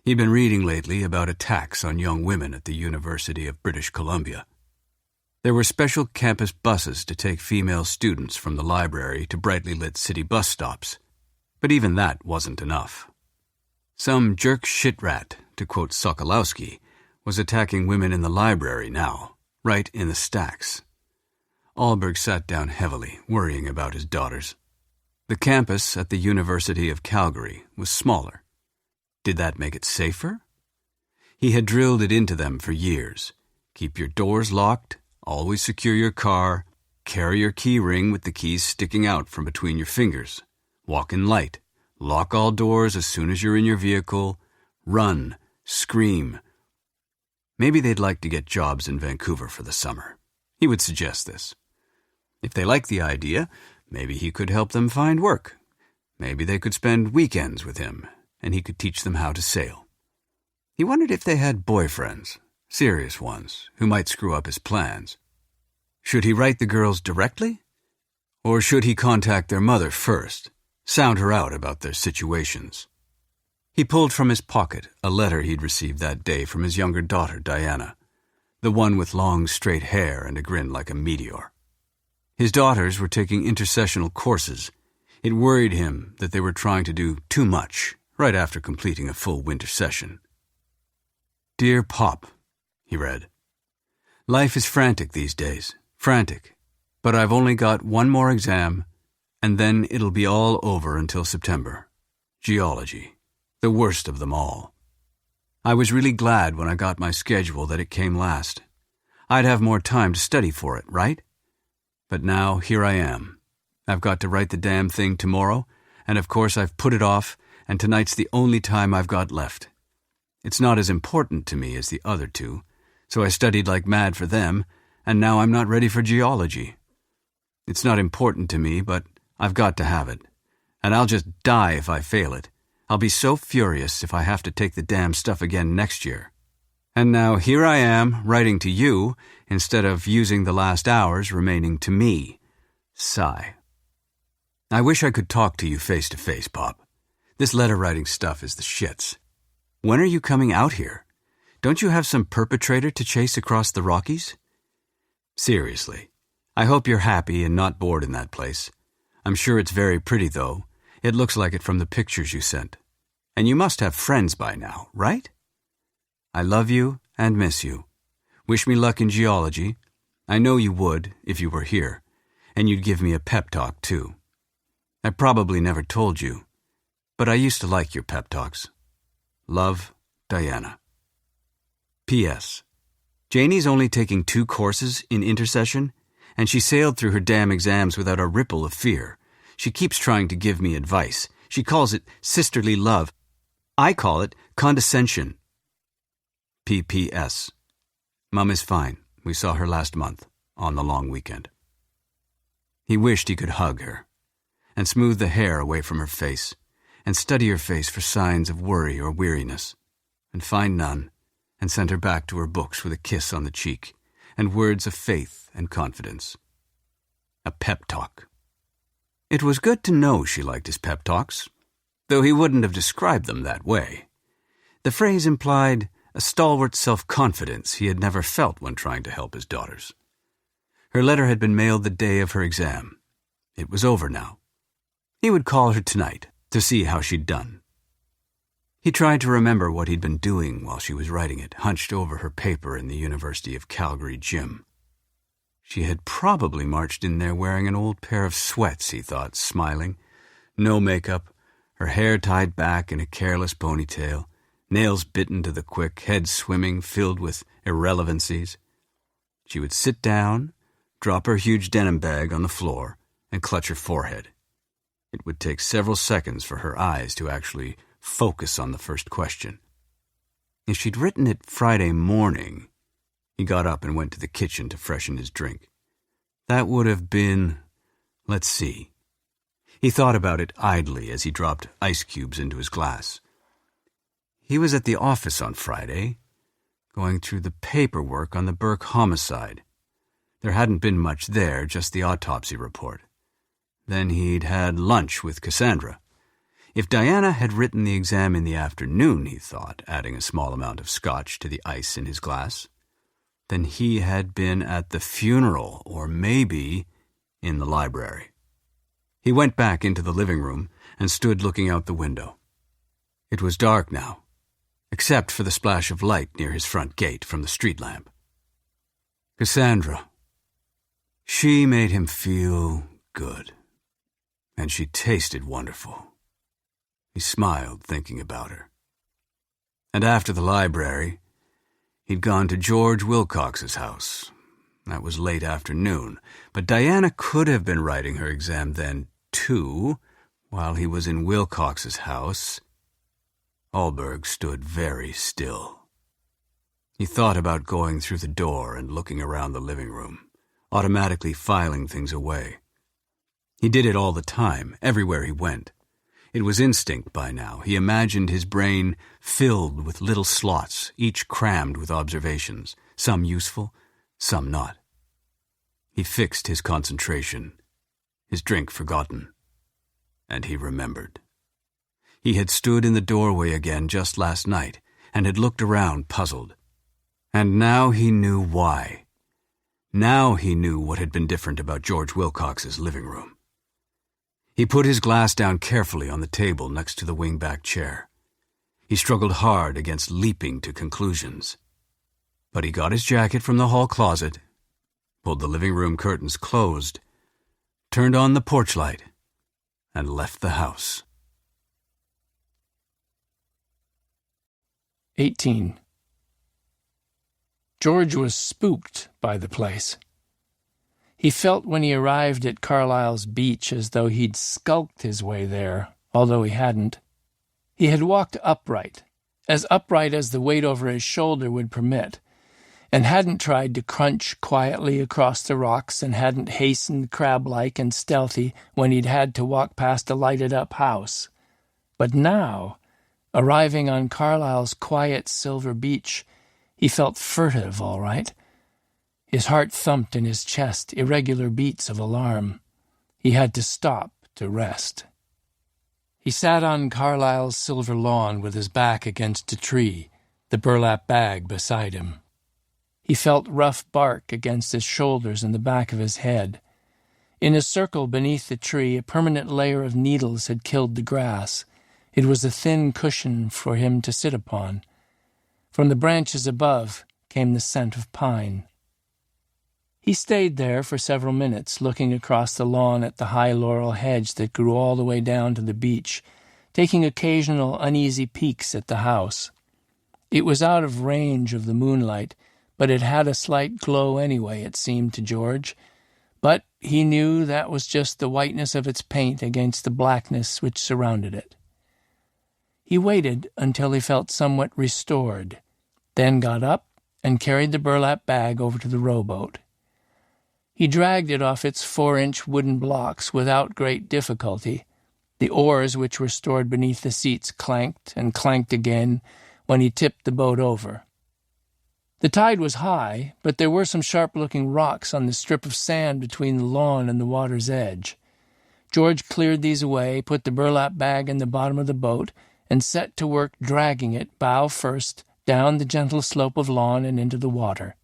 He'd been reading lately about attacks on young women at the University of British Columbia. There were special campus buses to take female students from the library to brightly lit city bus stops, but even that wasn't enough. Some jerk shit-rat, to quote Sokolowski, was attacking women in the library now, right in the stacks. Allberg sat down heavily, worrying about his daughters. The campus at the University of Calgary was smaller. Did that make it safer? He had drilled it into them for years. Keep your doors locked, always secure your car, carry your key ring with the keys sticking out from between your fingers, walk in light, lock all doors as soon as you're in your vehicle, run, scream. Maybe they'd like to get jobs in Vancouver for the summer. He would suggest this. If they liked the idea, maybe he could help them find work. Maybe they could spend weekends with him, and he could teach them how to sail. He wondered if they had boyfriends, serious ones, who might screw up his plans. Should he write the girls directly? Or should he contact their mother first, sound her out about their situations? He pulled from his pocket a letter he'd received that day from his younger daughter, Diana, the one with long, straight hair and a grin like a meteor. His daughters were taking intercessional courses. It worried him that they were trying to do too much right after completing a full winter session. Dear Pop, he read, life is frantic these days, frantic, but I've only got one more exam, and then it'll be all over until September. Geology, the worst of them all. I was really glad when I got my schedule that it came last. I'd have more time to study for it, right? But now here I am. I've got to write the damn thing tomorrow, and of course I've put it off, and tonight's the only time I've got left. It's not as important to me as the other two, so I studied like mad for them, and now I'm not ready for geology. It's not important to me, but I've got to have it, and I'll just die if I fail it. I'll be so furious if I have to take the damn stuff again next year. And now here I am, writing to you, instead of using the last hours remaining to me. Sigh. I wish I could talk to you face to face, Pop. This letter-writing stuff is the shits. When are you coming out here? Don't you have some perpetrator to chase across the Rockies? Seriously, I hope you're happy and not bored in that place. I'm sure it's very pretty, though. It looks like it from the pictures you sent. And you must have friends by now, right? I love you and miss you. Wish me luck in geology. I know you would if you were here, and you'd give me a pep talk, too. I probably never told you, but I used to like your pep talks. Love, Diana. P.S. Janie's only taking 2 courses in intercession, and she sailed through her damn exams without a ripple of fear. She keeps trying to give me advice. She calls it sisterly love. I call it condescension. P.P.S. Mum is fine. We saw her last month, on the long weekend. He wished he could hug her, and smooth the hair away from her face, and study her face for signs of worry or weariness, and find none, and send her back to her books with a kiss on the cheek, and words of faith and confidence. A pep talk. It was good to know she liked his pep talks, though he wouldn't have described them that way. The phrase implied a stalwart self-confidence he had never felt when trying to help his daughters. Her letter had been mailed the day of her exam. It was over now. He would call her tonight to see how she'd done. He tried to remember what he'd been doing while she was writing it, hunched over her paper in the University of Calgary gym. She had probably marched in there wearing an old pair of sweats, he thought, smiling. No makeup, her hair tied back in a careless ponytail, nails bitten to the quick, head swimming, filled with irrelevancies. She would sit down, drop her huge denim bag on the floor, and clutch her forehead. It would take several seconds for her eyes to actually focus on the first question. If she'd written it Friday morning, he got up and went to the kitchen to freshen his drink. That would have been, let's see. He thought about it idly as he dropped ice cubes into his glass. He was at the office on Friday, going through the paperwork on the Burke homicide. There hadn't been much there, just the autopsy report. Then he'd had lunch with Cassandra. If Diana had written the exam in the afternoon, he thought, adding a small amount of scotch to the ice in his glass, then he had been at the funeral, or maybe in the library. He went back into the living room and stood looking out the window. It was dark now, except for the splash of light near his front gate from the street lamp. Cassandra. She made him feel good, and she tasted wonderful. He smiled thinking about her. And after the library, he'd gone to George Wilcox's house. That was late afternoon, but Diana could have been writing her exam then, too, while he was in Wilcox's house. Allberg stood very still. He thought about going through the door and looking around the living room, automatically filing things away. He did it all the time, everywhere he went. It was instinct by now. He imagined his brain filled with little slots, each crammed with observations, some useful, some not. He fixed his concentration, his drink forgotten, and he remembered. He had stood in the doorway again just last night and had looked around puzzled. And now he knew why. Now he knew what had been different about George Wilcox's living room. He put his glass down carefully on the table next to the wing-back chair. He struggled hard against leaping to conclusions. But he got his jacket from the hall closet, pulled the living room curtains closed, turned on the porch light, and left the house. 18. George was spooked by the place. He felt when he arrived at Carlisle's beach as though he'd skulked his way there, although he hadn't. He had walked upright as the weight over his shoulder would permit, and hadn't tried to crunch quietly across the rocks and hadn't hastened crab-like and stealthy when he'd had to walk past a lighted-up house. But now, arriving on Carlisle's quiet silver beach, he felt furtive, all right. His heart thumped in his chest, irregular beats of alarm. He had to stop to rest. He sat on Carlisle's silver lawn with his back against a tree, the burlap bag beside him. He felt rough bark against his shoulders and the back of his head. In a circle beneath the tree, a permanent layer of needles had killed the grass. It was a thin cushion for him to sit upon. From the branches above came the scent of pine. He stayed there for several minutes, looking across the lawn at the high laurel hedge that grew all the way down to the beach, taking occasional uneasy peeks at the house. It was out of range of the moonlight, but it had a slight glow anyway, it seemed to George. But he knew that was just the whiteness of its paint against the blackness which surrounded it. He waited until he felt somewhat restored, then got up and carried the burlap bag over to the rowboat. He dragged it off its 4-inch wooden blocks without great difficulty. The oars which were stored beneath the seats clanked and clanked again when he tipped the boat over. The tide was high, but there were some sharp-looking rocks on the strip of sand between the lawn and the water's edge. George cleared these away, put the burlap bag in the bottom of the boat, and set to work dragging it, bow first, down the gentle slope of lawn and into the water.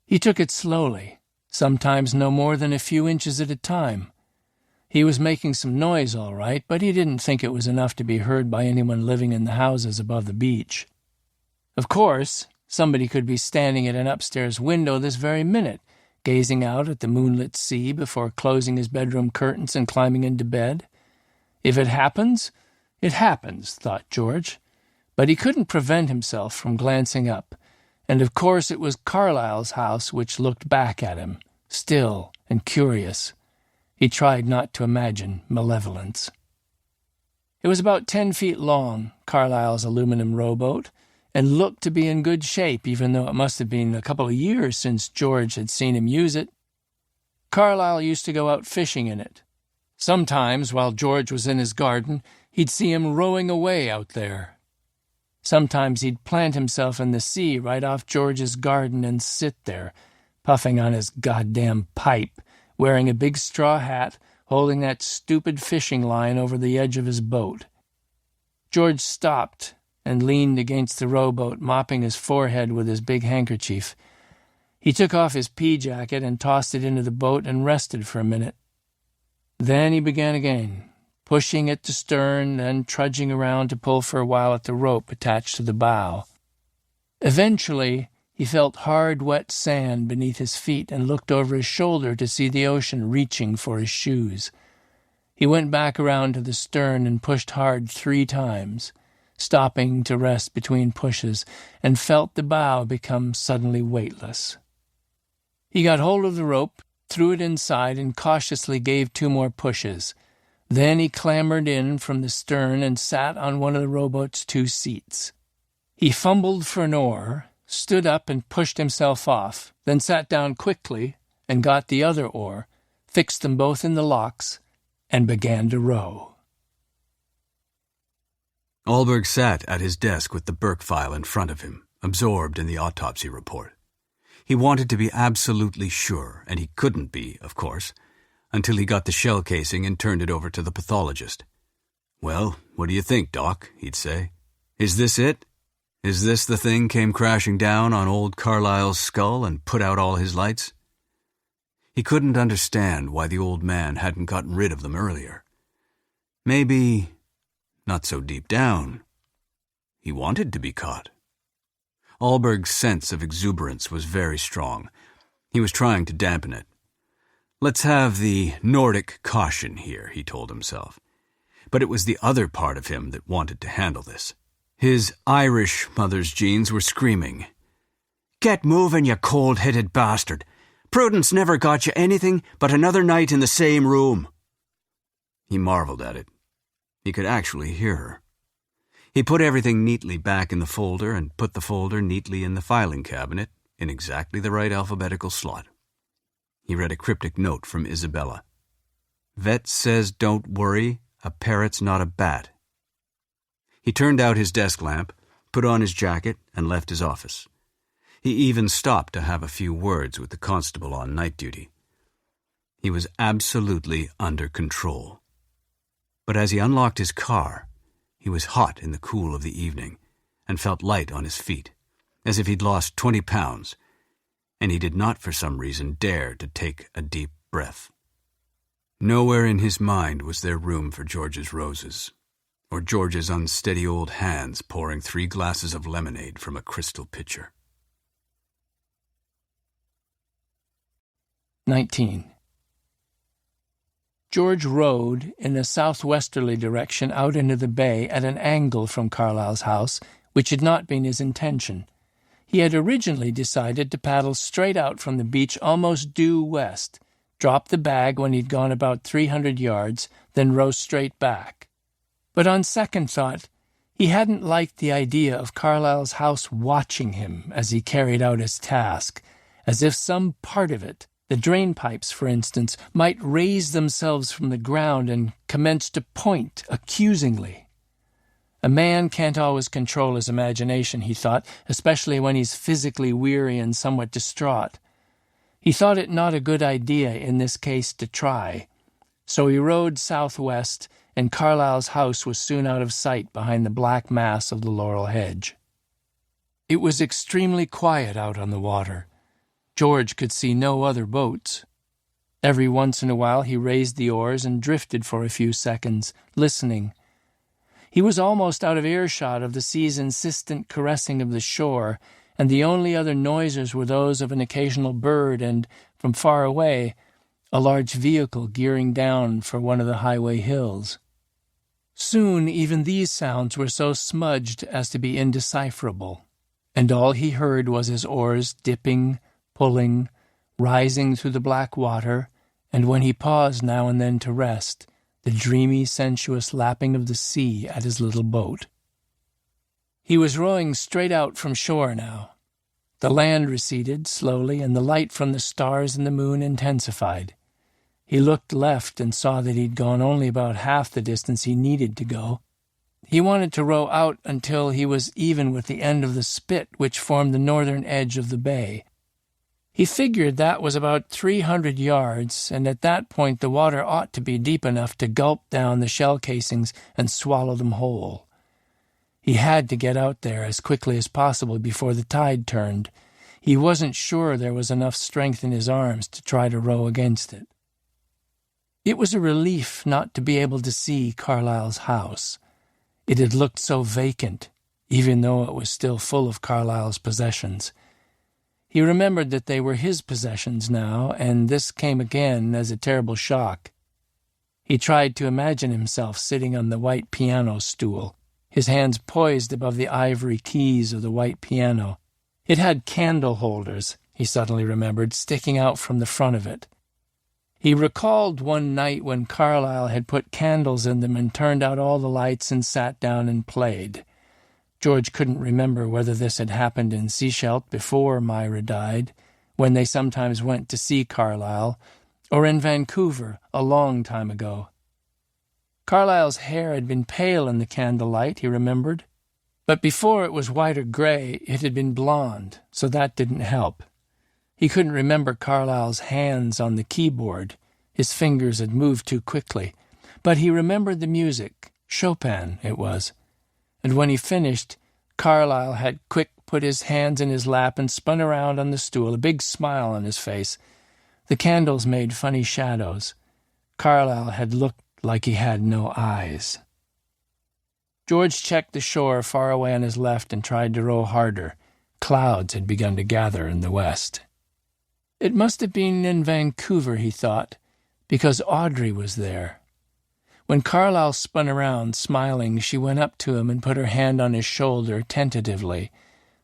He took it slowly, sometimes no more than a few inches at a time. He was making some noise, all right, but he didn't think it was enough to be heard by anyone living in the houses above the beach. Of course, somebody could be standing at an upstairs window this very minute, gazing out at the moonlit sea before closing his bedroom curtains and climbing into bed. If it happens, it happens, thought George. But he couldn't prevent himself from glancing up, and of course it was Carlisle's house which looked back at him, still and curious. He tried not to imagine malevolence. It was about 10 feet long, Carlisle's aluminum rowboat, and looked to be in good shape, even though it must have been a couple of years since George had seen him use it. Carlisle used to go out fishing in it. Sometimes, while George was in his garden, he'd see him rowing away out there. Sometimes he'd plant himself in the sea right off George's garden and sit there, puffing on his goddamn pipe, wearing a big straw hat, holding that stupid fishing line over the edge of his boat. George stopped and leaned against the rowboat, mopping his forehead with his big handkerchief. He took off his pea-jacket and tossed it into the boat and rested for a minute. Then he began again, pushing at the stern, then trudging around to pull for a while at the rope attached to the bow. Eventually, he felt hard, wet sand beneath his feet and looked over his shoulder to see the ocean reaching for his shoes. He went back around to the stern and pushed hard 3 times, stopping to rest between pushes, and felt the bow become suddenly weightless. He got hold of the rope, threw it inside, and cautiously gave 2 more pushes. Then he clambered in from the stern and sat on one of the rowboat's 2 seats. He fumbled for an oar, stood up and pushed himself off, then sat down quickly and got the other oar, fixed them both in the locks, and began to row. Allberg sat at his desk with the Burke file in front of him, absorbed in the autopsy report. He wanted to be absolutely sure, and he couldn't be, of course, until he got the shell casing and turned it over to the pathologist. "Well, what do you think, Doc?" he'd say. "Is this it? Is this the thing came crashing down on old Carlyle's skull and put out all his lights?" He couldn't understand why the old man hadn't gotten rid of them earlier. Maybe, not so deep down, he wanted to be caught. Allberg's sense of exuberance was very strong. He was trying to dampen it. "Let's have the Nordic caution here," he told himself. But it was the other part of him that wanted to handle this. His Irish mother's genes were screaming, "Get moving, you cold-headed bastard! Prudence never got you anything but another night in the same room." He marveled at it. He could actually hear her. He put everything neatly back in the folder and put the folder neatly in the filing cabinet in exactly the right alphabetical slot. He read a cryptic note from Isabella. "Vet says don't worry, a parrot's not a bat." He turned out his desk lamp, put on his jacket, and left his office. He even stopped to have a few words with the constable on night duty. He was absolutely under control. But as he unlocked his car, he was hot in the cool of the evening and felt light on his feet, as if he'd lost 20 pounds, and he did not for some reason dare to take a deep breath. Nowhere in his mind was there room for George's roses, or George's unsteady old hands pouring 3 glasses of lemonade from a crystal pitcher. 19. George rowed in a southwesterly direction out into the bay at an angle from Carlyle's house, which had not been his intention. He had originally decided to paddle straight out from the beach almost due west, drop the bag when he'd gone about 300 yards, then row straight back. But on second thought, he hadn't liked the idea of Carlyle's house watching him as he carried out his task, as if some part of it, the drain pipes, for instance, might raise themselves from the ground and commence to point accusingly. A man can't always control his imagination, he thought, especially when he's physically weary and somewhat distraught. He thought it not a good idea in this case to try, so he rowed southwest, and Carlyle's house was soon out of sight behind the black mass of the laurel hedge. It was extremely quiet out on the water. George could see no other boats. Every once in a while he raised the oars and drifted for a few seconds, listening. He was almost out of earshot of the sea's insistent caressing of the shore, and the only other noises were those of an occasional bird and, from far away, a large vehicle gearing down for one of the highway hills. Soon even these sounds were so smudged as to be indecipherable, and all he heard was his oars dipping, pulling, rising through the black water, and when he paused now and then to rest, the dreamy, sensuous lapping of the sea at his little boat. He was rowing straight out from shore now. The land receded slowly, and the light from the stars and the moon intensified. He looked left and saw that he'd gone only about half the distance he needed to go. He wanted to row out until he was even with the end of the spit which formed the northern edge of the bay. He figured that was about 300 yards, and at that point the water ought to be deep enough to gulp down the shell casings and swallow them whole. He had to get out there as quickly as possible before the tide turned. He wasn't sure there was enough strength in his arms to try to row against it. It was a relief not to be able to see Carlyle's house. It had looked so vacant, even though it was still full of Carlyle's possessions. He remembered that they were his possessions now, and this came again as a terrible shock. He tried to imagine himself sitting on the white piano stool, his hands poised above the ivory keys of the white piano. It had candle holders, he suddenly remembered, sticking out from the front of it. He recalled one night when Carlyle had put candles in them and turned out all the lights and sat down and played. George couldn't remember whether this had happened in Sechelt before Myra died, when they sometimes went to see Carlyle, or in Vancouver a long time ago. Carlyle's hair had been pale in the candlelight, he remembered, but before it was white or gray, it had been blonde, so that didn't help. He couldn't remember Carlyle's hands on the keyboard. His fingers had moved too quickly. But he remembered the music. Chopin, it was. And when he finished, Carlyle had quick put his hands in his lap and spun around on the stool, a big smile on his face. The candles made funny shadows. Carlyle had looked like he had no eyes. George checked the shore far away on his left and tried to row harder. Clouds had begun to gather in the west. It must have been in Vancouver, he thought, because Audrey was there. When Carlyle spun around, smiling, she went up to him and put her hand on his shoulder tentatively.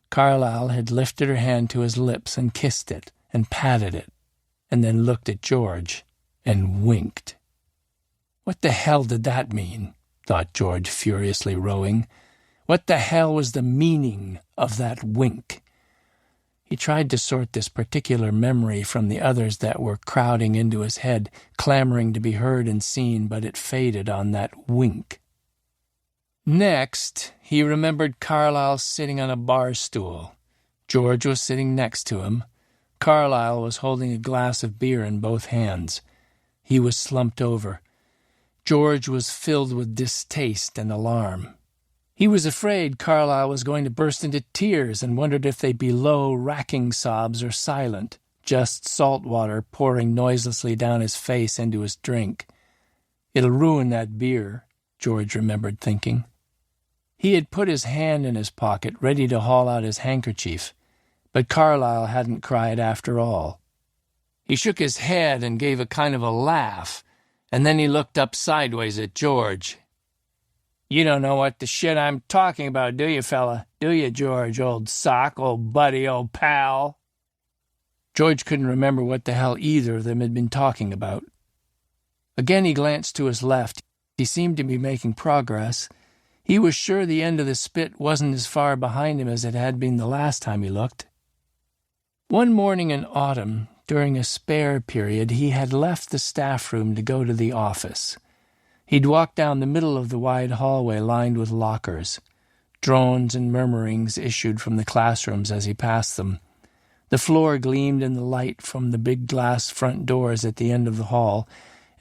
Carlyle had lifted her hand to his lips and kissed it and patted it, and then looked at George and winked. What the hell did that mean? Thought George, furiously rowing. What the hell was the meaning of that wink? He tried to sort this particular memory from the others that were crowding into his head, clamoring to be heard and seen, but it faded on that wink. Next, he remembered Carlyle sitting on a bar stool. George was sitting next to him. Carlyle was holding a glass of beer in both hands. He was slumped over. George was filled with distaste and alarm. He was afraid Carlyle was going to burst into tears and wondered if they'd be low, racking sobs or silent, just salt water pouring noiselessly down his face into his drink. It'll ruin that beer, George remembered thinking. He had put his hand in his pocket, ready to haul out his handkerchief, but Carlyle hadn't cried after all. He shook his head and gave a kind of a laugh, and then he looked up sideways at George. "You don't know what the shit I'm talking about, do you, fella? Do you, George, old sock, old buddy, old pal?" George couldn't remember what the hell either of them had been talking about. Again he glanced to his left. He seemed to be making progress. He was sure the end of the spit wasn't as far behind him as it had been the last time he looked. One morning in autumn, during a spare period, he had left the staff room to go to the office. He'd walked down the middle of the wide hallway lined with lockers. Drones and murmurings issued from the classrooms as he passed them. The floor gleamed in the light from the big glass front doors at the end of the hall,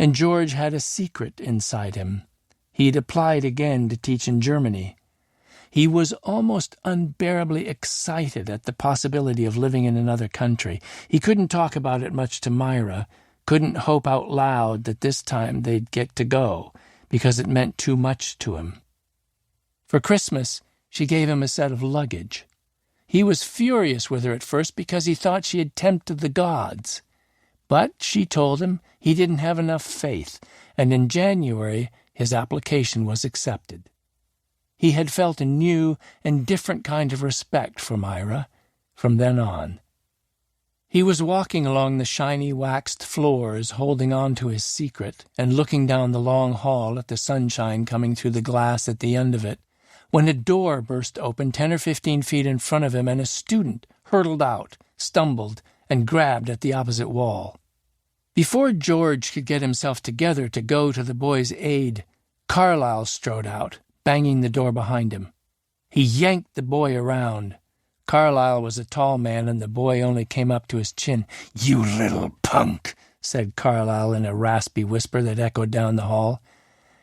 and George had a secret inside him. He'd applied again to teach in Germany. He was almost unbearably excited at the possibility of living in another country. He couldn't talk about it much to Myra, couldn't hope out loud that this time they'd get to go, because it meant too much to him. For Christmas, she gave him a set of luggage. He was furious with her at first because he thought she had tempted the gods. But she told him he didn't have enough faith, and in January his application was accepted. He had felt a new and different kind of respect for Myra from then on. He was walking along the shiny waxed floors, holding on to his secret, and looking down the long hall at the sunshine coming through the glass at the end of it, when a door burst open 10 or 15 feet in front of him, and a student hurtled out, stumbled, and grabbed at the opposite wall. Before George could get himself together to go to the boy's aid, Carlyle strode out, banging the door behind him. He yanked the boy around. Carlyle was a tall man, and the boy only came up to his chin. "You little punk," said Carlyle in a raspy whisper that echoed down the hall.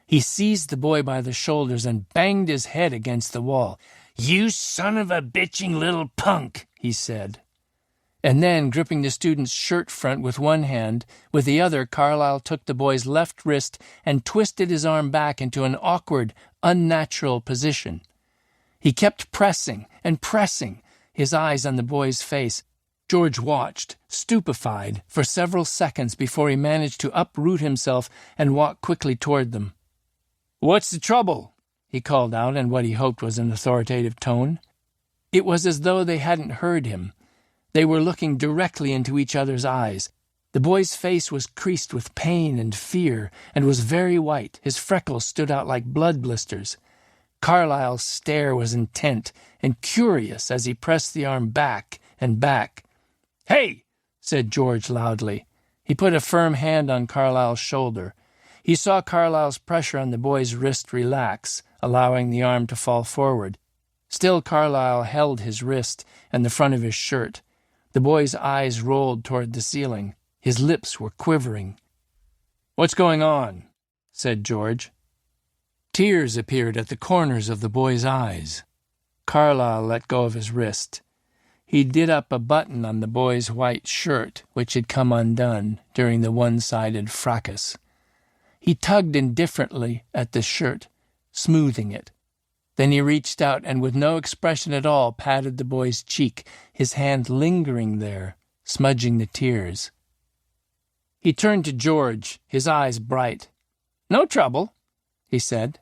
He seized the boy by the shoulders and banged his head against the wall. "You son of a bitching little punk," he said. And then, gripping the student's shirt front with one hand, with the other, Carlyle took the boy's left wrist and twisted his arm back into an awkward, unnatural position. He kept pressing and pressing, his eyes on the boy's face. George watched, stupefied, for several seconds before he managed to uproot himself and walk quickly toward them. "What's the trouble?" he called out in what he hoped was an authoritative tone. It was as though they hadn't heard him. They were looking directly into each other's eyes. The boy's face was creased with pain and fear, and was very white. His freckles stood out like blood blisters. Carlyle's stare was intent and curious as he pressed the arm back and back. "Hey!" said George loudly. He put a firm hand on Carlyle's shoulder. He saw Carlyle's pressure on the boy's wrist relax, allowing the arm to fall forward. Still Carlyle held his wrist and the front of his shirt. The boy's eyes rolled toward the ceiling. His lips were quivering. "What's going on?" said George. Tears appeared at the corners of the boy's eyes. Carlyle let go of his wrist. He did up a button on the boy's white shirt, which had come undone during the one-sided fracas. He tugged indifferently at the shirt, smoothing it. Then he reached out and with no expression at all patted the boy's cheek, his hand lingering there, smudging the tears. He turned to George, his eyes bright. "No trouble," he said.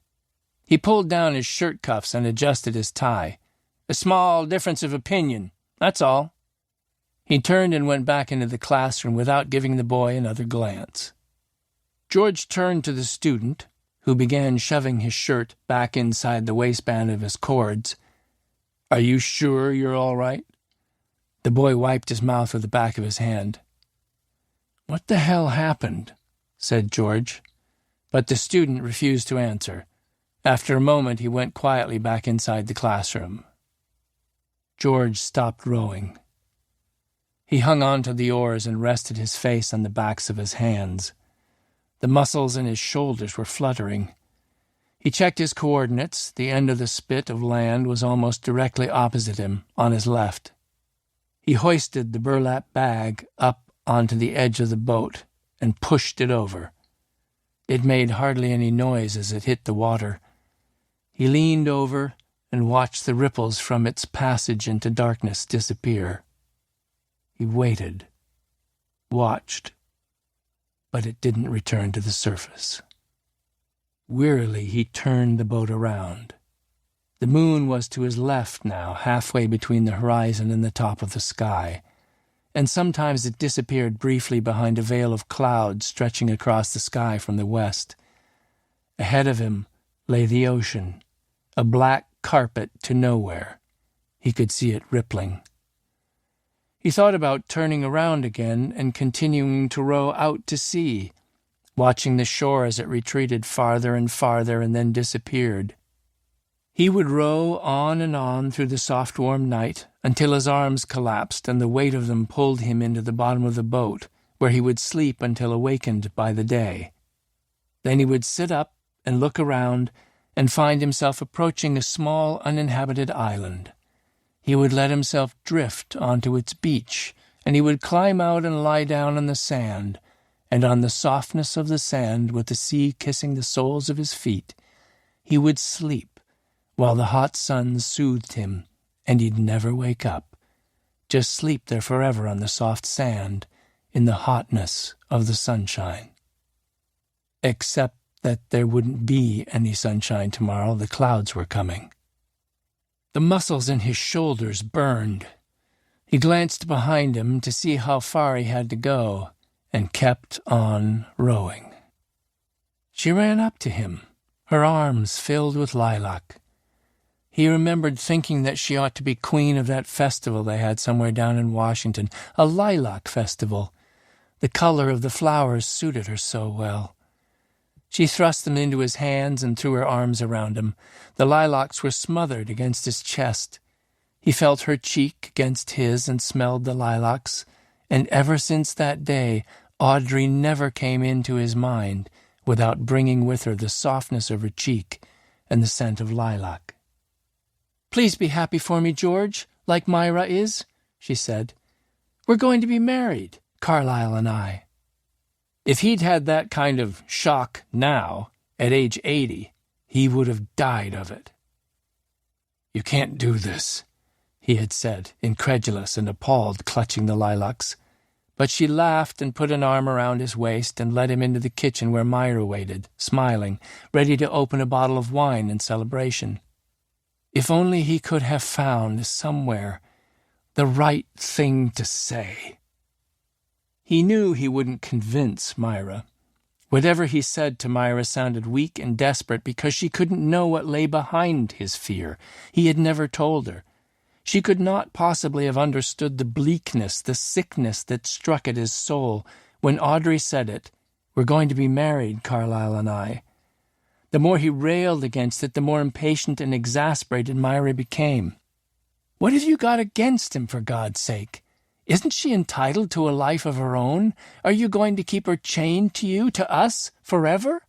He pulled down his shirt cuffs and adjusted his tie. "A small difference of opinion, that's all." He turned and went back into the classroom without giving the boy another glance. George turned to the student, who began shoving his shirt back inside the waistband of his cords. "Are you sure you're all right?" The boy wiped his mouth with the back of his hand. "What the hell happened?" said George. But the student refused to answer. After a moment, he went quietly back inside the classroom. George stopped rowing. He hung on to the oars and rested his face on the backs of his hands. The muscles in his shoulders were fluttering. He checked his coordinates. The end of the spit of land was almost directly opposite him, on his left. He hoisted the burlap bag up onto the edge of the boat and pushed it over. It made hardly any noise as it hit the water. He leaned over and watched the ripples from its passage into darkness disappear. He waited, watched, but it didn't return to the surface. Wearily, he turned the boat around. The moon was to his left now, halfway between the horizon and the top of the sky, and sometimes it disappeared briefly behind a veil of cloud stretching across the sky from the west. Ahead of him lay the ocean, a black carpet to nowhere. He could see it rippling. He thought about turning around again and continuing to row out to sea, watching the shore as it retreated farther and farther and then disappeared. He would row on and on through the soft warm night until his arms collapsed and the weight of them pulled him into the bottom of the boat, where he would sleep until awakened by the day. Then he would sit up and look around and find himself approaching a small uninhabited island. He would let himself drift onto its beach, and he would climb out and lie down on the sand, and on the softness of the sand, with the sea kissing the soles of his feet, he would sleep while the hot sun soothed him, and he'd never wake up, just sleep there forever on the soft sand in the hotness of the sunshine. Except that there wouldn't be any sunshine tomorrow. The clouds were coming. The muscles in his shoulders burned. He glanced behind him to see how far he had to go, and kept on rowing. She ran up to him, her arms filled with lilac. He remembered thinking that she ought to be queen of that festival they had somewhere down in Washington, a lilac festival. The color of the flowers suited her so well. She thrust them into his hands and threw her arms around him. The lilacs were smothered against his chest. He felt her cheek against his and smelled the lilacs, and ever since that day, Audrey never came into his mind without bringing with her the softness of her cheek and the scent of lilac. "Please be happy for me, George, like Myra is," she said. "We're going to be married, Carlyle and I." If he'd had that kind of shock now, at age 80, he would have died of it. "You can't do this," he had said, incredulous and appalled, clutching the lilacs. But she laughed and put an arm around his waist and led him into the kitchen where Myra waited, smiling, ready to open a bottle of wine in celebration. If only he could have found, somewhere, the right thing to say. He knew he wouldn't convince Myra. Whatever he said to Myra sounded weak and desperate because she couldn't know what lay behind his fear. He had never told her. She could not possibly have understood the bleakness, the sickness that struck at his soul when Audrey said it. "We're going to be married, Carlyle and I." The more he railed against it, the more impatient and exasperated Myra became. "What have you got against him, for God's sake? Isn't she entitled to a life of her own? Are you going to keep her chained to you, to us, forever?"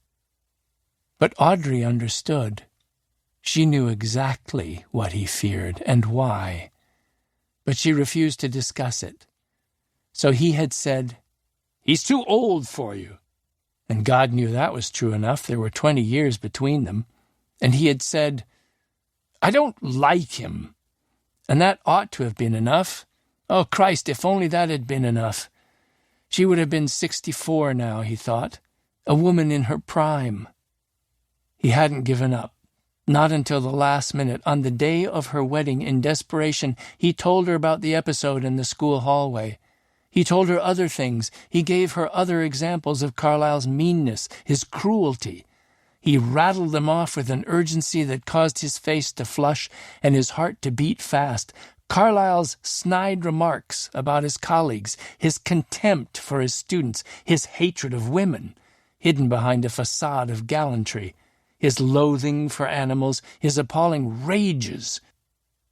But Audrey understood. She knew exactly what he feared and why. But she refused to discuss it. So he had said, "He's too old for you." And God knew that was true enough. There were 20 years between them. And he had said, "I don't like him." And that ought to have been enough. Oh, Christ, if only that had been enough. She would have been 64 now, he thought, a woman in her prime. He hadn't given up, not until the last minute. On the day of her wedding, in desperation, he told her about the episode in the school hallway. He told her other things. He gave her other examples of Carlyle's meanness, his cruelty. He rattled them off with an urgency that caused his face to flush and his heart to beat fast. Carlyle's snide remarks about his colleagues, his contempt for his students, his hatred of women, hidden behind a facade of gallantry, his loathing for animals, his appalling rages.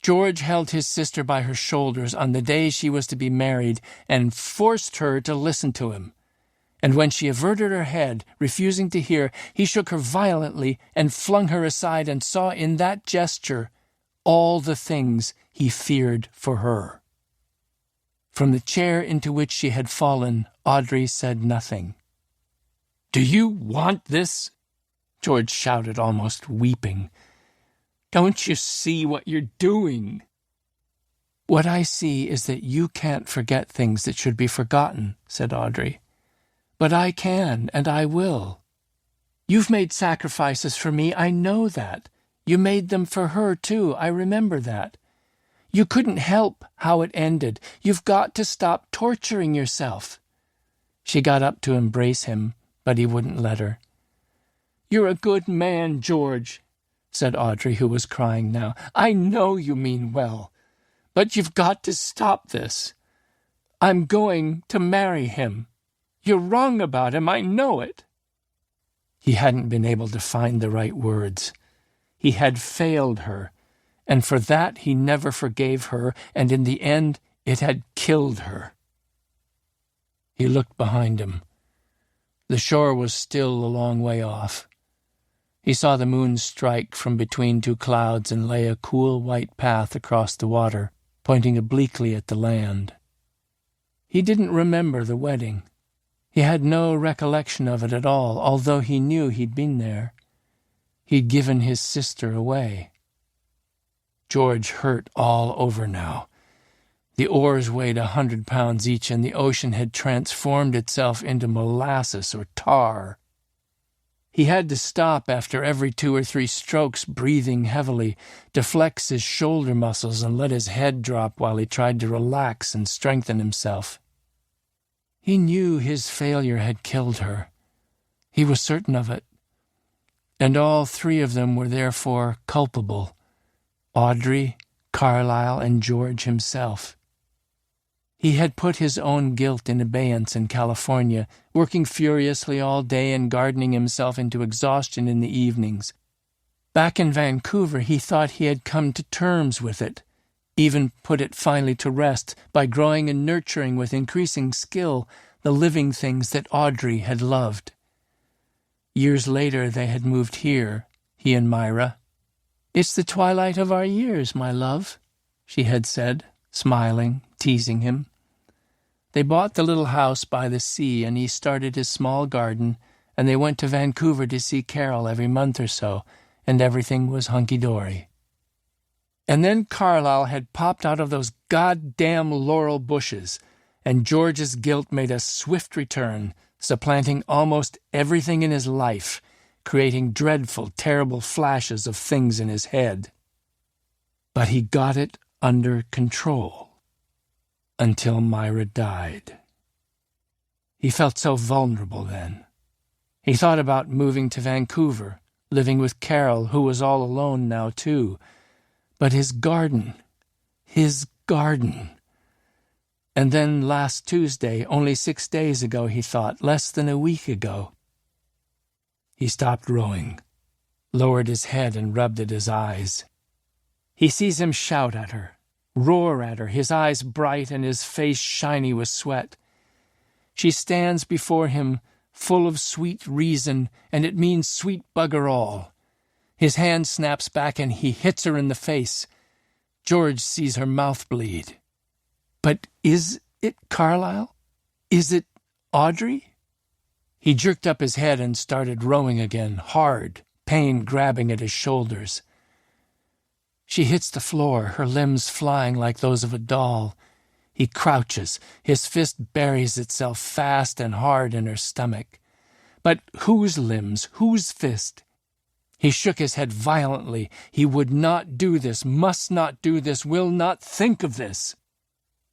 George held his sister by her shoulders on the day she was to be married and forced her to listen to him. And when she averted her head, refusing to hear, he shook her violently and flung her aside and saw in that gesture all the things he feared for her. From the chair into which she had fallen, Audrey said nothing. "Do you want this?" George shouted, almost weeping. "Don't you see what you're doing?" "What I see is that you can't forget things that should be forgotten," said Audrey. "But I can, and I will. You've made sacrifices for me, I know that. You made them for her, too, I remember that. You couldn't help how it ended. You've got to stop torturing yourself." She got up to embrace him, but he wouldn't let her. "You're a good man, George," said Audrey, who was crying now. "I know you mean well, but you've got to stop this. I'm going to marry him. You're wrong about him, I know it." He hadn't been able to find the right words. He had failed her, and for that he never forgave her, and in the end it had killed her. He looked behind him. The shore was still a long way off. He saw the moon strike from between two clouds and lay a cool white path across the water, pointing obliquely at the land. He didn't remember the wedding. He had no recollection of it at all, although he knew he'd been there. He'd given his sister away. George hurt all over now. The oars weighed 100 pounds each, and the ocean had transformed itself into molasses or tar. He had to stop after every 2 or 3 strokes, breathing heavily, to flex his shoulder muscles and let his head drop while he tried to relax and strengthen himself. He knew his failure had killed her. He was certain of it. And all 3 of them were therefore culpable: Audrey, Carlyle, and George himself. He had put his own guilt in abeyance in California, working furiously all day and gardening himself into exhaustion in the evenings. Back in Vancouver, he thought he had come to terms with it, even put it finally to rest by growing and nurturing with increasing skill the living things that Audrey had loved. Years later they had moved here, he and Myra. "It's the twilight of our years, my love," she had said, smiling, teasing him. They bought the little house by the sea, and he started his small garden, and they went to Vancouver to see Carol every month or so, and everything was hunky-dory. And then Carlyle had popped out of those goddamn laurel bushes, and George's guilt made a swift return, supplanting almost everything in his life, creating dreadful, terrible flashes of things in his head. But he got it under control until Myra died. He felt so vulnerable then. He thought about moving to Vancouver, living with Carol, who was all alone now too. But his garden. And then last Tuesday, only 6 days ago, he thought, less than a week ago. He stopped rowing, lowered his head and rubbed at his eyes. He sees him shout at her, roar at her, his eyes bright and his face shiny with sweat. She stands before him, full of sweet reason, and it means sweet bugger all. His hand snaps back and he hits her in the face. George sees her mouth bleed. But is it Carlyle? Is it Audrey? He jerked up his head and started rowing again, hard, pain grabbing at his shoulders. She hits the floor, her limbs flying like those of a doll. He crouches, his fist buries itself fast and hard in her stomach. But whose limbs, whose fist? He shook his head violently. He would not do this, must not do this, will not think of this.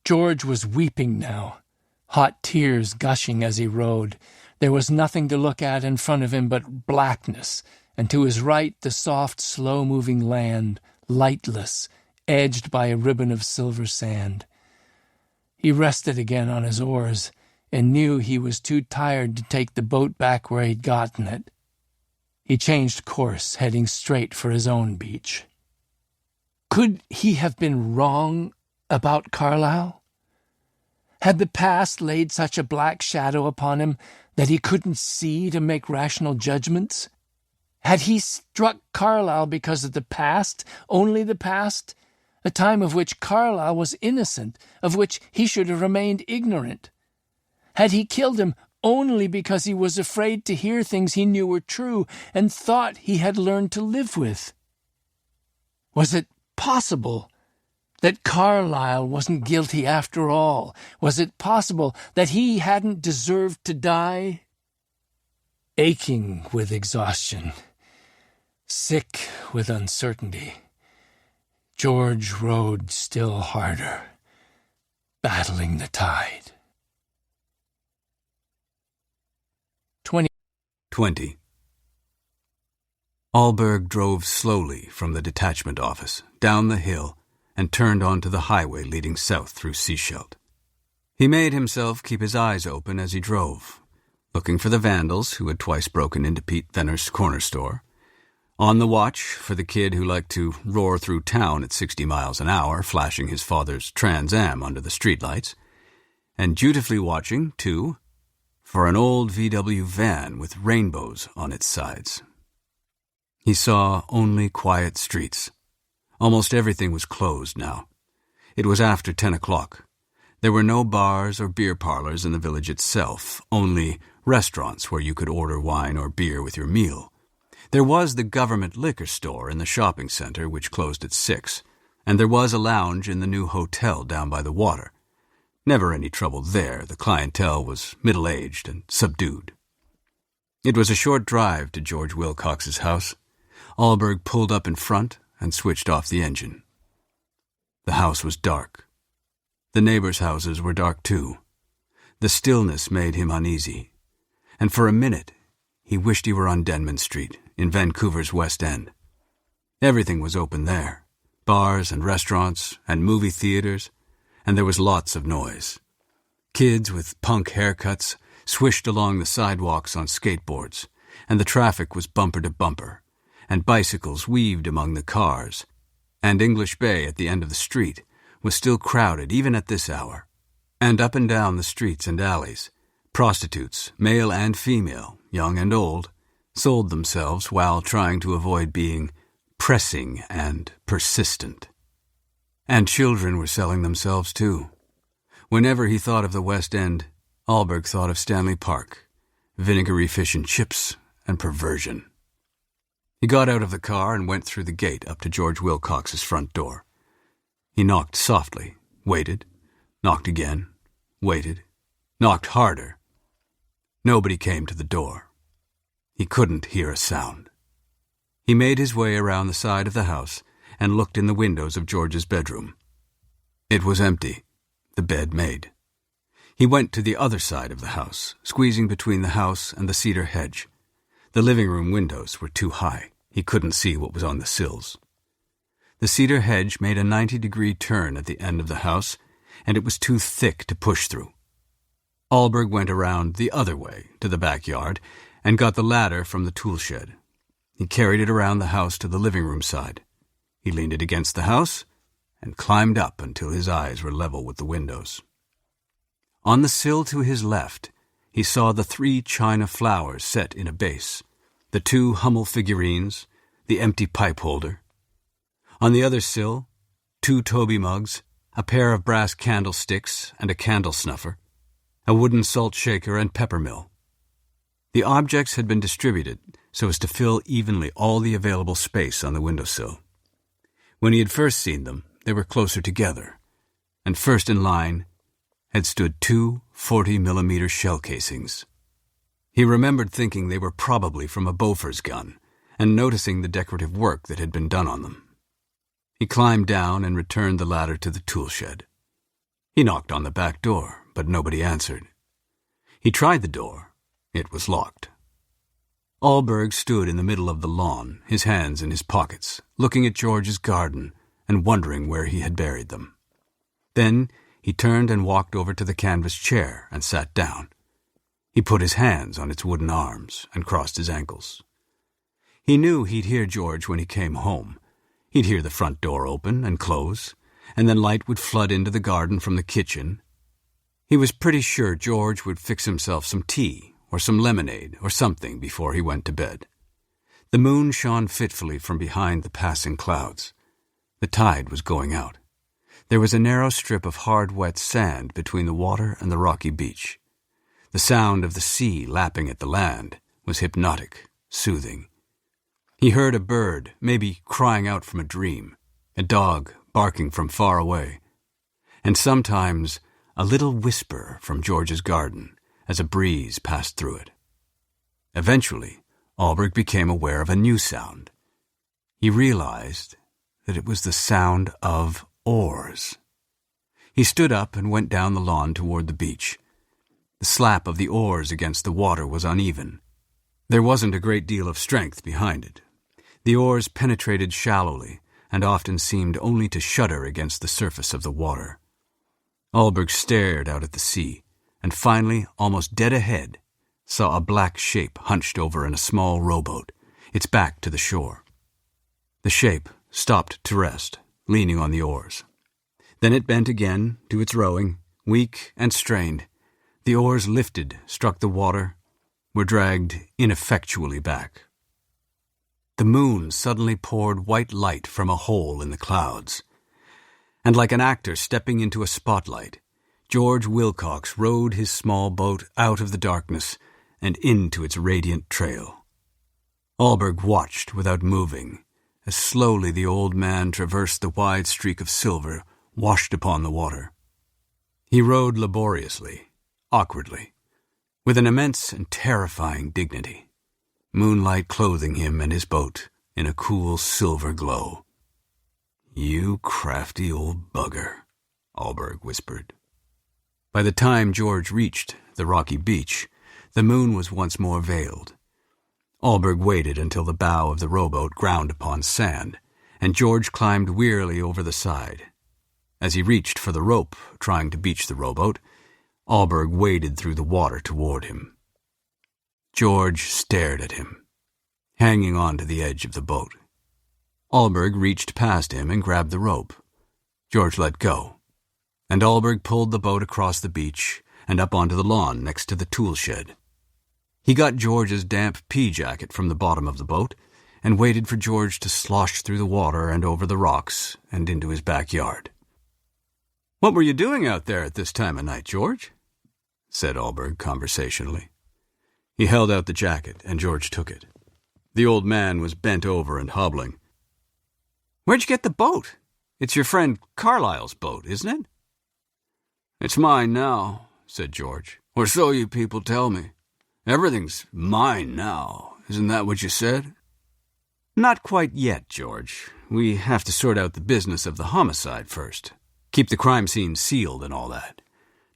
George was weeping now, hot tears gushing as he rowed. There was nothing to look at in front of him but blackness, and to his right the soft, slow-moving land, lightless, edged by a ribbon of silver sand. He rested again on his oars and knew he was too tired to take the boat back where he'd gotten it. He changed course, heading straight for his own beach. Could he have been wrong about Carlyle? Had the past laid such a black shadow upon him that he couldn't see to make rational judgments? Had he struck Carlyle because of the past, only the past, a time of which Carlyle was innocent, of which he should have remained ignorant? Had he killed him only because he was afraid to hear things he knew were true and thought he had learned to live with? Was it possible that Carlyle wasn't guilty after all? Was it possible that he hadn't deserved to die? Aching with exhaustion, sick with uncertainty, George rowed still harder, battling the tide. 20. Alberg drove slowly from the detachment office, down the hill, and turned onto the highway leading south through Seashelt. He made himself keep his eyes open as he drove, looking for the vandals who had twice broken into Pete Venner's corner store, on the watch for the kid who liked to roar through town at 60 miles an hour, flashing his father's Trans Am under the streetlights, and dutifully watching, too, for an old VW van with rainbows on its sides. He saw only quiet streets. Almost everything was closed now. It was after 10 o'clock. There were no bars or beer parlors in the village itself, only restaurants where you could order wine or beer with your meal. There was the government liquor store in the shopping center, which closed at 6, and there was a lounge in the new hotel down by the water. Never any trouble there. The clientele was middle-aged and subdued. It was a short drive to George Wilcox's house. Alberg pulled up in front and switched off the engine. The house was dark. The neighbors' houses were dark too. The stillness made him uneasy, and for a minute he wished he were on Denman Street in Vancouver's West End. Everything was open there, bars and restaurants and movie theaters, and there was lots of noise. Kids with punk haircuts swished along the sidewalks on skateboards, and the traffic was bumper to bumper, and bicycles weaved among the cars, and English Bay at the end of the street was still crowded even at this hour. And up and down the streets and alleys, prostitutes, male and female, young and old, sold themselves while trying to avoid being pressing and persistent. And children were selling themselves too. Whenever he thought of the West End, Alberg thought of Stanley Park, vinegary fish and chips, and perversion. He got out of the car and went through the gate up to George Wilcox's front door. He knocked softly, waited, knocked again, waited, knocked harder. Nobody came to the door. He couldn't hear a sound. He made his way around the side of the house and looked in the windows of George's bedroom. It was empty, the bed made. He went to the other side of the house, squeezing between the house and the cedar hedge, The living room windows were too high. He couldn't see what was on the sills. The cedar hedge made a 90-degree turn at the end of the house, and it was too thick to push through. Allberg went around the other way to the backyard and got the ladder from the tool shed. He carried it around the house to the living room side. He leaned it against the house and climbed up until his eyes were level with the windows. On the sill to his left, he saw the 3 china flowers set in a vase, the 2 Hummel figurines, the empty pipe holder. On the other sill, 2 Toby mugs, a pair of brass candlesticks and a candle snuffer, a wooden salt shaker and pepper mill. The objects had been distributed so as to fill evenly all the available space on the windowsill. When he had first seen them, they were closer together, and first in line had stood 2 40-millimeter shell casings. He remembered thinking they were probably from a Bofors gun, and noticing the decorative work that had been done on them. He climbed down and returned the ladder to the tool shed. He knocked on the back door, but nobody answered. He tried the door. It was locked. Allberg stood in the middle of the lawn, his hands in his pockets, looking at George's garden and wondering where he had buried them. Then he turned and walked over to the canvas chair and sat down. He put his hands on its wooden arms and crossed his ankles. He knew he'd hear George when he came home. He'd hear the front door open and close, and then light would flood into the garden from the kitchen. He was pretty sure George would fix himself some tea or some lemonade or something before he went to bed. The moon shone fitfully from behind the passing clouds. The tide was going out. There was a narrow strip of hard, wet sand between the water and the rocky beach. The sound of the sea lapping at the land was hypnotic, soothing. He heard a bird, maybe crying out from a dream, a dog barking from far away, and sometimes a little whisper from George's garden as a breeze passed through it. Eventually, Allberg became aware of a new sound. He realized that it was the sound of oars. He stood up and went down the lawn toward the beach. The slap of the oars against the water was uneven. There wasn't a great deal of strength behind it. The oars penetrated shallowly and often seemed only to shudder against the surface of the water. Allberg stared out at the sea, and finally, almost dead ahead, saw a black shape hunched over in a small rowboat, its back to the shore. The shape stopped to rest, leaning on the oars. Then it bent again to its rowing, weak and strained. The oars lifted, struck the water, were dragged ineffectually back. The moon suddenly poured white light from a hole in the clouds, and like an actor stepping into a spotlight, George Wilcox rowed his small boat out of the darkness and into its radiant trail. Allberg watched without moving, as slowly the old man traversed the wide streak of silver washed upon the water. He rowed laboriously, awkwardly, with an immense and terrifying dignity, moonlight clothing him and his boat in a cool silver glow. "You crafty old bugger," Allberg whispered. By the time George reached the rocky beach, the moon was once more veiled. Allberg waited until the bow of the rowboat ground upon sand, and George climbed wearily over the side. As he reached for the rope, trying to beach the rowboat, Allberg waded through the water toward him. George stared at him, hanging on to the edge of the boat. Allberg reached past him and grabbed the rope. George let go, and Allberg pulled the boat across the beach and up onto the lawn next to the tool shed. He got George's damp pea jacket from the bottom of the boat and waited for George to slosh through the water and over the rocks and into his backyard. "What were you doing out there at this time of night, George?" said Allberg conversationally. He held out the jacket, and George took it. The old man was bent over and hobbling. "Where'd you get the boat? It's your friend Carlyle's boat, isn't it?" "It's mine now," said George. "Or so you people tell me. Everything's mine now. Isn't that what you said?" "Not quite yet, George. We have to sort out the business of the homicide first. Keep the crime scene sealed and all that.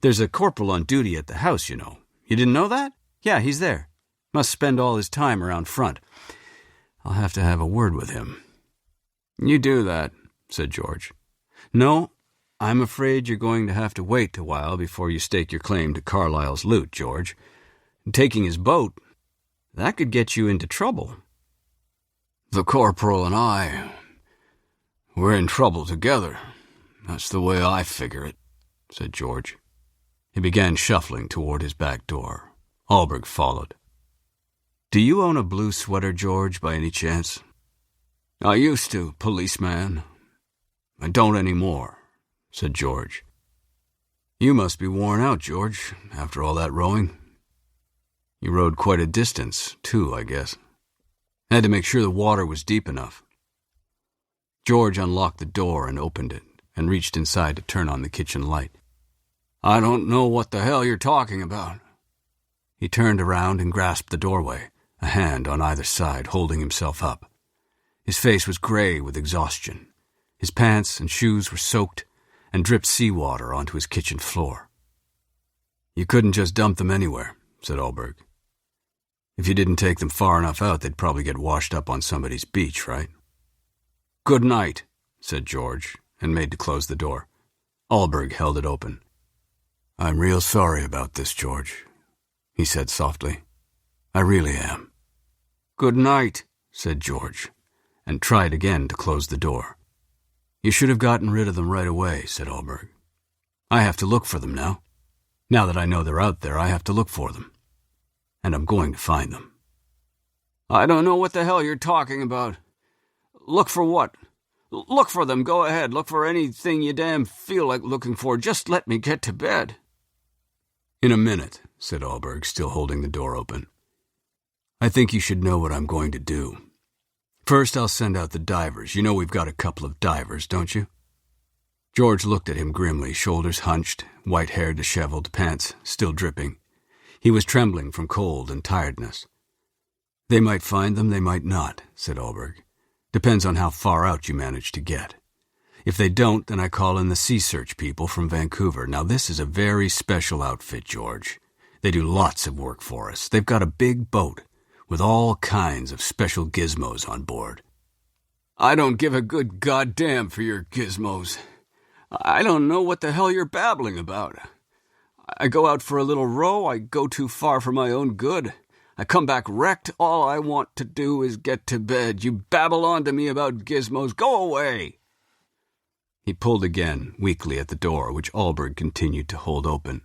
There's a corporal on duty at the house, you know. You didn't know that? Yeah, he's there. Must spend all his time around front. I'll have to have a word with him." "You do that," said George. "No, I'm afraid you're going to have to wait a while before you stake your claim to Carlyle's loot, George. Taking his boat, that could get you into trouble." "The corporal and I, we're in trouble together. That's the way I figure it," said George. He began shuffling toward his back door. Alberg followed. "Do you own a blue sweater, George, by any chance?" "I used to, policeman. I don't anymore," said George. "You must be worn out, George, after all that rowing. You rowed quite a distance, too, I guess. Had to make sure the water was deep enough." George unlocked the door and opened it, and reached inside to turn on the kitchen light. "I don't know what the hell you're talking about." He turned around and grasped the doorway, a hand on either side holding himself up. His face was gray with exhaustion. His pants and shoes were soaked and dripped seawater onto his kitchen floor. "You couldn't just dump them anywhere," said Alberg. "If you didn't take them far enough out, they'd probably get washed up on somebody's beach, right?" "Good night," said George, and made to close the door. Alberg held it open. "I'm real sorry about this, George," he said softly. "I really am." "Good night," said George, and tried again to close the door. "You should have gotten rid of them right away," said Alberg. "I have to look for them now. Now that I know they're out there, I have to look for them. And I'm going to find them." "I don't know what the hell you're talking about. Look for what? Look for them, go ahead. Look for anything you damn feel like looking for. Just let me get to bed." "In a minute," said Alberg, still holding the door open. "I think you should know what I'm going to do. First, I'll send out the divers. You know we've got a couple of divers, don't you?" George looked at him grimly, shoulders hunched, white hair disheveled, pants still dripping. He was trembling from cold and tiredness. "They might find them, they might not," said Alberg. "Depends on how far out you manage to get. If they don't, then I call in the sea search people from Vancouver. Now, this is a very special outfit, George. They do lots of work for us. They've got a big boat with all kinds of special gizmos on board." "I don't give a good goddamn for your gizmos. I don't know what the hell you're babbling about. I go out for a little row, I go too far for my own good. I come back wrecked, all I want to do is get to bed. You babble on to me about gizmos, go away!" He pulled again, weakly at the door, which Alberg continued to hold open.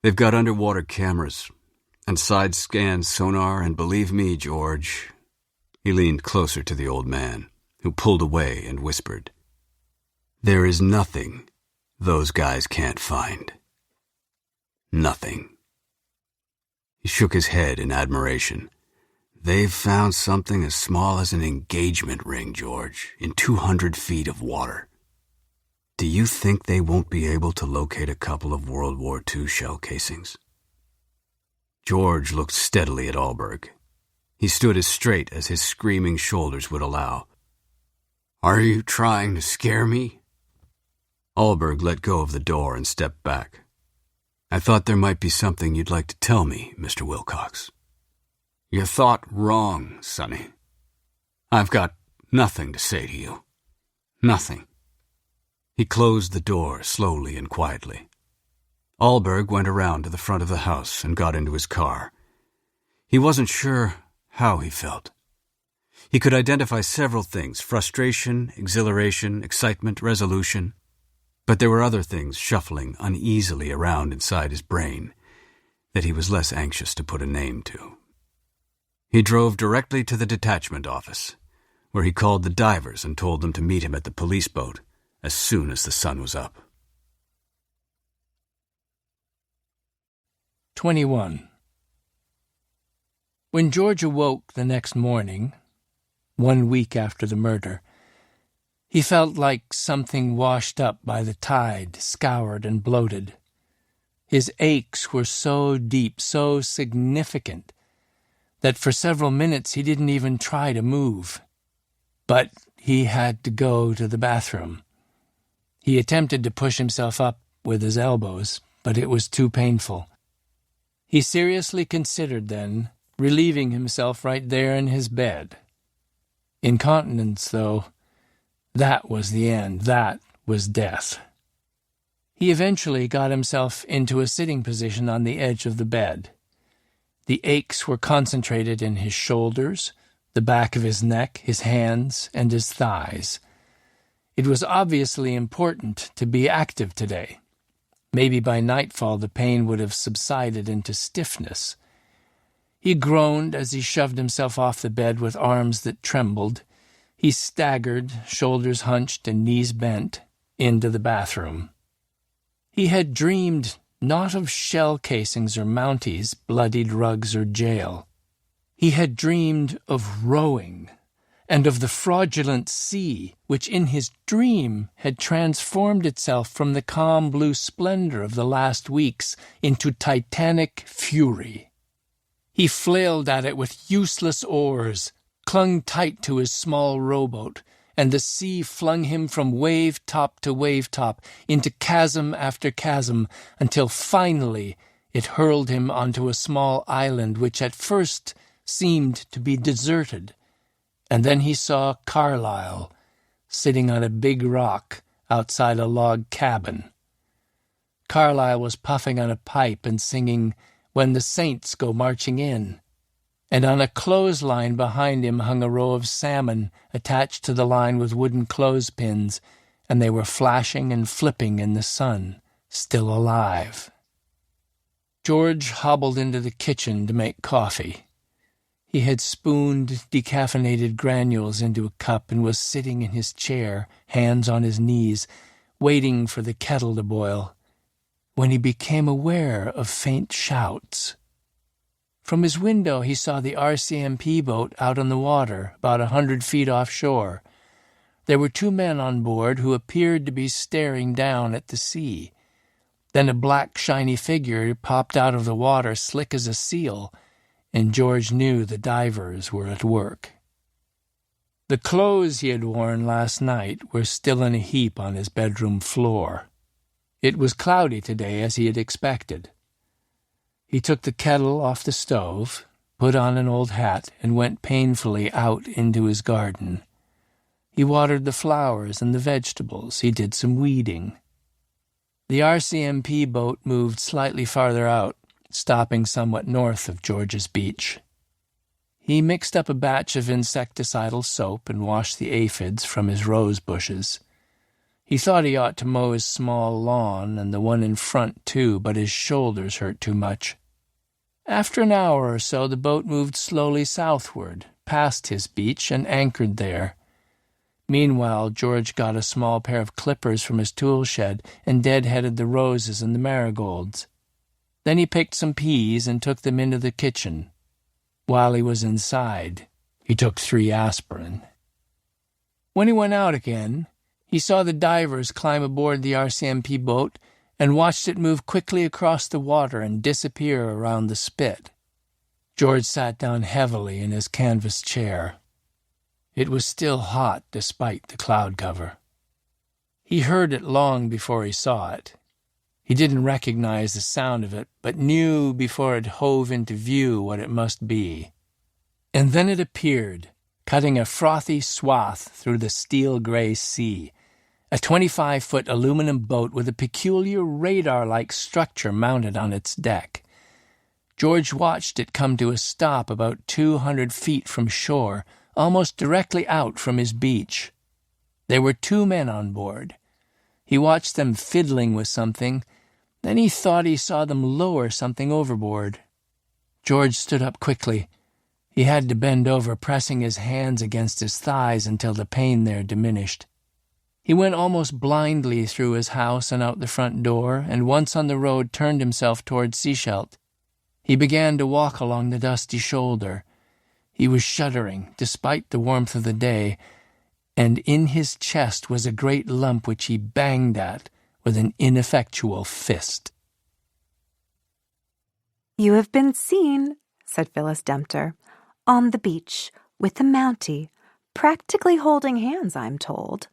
"They've got underwater cameras and side-scan sonar, and believe me, George," he leaned closer to the old man, who pulled away and whispered, "there is nothing those guys can't find. Nothing." He shook his head in admiration. "They've found something as small as an engagement ring, George, in 200 feet of water. Do you think they won't be able to locate a couple of World War II shell casings?" George looked steadily at Alberg. He stood as straight as his screaming shoulders would allow. "Are you trying to scare me?" Alberg let go of the door and stepped back. "I thought there might be something you'd like to tell me, Mr. Wilcox." "You thought wrong, Sonny. I've got nothing to say to you. Nothing." He closed the door slowly and quietly. Alberg went around to the front of the house and got into his car. He wasn't sure how he felt. He could identify several things: frustration, exhilaration, excitement, resolution. But there were other things shuffling uneasily around inside his brain that he was less anxious to put a name to. He drove directly to the detachment office, where he called the divers and told them to meet him at the police boat as soon as the sun was up. 21. When George awoke the next morning, 1 week after the murder, he felt like something washed up by the tide, scoured and bloated. His aches were so deep, so significant, that for several minutes he didn't even try to move. But he had to go to the bathroom. He attempted to push himself up with his elbows, but it was too painful. He seriously considered then relieving himself right there in his bed. Incontinence, though, that was the end. That was death. He eventually got himself into a sitting position on the edge of the bed. The aches were concentrated in his shoulders, the back of his neck, his hands, and his thighs. It was obviously important to be active today. Maybe by nightfall the pain would have subsided into stiffness. He groaned as he shoved himself off the bed with arms that trembled. He staggered, shoulders hunched and knees bent, into the bathroom. He had dreamed not of shell casings or mounties, bloodied rugs or jail. He had dreamed of rowing, and of the fraudulent sea, which in his dream had transformed itself from the calm blue splendor of the last weeks into titanic fury. He flailed at it with useless oars, clung tight to his small rowboat, and the sea flung him from wave-top to wave-top, into chasm after chasm, until finally it hurled him onto a small island which at first seemed to be deserted. And then he saw Carlyle sitting on a big rock outside a log cabin. Carlyle was puffing on a pipe and singing "When the Saints Go Marching In," and on a clothesline behind him hung a row of salmon attached to the line with wooden clothespins, and they were flashing and flipping in the sun, still alive. George hobbled into the kitchen to make coffee. He had spooned decaffeinated granules into a cup and was sitting in his chair, hands on his knees, waiting for the kettle to boil, when he became aware of faint shouts. From his window he saw the RCMP boat out on the water, about 100 feet offshore. There were 2 men on board who appeared to be staring down at the sea. Then a black, shiny figure popped out of the water, slick as a seal, and George knew the divers were at work. The clothes he had worn last night were still in a heap on his bedroom floor. It was cloudy today, as he had expected. He took the kettle off the stove, put on an old hat, and went painfully out into his garden. He watered the flowers and the vegetables. He did some weeding. The RCMP boat moved slightly farther out, stopping somewhat north of George's beach. He mixed up a batch of insecticidal soap and washed the aphids from his rose bushes. He thought he ought to mow his small lawn and the one in front too, but his shoulders hurt too much. After an hour or so, the boat moved slowly southward, past his beach, and anchored there. Meanwhile, George got a small pair of clippers from his tool shed and dead-headed the roses and the marigolds. Then he picked some peas and took them into the kitchen. While he was inside, he took 3 aspirin. When he went out again, he saw the divers climb aboard the RCMP boat and watched it move quickly across the water and disappear around the spit. George sat down heavily in his canvas chair. It was still hot despite the cloud cover. He heard it long before he saw it. He didn't recognize the sound of it, but knew before it hove into view what it must be. And then it appeared, cutting a frothy swath through the steel-gray sea, a 25-foot aluminum boat with a peculiar radar-like structure mounted on its deck. George watched it come to a stop about 200 feet from shore, almost directly out from his beach. There were 2 men on board. He watched them fiddling with something. Then he thought he saw them lower something overboard. George stood up quickly. He had to bend over, pressing his hands against his thighs until the pain there diminished. He went almost blindly through his house and out the front door, and once on the road turned himself toward Seashelt. He began to walk along the dusty shoulder. He was shuddering, despite the warmth of the day, and in his chest was a great lump which he banged at with an ineffectual fist. "You have been seen," said Phyllis Dempter, "on the beach, with the Mountie, practically holding hands, I'm told."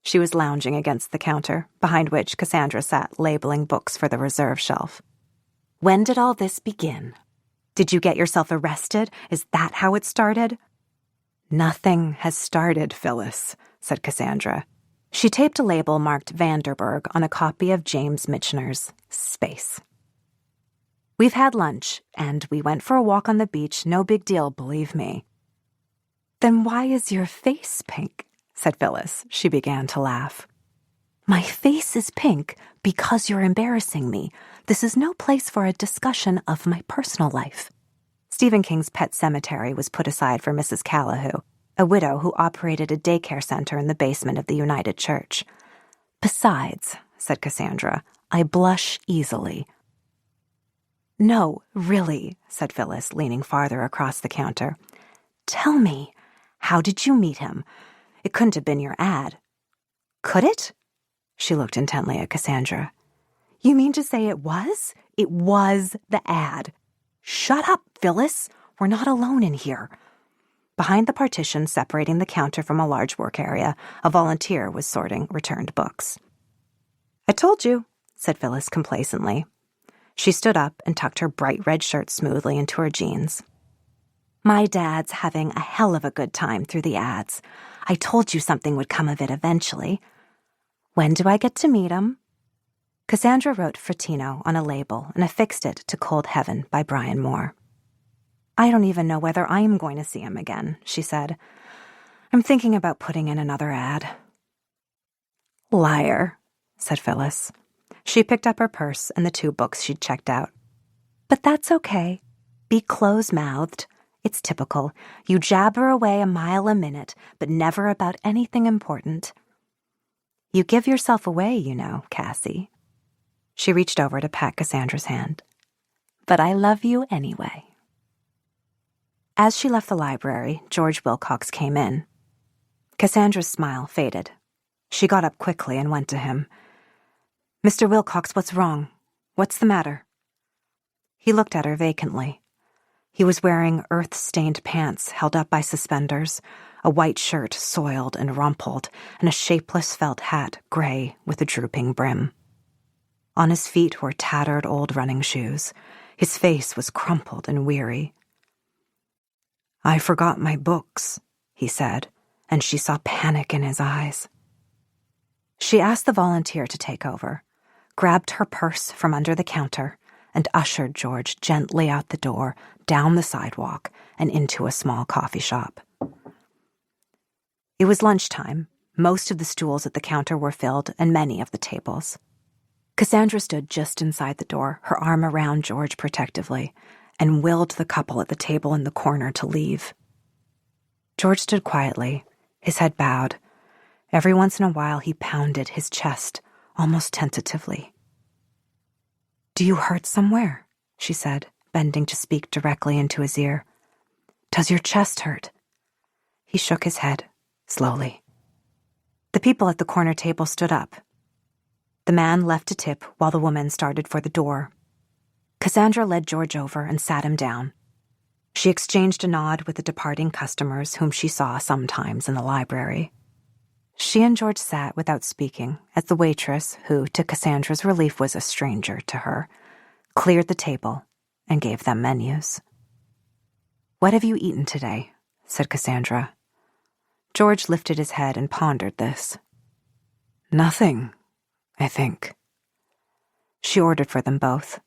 She was lounging against the counter, behind which Cassandra sat labeling books for the reserve shelf. "When did all this begin?" Did you get yourself arrested? Is that how it started? Nothing has started, Phyllis, said Cassandra. She taped a label marked Vanderburg on a copy of James Michener's Space. We've had lunch, and we went for a walk on the beach. No big deal, believe me. Then why is your face pink? Said Phyllis. She began to laugh. My face is pink because you're embarrassing me. This is no place for a discussion of my personal life. Stephen King's Pet Cemetery was put aside for Mrs. Callahoo, a widow who operated a daycare center in the basement of the United Church. Besides, said Cassandra, I blush easily. No, really, said Phyllis, leaning farther across the counter. Tell me, how did you meet him? It couldn't have been your ad. Could it? She looked intently at Cassandra. You mean to say it was? It was the ad. Shut up, Phyllis. We're not alone in here. Behind the partition separating the counter from a large work area, a volunteer was sorting returned books. I told you, said Phyllis complacently. She stood up and tucked her bright red shirt smoothly into her jeans. My dad's having a hell of a good time through the ads. I told you something would come of it eventually. When do I get to meet him? Cassandra wrote Fratino on a label and affixed it to Cold Heaven by Brian Moore. I don't even know whether I'm going to see him again, she said. I'm thinking about putting in another ad. Liar, said Phyllis. She picked up her purse and the 2 books she'd checked out. But that's okay. Be close-mouthed. It's typical. You jabber away a mile a minute, but never about anything important. You give yourself away, you know, Cassie. She reached over to pat Cassandra's hand. But I love you anyway. As she left the library, George Wilcox came in. Cassandra's smile faded. She got up quickly and went to him. Mr. Wilcox, what's wrong? What's the matter? He looked at her vacantly. He was wearing earth-stained pants held up by suspenders, a white shirt soiled and rumpled, and a shapeless felt hat, gray with a drooping brim. On his feet were tattered old running shoes. His face was crumpled and weary. I forgot my books, he said, and she saw panic in his eyes. She asked the volunteer to take over, grabbed her purse from under the counter, and ushered George gently out the door, down the sidewalk, and into a small coffee shop. It was lunchtime. Most of the stools at the counter were filled, and many of the tables. Cassandra stood just inside the door, her arm around George protectively, and willed the couple at the table in the corner to leave. George stood quietly, his head bowed. Every once in a while he pounded his chest, almost tentatively. Do you hurt somewhere? She said, bending to speak directly into his ear. Does your chest hurt? He shook his head, slowly. The people at the corner table stood up. The man left a tip while the woman started for the door. Cassandra led George over and sat him down. She exchanged a nod with the departing customers whom she saw sometimes in the library. She and George sat without speaking as the waitress, who, to Cassandra's relief, was a stranger to her, cleared the table and gave them menus. What have you eaten today? Said Cassandra. George lifted his head and pondered this. Nothing, I think. She ordered for them both.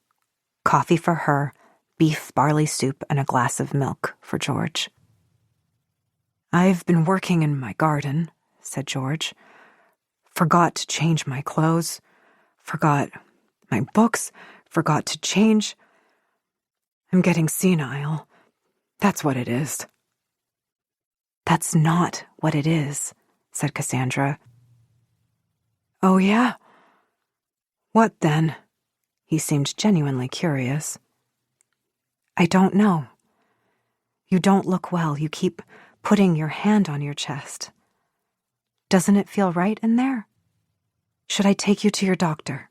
Coffee for her, beef barley soup, and a glass of milk for George. I've been working in my garden, said George. Forgot to change my clothes. Forgot my books. Forgot to change. I'm getting senile. That's what it is. That's not what it is, said Cassandra. Oh, yeah? What then? He seemed genuinely curious. I don't know. You don't look well. You keep putting your hand on your chest. Doesn't it feel right in there? Should I take you to your doctor?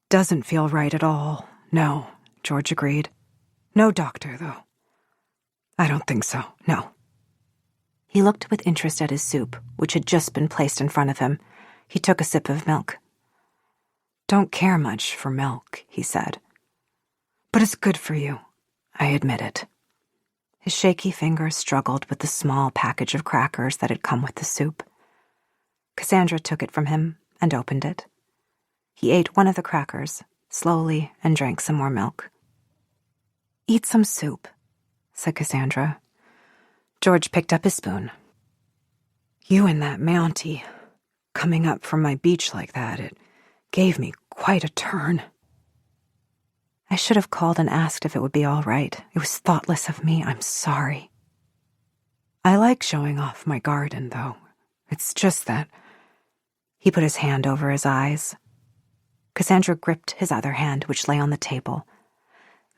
Doesn't feel right at all. No, George agreed. No doctor, though. I don't think so, no. He looked with interest at his soup, which had just been placed in front of him. He took a sip of milk. Don't care much for milk, he said. But it's good for you. I admit it. His shaky fingers struggled with the small package of crackers that had come with the soup. Cassandra took it from him and opened it. He ate one of the crackers, slowly, and drank some more milk. "Eat some soup," said Cassandra. George picked up his spoon. "You and that Mountie, coming up from my beach like that, it gave me quite a turn." "I should have called and asked if it would be all right. It was thoughtless of me. I'm sorry." "I like showing off my garden, though. It's just that—" He put his hand over his eyes. Cassandra gripped his other hand, which lay on the table.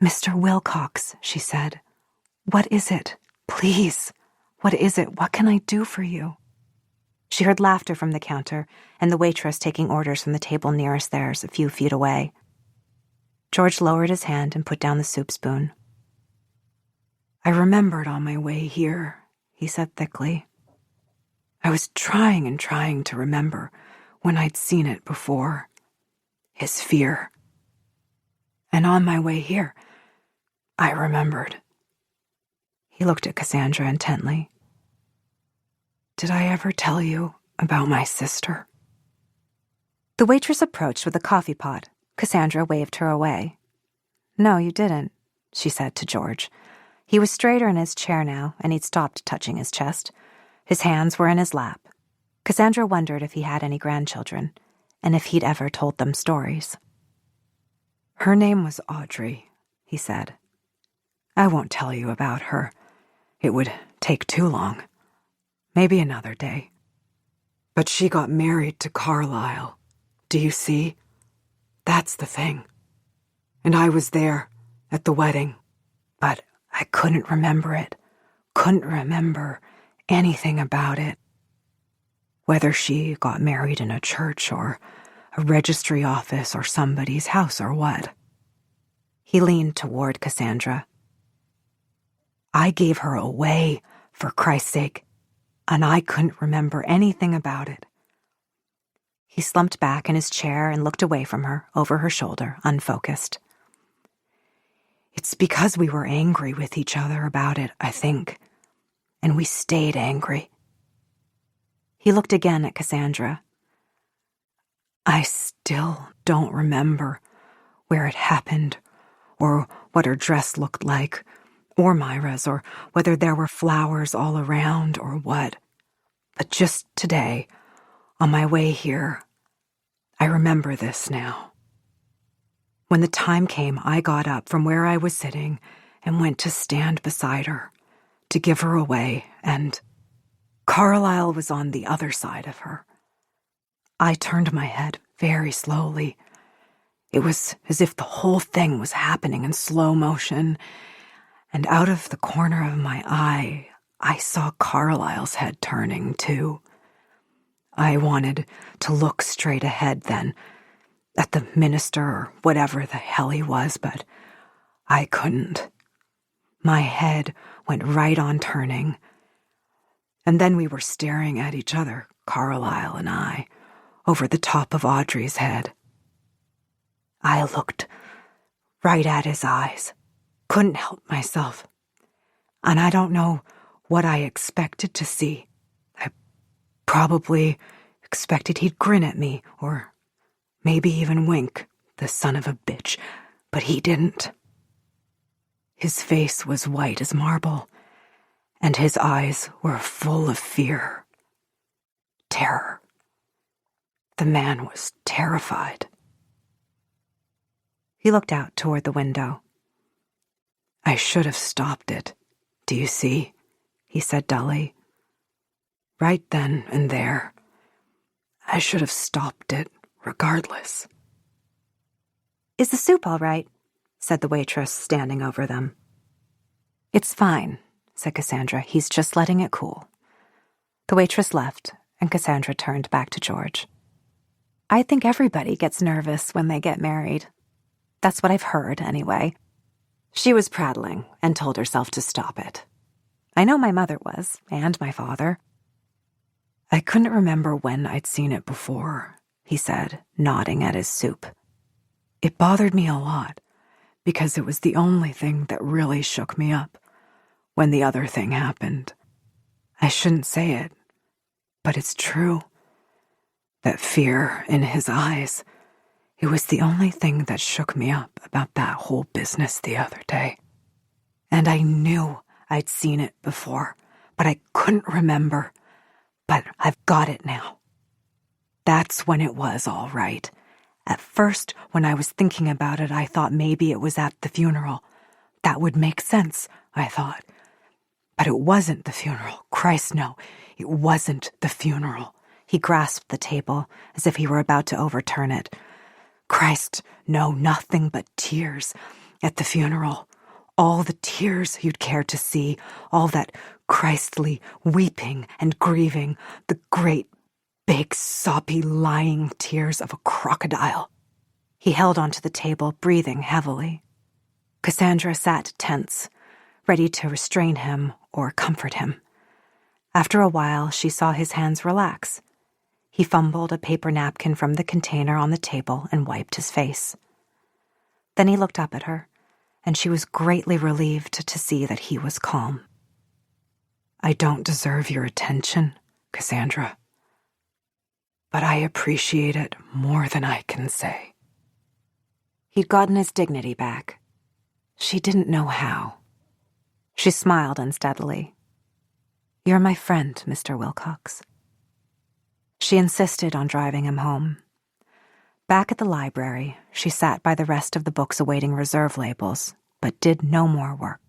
"Mr. Wilcox," she said. "What is it? Please, what is it? What can I do for you?" She heard laughter from the counter and the waitress taking orders from the table nearest theirs a few feet away. George lowered his hand and put down the soup spoon. "I remembered on my way here," he said thickly. "I was trying and trying to remember when I'd seen it before. His fear. And on my way here, I remembered." He looked at Cassandra intently. "Did I ever tell you about my sister?" The waitress approached with a coffee pot. Cassandra waved her away. "No, you didn't," she said to George. He was straighter in his chair now, and he'd stopped touching his chest. His hands were in his lap. Cassandra wondered if he had any grandchildren, and if he'd ever told them stories. "Her name was Audrey," he said. "I won't tell you about her. It would take too long. Maybe another day. But she got married to Carlyle. Do you see? That's the thing. And I was there at the wedding, but I couldn't remember it. Couldn't remember anything about it. Whether she got married in a church or a registry office or somebody's house or what." He leaned toward Cassandra. "I gave her away, for Christ's sake, and I couldn't remember anything about it." He slumped back in his chair and looked away from her, over her shoulder, unfocused. "It's because we were angry with each other about it, I think. And we stayed angry." He looked again at Cassandra. "I still don't remember where it happened, or what her dress looked like, or Myra's, or whether there were flowers all around, or what. But just today, on my way here, I remember this now. When the time came, I got up from where I was sitting and went to stand beside her, to give her away, and Carlyle was on the other side of her. I turned my head very slowly. It was as if the whole thing was happening in slow motion, and out of the corner of my eye, I saw Carlyle's head turning, too. I wanted to look straight ahead then, at the minister or whatever the hell he was, but I couldn't. My head went right on turning. And then we were staring at each other, Carlyle and I, over the top of Audrey's head. I looked right at his eyes, couldn't help myself. And I don't know what I expected to see. I probably expected he'd grin at me, or maybe even wink, the son of a bitch, but he didn't. His face was white as marble, and his eyes were full of fear, terror. The man was terrified. He looked out toward the window. I should have stopped it, do you see? He said dully. Right then and there. I should have stopped it, regardless. Is the soup all right? Said the waitress, standing over them. It's fine, said Cassandra. He's just letting it cool. The waitress left, and Cassandra turned back to George. I think everybody gets nervous when they get married. That's what I've heard, anyway. She was prattling and told herself to stop it. I know my mother was, and my father. I couldn't remember when I'd seen it before, he said, nodding at his soup. It bothered me a lot, because it was the only thing that really shook me up when the other thing happened. I shouldn't say it, but it's true. That fear in his eyes, it was the only thing that shook me up about that whole business the other day. And I knew I'd seen it before, but I couldn't remember. But I've got it now. That's when it was all right. At first, when I was thinking about it, I thought maybe it was at the funeral. That would make sense, I thought. But it wasn't the funeral. Christ, no, it wasn't the funeral. He grasped the table as if he were about to overturn it. Christ, no, nothing but tears at the funeral. All the tears you'd care to see, all that Christly weeping and grieving, the great, big, soppy, lying tears of a crocodile. He held onto the table, breathing heavily. Cassandra sat tense, ready to restrain him or comfort him. After a while, she saw his hands relax. He fumbled a paper napkin from the container on the table and wiped his face. Then he looked up at her, and she was greatly relieved to see that he was calm. I don't deserve your attention, Cassandra, but I appreciate it more than I can say. He'd gotten his dignity back. She didn't know how. She smiled unsteadily. You're my friend, Mr. Wilcox. She insisted on driving him home. Back at the library, she sat by the rest of the books awaiting reserve labels, but did no more work.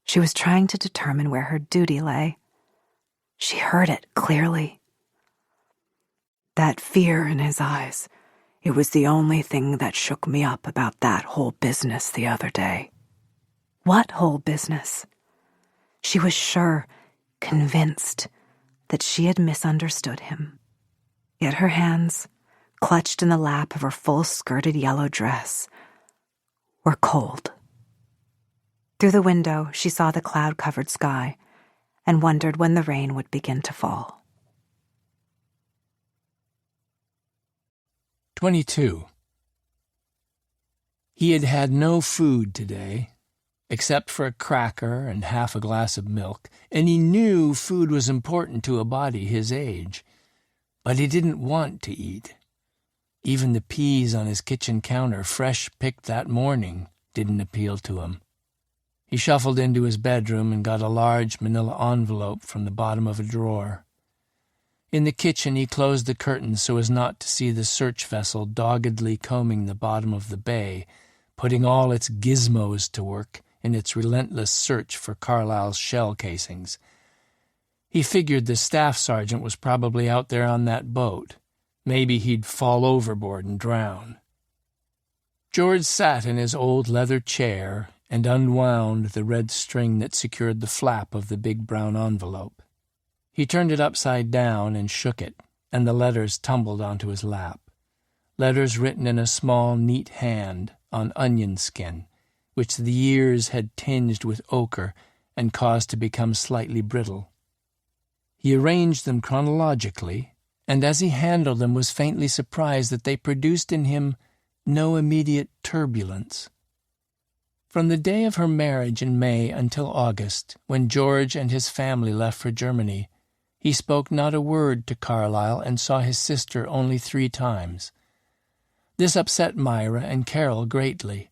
She was trying to determine where her duty lay. She heard it clearly. That fear in his eyes, it was the only thing that shook me up about that whole business the other day. What whole business? She was sure, convinced, that she had misunderstood him. Yet her hands, clutched in the lap of her full-skirted yellow dress, were cold. Through the window, she saw the cloud-covered sky and wondered when the rain would begin to fall. 22. He had had no food today, except for a cracker and half a glass of milk, and he knew food was important to a body his age. But he didn't want to eat. Even the peas on his kitchen counter, fresh picked that morning, didn't appeal to him. He shuffled into his bedroom and got a large manila envelope from the bottom of a drawer. In the kitchen he closed the curtains so as not to see the search vessel doggedly combing the bottom of the bay, putting all its gizmos to work in its relentless search for Carlyle's shell casings. He figured the staff sergeant was probably out there on that boat. Maybe he'd fall overboard and drown. George sat in his old leather chair and unwound the red string that secured the flap of the big brown envelope. He turned it upside down and shook it, and the letters tumbled onto his lap. Letters written in a small, neat hand on onion skin, which the years had tinged with ochre and caused to become slightly brittle. He arranged them chronologically, and as he handled them was faintly surprised that they produced in him no immediate turbulence. From the day of her marriage in May until August, when George and his family left for Germany, he spoke not a word to Carlyle and saw his sister only 3 times. This upset Myra and Carol greatly,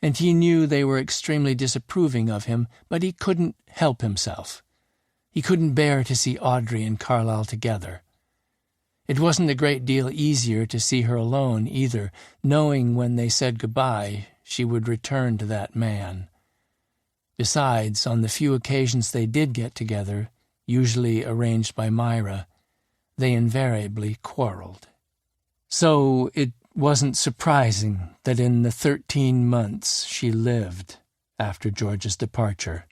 and he knew they were extremely disapproving of him, but he couldn't help himself. He couldn't bear to see Audrey and Carlyle together. It wasn't a great deal easier to see her alone, either, knowing when they said goodbye she would return to that man. Besides, on the few occasions they did get together, usually arranged by Myra, they invariably quarreled. So it wasn't surprising that in the 13 months she lived after George's departure,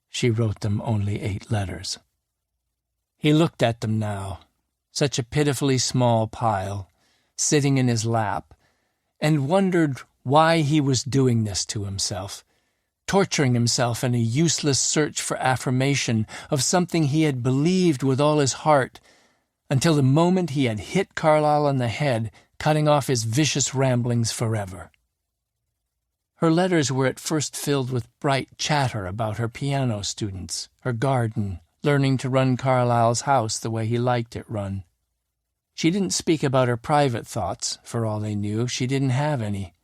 she wrote them only 8 letters. He looked at them now, such a pitifully small pile, sitting in his lap, and wondered why he was doing this to himself, torturing himself in a useless search for affirmation of something he had believed with all his heart, until the moment he had hit Carlyle on the head, cutting off his vicious ramblings forever. Her letters were at first filled with bright chatter about her piano students, her garden, learning to run Carlyle's house the way he liked it run. She didn't speak about her private thoughts. For all they knew, she didn't have any.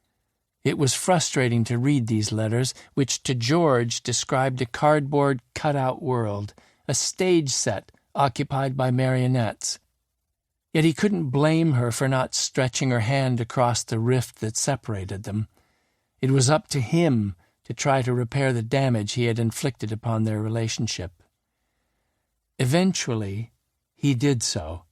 It was frustrating to read these letters, which to George described a cardboard cutout world, a stage set occupied by marionettes. Yet he couldn't blame her for not stretching her hand across the rift that separated them. It was up to him to try to repair the damage he had inflicted upon their relationship. Eventually, he did so.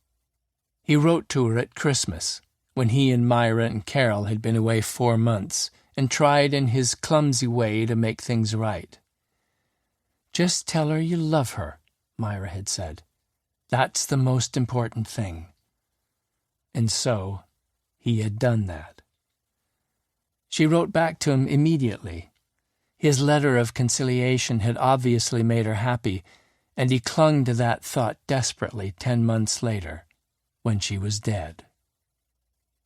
He wrote to her at Christmas, when he and Myra and Carol had been away 4 months, and tried in his clumsy way to make things right. "Just tell her you love her," Myra had said. "That's the most important thing." And so he had done that. She wrote back to him immediately. His letter of conciliation had obviously made her happy, and he clung to that thought desperately 10 months later, when she was dead.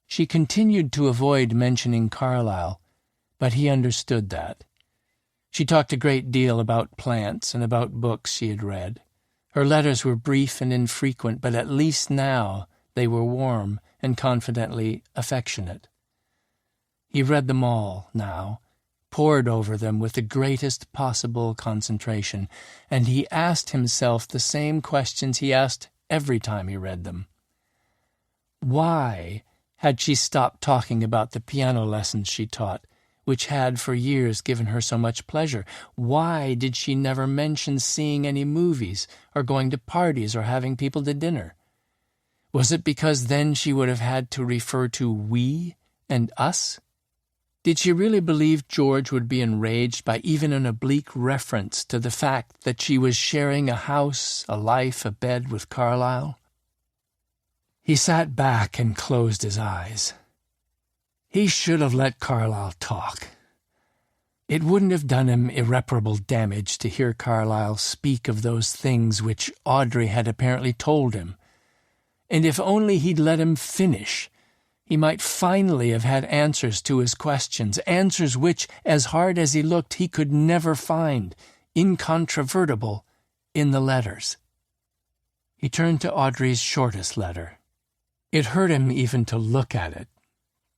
She continued to avoid mentioning Carlyle, but he understood that. She talked a great deal about plants and about books she had read. Her letters were brief and infrequent, but at least now they were warm and confidently affectionate. He read them all now, pored over them with the greatest possible concentration, and he asked himself the same questions he asked every time he read them. Why had she stopped talking about the piano lessons she taught, which had for years given her so much pleasure? Why did she never mention seeing any movies, or going to parties, or having people to dinner? Was it because then she would have had to refer to we and us? Did she really believe George would be enraged by even an oblique reference to the fact that she was sharing a house, a life, a bed with Carlyle? He sat back and closed his eyes. He should have let Carlyle talk. It wouldn't have done him irreparable damage to hear Carlyle speak of those things which Audrey had apparently told him. And if only he'd let him finish, he might finally have had answers to his questions, answers which, as hard as he looked, he could never find, incontrovertible, in the letters. He turned to Audrey's shortest letter. It hurt him even to look at it,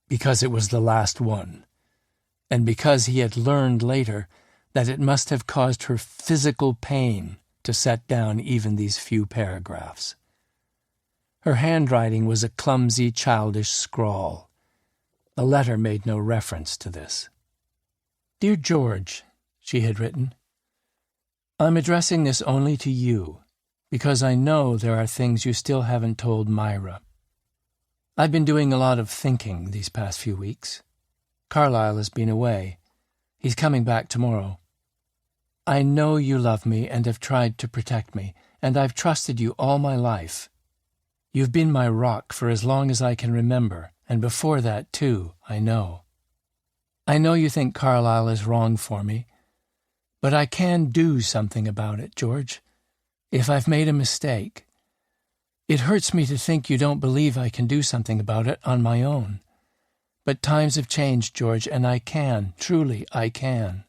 because it was the last one, and because he had learned later that it must have caused her physical pain to set down even these few paragraphs. Her handwriting was a clumsy, childish scrawl. The letter made no reference to this. "Dear George," she had written, "I'm addressing this only to you, because I know there are things you still haven't told Myra. I've been doing a lot of thinking these past few weeks. Carlyle has been away. He's coming back tomorrow. I know you love me and have tried to protect me, and I've trusted you all my life. You've been my rock for as long as I can remember, and before that, too, I know. I know you think Carlyle is wrong for me, but I can do something about it, George, if I've made a mistake. It hurts me to think you don't believe I can do something about it on my own. But times have changed, George, and I can, truly I can.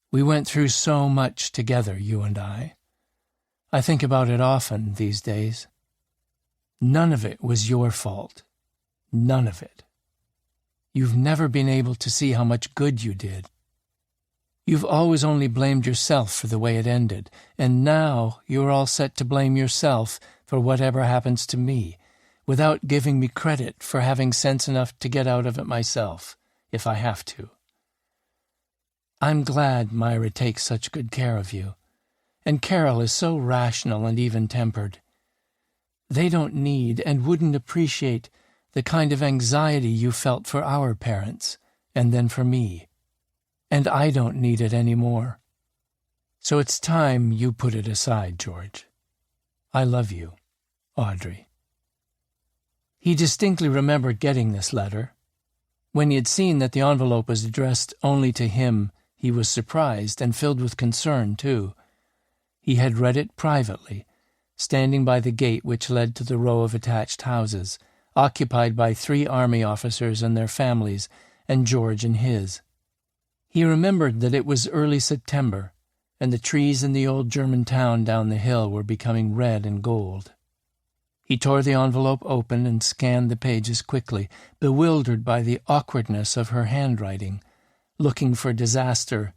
We went through so much together, you and I. I think about it often these days. None of it was your fault. None of it. You've never been able to see how much good you did. You've always only blamed yourself for the way it ended, and now you're all set to blame yourself for whatever happens to me, without giving me credit for having sense enough to get out of it myself, if I have to. I'm glad Myra takes such good care of you, and Carol is so rational and even-tempered. They don't need and wouldn't appreciate the kind of anxiety you felt for our parents, and then for me. And I don't need it any more. So it's time you put it aside, George. I love you, Audrey." He distinctly remembered getting this letter. When he had seen that the envelope was addressed only to him, he was surprised and filled with concern, too. He had read it privately, standing by the gate which led to the row of attached houses, occupied by 3 army officers and their families, and George and his. He remembered that it was early September, and the trees in the old German town down the hill were becoming red and gold. He tore the envelope open and scanned the pages quickly, bewildered by the awkwardness of her handwriting, looking for disaster,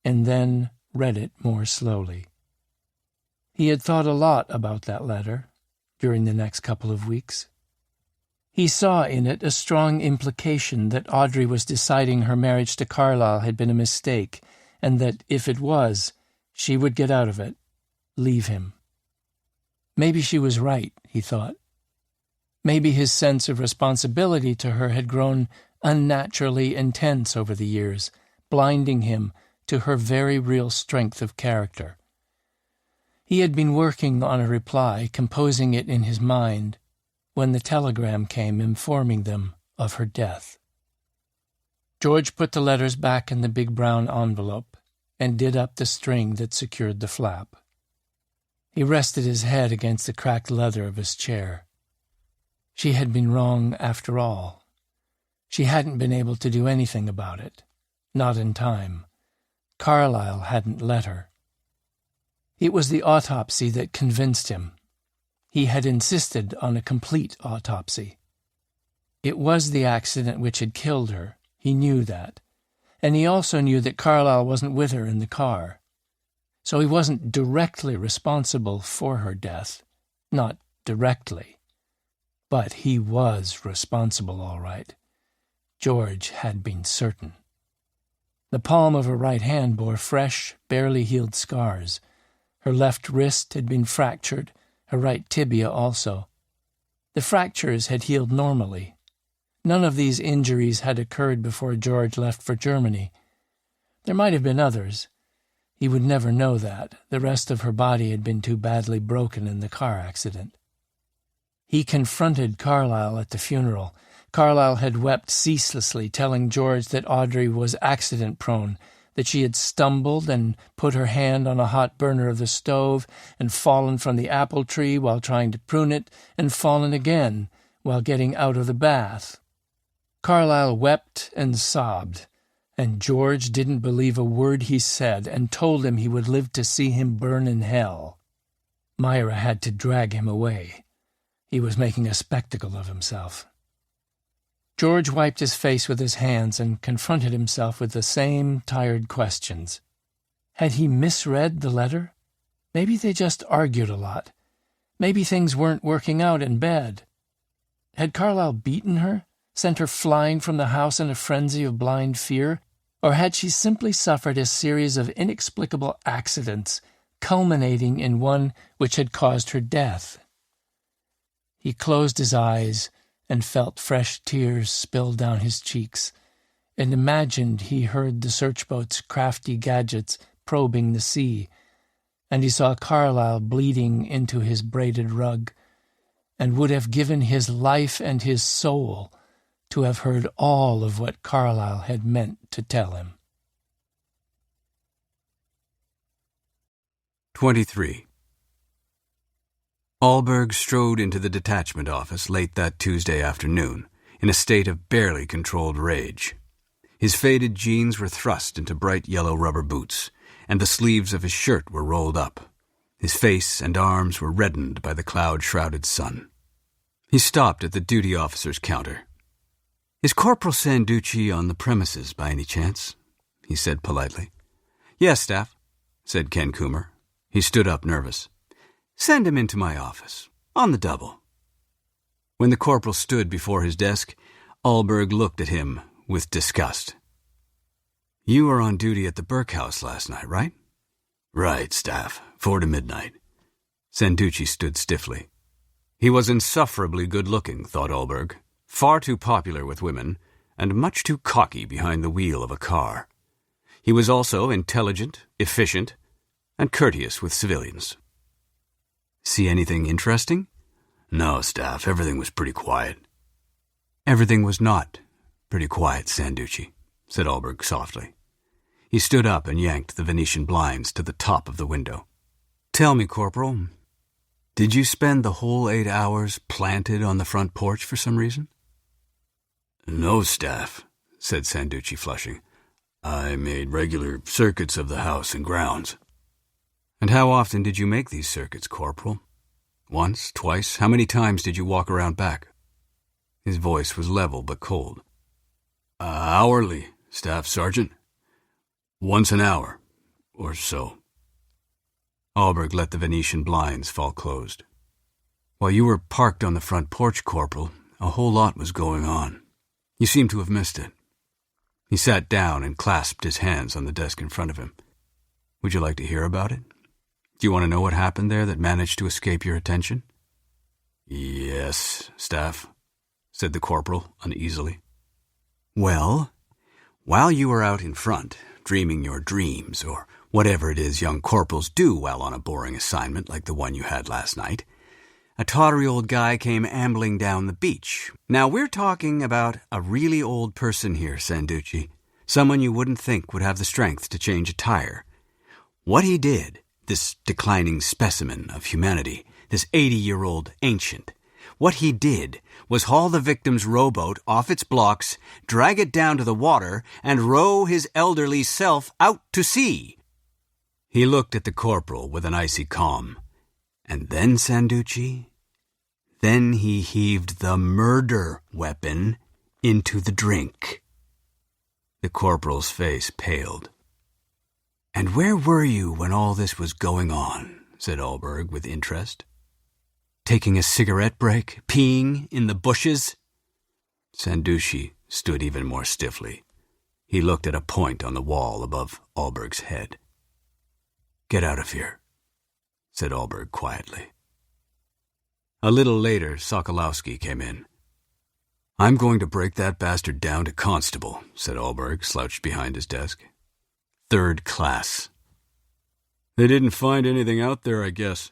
and then read it more slowly. He had thought a lot about that letter during the next couple of weeks. He saw in it a strong implication that Audrey was deciding her marriage to Carlyle had been a mistake, and that, if it was, she would get out of it, leave him. Maybe she was right, he thought. Maybe his sense of responsibility to her had grown unnaturally intense over the years, blinding him to her very real strength of character. He had been working on a reply, composing it in his mind, when the telegram came informing them of her death. George put the letters back in the big brown envelope and did up the string that secured the flap. He rested his head against the cracked leather of his chair. She had been wrong after all. She hadn't been able to do anything about it. Not in time. Carlyle hadn't let her. It was the autopsy that convinced him. He had insisted on a complete autopsy. It was the accident which had killed her. He knew that. And he also knew that Carlyle wasn't with her in the car. So he wasn't directly responsible for her death. Not directly. But he was responsible, all right. George had been certain. The palm of her right hand bore fresh, barely healed scars. Her left wrist had been fractured, her right tibia also. The fractures had healed normally. None of these injuries had occurred before George left for Germany. There might have been others. He would never know that. The rest of her body had been too badly broken in the car accident. He confronted Carlyle at the funeral. Carlyle had wept ceaselessly, telling George that Audrey was accident-prone, that she had stumbled and put her hand on a hot burner of the stove and fallen from the apple tree while trying to prune it, and fallen again while getting out of the bath. Carlyle wept and sobbed, and George didn't believe a word he said and told him he would live to see him burn in hell. Myra had to drag him away. He was making a spectacle of himself. George wiped his face with his hands and confronted himself with the same tired questions. Had he misread the letter? Maybe they just argued a lot. Maybe things weren't working out in bed. Had Carlyle beaten her, sent her flying from the house in a frenzy of blind fear? Or had she simply suffered a series of inexplicable accidents, culminating in one which had caused her death? He closed his eyes and felt fresh tears spill down his cheeks, and imagined he heard the searchboat's crafty gadgets probing the sea, and he saw Carlyle bleeding into his braided rug, and would have given his life and his soul to have heard all of what Carlyle had meant to tell him. 23. Allberg strode into the detachment office late that Tuesday afternoon, in a state of barely controlled rage. His faded jeans were thrust into bright yellow rubber boots, and the sleeves of his shirt were rolled up. His face and arms were reddened by the cloud-shrouded sun. He stopped at the duty officer's counter. "Is Corporal Sanducci on the premises by any chance?" he said politely. "Yes, Staff," said Ken Coomer. He stood up nervous. "Send him into my office, on the double." When the corporal stood before his desk, Allberg looked at him with disgust. "You were on duty at the Burke House last night, right?" "Right, Staff, 4 to midnight." Sanducci stood stiffly. He was insufferably good-looking, thought Allberg, far too popular with women, and much too cocky behind the wheel of a car. He was also intelligent, efficient, and courteous with civilians. "See anything interesting?" "No, Staff, everything was pretty quiet." "Everything was not pretty quiet, Sanducci," said Allberg softly. He stood up and yanked the Venetian blinds to the top of the window. "Tell me, Corporal, did you spend the whole 8 hours planted on the front porch for some reason?" "No, Staff," said Sanducci, flushing. I made regular circuits of the house and grounds. And how often did you make these circuits, Corporal? Once, twice? How many times did you walk around back? His voice was level but cold. Hourly, Staff Sergeant. Once an hour, or so. Alberg let the Venetian blinds fall closed. While you were parked on the front porch, Corporal, a whole lot was going on. You seem to have missed it. He sat down and clasped his hands on the desk in front of him. Would you like to hear about it? Do you want to know what happened there that managed to escape your attention? Yes, Staff, said the corporal uneasily. Well, while you were out in front, dreaming your dreams, or whatever it is young corporals do while on a boring assignment like the one you had last night, a tawdry old guy came ambling down the beach. Now, we're talking about a really old person here, Sanducci. Someone you wouldn't think would have the strength to change a tire. What he did, this declining specimen of humanity, this 80-year-old ancient, what he did was haul the victim's rowboat off its blocks, drag it down to the water, and row his elderly self out to sea. He looked at the corporal with an icy calm. And then, Sanducci, then he heaved the murder weapon into the drink. The corporal's face paled. And where were you when all this was going on? Said Alberg with interest. Taking a cigarette break? Peeing in the bushes? Sanducci stood even more stiffly. He looked at a point on the wall above Alberg's head. Get out of here, said Alberg quietly. A little later, Sokolowski came in. I'm going to break that bastard down to constable, said Alberg, slouched behind his desk. 3rd class. They didn't find anything out there, I guess.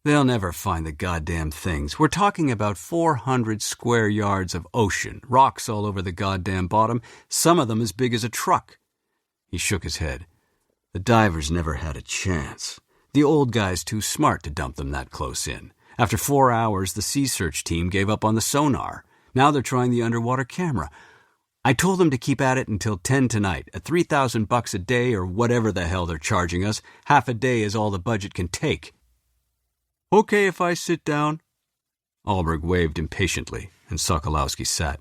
They'll never find the goddamn things. We're talking about 400 square yards of ocean, rocks all over the goddamn bottom, some of them as big as a truck. He shook his head. The divers never had a chance. The old guy's too smart to dump them that close in. After 4 hours, the sea search team gave up on the sonar. Now they're trying the underwater camera. I told them to keep at it until 10 tonight, at $3,000 a day or whatever the hell they're charging us. Half a day is all the budget can take. Okay if I sit down? Alberg waved impatiently, and Sokolowski sat.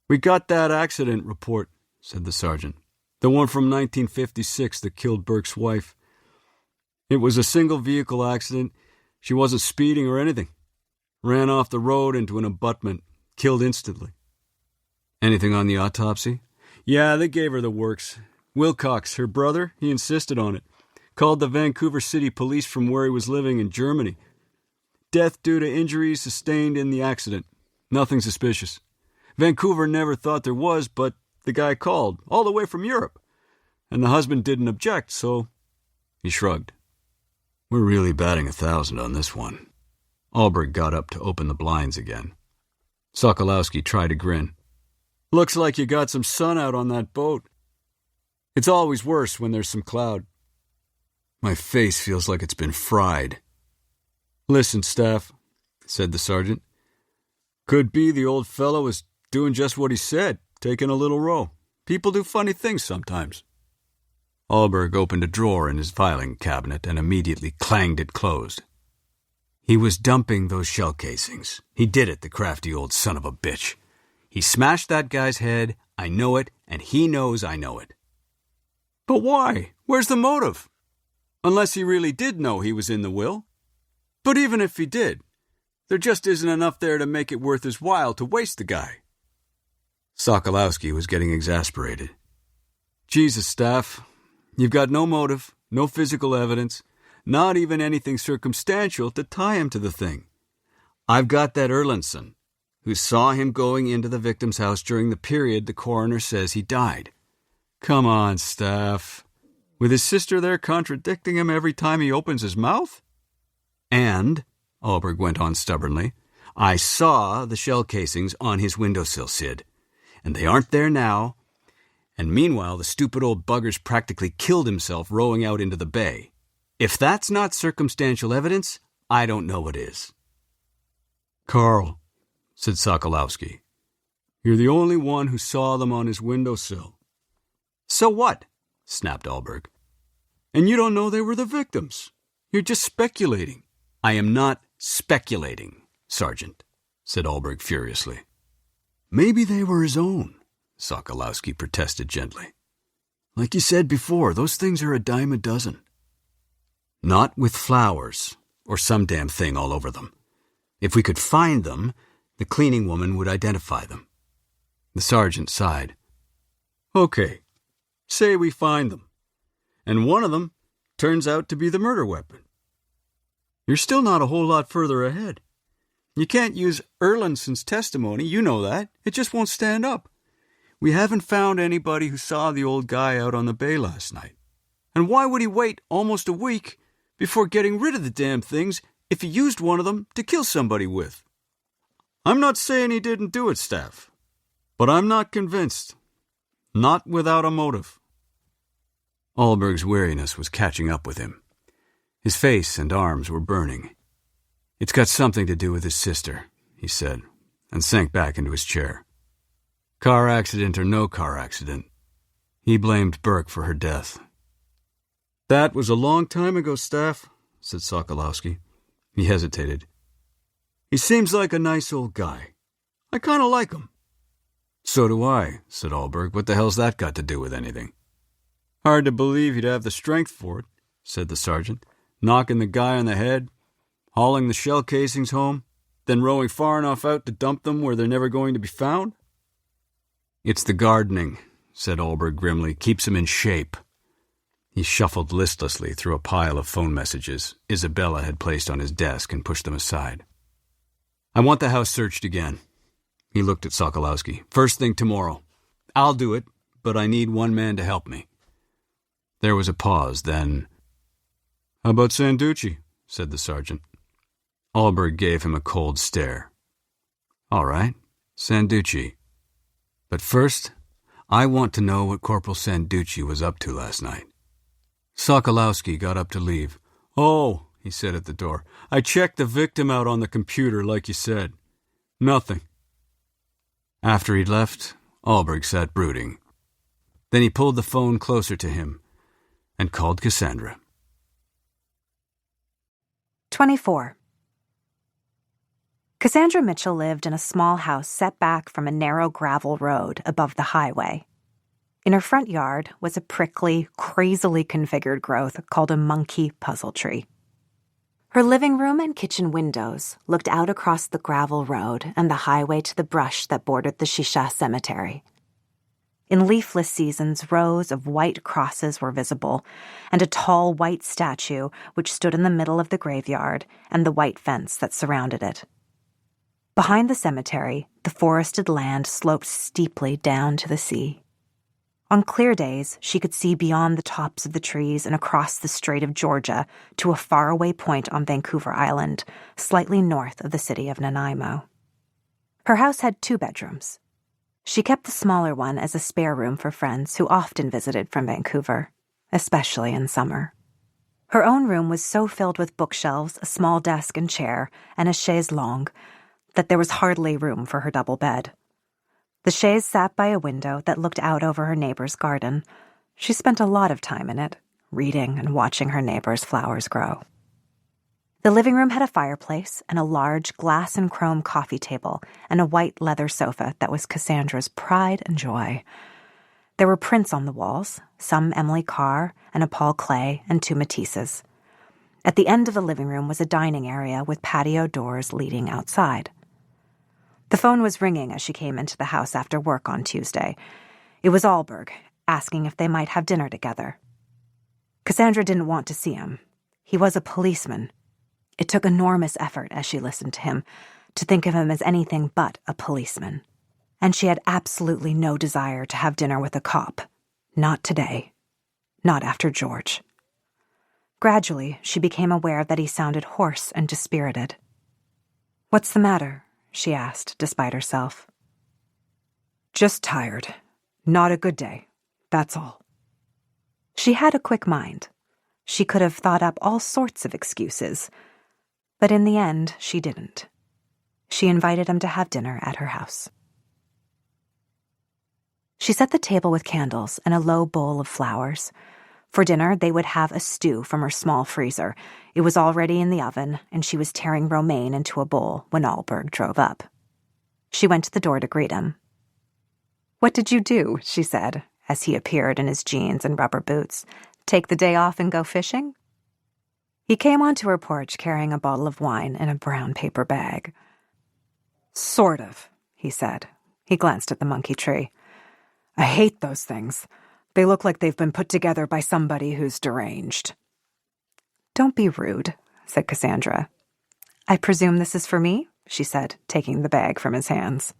We got that accident report, said the sergeant. The one from 1956 that killed Burke's wife. It was a single-vehicle accident. She wasn't speeding or anything. Ran off the road into an abutment. Killed instantly. Anything on the autopsy? Yeah, they gave her the works. Wilcox, her brother, he insisted on it. Called the Vancouver City Police from where he was living in Germany. Death due to injuries sustained in the accident. Nothing suspicious. Vancouver never thought there was, but the guy called, all the way from Europe. And the husband didn't object, so he shrugged. We're really batting 1,000 on this one. Alberg got up to open the blinds again. Sokolowski tried to grin. Looks like you got some sun out on that boat. It's always worse when there's some cloud. My face feels like it's been fried. Listen, Staff, said the sergeant. Could be the old fellow was doing just what he said, taking a little row. People do funny things sometimes. Alberg opened a drawer in his filing cabinet and immediately clanged it closed. He was dumping those shell casings. He did it, the crafty old son of a bitch. He smashed that guy's head, I know it, and he knows I know it. But why? Where's the motive? Unless he really did know he was in the will. But even if he did, there just isn't enough there to make it worth his while to waste the guy. Sokolowski was getting exasperated. Jesus, Staff, you've got no motive, no physical evidence, not even anything circumstantial to tie him to the thing. I've got that Erlandson, who saw him going into the victim's house during the period the coroner says he died. Come on, Staff. With his sister there contradicting him every time he opens his mouth? And, Alberg went on stubbornly, I saw the shell casings on his windowsill, Sid. And they aren't there now. And meanwhile, the stupid old bugger's practically killed himself rowing out into the bay. If that's not circumstantial evidence, I don't know what is. Carl, said Sokolowski, you're the only one who saw them on his windowsill. So what? Snapped Alberg. And you don't know they were the victims. You're just speculating. I am not speculating, Sergeant, said Alberg furiously. Maybe they were his own, Sokolowski protested gently. Like you said before, those things are a dime a dozen. Not with flowers, or some damn thing all over them. If we could find them, the cleaning woman would identify them. The sergeant sighed. Okay, say we find them, and one of them turns out to be the murder weapon. You're still not a whole lot further ahead. You can't use Erlandson's testimony, you know that. It just won't stand up. We haven't found anybody who saw the old guy out on the bay last night. And why would he wait almost a week before getting rid of the damn things if he used one of them to kill somebody with? I'm not saying he didn't do it, Staff, but I'm not convinced. Not without a motive. Alberg's weariness was catching up with him. His face and arms were burning. It's got something to do with his sister, he said, and sank back into his chair. Car accident or no car accident, he blamed Burke for her death. That was a long time ago, Staff, said Sokolowski. He hesitated. He seems like a nice old guy. I kind of like him. So do I, said Alberg. What the hell's that got to do with anything? Hard to believe he'd have the strength for it, said the sergeant, knocking the guy on the head, hauling the shell casings home, then rowing far enough out to dump them where they're never going to be found? It's the gardening, said Alberg grimly. Keeps him in shape. He shuffled listlessly through a pile of phone messages Isabella had placed on his desk and pushed them aside. I want the house searched again. He looked at Sokolowski. First thing tomorrow. I'll do it, but I need one man to help me. There was a pause, then... How about Sanducci? Said the sergeant. Alberg gave him a cold stare. All right, Sanducci. But first, I want to know what Corporal Sanducci was up to last night. Sokolowski got up to leave. Oh, he said at the door. I checked the victim out on the computer like you said. Nothing. After he'd left, Alberg sat brooding. Then he pulled the phone closer to him and called Cassandra. 24. Cassandra Mitchell lived in a small house set back from a narrow gravel road above the highway. In her front yard was a prickly, crazily configured growth called a monkey puzzle tree. Her living room and kitchen windows looked out across the gravel road and the highway to the brush that bordered the Shisha cemetery. In leafless seasons, rows of white crosses were visible, and a tall white statue which stood in the middle of the graveyard and the white fence that surrounded it. Behind the cemetery, the forested land sloped steeply down to the sea. On clear days, she could see beyond the tops of the trees and across the Strait of Georgia to a faraway point on Vancouver Island, slightly north of the city of Nanaimo. Her house had 2 bedrooms. She kept the smaller one as a spare room for friends who often visited from Vancouver, especially in summer. Her own room was so filled with bookshelves, a small desk and chair, and a chaise longue that there was hardly room for her double bed. The chaise sat by a window that looked out over her neighbor's garden. She spent a lot of time in it, reading and watching her neighbor's flowers grow. The living room had a fireplace and a large glass and chrome coffee table and a white leather sofa that was Cassandra's pride and joy. There were prints on the walls, some Emily Carr and a Paul Klee and 2 Matisses. At the end of the living room was a dining area with patio doors leading outside. The phone was ringing as she came into the house after work on Tuesday. It was Alberg, asking if they might have dinner together. Cassandra didn't want to see him. He was a policeman. It took enormous effort as she listened to him to think of him as anything but a policeman. And she had absolutely no desire to have dinner with a cop. Not today. Not after George. Gradually, she became aware that he sounded hoarse and dispirited. "What's the matter?" she asked, despite herself. "Just tired. Not a good day. That's all." She had a quick mind. She could have thought up all sorts of excuses. But in the end, she didn't. She invited him to have dinner at her house. She set the table with candles and a low bowl of flowers. For dinner, they would have a stew from her small freezer. It was already in the oven, and she was tearing romaine into a bowl when Allberg drove up. She went to the door to greet him. "What did you do?" she said, as he appeared in his jeans and rubber boots. "Take the day off and go fishing?" He came onto her porch carrying a bottle of wine in a brown paper bag. "Sort of," he said. He glanced at the monkey tree. "I hate those things. They look like they've been put together by somebody who's deranged." "Don't be rude," said Cassandra. "I presume this is for me?" she said, taking the bag from his hands.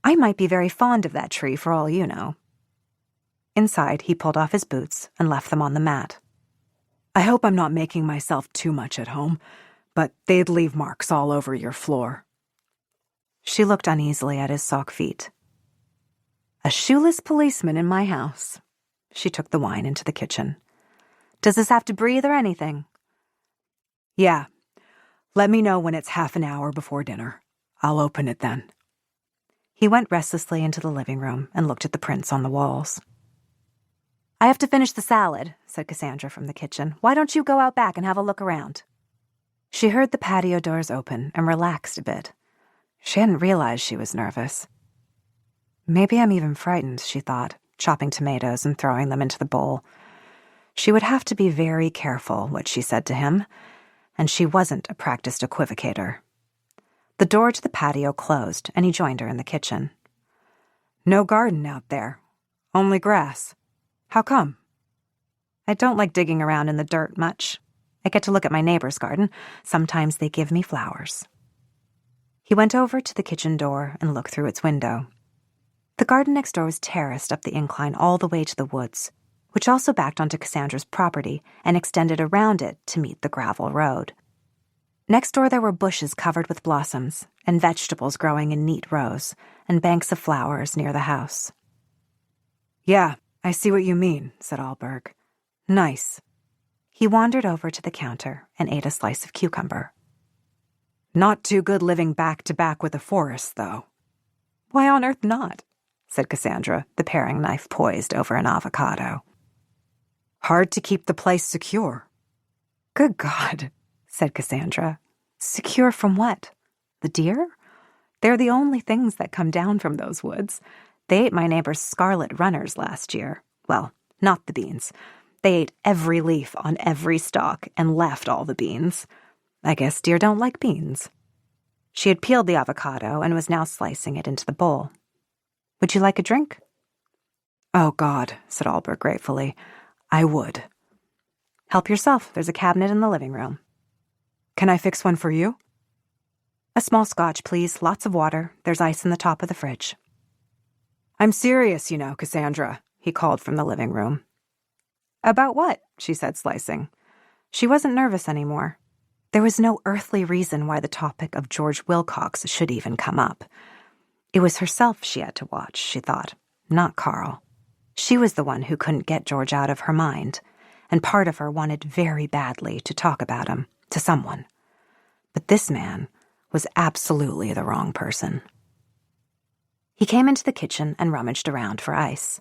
"I might be very fond of that tree for all you know." Inside, he pulled off his boots and left them on the mat. "I hope I'm not making myself too much at home, but they'd leave marks all over your floor." She looked uneasily at his sock feet. "A shoeless policeman in my house." She took the wine into the kitchen. "Does this have to breathe or anything?" "Yeah. Let me know when it's half an hour before dinner. I'll open it then." He went restlessly into the living room and looked at the prints on the walls. "I have to finish the salad," said Cassandra from the kitchen. "Why don't you go out back and have a look around?" She heard the patio doors open and relaxed a bit. She hadn't realized she was nervous. Maybe I'm even frightened, she thought, chopping tomatoes and throwing them into the bowl. She would have to be very careful what she said to him, and she wasn't a practiced equivocator. The door to the patio closed, and he joined her in the kitchen. "No garden out there. Only grass. How come?" "I don't like digging around in the dirt much. I get to look at my neighbor's garden. Sometimes they give me flowers." He went over to the kitchen door and looked through its window. The garden next door was terraced up the incline all the way to the woods, which also backed onto Cassandra's property and extended around it to meet the gravel road. Next door there were bushes covered with blossoms and vegetables growing in neat rows and banks of flowers near the house. "Yeah, I see what you mean," said Allberg. "Nice." He wandered over to the counter and ate a slice of cucumber. "Not too good living back to back with a forest, though." "Why on earth not?" said Cassandra, the paring knife poised over an avocado. "Hard to keep the place secure." "Good God," said Cassandra. "Secure from what? The deer? They're the only things that come down from those woods. They ate my neighbor's scarlet runners last year. Well, not the beans. They ate every leaf on every stalk and left all the beans. I guess deer don't like beans." She had peeled the avocado and was now slicing it into the bowl. "Would you like a drink?" "Oh, God," said Allberg gratefully. "I would." "Help yourself. There's a cabinet in the living room." "Can I fix one for you?" "A small scotch, please. Lots of water. There's ice in the top of the fridge." "I'm serious, you know, Cassandra," he called from the living room. "About what?" she said, slicing. She wasn't nervous anymore. There was no earthly reason why the topic of George Wilcox should even come up. It was herself she had to watch, she thought, not Carl. She was the one who couldn't get George out of her mind, and part of her wanted very badly to talk about him to someone. But this man was absolutely the wrong person. He came into the kitchen and rummaged around for ice.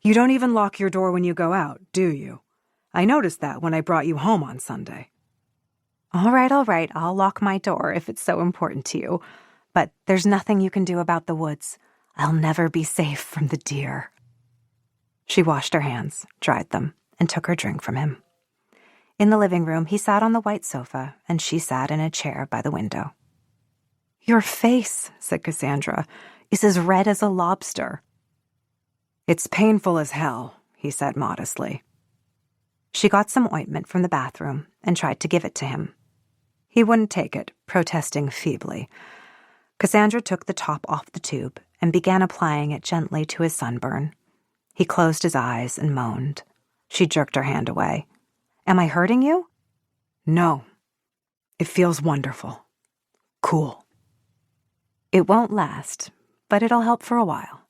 "You don't even lock your door when you go out, do you? I noticed that when I brought you home on Sunday." All right, I'll lock my door if it's so important to you. But there's nothing you can do about the woods. I'll never be safe from the deer." She washed her hands, dried them, and took her drink from him. In the living room, he sat on the white sofa, and she sat in a chair by the window. "Your face," said Cassandra, "is as red as a lobster." "It's painful as hell," he said modestly. She got some ointment from the bathroom and tried to give it to him. He wouldn't take it, protesting feebly. Cassandra took the top off the tube and began applying it gently to his sunburn. He closed his eyes and moaned. She jerked her hand away. "Am I hurting you?" "No. It feels wonderful. Cool." "It won't last, but it'll help for a while."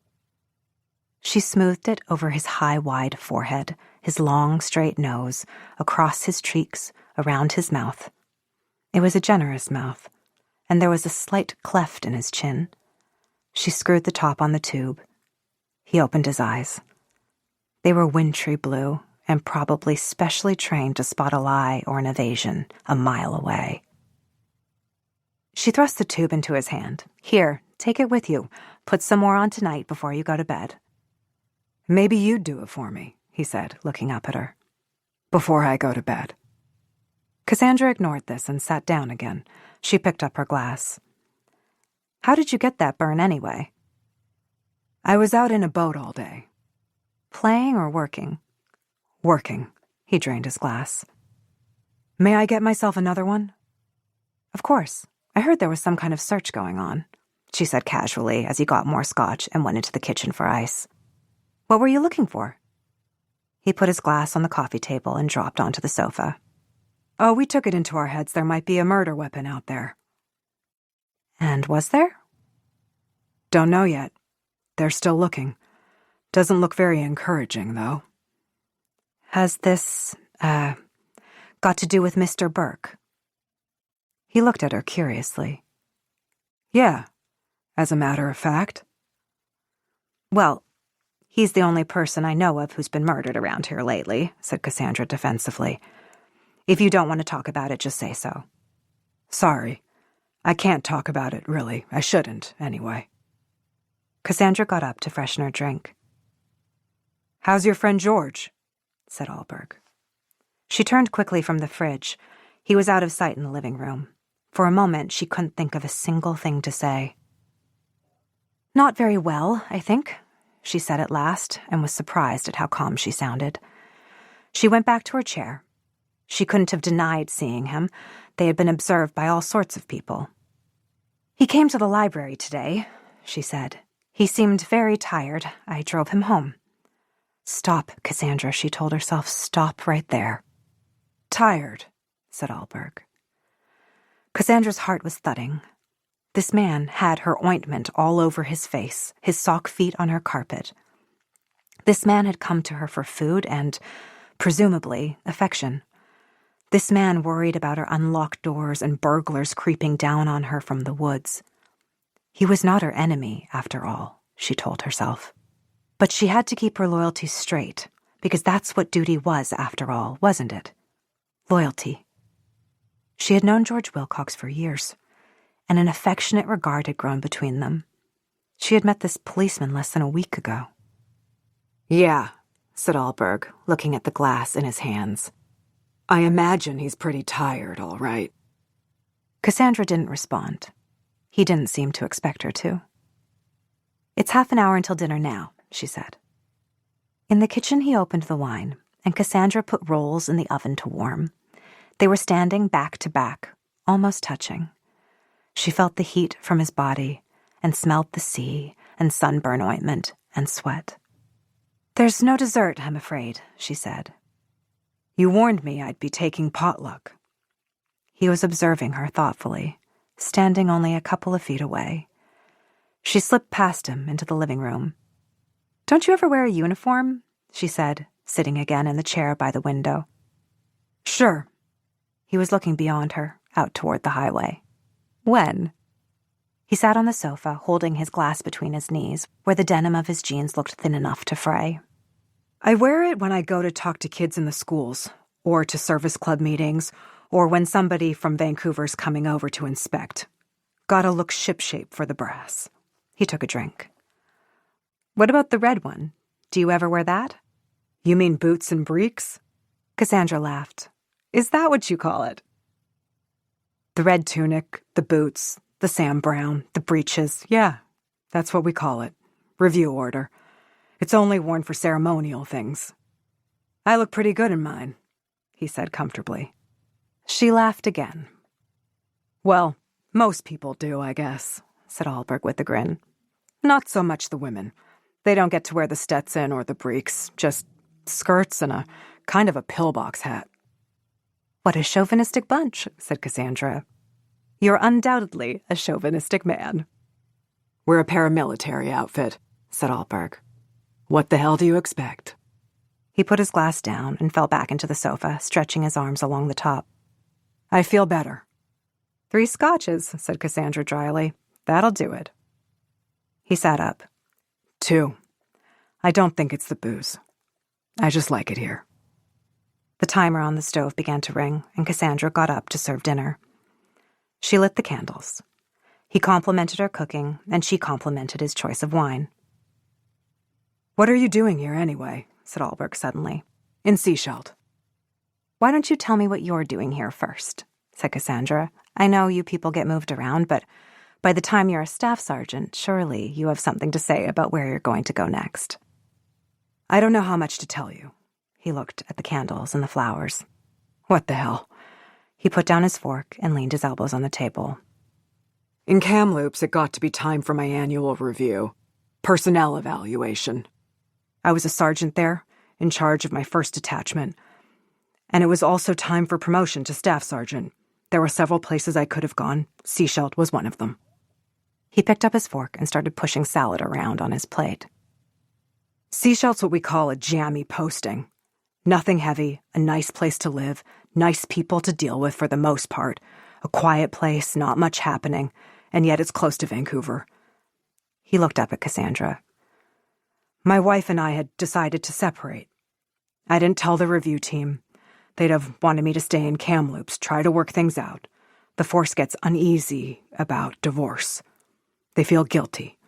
She smoothed it over his high, wide forehead, his long, straight nose, across his cheeks, around his mouth. It was a generous mouth, and there was a slight cleft in his chin. She screwed the top on the tube. He opened his eyes. They were wintry blue and probably specially trained to spot a lie or an evasion a mile away. She thrust the tube into his hand. Here, take it with you. Put some more on tonight before you go to bed. Maybe you'd do it for me, he said, looking up at her. Before I go to bed. Cassandra ignored this and sat down again. She picked up her glass. How did you get that burn anyway? I was out in a boat all day. Playing or working? Working. He drained his glass. May I get myself another one? Of course. I heard there was some kind of search going on, she said casually as he got more scotch and went into the kitchen for ice. What were you looking for? He put his glass on the coffee table and dropped onto the sofa. Oh, we took it into our heads there might be a murder weapon out there. And was there? Don't know yet. They're still looking. Doesn't look very encouraging, though. Has this, got to do with Mr. Burke? He looked at her curiously. Yeah, as a matter of fact. Well, he's the only person I know of who's been murdered around here lately, said Cassandra defensively. If you don't want to talk about it, just say so. Sorry. I can't talk about it, really. I shouldn't, anyway. Cassandra got up to freshen her drink. How's your friend George? Said Alberg. She turned quickly from the fridge. He was out of sight in the living room. For a moment, she couldn't think of a single thing to say. Not very well, I think, she said at last, and was surprised at how calm she sounded. She went back to her chair. She couldn't have denied seeing him. They had been observed by all sorts of people. He came to the library today, she said. He seemed very tired. I drove him home. Stop, Cassandra, she told herself. Stop right there. Tired, said Alberg. Cassandra's heart was thudding. This man had her ointment all over his face, his sock feet on her carpet. This man had come to her for food and, presumably, affection. This man worried about her unlocked doors and burglars creeping down on her from the woods. He was not her enemy, after all, she told herself. But she had to keep her loyalty straight, because that's what duty was, after all, wasn't it? Loyalty. She had known George Wilcox for years, and an affectionate regard had grown between them. She had met this policeman less than a week ago. Yeah, said Alberg, looking at the glass in his hands. I imagine he's pretty tired, all right. Cassandra didn't respond. He didn't seem to expect her to. It's half an hour until dinner now, she said. In the kitchen, he opened the wine, and Cassandra put rolls in the oven to warm. They were standing back to back, almost touching. She felt the heat from his body and smelled the sea and sunburn ointment and sweat. There's no dessert, I'm afraid, she said. You warned me I'd be taking potluck. He was observing her thoughtfully, standing only a couple of feet away. She slipped past him into the living room. Don't you ever wear a uniform? She said, sitting again in the chair by the window. Sure. He was looking beyond her, out toward the highway. When? He sat on the sofa, holding his glass between his knees, where the denim of his jeans looked thin enough to fray. I wear it when I go to talk to kids in the schools, or to service club meetings, or when somebody from Vancouver's coming over to inspect. Gotta look shipshape for the brass. He took a drink. What about the red one? Do you ever wear that? You mean boots and breeks? Cassandra laughed. Is that what you call it? The red tunic, the boots, the Sam Brown, the breeches. Yeah, that's what we call it. Review order. It's only worn for ceremonial things. I look pretty good in mine, he said comfortably. She laughed again. Well, most people do, I guess, said Alberg with a grin. Not so much the women. They don't get to wear the Stetson or the breeks, just skirts and a kind of a pillbox hat. What a chauvinistic bunch, said Cassandra. You're undoubtedly a chauvinistic man. We're a paramilitary outfit, said Alberg. What the hell do you expect? He put his glass down and fell back into the sofa, stretching his arms along the top. I feel better. 3 scotches, said Cassandra dryly. That'll do it. He sat up. 2. I don't think it's the booze. I just like it here. The timer on the stove began to ring, and Cassandra got up to serve dinner. She lit the candles. He complimented her cooking, and she complimented his choice of wine. "What are you doing here, anyway?" said Alberg suddenly. "In Seasheld." "Why don't you tell me what you're doing here first?" said Cassandra. "I know you people get moved around, but by the time you're a staff sergeant, surely you have something to say about where you're going to go next." "I don't know how much to tell you." He looked at the candles and the flowers. "What the hell?" He put down his fork and leaned his elbows on the table. "In Kamloops, it got to be time for my annual review. Personnel evaluation. I was a sergeant there, in charge of my first detachment. And it was also time for promotion to staff sergeant. There were several places I could have gone. Seasheld was one of them." He picked up his fork and started pushing salad around on his plate. "Seasheld's what we call a jammy posting. Nothing heavy, a nice place to live, nice people to deal with for the most part, a quiet place, not much happening, and yet it's close to Vancouver." He looked up at Cassandra. "My wife and I had decided to separate. I didn't tell the review team. They'd have wanted me to stay in Kamloops, try to work things out. The force gets uneasy about divorce. They feel guilty.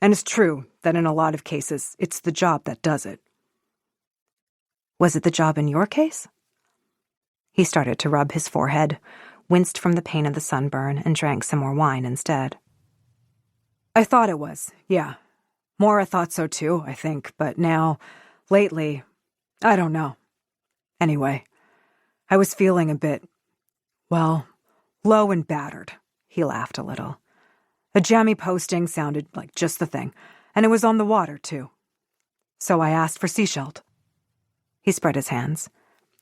And it's true that in a lot of cases, it's the job that does it." "Was it the job in your case?" He started to rub his forehead, winced from the pain of the sunburn, and drank some more wine instead. "I thought it was, yeah. Maura thought so too, I think, but now, lately, I don't know. Anyway, I was feeling a bit, well, low and battered." He laughed a little. "A jammy posting sounded like just the thing, and it was on the water, too. So I asked for Seasheld." He spread his hands.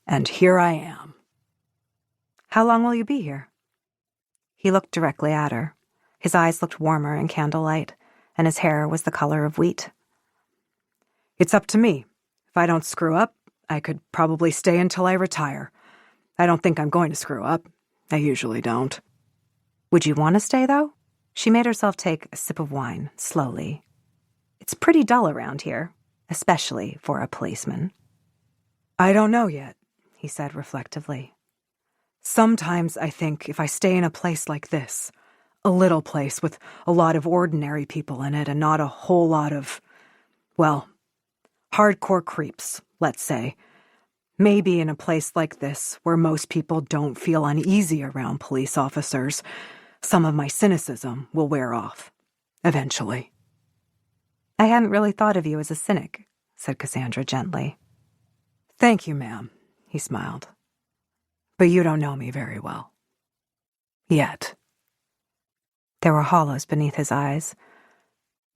"And here I am." "How long will you be here?" He looked directly at her. His eyes looked warmer in candlelight, and his hair was the color of wheat. "It's up to me. If I don't screw up, I could probably stay until I retire. I don't think I'm going to screw up. I usually don't." "Would you want to stay, though?" She made herself take a sip of wine, slowly. "It's pretty dull around here, especially for a policeman." "I don't know yet," he said reflectively. "Sometimes I think if I stay in a place like this, a little place with a lot of ordinary people in it and not a whole lot of, well, hardcore creeps, let's say, maybe in a place like this where most people don't feel uneasy around police officers, some of my cynicism will wear off, eventually." "I hadn't really thought of you as a cynic," said Cassandra gently. "Thank you, ma'am," he smiled. "But you don't know me very well. Yet." There were hollows beneath his eyes,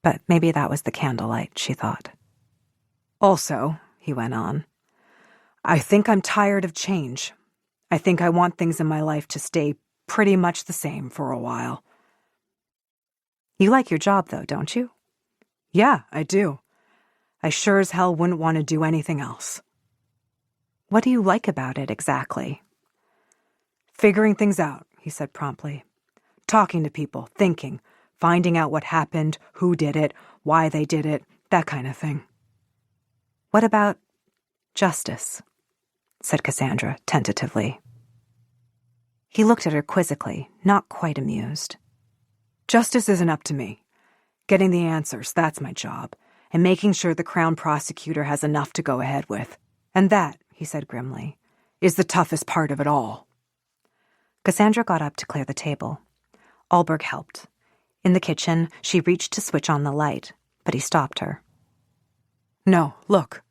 but maybe that was the candlelight, she thought. "Also," he went on, "I think I'm tired of change. I think I want things in my life to stay pretty much the same for a while." "You like your job, though, don't you?" "Yeah, I do. I sure as hell wouldn't want to do anything else." "What do you like about it, exactly?" "Figuring things out," he said promptly. "Talking to people, thinking, finding out what happened, who did it, why they did it, that kind of thing." "What about justice?" said Cassandra tentatively. He looked at her quizzically, not quite amused. "Justice isn't up to me. Getting the answers, that's my job, and making sure the Crown prosecutor has enough to go ahead with. And that," he said grimly, "is the toughest part of it all." Cassandra got up to clear the table. Alberg helped. In the kitchen, she reached to switch on the light, but he stopped her. "No, look,"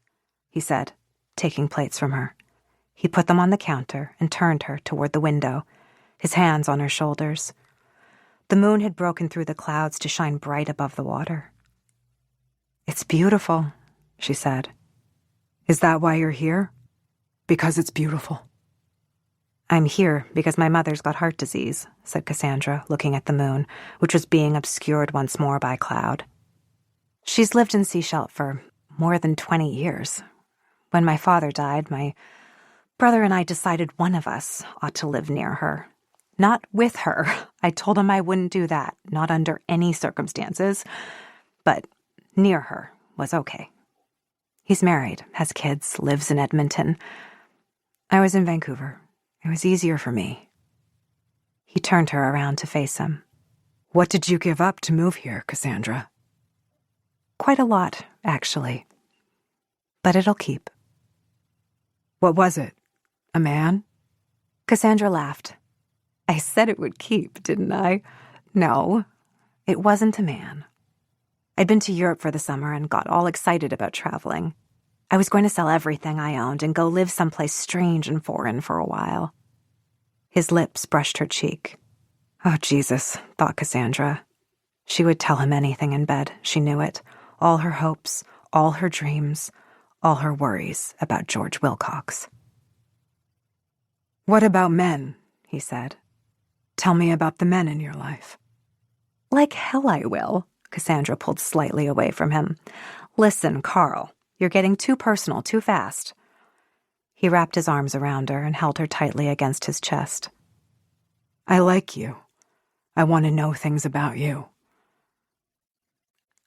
he said, taking plates from her. He put them on the counter and turned her toward the window, his hands on her shoulders. The moon had broken through the clouds to shine bright above the water. "It's beautiful," she said. "Is that why you're here? Because it's beautiful?" "I'm here because my mother's got heart disease," said Cassandra, looking at the moon, which was being obscured once more by cloud. "She's lived in Seasheld for more than 20 years. When my father died, my brother and I decided one of us ought to live near her. Not with her. I told him I wouldn't do that, not under any circumstances. But near her was okay." He's married, has kids, lives in Edmonton. I was in Vancouver. It was easier for me. He turned her around to face him. What did you give up to move here, Cassandra? Quite a lot, actually. But it'll keep. What was it? A man? Cassandra laughed. I said it would keep, didn't I? No, it wasn't a man. I'd been to Europe for the summer and got all excited about traveling. I was going to sell everything I owned and go live someplace strange and foreign for a while. His lips brushed her cheek. Oh, Jesus, thought Cassandra. She would tell him anything in bed, she knew it. All her hopes, all her dreams, all her worries about George Wilcox. What about men? He said. Tell me about the men in your life. Like hell I will. Cassandra pulled slightly away from him. Listen, Carl, you're getting too personal too fast. He wrapped his arms around her and held her tightly against his chest. I like you. I want to know things about you.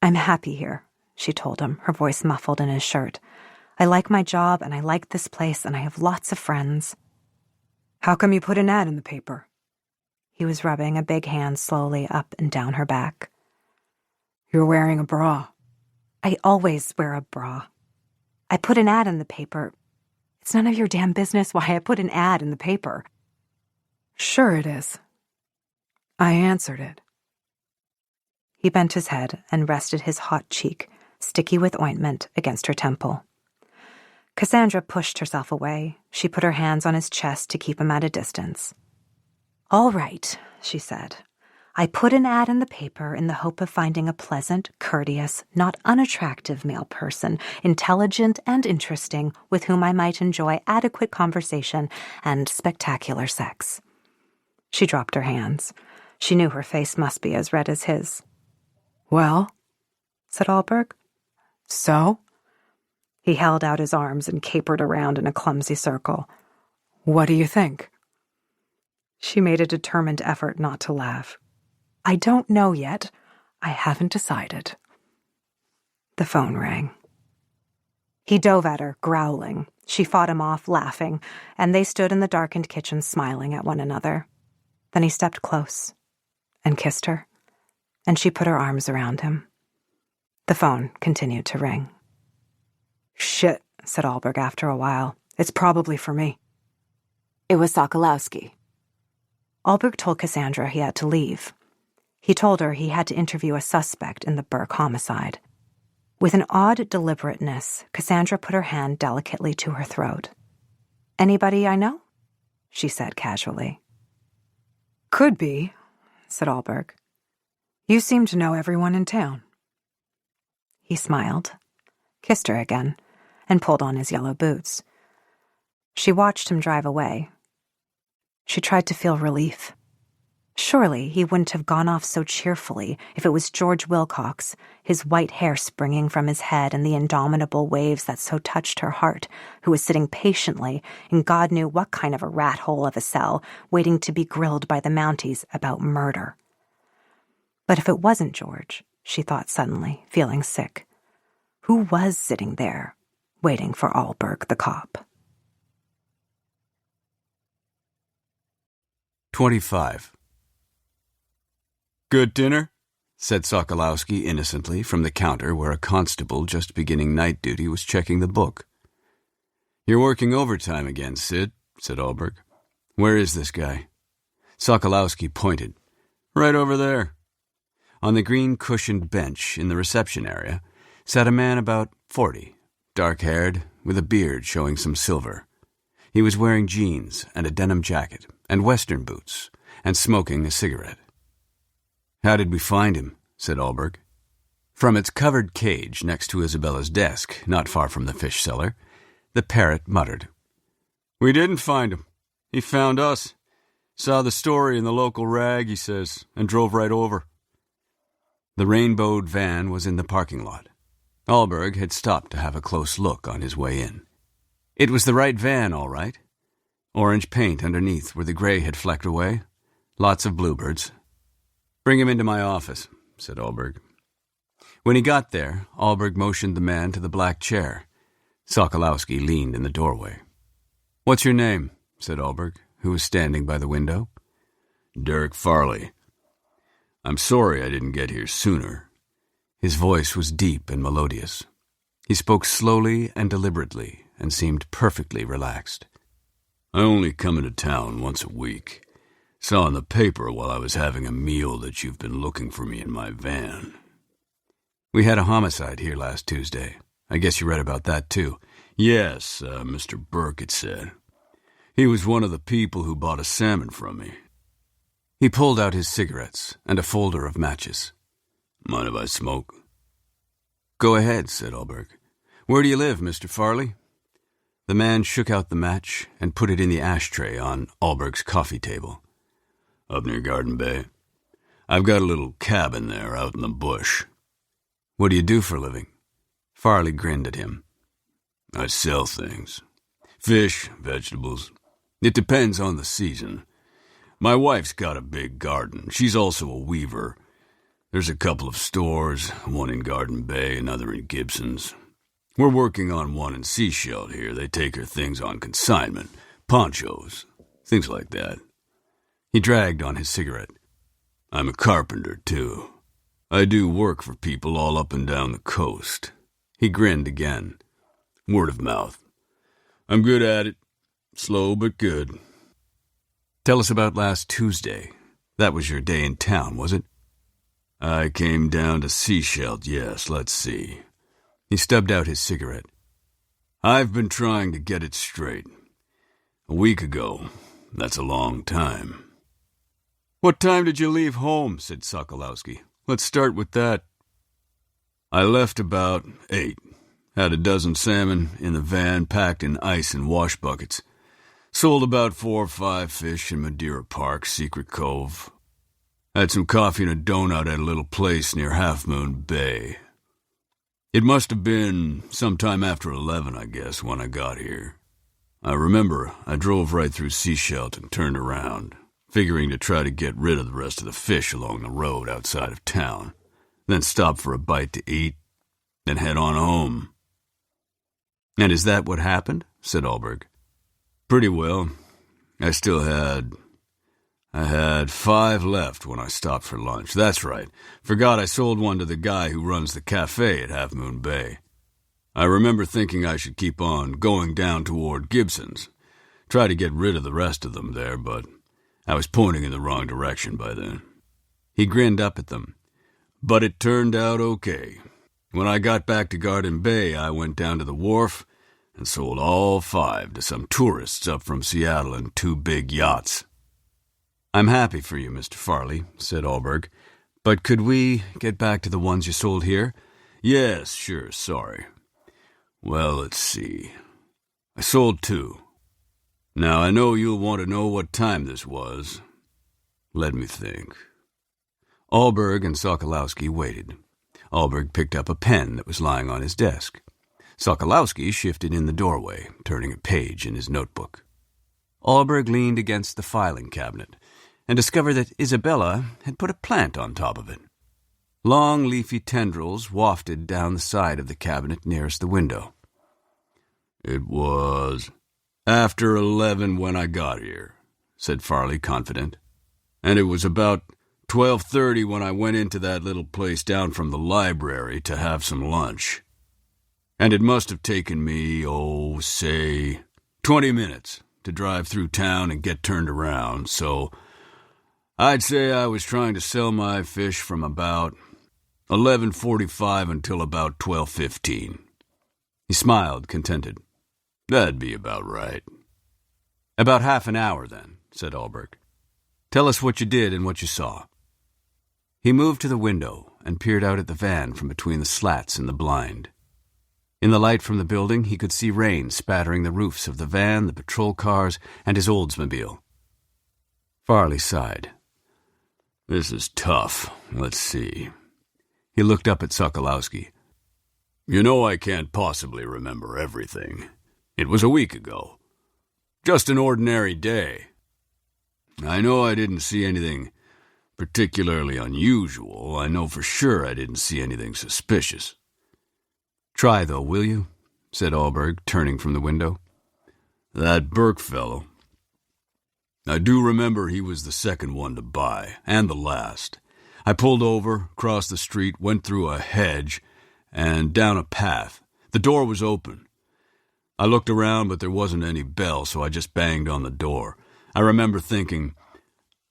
I'm happy here, she told him, her voice muffled in his shirt. I like my job and I like this place and I have lots of friends. How come you put an ad in the paper? He was rubbing a big hand slowly up and down her back. You're wearing a bra. I always wear a bra. I put an ad in the paper. It's none of your damn business why I put an ad in the paper. Sure it is. I answered it. He bent his head and rested his hot cheek, sticky with ointment, against her temple. Cassandra pushed herself away. She put her hands on his chest to keep him at a distance. All right, she said. I put an ad in the paper in the hope of finding a pleasant, courteous, not unattractive male person, intelligent and interesting, with whom I might enjoy adequate conversation and spectacular sex. She dropped her hands. She knew her face must be as red as his. Well, said Alberg. So? He held out his arms and capered around in a clumsy circle. What do you think? She made a determined effort not to laugh. I don't know yet. I haven't decided. The phone rang. He dove at her, growling. She fought him off, laughing, and they stood in the darkened kitchen smiling at one another. Then he stepped close and kissed her, and she put her arms around him. The phone continued to ring. Shit, said Alberg after a while. It's probably for me. It was Sokolowski. Alberg told Cassandra he had to leave. He told her he had to interview a suspect in the Burke homicide. With an odd deliberateness, Cassandra put her hand delicately to her throat. Anybody I know? She said casually. Could be, said Alberg. You seem to know everyone in town. He smiled, kissed her again, and pulled on his yellow boots. She watched him drive away. She tried to feel relief. Surely he wouldn't have gone off so cheerfully if it was George Wilcox, his white hair springing from his head and the indomitable waves that so touched her heart, who was sitting patiently in God knew what kind of a rat hole of a cell, waiting to be grilled by the Mounties about murder. But if it wasn't George, she thought suddenly, feeling sick, who was sitting there, waiting for Alberg the cop? 25. Good dinner? Said Sokolowski innocently from the counter where a constable just beginning night duty was checking the book. You're working overtime again, Sid, said Alberg. Where is this guy? Sokolowski pointed. Right over there. On the green cushioned bench in the reception area sat a man about 40, dark-haired, with a beard showing some silver. He was wearing jeans and a denim jacket and western boots and smoking a cigarette. How did we find him? Said Alberg. From its covered cage next to Isabella's desk, not far from the fish cellar, the parrot muttered. We didn't find him. He found us. Saw the story in the local rag, he says, and drove right over. The rainbowed van was in the parking lot. Alberg had stopped to have a close look on his way in. It was the Wright van, all right. Orange paint underneath where the gray had flecked away. Lots of bluebirds. Bring him into my office, said Alberg. When he got there, Alberg motioned the man to the black chair, Sokolowski leaned in the doorway. "What's your name?" said Alberg, who was standing by the window. "Dirk Farley. I'm sorry I didn't get here sooner." His voice was deep and melodious. He spoke slowly and deliberately and seemed perfectly relaxed. "I only come into town once a week. Saw in the paper while I was having a meal that you've been looking for me in my van." "We had a homicide here last Tuesday. I guess you read about that, too." "Yes, Mr. Burke, it said. He was one of the people who bought a salmon from me." He pulled out his cigarettes and a folder of matches. "Mind if I smoke?" "Go ahead," said Alberg. "Where do you live, Mr. Farley?" The man shook out the match and put it in the ashtray on Alberg's coffee table. "Up near Garden Bay. I've got a little cabin there out in the bush." "What do you do for a living?" Farley grinned at him. "I sell things. Fish, vegetables. It depends on the season. My wife's got a big garden. She's also a weaver. There's a couple of stores, one in Garden Bay, another in Gibson's. We're working on one in Seashell here. They take her things on consignment. Ponchos, things like that." He dragged on his cigarette. "I'm a carpenter, too. I do work for people all up and down the coast." He grinned again. "Word of mouth. I'm good at it. Slow but good." "Tell us about last Tuesday. That was your day in town, was it?" "I came down to Seashell, yes, let's see." He stubbed out his cigarette. "I've been trying to get it straight. A week ago. That's a long time." "What time did you leave home?" said Sokolowski. "Let's start with that." "I left about 8. Had a dozen salmon in the van packed in ice and wash buckets. Sold about 4 or 5 fish in Madeira Park, Secret Cove. Had some coffee and a donut at a little place near Half Moon Bay. It must have been sometime after 11, I guess, when I got here. I remember I drove right through Seashell and turned around, figuring to try to get rid of the rest of the fish along the road outside of town, then stop for a bite to eat, then head on home." "And is that what happened?" said Alberg. "Pretty well. I had 5 left when I stopped for lunch. That's right. Forgot I sold one to the guy who runs the cafe at Half Moon Bay. I remember thinking I should keep on going down toward Gibson's. Try to get rid of the rest of them there, but I was pointing in the wrong direction by then." He grinned up at them. "But it turned out okay. When I got back to Garden Bay, I went down to the wharf and sold all 5 to some tourists up from Seattle in 2 big yachts." "I'm happy for you, Mr. Farley," said Alberg. "But could we get back to the ones you sold here?" "Yes, sure, sorry. Well, let's see. I sold 2. Now, I know you'll want to know what time this was. Let me think." Alberg and Sokolowski waited. Alberg picked up a pen that was lying on his desk. Sokolowski shifted in the doorway, turning a page in his notebook. Alberg leaned against the filing cabinet and discovered that Isabella had put a plant on top of it. Long leafy tendrils wafted down the side of the cabinet nearest the window. "It was after 11 when I got here," said Farley, confident. "And it was about 12:30 when I went into that little place down from the library to have some lunch. And it must have taken me, say, 20 minutes to drive through town and get turned around, so I'd say I was trying to sell my fish from about 11:45 until about 12:15. He smiled, contented. "That'd be about right." "About half an hour, then," said Alberg. "Tell us what you did and what you saw." He moved to the window and peered out at the van from between the slats in the blind. In the light from the building, he could see rain spattering the roofs of the van, the patrol cars, and his Oldsmobile. Farley sighed. "This is tough. Let's see." He looked up at Sokolowski. "You know I can't possibly remember everything. It was a week ago. Just an ordinary day. I know I didn't see anything particularly unusual. I know for sure I didn't see anything suspicious." "Try, though, will you?" said Allberg, turning from the window. "That Burke fellow. I do remember he was the second one to buy, and the last. I pulled over, crossed the street, went through a hedge, and down a path. The door was open. I looked around, but there wasn't any bell, so I just banged on the door. I remember thinking,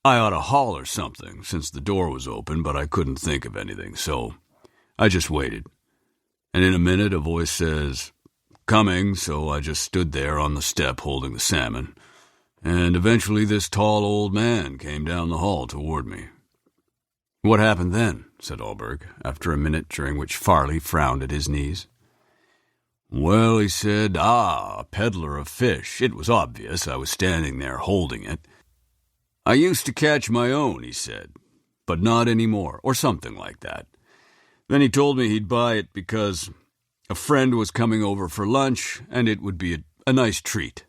I ought to holler something, since the door was open, but I couldn't think of anything, so I just waited. And in a minute, a voice says, 'Coming,' so I just stood there on the step holding the salmon. And eventually this tall old man came down the hall toward me." "What happened then?" said Allberg, after a minute during which Farley frowned at his knees. "Well," he said, a peddler of fish. It was obvious I was standing there holding it. 'I used to catch my own,' he said, 'but not anymore,' or something like that. Then he told me he'd buy it because a friend was coming over for lunch, and it would be a nice treat."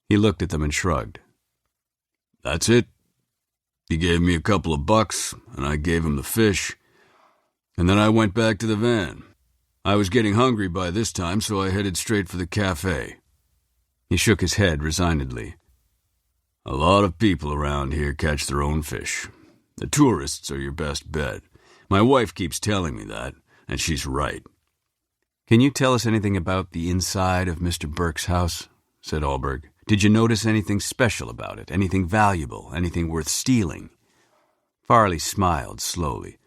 He looked at them and shrugged. "That's it. He gave me a couple of bucks, and I gave him the fish, and then I went back to the van. I was getting hungry by this time, so I headed straight for the cafe." He shook his head resignedly. "A lot of people around here catch their own fish. The tourists are your best bet. My wife keeps telling me that, and she's right." "Can you tell us anything about the inside of Mr. Burke's house?" said Allberg. "Did you notice anything special about it? Anything valuable? Anything worth stealing?" Farley smiled slowly.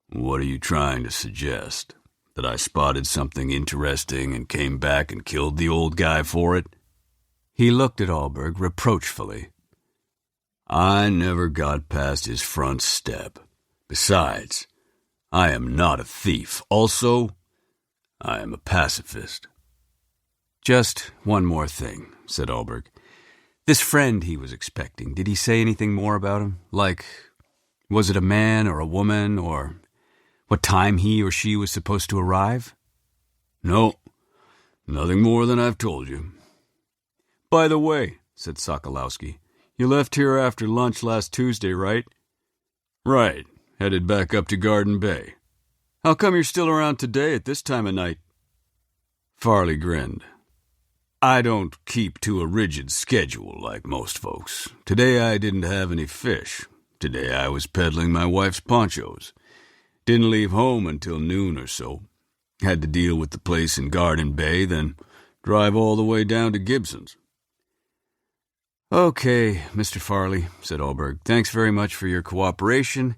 "What are you trying to suggest? That I spotted something interesting and came back and killed the old guy for it?" He looked at Allberg reproachfully. "I never got past his front step. Besides, I am not a thief. Also, I am a pacifist." "Just one more thing," said Allberg. "This friend he was expecting, did he say anything more about him? Like, was it a man or a woman, or what time he or she was supposed to arrive?" "No, nothing more than I've told you." "By the way," said Sokolowski, "you left here after lunch last Tuesday, right?" "Right, headed back up to Garden Bay." "How come you're still around today at this time of night?" Farley grinned. "I don't keep to a rigid schedule like most folks. Today I didn't have any fish. Today I was peddling my wife's ponchos. Didn't leave home until noon or so. Had to deal with the place in Garden Bay, then drive all the way down to Gibson's." "Okay, Mr. Farley," said Allberg. "Thanks very much for your cooperation.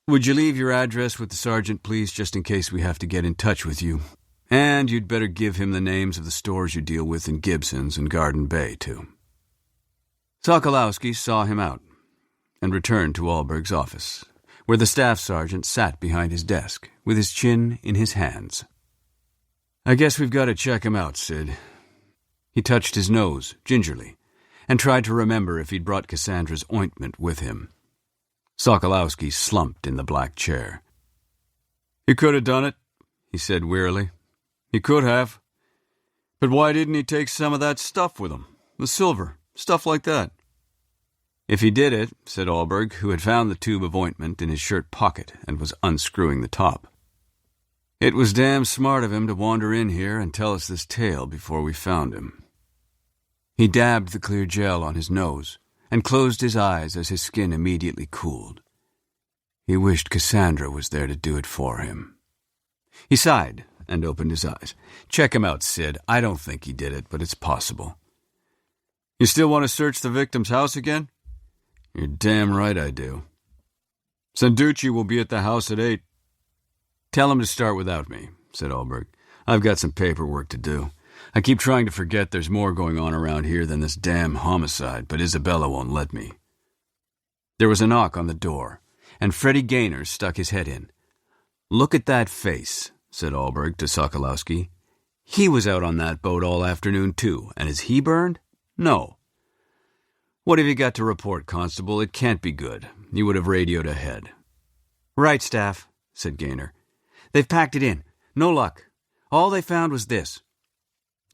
Would you leave your address with the sergeant, please, just in case we have to get in touch with you? And you'd better give him the names of the stores you deal with in Gibson's and Garden Bay, too." Sokolowski saw him out and returned to Allberg's office, where the staff sergeant sat behind his desk, with his chin in his hands. "I guess we've got to check him out, Sid." He touched his nose, gingerly, and tried to remember if he'd brought Cassandra's ointment with him. Sokolowski slumped in the black chair. "He could have done it," he said wearily. "He could have. But why didn't he take some of that stuff with him? The silver, stuff like that?" "If he did it," said Allberg, who had found the tube of ointment in his shirt pocket and was unscrewing the top, "it was damn smart of him to wander in here and tell us this tale before we found him." He dabbed the clear gel on his nose and closed his eyes as his skin immediately cooled. He wished Cassandra was there to do it for him. He sighed and opened his eyes. "Check him out, Sid. I don't think he did it, but it's possible." "You still want to search the victim's house again?" "You're damn right I do." "Sanducci will be at the house at 8. "Tell him to start without me," said Allberg. "I've got some paperwork to do. I keep trying to forget there's more going on around here than this damn homicide, but Isabella won't let me." There was a knock on the door, and Freddie Gaynor stuck his head in. "Look at that face," said Allberg to Sokolowski. "He was out on that boat all afternoon, too, and is he burned? No." "What have you got to report, Constable? It can't be good. You would have radioed ahead." "Right, Staff," said Gaynor. "They've packed it in. No luck. All they found was this."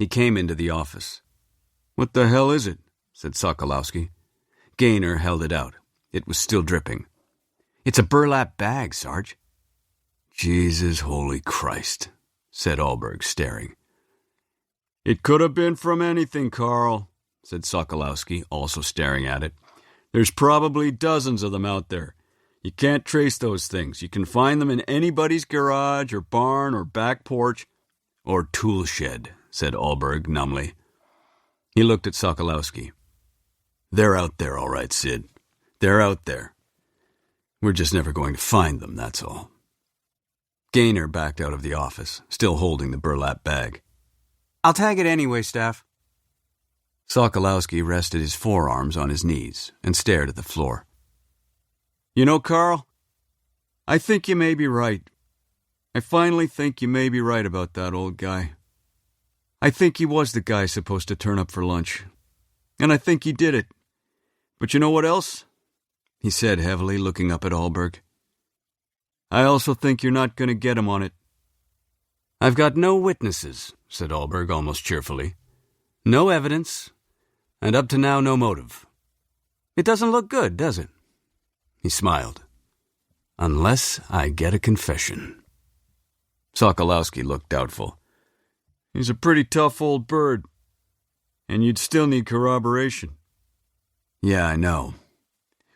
He came into the office. "What the hell is it?" said Sokolowski. Gaynor held it out. It was still dripping. "It's a burlap bag, Sarge." "Jesus holy Christ," said Allberg, staring. It could have been from anything, Carl, said Sokolowski, also staring at it. There's probably dozens of them out there. You can't trace those things. You can find them in anybody's garage or barn or back porch. Or tool shed, said Allberg numbly. He looked at Sokolowski. They're out there, all right, Sid. They're out there. We're just never going to find them, that's all. Gaynor backed out of the office, still holding the burlap bag. I'll tag it anyway, Staff. Sokolowski rested his forearms on his knees and stared at the floor. You know, Carl, I think you may be right. I finally think you may be right about that old guy. I think he was the guy supposed to turn up for lunch. And I think he did it. But you know what else? He said heavily, looking up at Allberg. I also think you're not going to get him on it. I've got no witnesses, said Allberg almost cheerfully. No evidence, and up to now no motive. It doesn't look good, does it? He smiled. Unless I get a confession. Sokolowski looked doubtful. He's a pretty tough old bird, and you'd still need corroboration. Yeah, I know.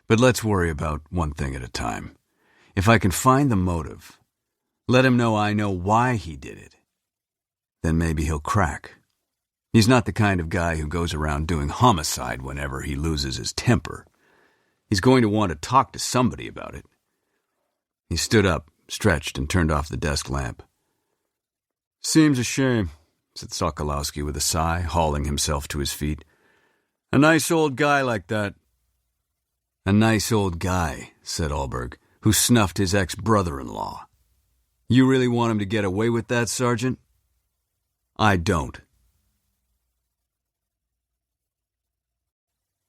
But let's worry about one thing at a time. If I can find the motive, let him know I know why he did it, then maybe he'll crack. He's not the kind of guy who goes around doing homicide whenever he loses his temper. He's going to want to talk to somebody about it. He stood up, stretched, and turned off the desk lamp. Seems a shame, said Sokolowski with a sigh, hauling himself to his feet. A nice old guy like that. A nice old guy, said Allberg, who snuffed his ex-brother-in-law. You really want him to get away with that, Sergeant? I don't.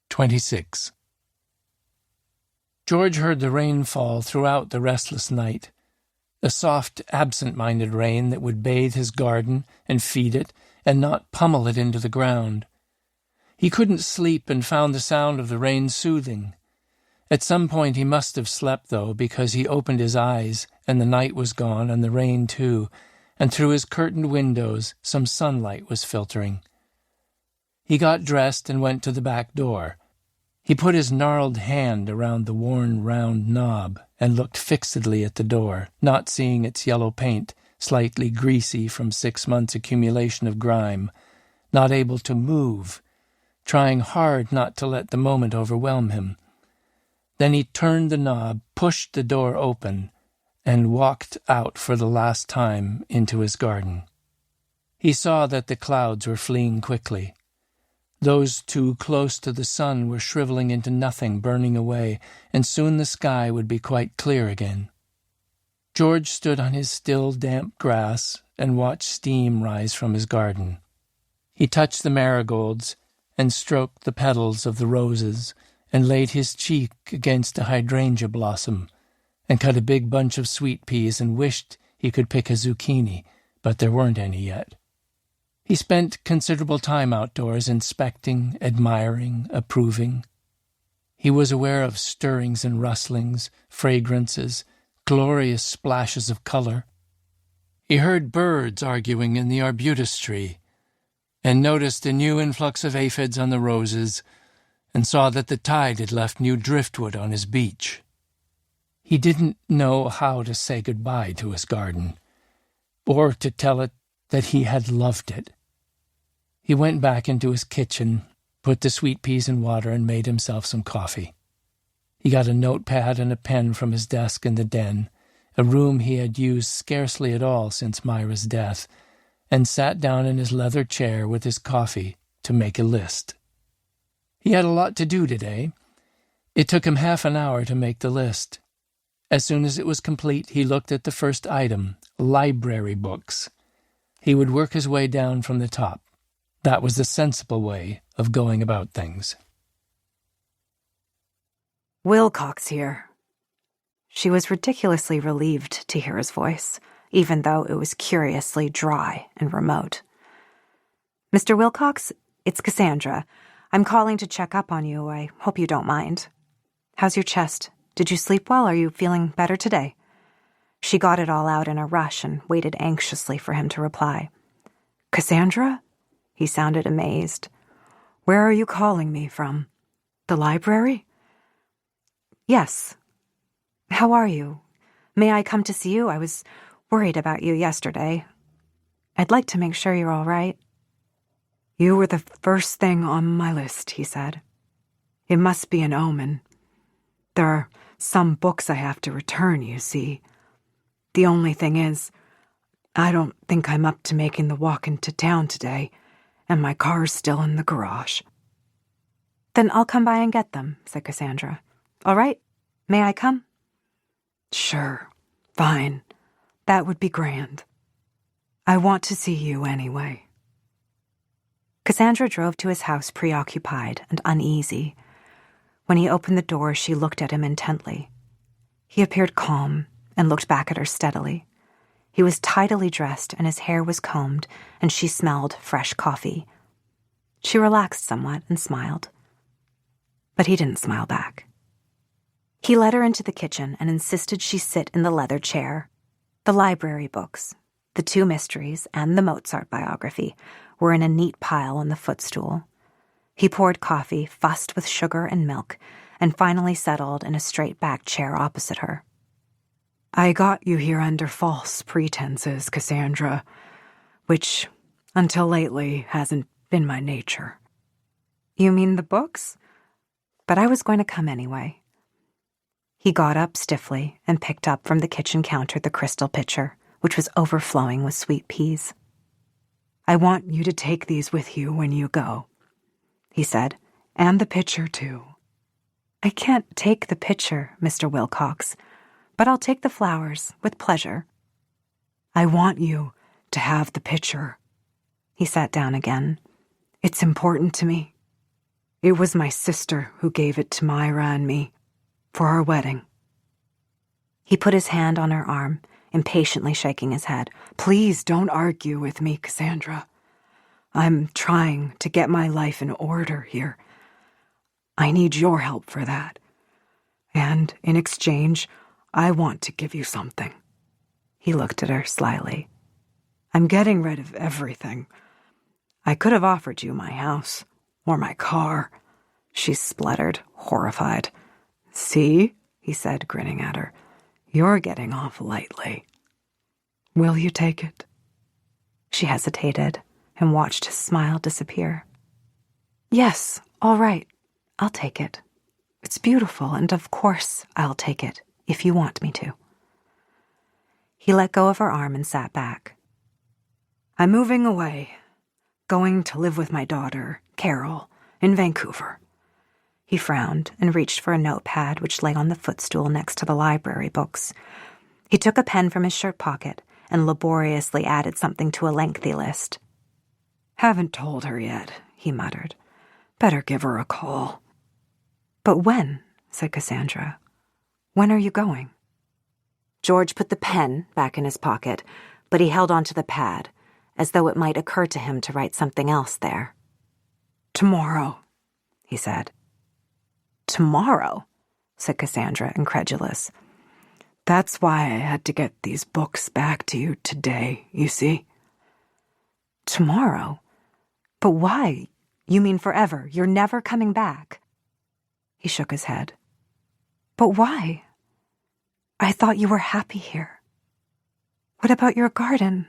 26. George heard the rain fall throughout the restless night. A soft, absent-minded rain that would bathe his garden and feed it and not pummel it into the ground. He couldn't sleep and found the sound of the rain soothing. At some point he must have slept, though, because he opened his eyes, and the night was gone, and the rain too, and through his curtained windows some sunlight was filtering. He got dressed and went to the back door. He put his gnarled hand around the worn round knob and looked fixedly at the door, not seeing its yellow paint, slightly greasy from 6 months' accumulation of grime, not able to move, trying hard not to let the moment overwhelm him. Then he turned the knob, pushed the door open, and walked out for the last time into his garden. He saw that the clouds were fleeing quickly. Those too close to the sun were shriveling into nothing, burning away, and soon the sky would be quite clear again. George stood on his still, damp grass and watched steam rise from his garden. He touched the marigolds and stroked the petals of the roses and laid his cheek against a hydrangea blossom and cut a big bunch of sweet peas and wished he could pick a zucchini, but there weren't any yet. He spent considerable time outdoors, inspecting, admiring, approving. He was aware of stirrings and rustlings, fragrances, glorious splashes of color. He heard birds arguing in the arbutus tree, and noticed a new influx of aphids on the roses, and saw that the tide had left new driftwood on his beach. He didn't know how to say goodbye to his garden, or to tell it that he had loved it. He went back into his kitchen, put the sweet peas in water, and made himself some coffee. He got a notepad and a pen from his desk in the den, a room he had used scarcely at all since Myra's death, and sat down in his leather chair with his coffee to make a list. He had a lot to do today. It took him half an hour to make the list. As soon as it was complete, he looked at the first item, library books. He would work his way down from the top. That was the sensible way of going about things. Wilcox here. She was ridiculously relieved to hear his voice, even though it was curiously dry and remote. Mr. Wilcox, it's Cassandra. I'm calling to check up on you. I hope you don't mind. How's your chest? Did you sleep well? Are you feeling better today? She got it all out in a rush and waited anxiously for him to reply. Cassandra? He sounded amazed. "Where are you calling me from? The library?" "Yes. How are you? May I come to see you? I was worried about you yesterday. I'd like to make sure you're all right." "You were the first thing on my list," he said. "It must be an omen. There are some books I have to return, you see. The only thing is, I don't think I'm up to making the walk into town today, and my car's still in the garage." "Then I'll come by and get them," said Cassandra. "All right? May I come?" "Sure. Fine. That would be grand. I want to see you anyway." Cassandra drove to his house preoccupied and uneasy. When he opened the door, she looked at him intently. He appeared calm and looked back at her steadily. He was tidily dressed and his hair was combed, and she smelled fresh coffee. She relaxed somewhat and smiled. But he didn't smile back. He led her into the kitchen and insisted she sit in the leather chair. The library books, the 2 mysteries, and the Mozart biography were in a neat pile on the footstool. He poured coffee, fussed with sugar and milk, and finally settled in a straight-backed chair opposite her. "I got you here under false pretenses, Cassandra, which, until lately, hasn't been my nature." "You mean the books? But I was going to come anyway." He got up stiffly and picked up from the kitchen counter the crystal pitcher, which was overflowing with sweet peas. "I want you to take these with you when you go," he said, "and the pitcher, too." "I can't take the pitcher, Mr. Wilcox, but I'll take the flowers with pleasure." "I want you to have the pitcher." He sat down again. "It's important to me. It was my sister who gave it to Myra and me for our wedding." He put his hand on her arm, impatiently shaking his head. "Please don't argue with me, Cassandra. I'm trying to get my life in order here. I need your help for that. And in exchange, I want to give you something." He looked at her slyly. "I'm getting rid of everything. I could have offered you my house or my car." She spluttered, horrified. "See?" he said, grinning at her. "You're getting off lightly. Will you take it?" She hesitated and watched his smile disappear. "Yes, All right, I'll take it. It's beautiful, and of course I'll take it, if you want me to." He let go of her arm and sat back. "I'm moving away, going to live with my daughter, Carol, in Vancouver." He frowned and reached for a notepad which lay on the footstool next to the library books. He took a pen from his shirt pocket and laboriously added something to a lengthy list. "Haven't told her yet," he muttered. "Better give her a call." "But when?" said Cassandra. "When are you going?" George put the pen back in his pocket, but he held onto the pad, as though it might occur to him to write something else there. "Tomorrow," he said. "Tomorrow?" said Cassandra, incredulous. "That's why I had to get these books back to you today, you see." "Tomorrow? But why? You mean forever? You're never coming back?" He shook his head. "But why? I thought you were happy here. What about your garden?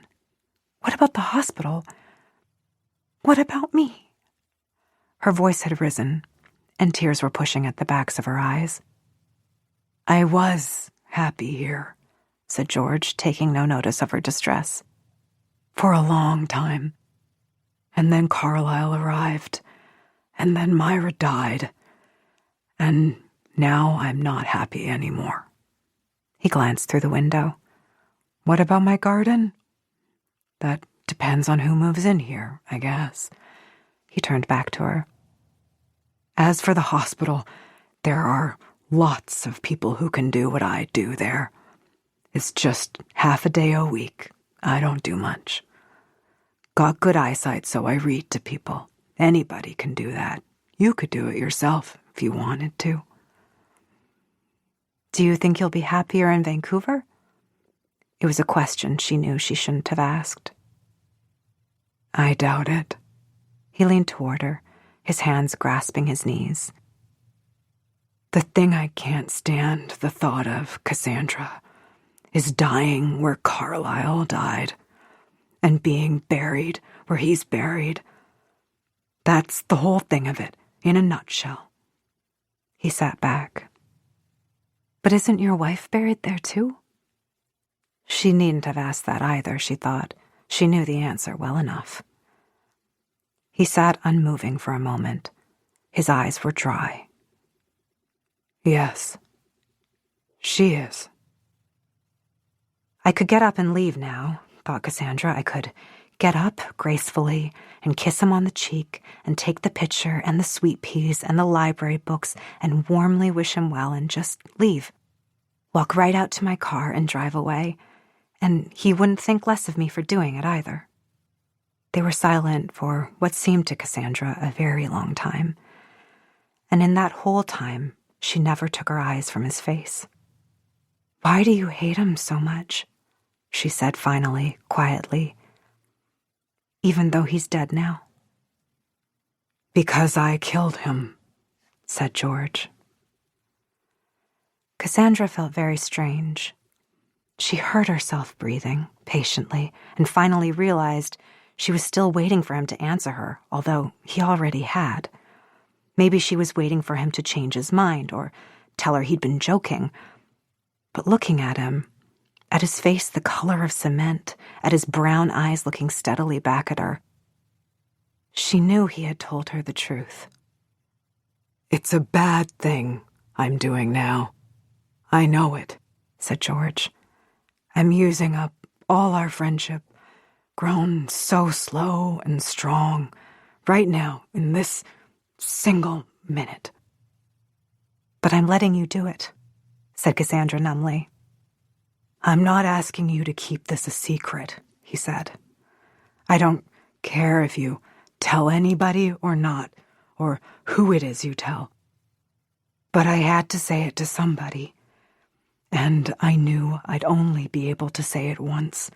What about the hospital? What about me?" Her voice had risen, and tears were pushing at the backs of her eyes. "I was happy here," said George, taking no notice of her distress. "For a long time. And then Carlisle arrived, and then Myra died, and now I'm not happy anymore." He glanced through the window. "What about my garden?" "That depends on who moves in here, I guess." He turned back to her. "As for the hospital, there are lots of people who can do what I do there. It's just half a day a week. I don't do much. Got good eyesight, so I read to people. Anybody can do that. You could do it yourself if you wanted to." "Do you think you'll be happier in Vancouver?" It was a question she knew she shouldn't have asked. "I doubt it," He leaned toward her, his hands grasping his knees. The thing I can't stand the thought of, Cassandra, is dying where Carlyle died, and being buried where he's buried. That's the whole thing of it, in a nutshell. He sat back. But isn't your wife buried there too? She needn't have asked that either, she thought. She knew the answer well enough. He sat unmoving for a moment. His eyes were dry. Yes, she is. I could get up and leave now, thought Cassandra. I could get up gracefully and kiss him on the cheek and take the picture and the sweet peas and the library books and warmly wish him well and just leave. Walk right out to my car and drive away, and he wouldn't think less of me for doing it either. They were silent for what seemed to Cassandra a very long time, and in that whole time she never took her eyes from his face. "Why do you hate him so much?" she said finally, quietly. "Even though he's dead now." "Because I killed him," said George. Cassandra felt very strange. She heard herself breathing patiently and finally realized she was still waiting for him to answer her, although he already had. Maybe she was waiting for him to change his mind or tell her he'd been joking. But looking at him, at his face the color of cement, at his brown eyes looking steadily back at her, she knew he had told her the truth. "It's a bad thing I'm doing now. I know it," said George. "I'm using up all our friendship, grown so slow and strong, right now, in this single minute." "But I'm letting you do it," said Cassandra numbly. "I'm not asking you to keep this a secret," he said. "I don't care if you tell anybody or not, or who it is you tell. But I had to say it to somebody, and I knew I'd only be able to say it once,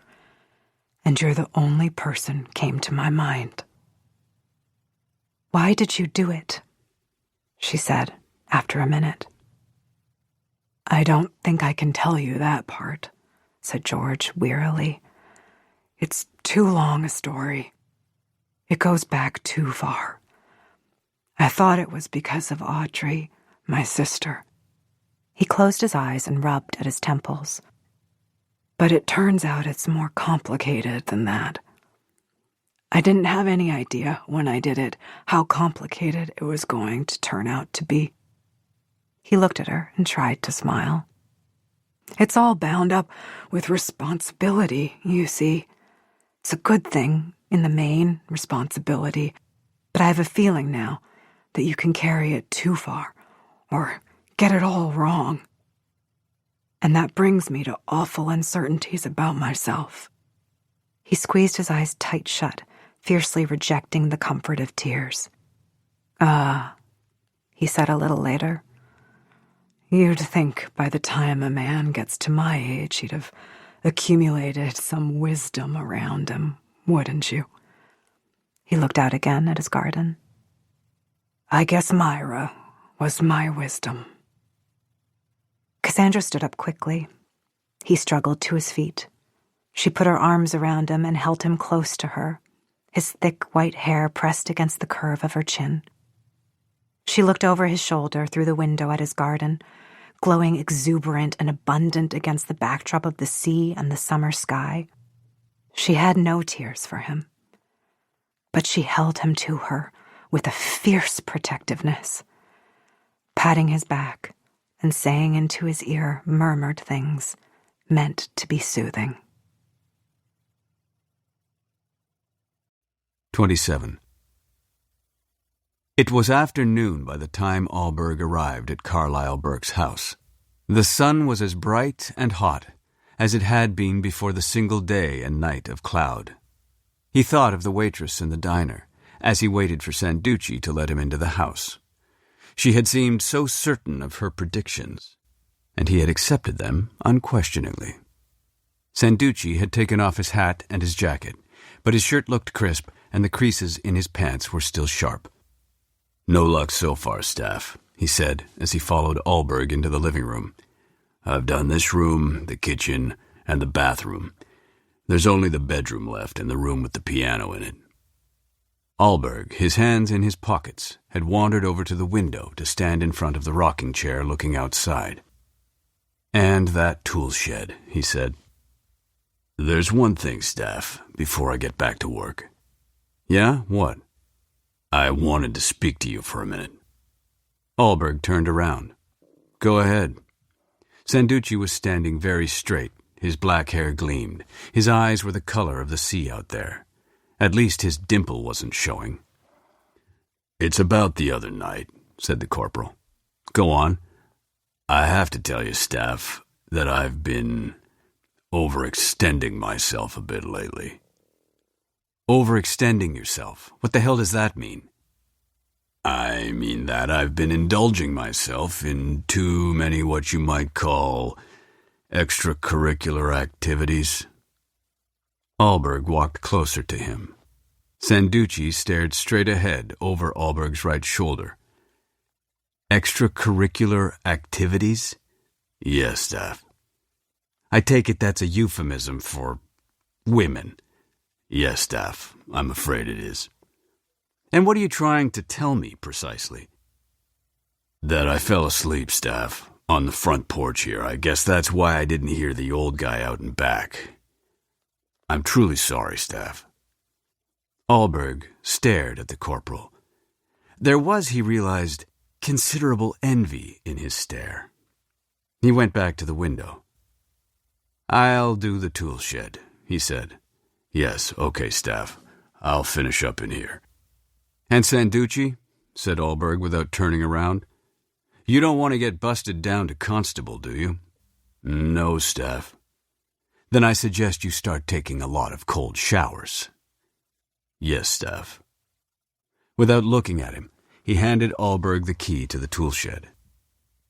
and you're the only person came to my mind." "Why did you do it?" she said after a minute. "I don't think I can tell you that part," said George wearily. "It's too long a story. It goes back too far. I thought it was because of Audrey, my sister." He closed his eyes and rubbed at his temples. "But it turns out it's more complicated than that. I didn't have any idea when I did it how complicated it was going to turn out to be." He looked at her and tried to smile. "It's all bound up with responsibility, you see. It's a good thing, in the main, responsibility, but I have a feeling now that you can carry it too far, or get it all wrong. And that brings me to awful uncertainties about myself." He squeezed his eyes tight shut, fiercely rejecting the comfort of tears. He said a little later. "You'd think by the time a man gets to my age he'd have accumulated some wisdom around him, wouldn't you?" He looked out again at his garden. "I guess Myra was my wisdom." Cassandra stood up quickly. He struggled to his feet. She put her arms around him and held him close to her, his thick white hair pressed against the curve of her chin. She looked over his shoulder through the window at his garden, glowing exuberant and abundant against the backdrop of the sea and the summer sky. She had no tears for him, but she held him to her with a fierce protectiveness, patting his back and saying into his ear murmured things meant to be soothing. 27. It was afternoon by the time Allberg arrived at Carlyle Burke's house. The sun was as bright and hot as it had been before the single day and night of cloud. He thought of the waitress in the diner as he waited for Sanducci to let him into the house. She had seemed so certain of her predictions, and he had accepted them unquestioningly. Sanducci had taken off his hat and his jacket, but his shirt looked crisp and the creases in his pants were still sharp. "No luck so far, Staff," he said as he followed Allberg into the living room. "I've done this room, the kitchen, and the bathroom. There's only the bedroom left and the room with the piano in it." Allberg, his hands in his pockets, had wandered over to the window to stand in front of the rocking chair looking outside. "And that tool shed," he said. "There's one thing, Staff, before I get back to work." "Yeah? What?" "I wanted to speak to you for a minute." Allberg turned around. "Go ahead." Sanducci was standing very straight. His black hair gleamed. His eyes were the color of the sea out there. At least his dimple wasn't showing. "It's about the other night," said the corporal. "Go on." "I have to tell you, Staff, that I've been overextending myself a bit lately." "Overextending yourself? What the hell does that mean?" "I mean that I've been indulging myself in too many what you might call extracurricular activities." Allberg walked closer to him. Sanducci stared straight ahead over Allberg's right shoulder. "Extracurricular activities?" "Yes, Staff." "I take it that's a euphemism for women." "Yes, Staff. I'm afraid it is." "And what are you trying to tell me, precisely?" "That I fell asleep, Staff, on the front porch here. I guess that's why I didn't hear the old guy out and back. I'm truly sorry, Staff." Allberg stared at the corporal. There was, he realized, considerable envy in his stare. He went back to the window. "I'll do the tool shed," he said. "Yes, okay, Staff. I'll finish up in here." "And Sanducci," said Allberg without turning around, "you don't want to get busted down to constable, do you?" "No, Staff." "Then I suggest you start taking a lot of cold showers." "Yes, Staff." Without looking at him, he handed Allberg the key to the tool shed.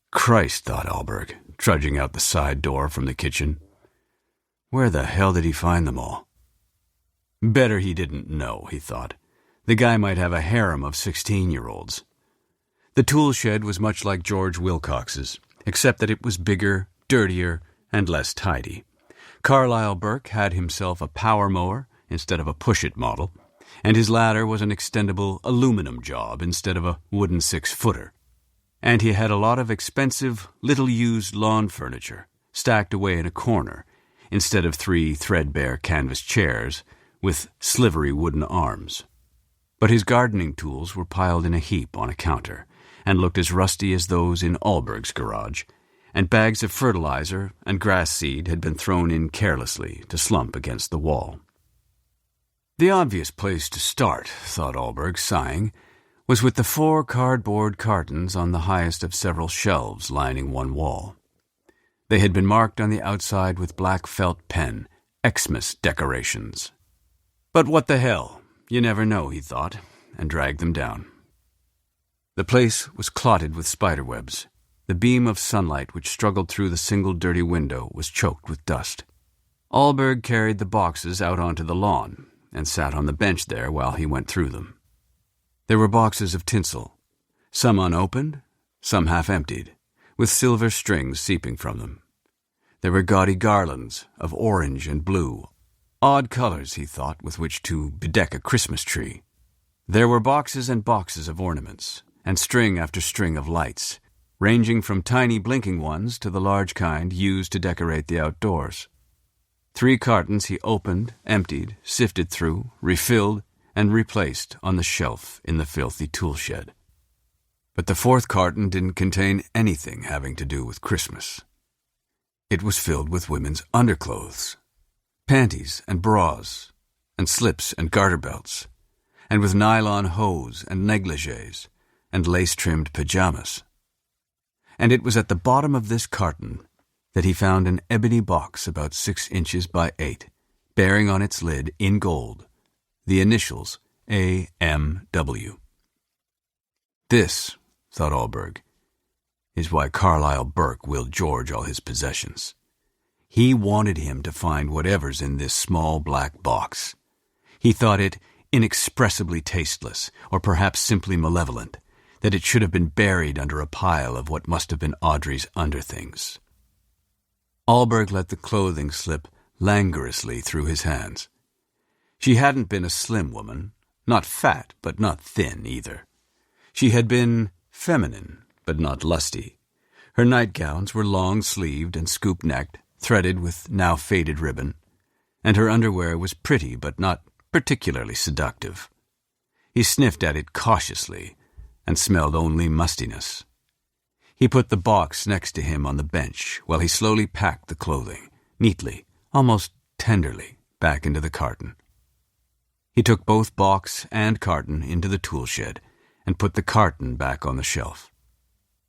Christ, thought Allberg, trudging out the side door from the kitchen. Where the hell did he find them all? Better he didn't know, he thought. The guy might have a harem of 16-year-olds. The tool shed was much like George Wilcox's, except that it was bigger, dirtier, and less tidy. Carlyle Burke had himself a power mower instead of a push-it model, and his ladder was an extendable aluminum job instead of a wooden 6-footer. And he had a lot of expensive, little-used lawn furniture stacked away in a corner instead of 3 threadbare canvas chairs with slivery wooden arms. But his gardening tools were piled in a heap on a counter and looked as rusty as those in Allberg's garage, and bags of fertilizer and grass seed had been thrown in carelessly to slump against the wall. The obvious place to start, thought Allberg, sighing, was with the 4 cardboard cartons on the highest of several shelves lining one wall. They had been marked on the outside with black felt pen, Xmas decorations. But what the hell? You never know, he thought, and dragged them down. The place was clotted with spiderwebs. The beam of sunlight which struggled through the single dirty window was choked with dust. Allberg carried the boxes out onto the lawn and sat on the bench there while he went through them. There were boxes of tinsel, some unopened, some half-emptied, with silver strings seeping from them. There were gaudy garlands of orange and blue, odd colors, he thought, with which to bedeck a Christmas tree. There were boxes and boxes of ornaments, and string after string of lights, ranging from tiny blinking ones to the large kind used to decorate the outdoors. 3 cartons he opened, emptied, sifted through, refilled, and replaced on the shelf in the filthy tool shed. But the 4th carton didn't contain anything having to do with Christmas. It was filled with women's underclothes, panties and bras, and slips and garter belts, and with nylon hose and negligées, and lace-trimmed pajamas. And it was at the bottom of this carton that he found an ebony box about 6 inches by 8, bearing on its lid, in gold, the initials A.M.W. This, thought Allberg, is why Carlyle Burke willed George all his possessions. He wanted him to find whatever's in this small black box. He thought it inexpressibly tasteless, or perhaps simply malevolent, that it should have been buried under a pile of what must have been Audrey's underthings. Allberg let the clothing slip languorously through his hands. She hadn't been a slim woman, not fat, but not thin either. She had been feminine, but not lusty. Her nightgowns were long-sleeved and scoop-necked, threaded with now faded ribbon, and her underwear was pretty but not particularly seductive. He sniffed at it cautiously and smelled only mustiness. He put the box next to him on the bench while he slowly packed the clothing, neatly, almost tenderly, back into the carton. He took both box and carton into the tool shed and put the carton back on the shelf.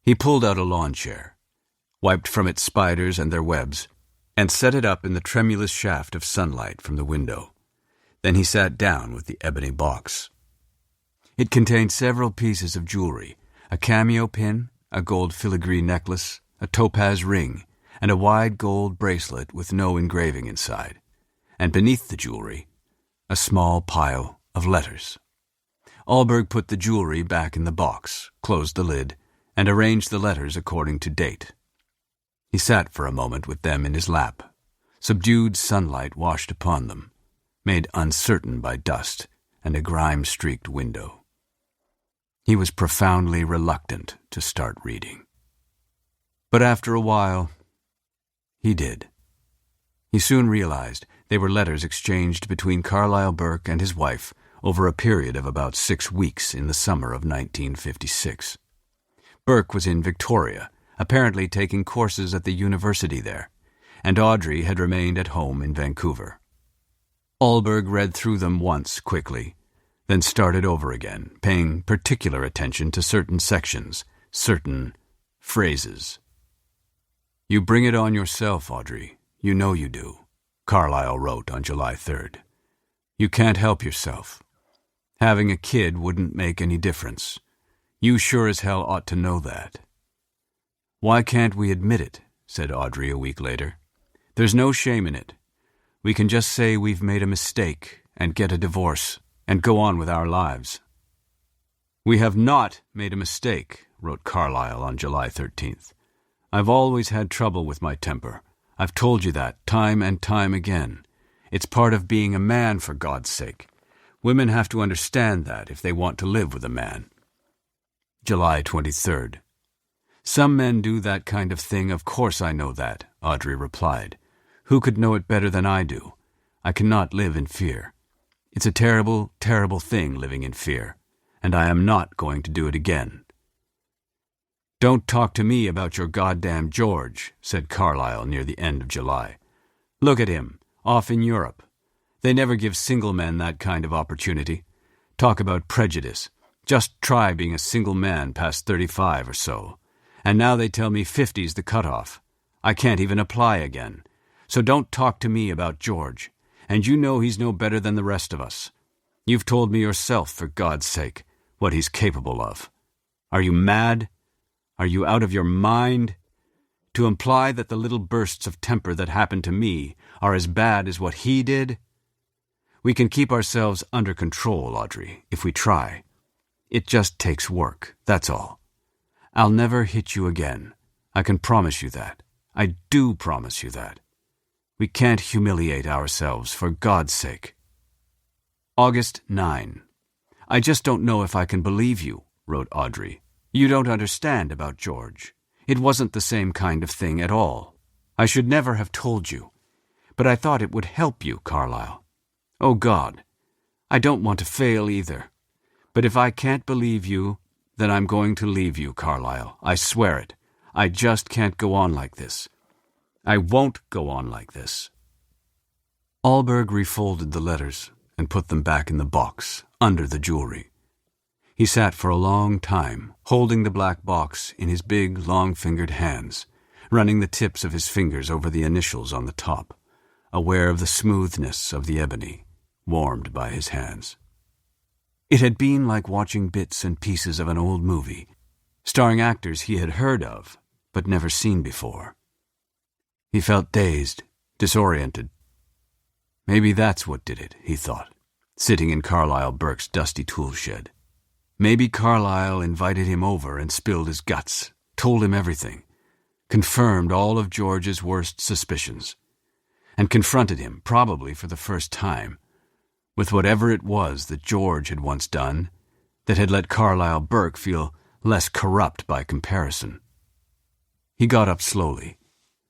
He pulled out a lawn chair, wiped from it spiders and their webs, and set it up in the tremulous shaft of sunlight from the window. Then he sat down with the ebony box. It contained several pieces of jewelry, a cameo pin, a gold filigree necklace, a topaz ring, and a wide gold bracelet with no engraving inside, and beneath the jewelry, a small pile of letters. Allberg put the jewelry back in the box, closed the lid, and arranged the letters according to date. He sat for a moment with them in his lap. Subdued sunlight washed upon them, made uncertain by dust and a grime-streaked window. He was profoundly reluctant to start reading. But after a while, he did. He soon realized they were letters exchanged between Carlyle Burke and his wife over a period of about 6 weeks in the summer of 1956. Burke was in Victoria, apparently taking courses at the university there, and Audrey had remained at home in Vancouver. Allberg read through them once quickly, then started over again, paying particular attention to certain sections, certain phrases. "You bring it on yourself, Audrey. You know you do," Carlyle wrote on July 3rd. "You can't help yourself. Having a kid wouldn't make any difference. You sure as hell ought to know that." "Why can't we admit it?" said Audrey a week later. "There's no shame in it. We can just say we've made a mistake and get a divorce and go on with our lives." "We have not made a mistake," wrote Carlyle on July 13th. "I've always had trouble with my temper. I've told you that time and time again. It's part of being a man, for God's sake. Women have to understand that if they want to live with a man." July 23rd. "Some men do that kind of thing, of course I know that," Audrey replied. "Who could know it better than I do? I cannot live in fear. It's a terrible, terrible thing living in fear, and I am not going to do it again." "Don't talk to me about your goddamn George," said Carlyle near the end of July. "Look at him, off in Europe. They never give single men that kind of opportunity. Talk about prejudice. Just try being a single man past 35 or so. And now they tell me 50's the cutoff. I can't even apply again. So don't talk to me about George. And you know he's no better than the rest of us. You've told me yourself, for God's sake, what he's capable of. Are you mad? Are you out of your mind? To imply that the little bursts of temper that happened to me are as bad as what he did? We can keep ourselves under control, Audrey, if we try. It just takes work, that's all. I'll never hit you again. I can promise you that. I do promise you that. We can't humiliate ourselves, for God's sake. August 9. I just don't know if I can believe you, wrote Audrey. You don't understand about George. It wasn't the same kind of thing at all. I should never have told you. But I thought it would help you, Carlyle. Oh, God. I don't want to fail either. But if I can't believe you, then I'm going to leave you, Carlyle. I swear it. I just can't go on like this. I won't go on like this. Allberg refolded the letters and put them back in the box, under the jewelry. He sat for a long time, holding the black box in his big, long-fingered hands, running the tips of his fingers over the initials on the top, aware of the smoothness of the ebony, warmed by his hands. It had been like watching bits and pieces of an old movie, starring actors he had heard of, but never seen before. He felt dazed, disoriented. Maybe that's what did it, he thought. sitting in Carlyle Burke's dusty tool shed. Maybe Carlyle invited him over and spilled his guts, told him everything, confirmed all of George's worst suspicions, and confronted him, probably for the first time, with whatever it was that George had once done that had let Carlyle Burke feel less corrupt by comparison. He got up slowly,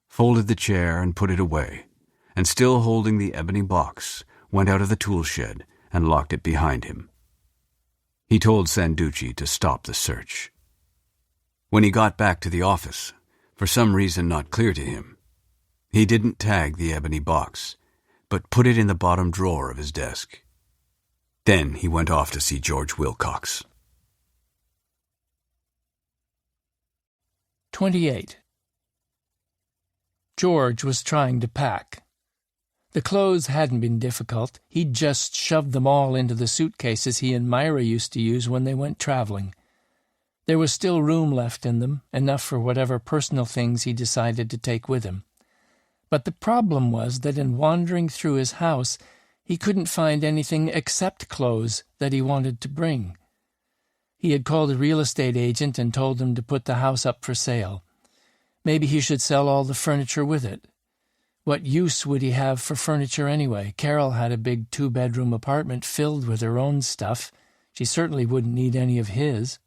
folded the chair and put it away, and still holding the ebony box, went out of the tool shed and locked it behind him. He told Sanducci to stop the search. When he got back to the office, for some reason not clear to him, he didn't tag the ebony box, but put it in the bottom drawer of his desk. Then he went off to see George Wilcox. 28. George was trying to pack. The clothes hadn't been difficult. He'd just shoved them all into the suitcases he and Myra used to use when they went traveling. There was still room left in them, enough for whatever personal things he decided to take with him. But the problem was that in wandering through his house, he couldn't find anything except clothes that he wanted to bring. He had called a real estate agent and told him to put the house up for sale. Maybe he should sell all the furniture with it. What use would he have for furniture anyway? Carol had a big 2-bedroom apartment filled with her own stuff. She certainly wouldn't need any of his.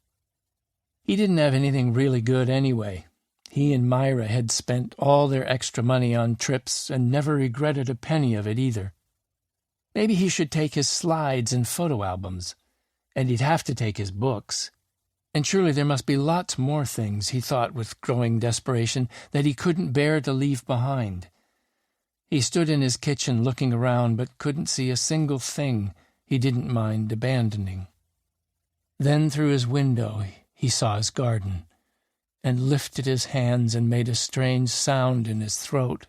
He didn't have anything really good anyway. He and Myra had spent all their extra money on trips and never regretted a penny of it either. Maybe he should take his slides and photo albums. And he'd have to take his books. And surely there must be lots more things, he thought with growing desperation, that he couldn't bear to leave behind. He stood in his kitchen looking around, but couldn't see a single thing he didn't mind abandoning. Then through his window he saw his garden, and lifted his hands and made a strange sound in his throat.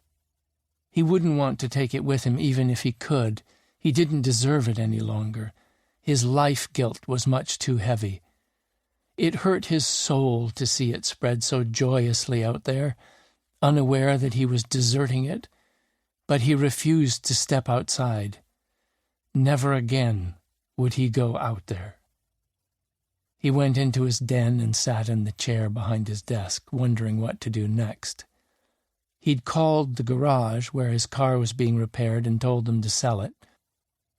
He wouldn't want to take it with him even if he could. He didn't deserve it any longer. His life guilt was much too heavy. It hurt his soul to see it spread so joyously out there, unaware that he was deserting it, but he refused to step outside. Never again would he go out there. He went into his den and sat in the chair behind his desk, wondering what to do next. He'd called the garage where his car was being repaired and told them to sell it.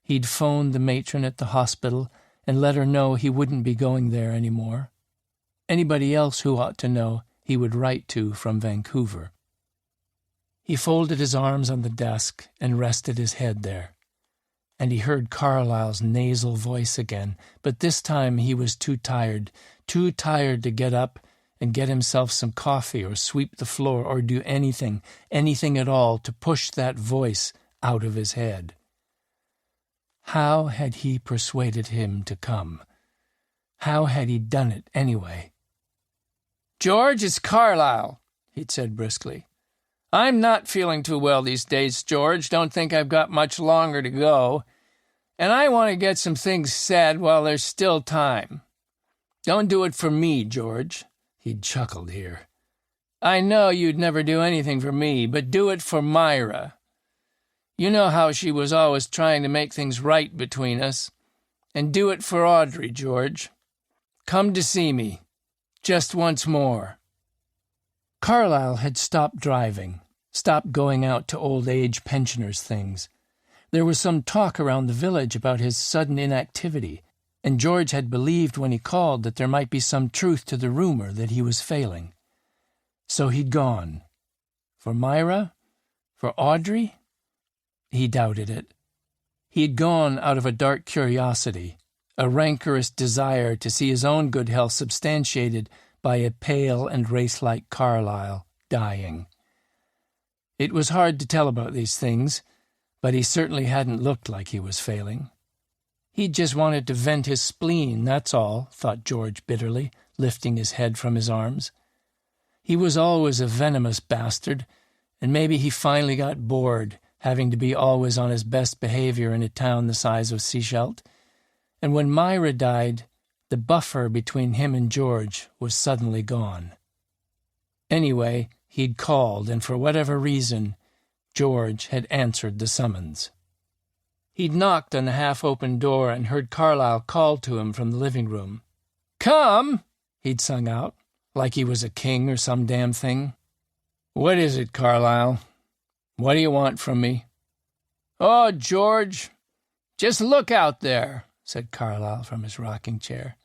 He'd phoned the matron at the hospital and let her know he wouldn't be going there anymore. Anybody else who ought to know he would write to from Vancouver. He folded his arms on the desk and rested his head there. And he heard Carlyle's nasal voice again, but this time he was too tired to get up and get himself some coffee or sweep the floor or do anything at all to push that voice out of his head. How had he persuaded him to come? How had he done it anyway? "George, it's Carlyle," he'd said briskly. "I'm not feeling too well these days, George. Don't think I've got much longer to go. And I want to get some things said while there's still time. Don't do it for me, George." He'd chuckled here. "I know you'd never do anything for me, but do it for Myra. You know how she was always trying to make things right between us. And do it for Audrey, George. Come to see me. Just once more." Carlyle had stopped driving, stopped going out to old-age pensioners' things. There was some talk around the village about his sudden inactivity, and George had believed when he called that there might be some truth to the rumor that he was failing. So he'd gone. For Myra? For Audrey? He doubted it. He had gone out of a dark curiosity, a rancorous desire to see his own good health substantiated by a pale and wraith-like Carlyle dying. It was hard to tell about these things, but he certainly hadn't looked like he was failing. He'd just wanted to vent his spleen, that's all, thought George bitterly, lifting his head from his arms. He was always a venomous bastard, and maybe he finally got bored, having to be always on his best behavior in a town the size of Sechelt. And when Myra died, the buffer between him and George was suddenly gone. Anyway, he'd called, and for whatever reason, George had answered the summons. He'd knocked on the half-open door and heard Carlyle call to him from the living room. "Come!" he'd sung out, like he was a king or some damn thing. "What is it, Carlyle? What do you want from me?" "Oh, George, just look out there," said Carlyle from his rocking chair.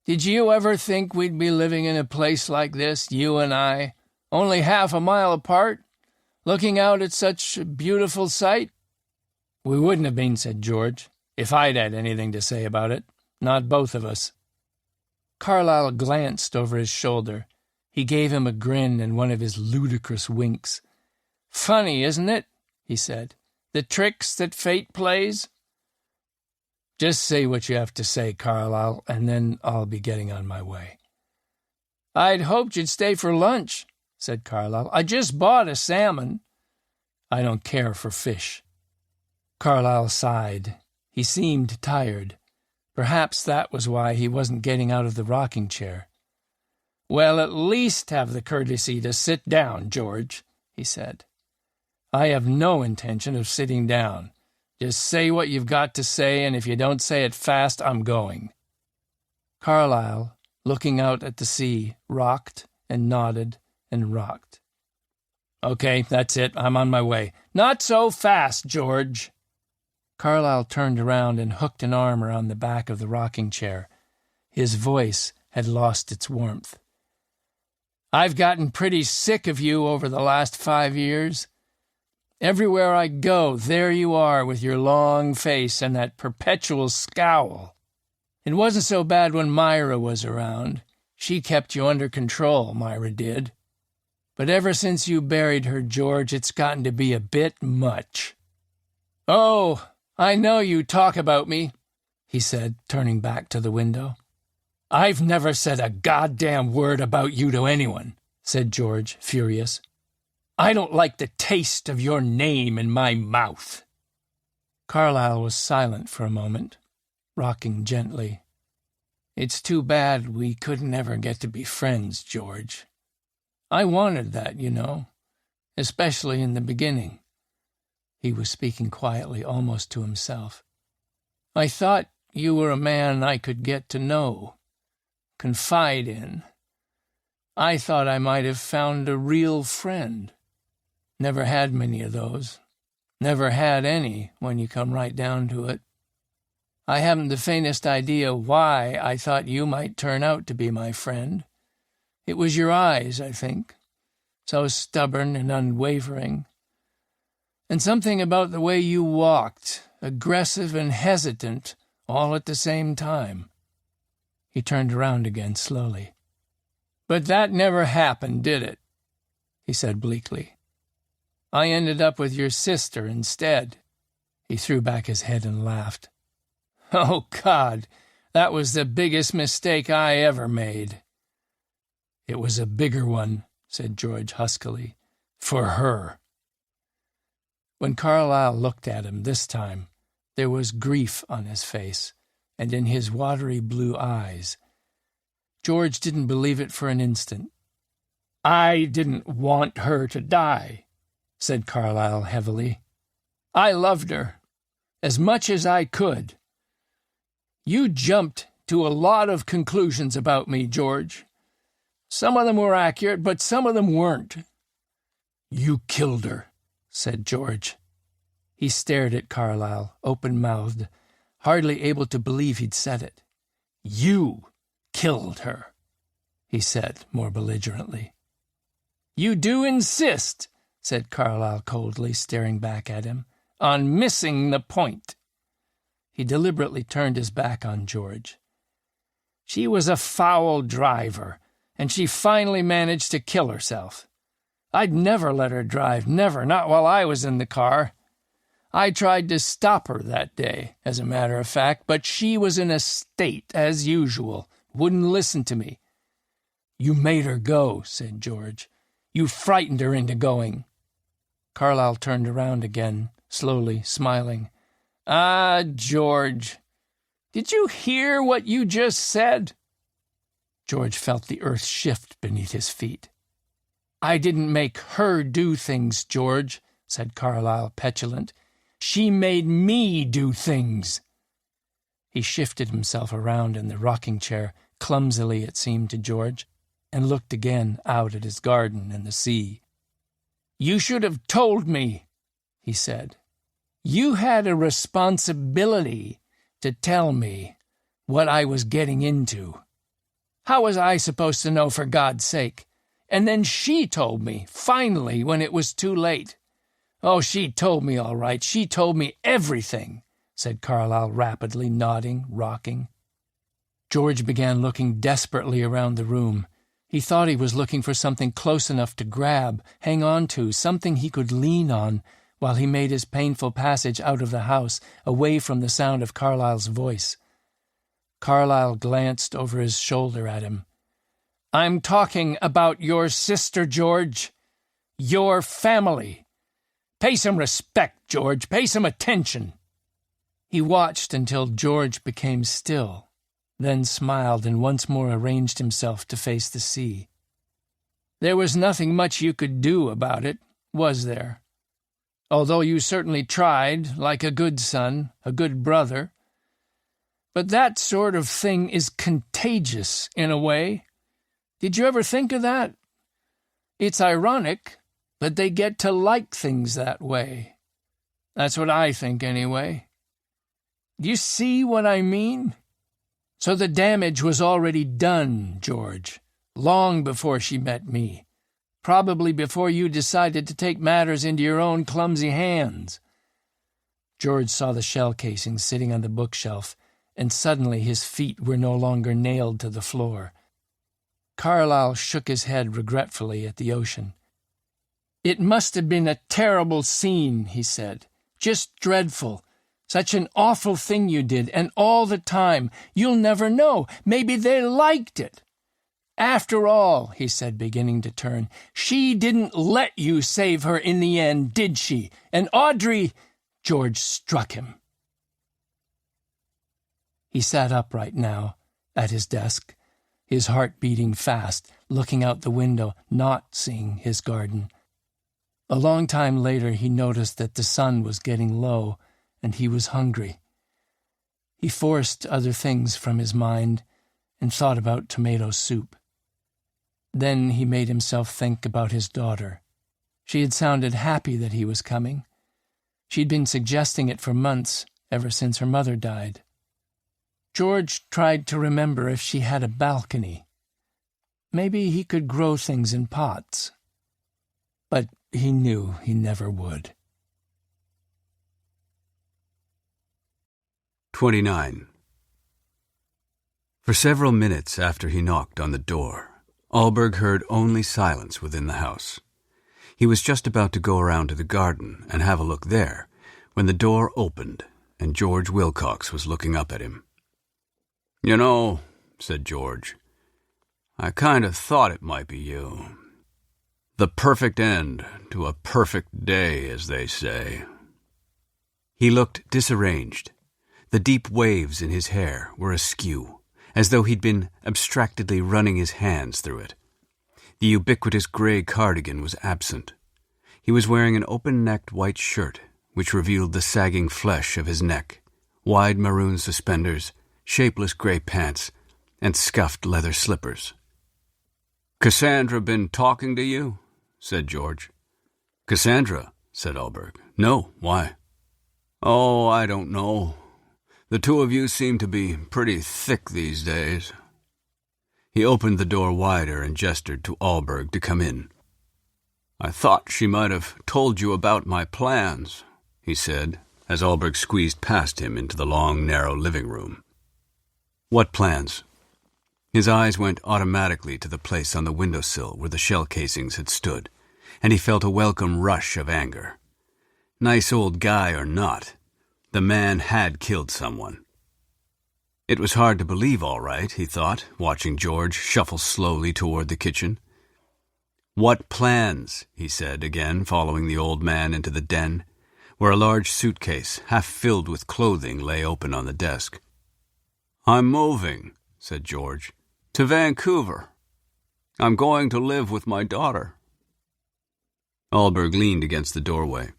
"Did you ever think we'd be living in a place like this, you and I, only half a mile apart, looking out at such a beautiful sight?" "We wouldn't have been," said George, "if I'd had anything to say about it. Not both of us." Carlyle glanced over his shoulder. He gave him a grin and one of his ludicrous winks. "Funny, isn't it?" he said. "The tricks that fate plays." "Just say what you have to say, Carlyle, and then I'll be getting on my way." "I'd hoped you'd stay for lunch," said Carlyle. "I just bought a salmon." "I don't care for fish." Carlyle sighed. He seemed tired. Perhaps that was why he wasn't getting out of the rocking chair. "Well, at least have the courtesy to sit down, George," he said. "I have no intention of sitting down. Just say what you've got to say, and if you don't say it fast, I'm going." Carlyle, looking out at the sea, rocked and nodded and rocked. "Okay, that's it. I'm on my way." "Not so fast, George." Carlyle turned around and hooked an arm around the back of the rocking chair. His voice had lost its warmth. "I've gotten pretty sick of you over the last 5 years. Everywhere I go, there you are with your long face and that perpetual scowl. It wasn't so bad when Myra was around. She kept you under control, Myra did. But ever since you buried her, George, it's gotten to be a bit much." "Oh, I know you talk about me," he said, turning back to the window. "I've never said a goddamn word about you to anyone," said George, furious. "I don't like the taste of your name in my mouth." Carlyle was silent for a moment, rocking gently. "It's too bad we couldn't ever get to be friends, George. I wanted that, you know, especially in the beginning." He was speaking quietly, almost to himself. "I thought you were a man I could get to know, confide in. I thought I might have found a real friend. Never had many of those. Never had any, when you come right down to it. I haven't the faintest idea why I thought you might turn out to be my friend. It was your eyes, I think, so stubborn and unwavering. And something about the way you walked, aggressive and hesitant, all at the same time." He turned around again slowly. "But that never happened, did it?" he said bleakly. "I ended up with your sister instead." He threw back his head and laughed. "Oh, God, that was the biggest mistake I ever made." "It was a bigger one," said George huskily, "for her." When Carlyle looked at him this time, there was grief on his face and in his watery blue eyes. George didn't believe it for an instant. "I didn't want her to die," said Carlyle heavily. "I loved her, as much as I could. You jumped to a lot of conclusions about me, George. Some of them were accurate, but some of them weren't." "You killed her," said George. He stared at Carlyle, open-mouthed, hardly able to believe he'd said it. "You killed her," he said more belligerently. "You do insist," said Carlyle coldly, staring back at him, "on missing the point." He deliberately turned his back on George. "She was a foul driver, and she finally managed to kill herself. I'd never let her drive, never, not while I was in the car. I tried to stop her that day, as a matter of fact, but she was in a state, as usual, wouldn't listen to me." "You made her go," said George. "You frightened her into going." Carlyle turned around again, slowly, smiling. "Ah, George, did you hear what you just said?" George felt the earth shift beneath his feet. "I didn't make her do things, George," said Carlyle, petulant. She made me do things. He shifted himself around in the rocking chair, clumsily it seemed to George, and looked again out at his garden and the sea. "You should have told me," he said. "You had a responsibility to tell me what I was getting into. How was I supposed to know, for God's sake? And then she told me, finally, when it was too late." "Oh, she told me all right. She told me everything," said Carlyle rapidly, nodding, rocking. George began looking desperately around the room. He thought he was looking for something close enough to grab, hang on to, something he could lean on, while he made his painful passage out of the house, away from the sound of Carlyle's voice. Carlyle glanced over his shoulder at him. "I'm talking about your sister, George. Your family. Pay some respect, George. Pay some attention." He watched until George became still, then smiled and once more arranged himself to face the sea. "There was nothing much you could do about it, was there? Although you certainly tried, like a good son, a good brother. But that sort of thing is contagious, in a way. Did you ever think of that? It's ironic, but they get to like things that way. That's what I think, anyway. Do you see what I mean? So the damage was already done, George, long before she met me. Probably before you decided to take matters into your own clumsy hands." George saw the shell casing sitting on the bookshelf, and suddenly his feet were no longer nailed to the floor. Carlyle shook his head regretfully at the ocean. "It must have been a terrible scene," he said. "Just dreadful. Such an awful thing you did, and all the time. You'll never know. Maybe they liked it. After all," he said, beginning to turn, "she didn't let you save her in the end, did she? And Audrey—" George struck him. He sat upright now, at his desk, his heart beating fast, looking out the window, not seeing his garden. A long time later he noticed that the sun was getting low, and he was hungry. He forced other things from his mind and thought about tomato soup. Then he made himself think about his daughter. She had sounded happy that he was coming. She'd been suggesting it for months, ever since her mother died. George tried to remember if she had a balcony. Maybe he could grow things in pots. But he knew he never would. 29. For several minutes after he knocked on the door, Alberg heard only silence within the house. He was just about to go around to the garden and have a look there when the door opened and George Wilcox was looking up at him. "You know," said George, "I kind of thought it might be you. The perfect end to a perfect day, as they say." He looked disarranged. The deep waves in his hair were askew, as though he'd been abstractedly running his hands through it. The ubiquitous gray cardigan was absent. He was wearing an open-necked white shirt, which revealed the sagging flesh of his neck, wide maroon suspenders, shapeless gray pants, and scuffed leather slippers. "Cassandra been talking to you?" said George. "Cassandra," said Alberg. "No, why?" "Oh, I don't know. The two of you seem to be pretty thick these days." He opened the door wider and gestured to Alberg to come in. "I thought she might have told you about my plans," he said, as Alberg squeezed past him into the long, narrow living room. "What plans?" His eyes went automatically to the place on the windowsill where the shell casings had stood, and he felt a welcome rush of anger. Nice old guy or not, the man had killed someone. It was hard to believe, all right, he thought, watching George shuffle slowly toward the kitchen. "What plans?" he said again, following the old man into the den, where a large suitcase, half filled with clothing, lay open on the desk. "I'm moving," said George, "to Vancouver. I'm going to live with my daughter." Alberg leaned against the doorway.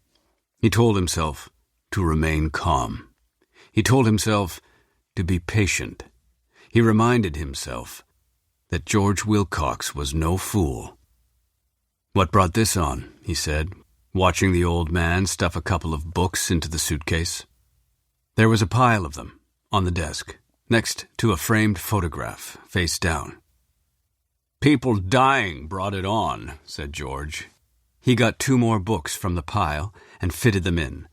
He told himself, to remain calm. He told himself to be patient. He reminded himself that George Wilcox was no fool. "What brought this on?" he said, watching the old man stuff a couple of books into the suitcase. There was a pile of them on the desk, next to a framed photograph, face down. "People dying brought it on," said George. He got 2 more books from the pile and fitted them in.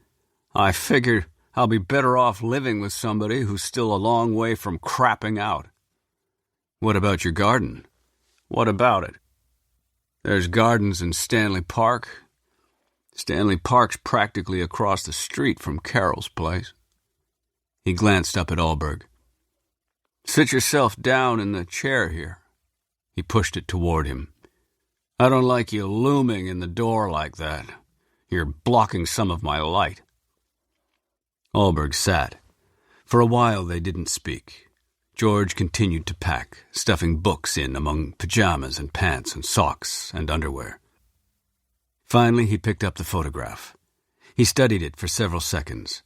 "I figured I'll be better off living with somebody who's still a long way from crapping out." "What about your garden?" "What about it?" "There's gardens in Stanley Park. Stanley Park's practically across the street from Carol's place." He glanced up at Allberg. "Sit yourself down in the chair here." He pushed it toward him. "I don't like you looming in the door like that. You're blocking some of my light." Allberg sat. For a while they didn't speak. George continued to pack, stuffing books in among pajamas and pants and socks and underwear. Finally, he picked up the photograph. He studied it for several seconds,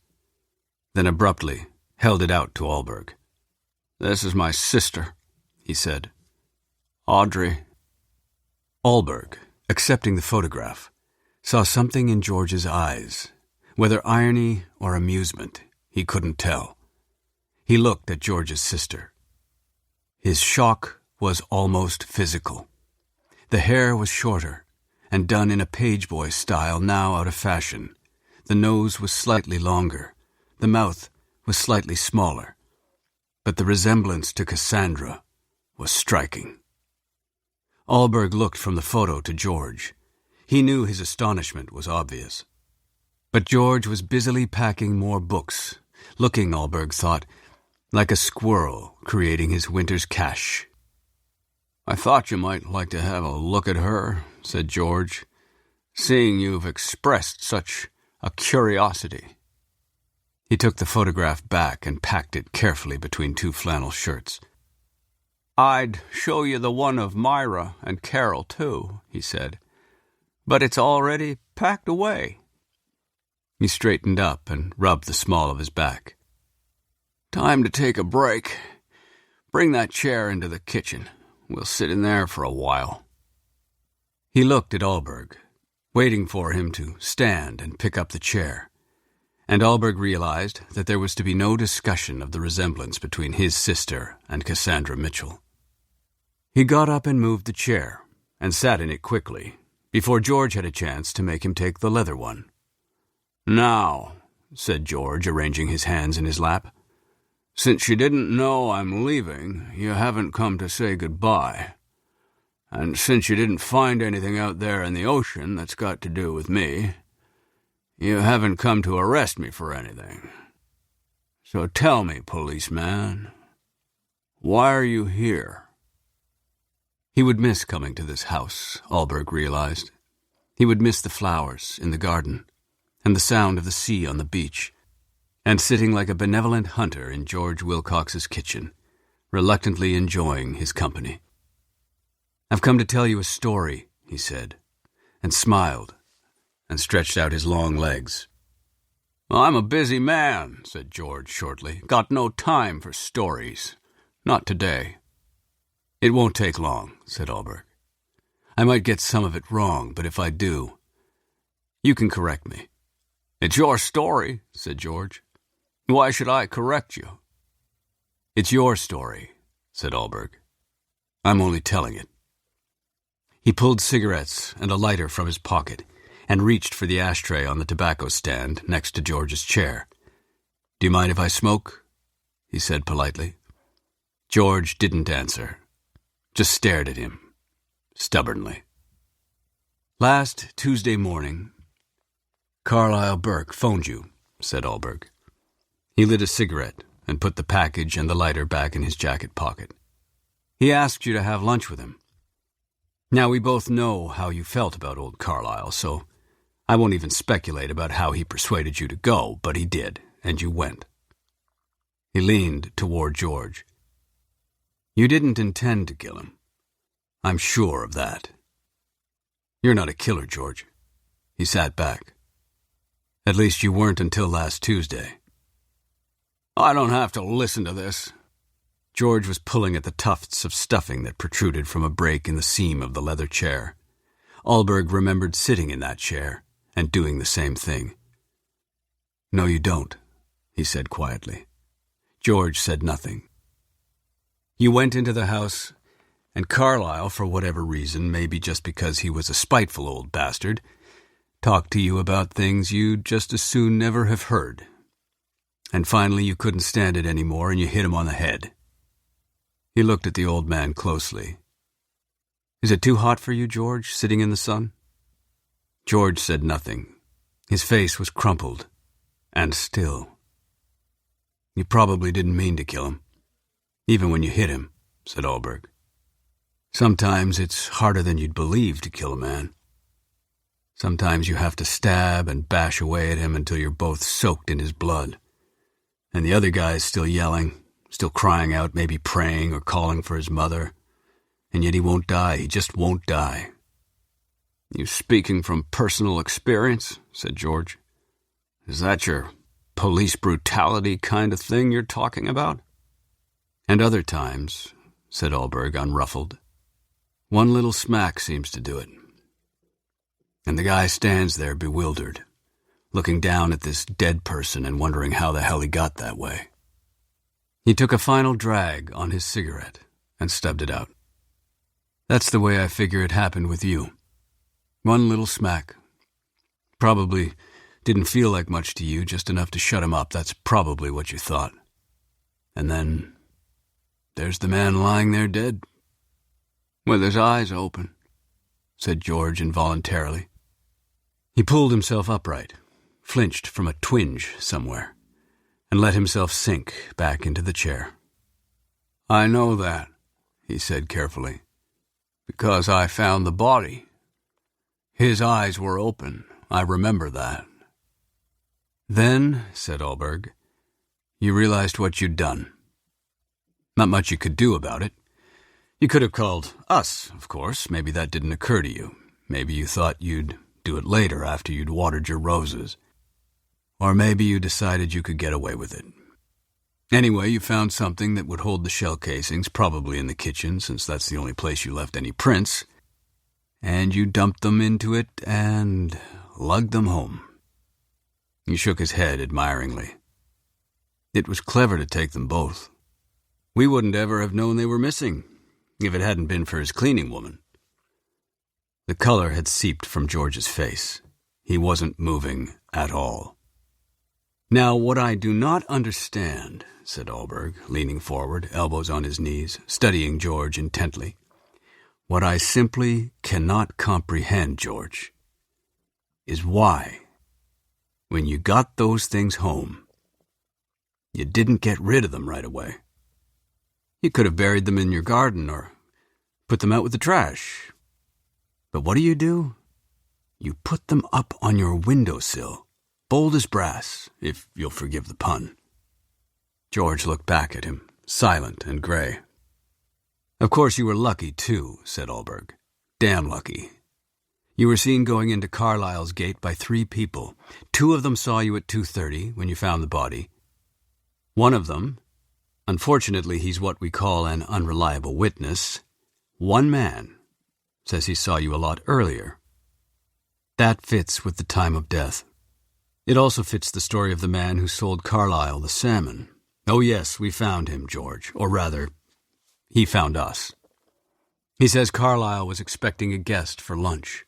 then abruptly held it out to Allberg. "This is my sister," he said. "Audrey." Allberg, accepting the photograph, saw something in George's eyes. Whether irony or amusement, he couldn't tell. He looked at George's sister. His shock was almost physical. The hair was shorter and done in a pageboy style now out of fashion. The nose was slightly longer. The mouth was slightly smaller. But the resemblance to Cassandra was striking. Allberg looked from the photo to George. He knew his astonishment was obvious. But George was busily packing more books, looking, Allberg thought, like a squirrel creating his winter's cache. "I thought you might like to have a look at her," said George, "seeing you've expressed such a curiosity." He took the photograph back and packed it carefully between 2 flannel shirts. "I'd show you the one of Myra and Carol, too," he said, "but it's already packed away." He straightened up and rubbed the small of his back. "Time to take a break. Bring that chair into the kitchen. We'll sit in there for a while." He looked at Allberg, waiting for him to stand and pick up the chair, and Allberg realized that there was to be no discussion of the resemblance between his sister and Cassandra Mitchell. He got up and moved the chair, and sat in it quickly, before George had a chance to make him take the leather one. "Now," said George, arranging his hands in his lap, "since you didn't know I'm leaving, you haven't come to say goodbye. And since you didn't find anything out there in the ocean that's got to do with me, you haven't come to arrest me for anything. So tell me, policeman, why are you here?" He would miss coming to this house, Allberg realized. He would miss the flowers in the garden, and the sound of the sea on the beach, and sitting like a benevolent hunter in George Wilcox's kitchen, reluctantly enjoying his company. "I've come to tell you a story," he said, and smiled, and stretched out his long legs. "I'm a busy man," said George shortly. "Got no time for stories. Not today." "It won't take long," said Allberg. "I might get some of it wrong, but if I do, you can correct me." "It's your story," said George. "Why should I correct you?" "It's your story," said Allberg. "I'm only telling it." He pulled cigarettes and a lighter from his pocket and reached for the ashtray on the tobacco stand next to George's chair. "Do you mind if I smoke?" he said politely. George didn't answer, just stared at him, stubbornly. "Last Tuesday morning, Carlyle Burke phoned you," said Allberg. He lit a cigarette and put the package and the lighter back in his jacket pocket. "He asked you to have lunch with him. Now, we both know how you felt about old Carlyle, so I won't even speculate about how he persuaded you to go, but he did, and you went." He leaned toward George. "You didn't intend to kill him. I'm sure of that. You're not a killer, George." He sat back. At least you weren't until last Tuesday. I don't have to listen to this. George was pulling at the tufts of stuffing that protruded from a break in the seam of the leather chair. Alberg remembered sitting in that chair and doing the same thing. "No, you don't," he said quietly. George said nothing. "You went into the house, and Carlyle, for whatever reason, maybe just because he was a spiteful old bastard, talked to you about things you'd just as soon never have heard. And finally you couldn't stand it anymore and you hit him on the head." He looked at the old man closely. "Is it too hot for you, George, sitting in the sun?" George said nothing. His face was crumpled and still. "You probably didn't mean to kill him, even when you hit him," said Alberg. "Sometimes it's harder than you'd believe to kill a man. Sometimes you have to stab and bash away at him until you're both soaked in his blood. And the other guy's still yelling, still crying out, maybe praying or calling for his mother. And yet he won't die. He just won't die." "You speaking from personal experience?" said George. "Is that your police brutality kind of thing you're talking about?" "And other times," said Alberg, unruffled. "One little smack seems to do it. And the guy stands there bewildered, looking down at this dead person and wondering how the hell he got that way." He took a final drag on his cigarette and stubbed it out. "That's the way I figure it happened with you. One little smack. Probably didn't feel like much to you, just enough to shut him up. That's probably what you thought. And then there's the man lying there dead." "With his eyes open," said George involuntarily. He pulled himself upright, flinched from a twinge somewhere, and let himself sink back into the chair. "I know that," he said carefully, "because I found the body. His eyes were open. I remember that." "Then," said Alberg, "you realized what you'd done. Not much you could do about it. You could have called us, of course. Maybe that didn't occur to you. Maybe you thought you'd do it later after you'd watered your roses. Or maybe you decided you could get away with it. Anyway, you found something that would hold the shell casings, probably in the kitchen, since that's the only place you left any prints, and you dumped them into it and lugged them home." He shook his head admiringly. "It was clever to take them both. We wouldn't ever have known they were missing, if it hadn't been for his cleaning woman." The color had seeped from George's face. He wasn't moving at all. "Now, what I do not understand," said Alberg, leaning forward, elbows on his knees, studying George intently. "What I simply cannot comprehend, George, is why, when you got those things home, you didn't get rid of them right away. You could have buried them in your garden or put them out with the trash. But what do? You put them up on your windowsill, bold as brass, if you'll forgive the pun." George looked back at him, silent and gray. "Of course you were lucky, too," said Alberg. "Damn lucky. You were seen going into Carlyle's gate by 3 people. 2 of them saw you at 2:30 when you found the body. One of them, unfortunately he's what we call an unreliable witness, one man, says he saw you a lot earlier. That fits with the time of death. It also fits the story of the man who sold Carlyle the salmon. Oh yes, we found him, George, or rather, he found us. He says Carlyle was expecting a guest for lunch,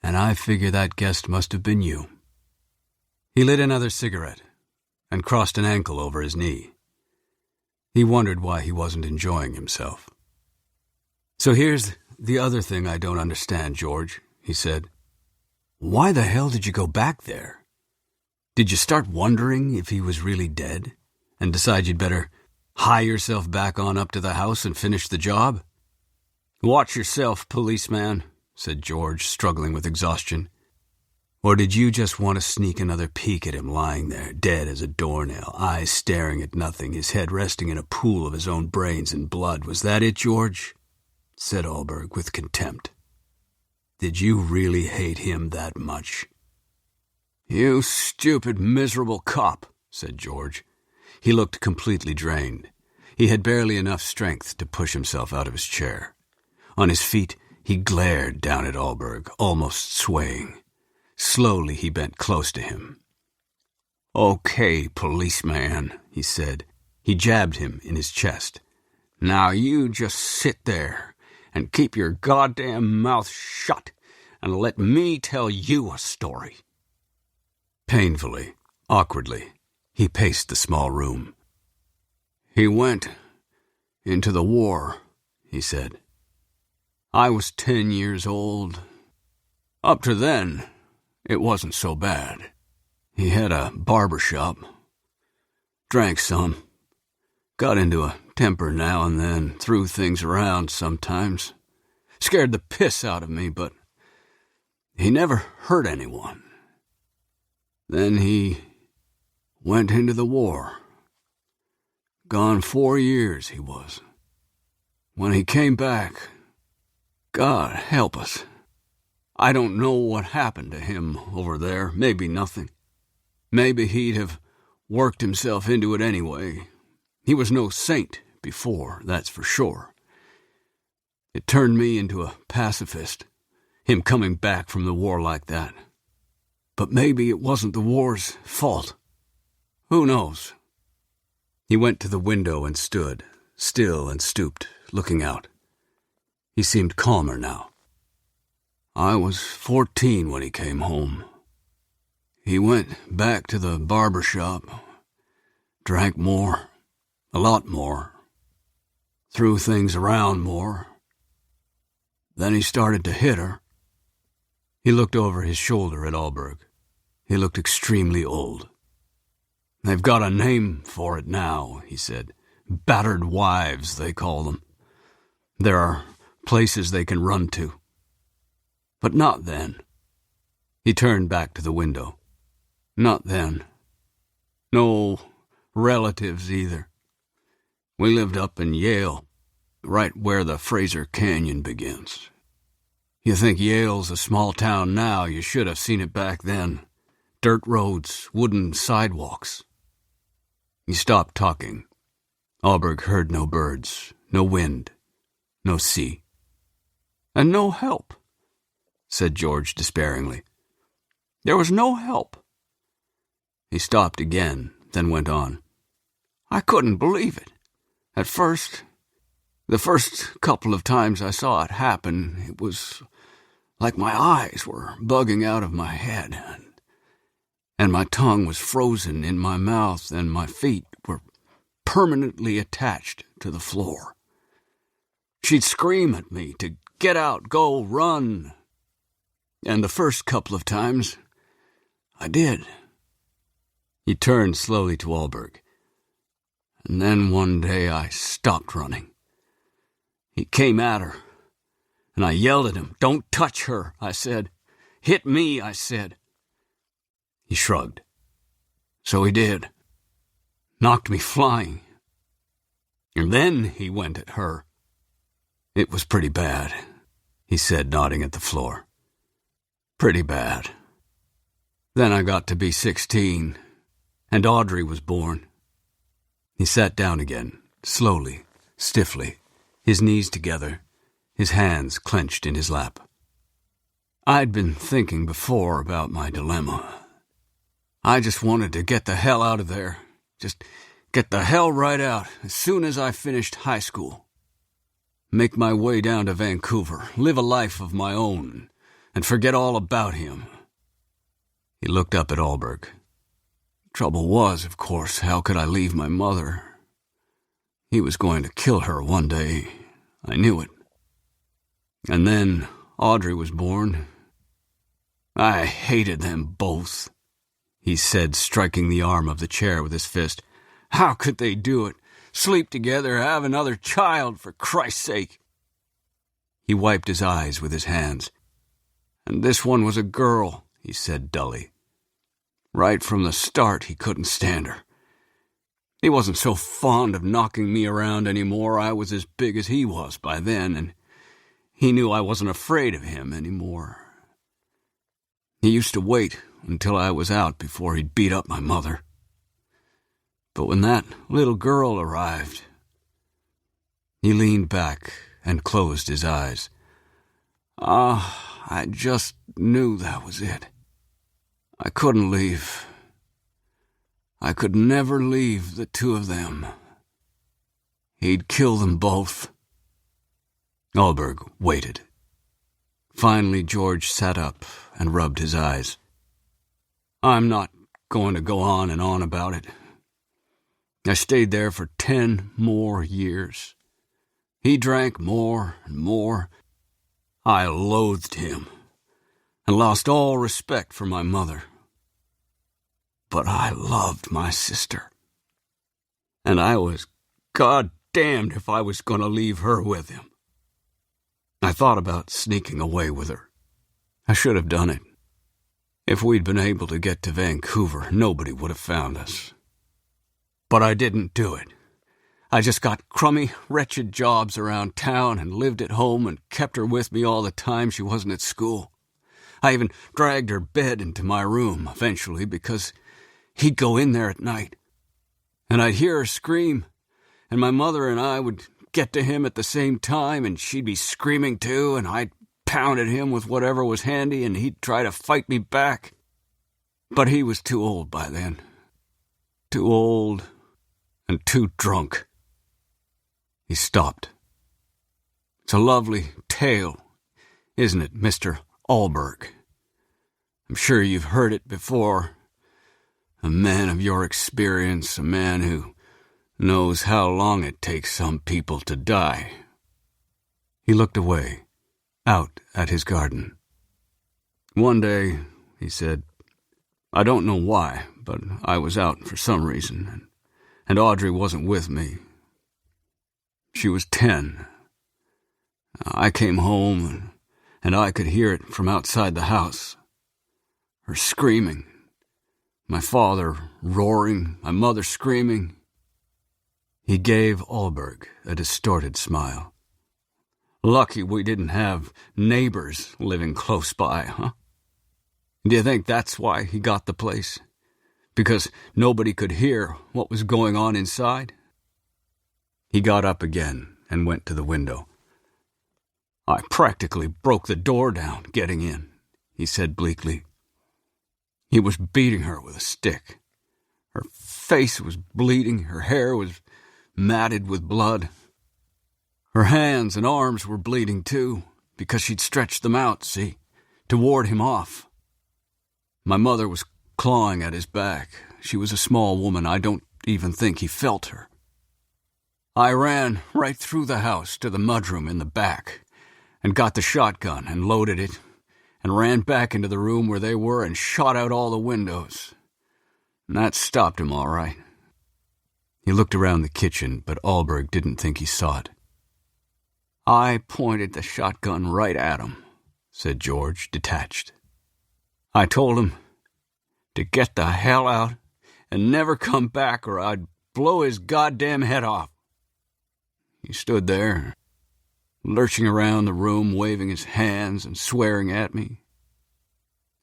and I figure that guest must have been you." He lit another cigarette and crossed an ankle over his knee. He wondered why he wasn't enjoying himself. "So here's the other thing I don't understand, George," he said. "Why the hell did you go back there? Did you start wondering if he was really dead and decide you'd better hie yourself back on up to the house and finish the job?" "Watch yourself, policeman," said George, struggling with exhaustion. "Or did you just want to sneak another peek at him lying there, dead as a doornail, eyes staring at nothing, his head resting in a pool of his own brains and blood? Was that it, George?" said Alberg with contempt. "Did you really hate him that much?" "You stupid, miserable cop," said George. He looked completely drained. He had barely enough strength to push himself out of his chair. On his feet, he glared down at Alberg, almost swaying. Slowly, he bent close to him. "Okay, policeman," he said. He jabbed him in his chest. "Now you just sit there and keep your goddamn mouth shut and let me tell you a story." Painfully, awkwardly, he paced the small room. "He went into the war," he said. "I was 10 years old. Up to then, it wasn't so bad. He had a barber shop. Drank some. Got into a temper now and then, threw things around sometimes. Scared the piss out of me, but he never hurt anyone. Then he went into the war. Gone 4 years he was. When he came back, God help us. I don't know what happened to him over there. Maybe nothing. Maybe he'd have worked himself into it anyway. He was no saint before, that's for sure. It turned me into a pacifist, him coming back from the war like that. But maybe it wasn't the war's fault. Who knows?" He went to the window and stood, still and stooped, looking out. He seemed calmer now. "I was 14 when he came home. He went back to the barber shop, drank more, a lot more, threw things around more. Then he started to hit her." He looked over his shoulder at Alberg. He looked extremely old. "They've got a name for it now," he said. "Battered wives, they call them. There are places they can run to. But not then." He turned back to the window. "Not then. No relatives either. We lived up in Yale, right where the Fraser Canyon begins. You think Yale's a small town now, you should have seen it back then. Dirt roads, wooden sidewalks." He stopped talking. Alberg heard no birds, no wind, no sea. "And no help," said George despairingly. "There was no help." He stopped again, then went on. "I couldn't believe it. At first, the first couple of times I saw it happen, it was like my eyes were bugging out of my head, and my tongue was frozen in my mouth, and my feet were permanently attached to the floor. She'd scream at me to get out, go, run. And the first couple of times, I did." He turned slowly to Alberg. "And then one day I stopped running. He came at her, and I yelled at him, 'Don't touch her,' I said. 'Hit me,' I said." He shrugged. "So he did. Knocked me flying. And then he went at her. It was pretty bad," he said, nodding at the floor. "Pretty bad. Then I got to be 16, and Audrey was born." He sat down again, slowly, stiffly, his knees together, his hands clenched in his lap. "I'd been thinking before about my dilemma. I just wanted to get the hell out of there. Just get the hell right out as soon as I finished high school. Make my way down to Vancouver, live a life of my own, and forget all about him." He looked up at Alberg. "Trouble was, of course, how could I leave my mother? He was going to kill her one day. I knew it. And then Audrey was born. I hated them both," he said, striking the arm of the chair with his fist. "How could they do it? Sleep together, have another child, for Christ's sake." He wiped his eyes with his hands. "And this one was a girl," he said dully. "Right from the start, he couldn't stand her. He wasn't so fond of knocking me around anymore. I was as big as he was by then, and he knew I wasn't afraid of him anymore. He used to wait until I was out before he'd beat up my mother. But when that little girl arrived, he leaned back and closed his eyes. I just knew that was it. I couldn't leave. I could never leave the two of them. He'd kill them both. Alberg waited. Finally, George sat up and rubbed his eyes. I'm not going to go on and on about it. I stayed there for 10 more years. He drank more and more. I loathed him and lost all respect for my mother. But I loved my sister. And I was goddamned if I was going to leave her with him. I thought about sneaking away with her. I should have done it. If we'd been able to get to Vancouver, nobody would have found us. But I didn't do it. I just got crummy, wretched jobs around town and lived at home and kept her with me all the time she wasn't at school. I even dragged her bed into my room eventually because he'd go in there at night. And I'd hear her scream, and my mother and I would get to him at the same time, and she'd be screaming too, and I'd pound at him with whatever was handy, and he'd try to fight me back. But he was too old by then. Too old and too drunk. He stopped. It's a lovely tale, isn't it, Mr. Alberg? I'm sure you've heard it before. A man of your experience, a man who knows how long it takes some people to die. He looked away, out at his garden. One day, he said, I don't know why, but I was out for some reason, and Audrey wasn't with me. She was 10. I came home, and I could hear it from outside the house. Her screaming. My father roaring, my mother screaming. He gave Alberg a distorted smile. Lucky we didn't have neighbors living close by, huh? Do you think that's why he got the place? Because nobody could hear what was going on inside? He got up again and went to the window. I practically broke the door down getting in, he said bleakly. He was beating her with a stick. Her face was bleeding, her hair was matted with blood. Her hands and arms were bleeding too, because she'd stretched them out, see, to ward him off. My mother was clawing at his back. She was a small woman. I don't even think he felt her. I ran right through the house to the mudroom in the back and got the shotgun and loaded it and ran back into the room where they were and shot out all the windows. And that stopped him all right. He looked around the kitchen, but Alberg didn't think he saw it. I pointed the shotgun right at him, said George, detached. I told him to get the hell out and never come back or I'd blow his goddamn head off. He stood there, lurching around the room, waving his hands and swearing at me.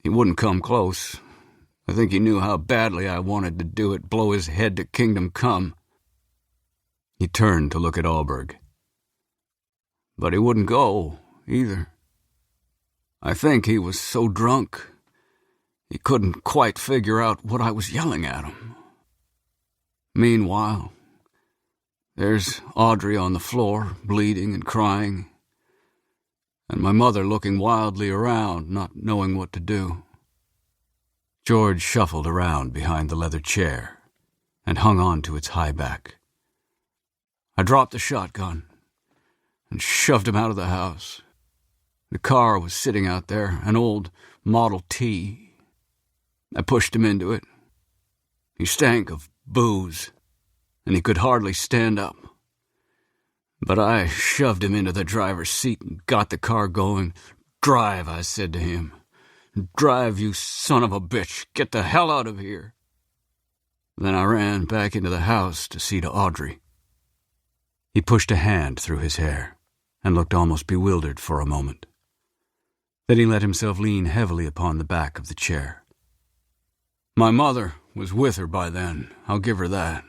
He wouldn't come close. I think he knew how badly I wanted to do it, blow his head to kingdom come. He turned to look at Alberg. But he wouldn't go, either. I think he was so drunk, he couldn't quite figure out what I was yelling at him. Meanwhile, there's Audrey on the floor, bleeding and crying, and my mother looking wildly around, not knowing what to do. George shuffled around behind the leather chair and hung on to its high back. I dropped the shotgun and shoved him out of the house. The car was sitting out there, an old Model T. I pushed him into it. He stank of booze, and he could hardly stand up. But I shoved him into the driver's seat and got the car going. Drive, I said to him. Drive, you son of a bitch. Get the hell out of here. Then I ran back into the house to see to Audrey. He pushed a hand through his hair and looked almost bewildered for a moment. Then he let himself lean heavily upon the back of the chair. My mother was with her by then, I'll give her that.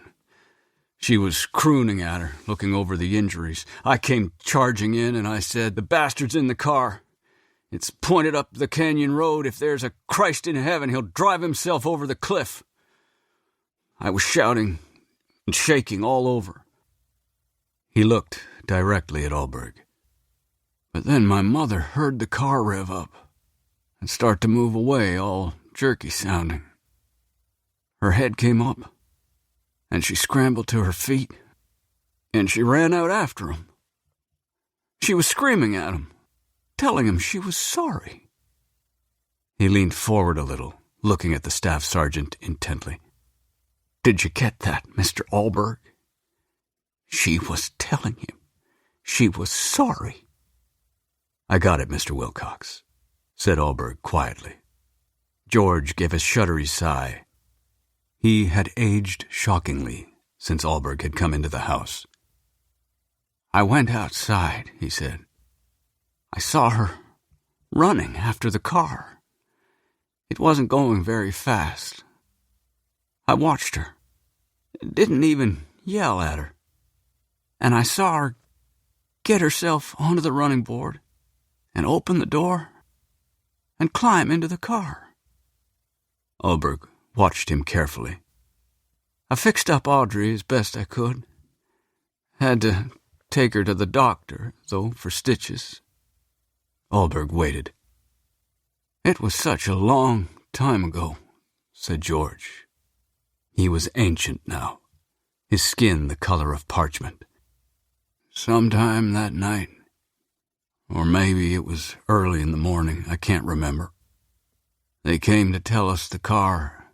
She was crooning at her, looking over the injuries. I came charging in and I said, "The bastard's in the car. It's pointed up the canyon road. If there's a Christ in heaven, he'll drive himself over the cliff." I was shouting and shaking all over. He looked directly at Alberg. But then my mother heard the car rev up and start to move away, all jerky sounding. Her head came up, and she scrambled to her feet, and she ran out after him. She was screaming at him, telling him she was sorry. He leaned forward a little, looking at the staff sergeant intently. "Did you get that, Mr. Alberg? She was telling him she was sorry." "I got it, Mr. Wilcox," said Alberg quietly. George gave a shuddery sigh. He had aged shockingly since Alberg had come into the house. "I went outside," he said. "I saw her running after the car. It wasn't going very fast. I watched her, didn't even yell at her, and I saw her get herself onto the running board and open the door and climb into the car." Alberg watched him carefully. "I fixed up Audrey as best I could. Had to take her to the doctor, though, for stitches." Alberg waited. "It was such a long time ago," said George. He was ancient now, his skin the color of parchment. "Sometime that night, or maybe it was early in the morning, I can't remember, they came to tell us the car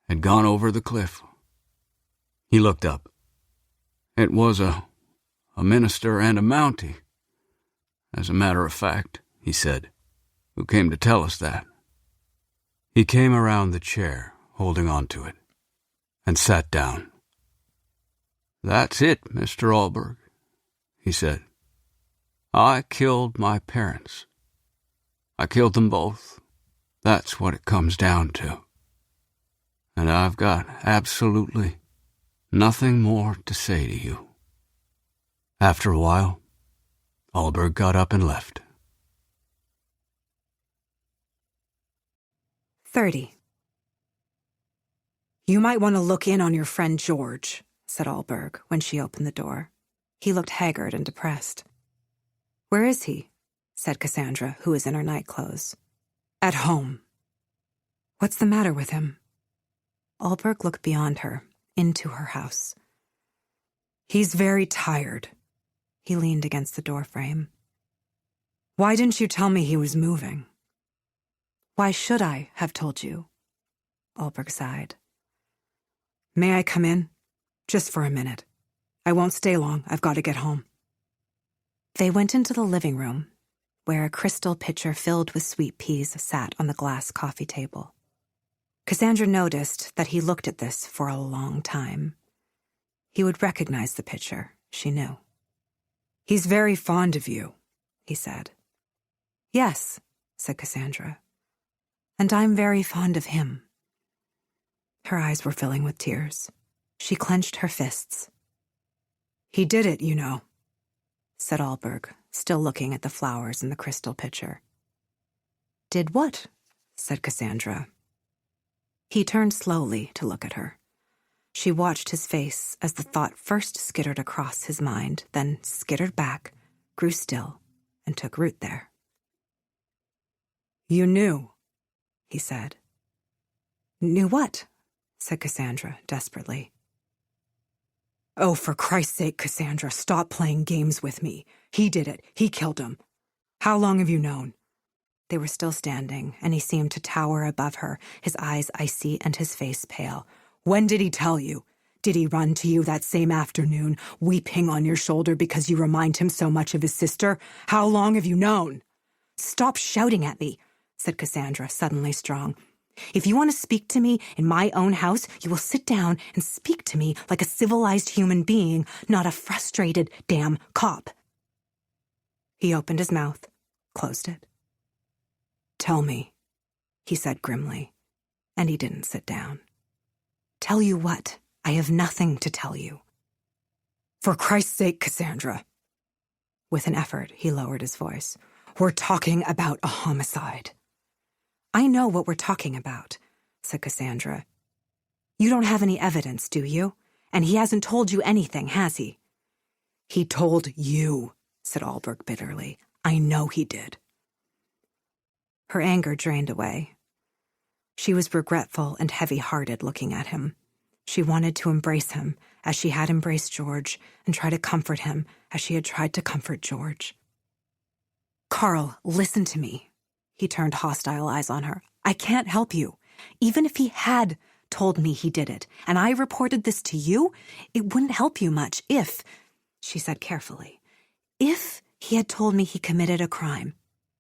had gone over the cliff." He looked up. "It was a minister and a Mountie, as a matter of fact," he said, "who came to tell us that." He came around the chair, holding on to it, and sat down. "That's it, Mr. Alberg," he said. "I killed my parents. I killed them both. That's what it comes down to. And I've got absolutely nothing more to say to you." After a while, Alberg got up and left. 30. "You might want to look in on your friend George," said Alberg when she opened the door. He looked haggard and depressed. "Where is he?" said Cassandra, who was in her nightclothes. "At home." "What's the matter with him?" Alberg looked beyond her, into her house. "He's very tired." He leaned against the doorframe. "Why didn't you tell me he was moving?" "Why should I have told you?" Alberg sighed. "May I come in? Just for a minute. I won't stay long. I've got to get home." They went into the living room, where a crystal pitcher filled with sweet peas sat on the glass coffee table. Cassandra noticed that he looked at this for a long time. He would recognize the pitcher, she knew. "He's very fond of you," he said. "Yes," said Cassandra. "And I'm very fond of him." Her eyes were filling with tears. She clenched her fists. "He did it, you know," said Alberg, still looking at the flowers in the crystal pitcher. "Did what?" said Cassandra. He turned slowly to look at her. She watched his face as the thought first skittered across his mind, then skittered back, grew still, and took root there. "You knew," he said. "Knew what?" said Cassandra desperately. "Oh, for Christ's sake, Cassandra, stop playing games with me. He did it. He killed him. How long have you known?" They were still standing, and he seemed to tower above her, his eyes icy and his face pale. "When did he tell you? Did he run to you that same afternoon, weeping on your shoulder because you remind him so much of his sister? How long have you known?" "Stop shouting at me," said Cassandra, suddenly strong. "If you want to speak to me in my own house, you will sit down and speak to me like a civilized human being, not a frustrated damn cop." He opened his mouth, closed it. Tell me, he said grimly, and he didn't sit down. Tell you what? I have nothing to tell you. For Christ's sake, Cassandra. With an effort, he lowered his voice. We're talking about a homicide. I know what we're talking about, said Cassandra. You don't have any evidence, do you? And he hasn't told you anything, has he? He told you, said Allberg bitterly. I know he did. Her anger drained away. She was regretful and heavy-hearted looking at him. She wanted to embrace him as she had embraced George and try to comfort him as she had tried to comfort George. Carl, listen to me. He turned hostile eyes on her. I can't help you. Even if he had told me he did it, and I reported this to you, it wouldn't help you much if, she said carefully, if he had told me he committed a crime.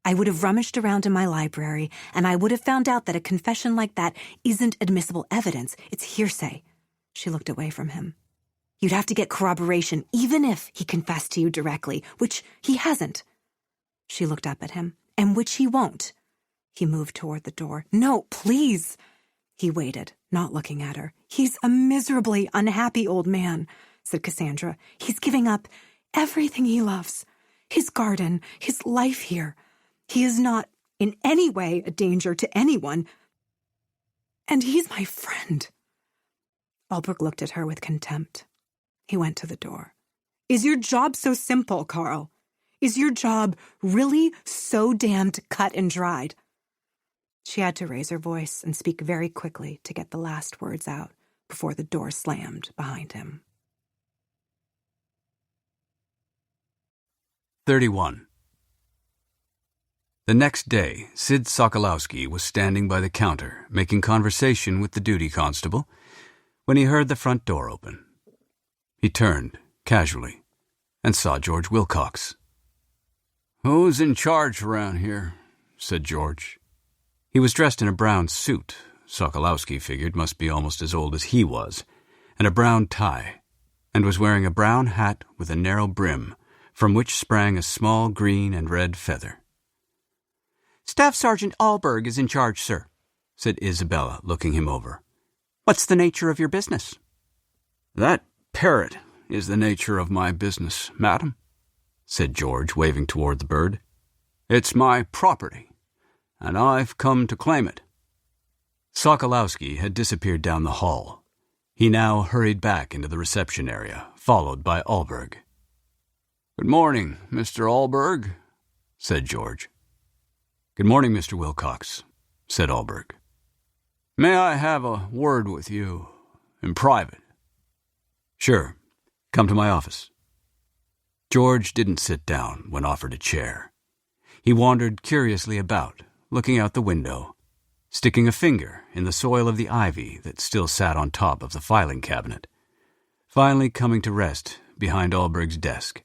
I would have rummaged around in my library, and I would have found out that a confession like that isn't admissible evidence. It's hearsay. She looked away from him. You'd have to get corroboration, even if he confessed to you directly, which he hasn't. She looked up at him, and which he won't. He moved toward the door. No, please. He waited, not looking at her. He's a miserably unhappy old man, said Cassandra. He's giving up everything he loves. His garden, his life here. He is not in any way a danger to anyone. And he's my friend. Allberg looked at her with contempt. He went to the door. Is your job so simple, Carl? Is your job really so damned cut and dried? She had to raise her voice and speak very quickly to get the last words out before the door slammed behind him. 31. The next day, Sid Sokolowski was standing by the counter, making conversation with the duty constable, when he heard the front door open. He turned, casually, and saw George Wilcox. "Who's in charge around here?" said George. He was dressed in a brown suit, Sokolowski figured must be almost as old as he was, and a brown tie, and was wearing a brown hat with a narrow brim, from which sprang a small green and red feather. "Staff Sergeant Allberg is in charge, sir," said Isabella, looking him over. "What's the nature of your business?" "That parrot is the nature of my business, madam," said George, waving toward the bird. "It's my property, and I've come to claim it." Sokolowski had disappeared down the hall. He now hurried back into the reception area, followed by Allberg. "Good morning, Mr. Allberg," said George. "Good morning, Mr. Wilcox," said Allberg. "May I have a word with you, in private?" "Sure. Come to my office." George didn't sit down when offered a chair. He wandered curiously about, looking out the window, sticking a finger in the soil of the ivy that still sat on top of the filing cabinet, finally coming to rest behind Allberg's desk,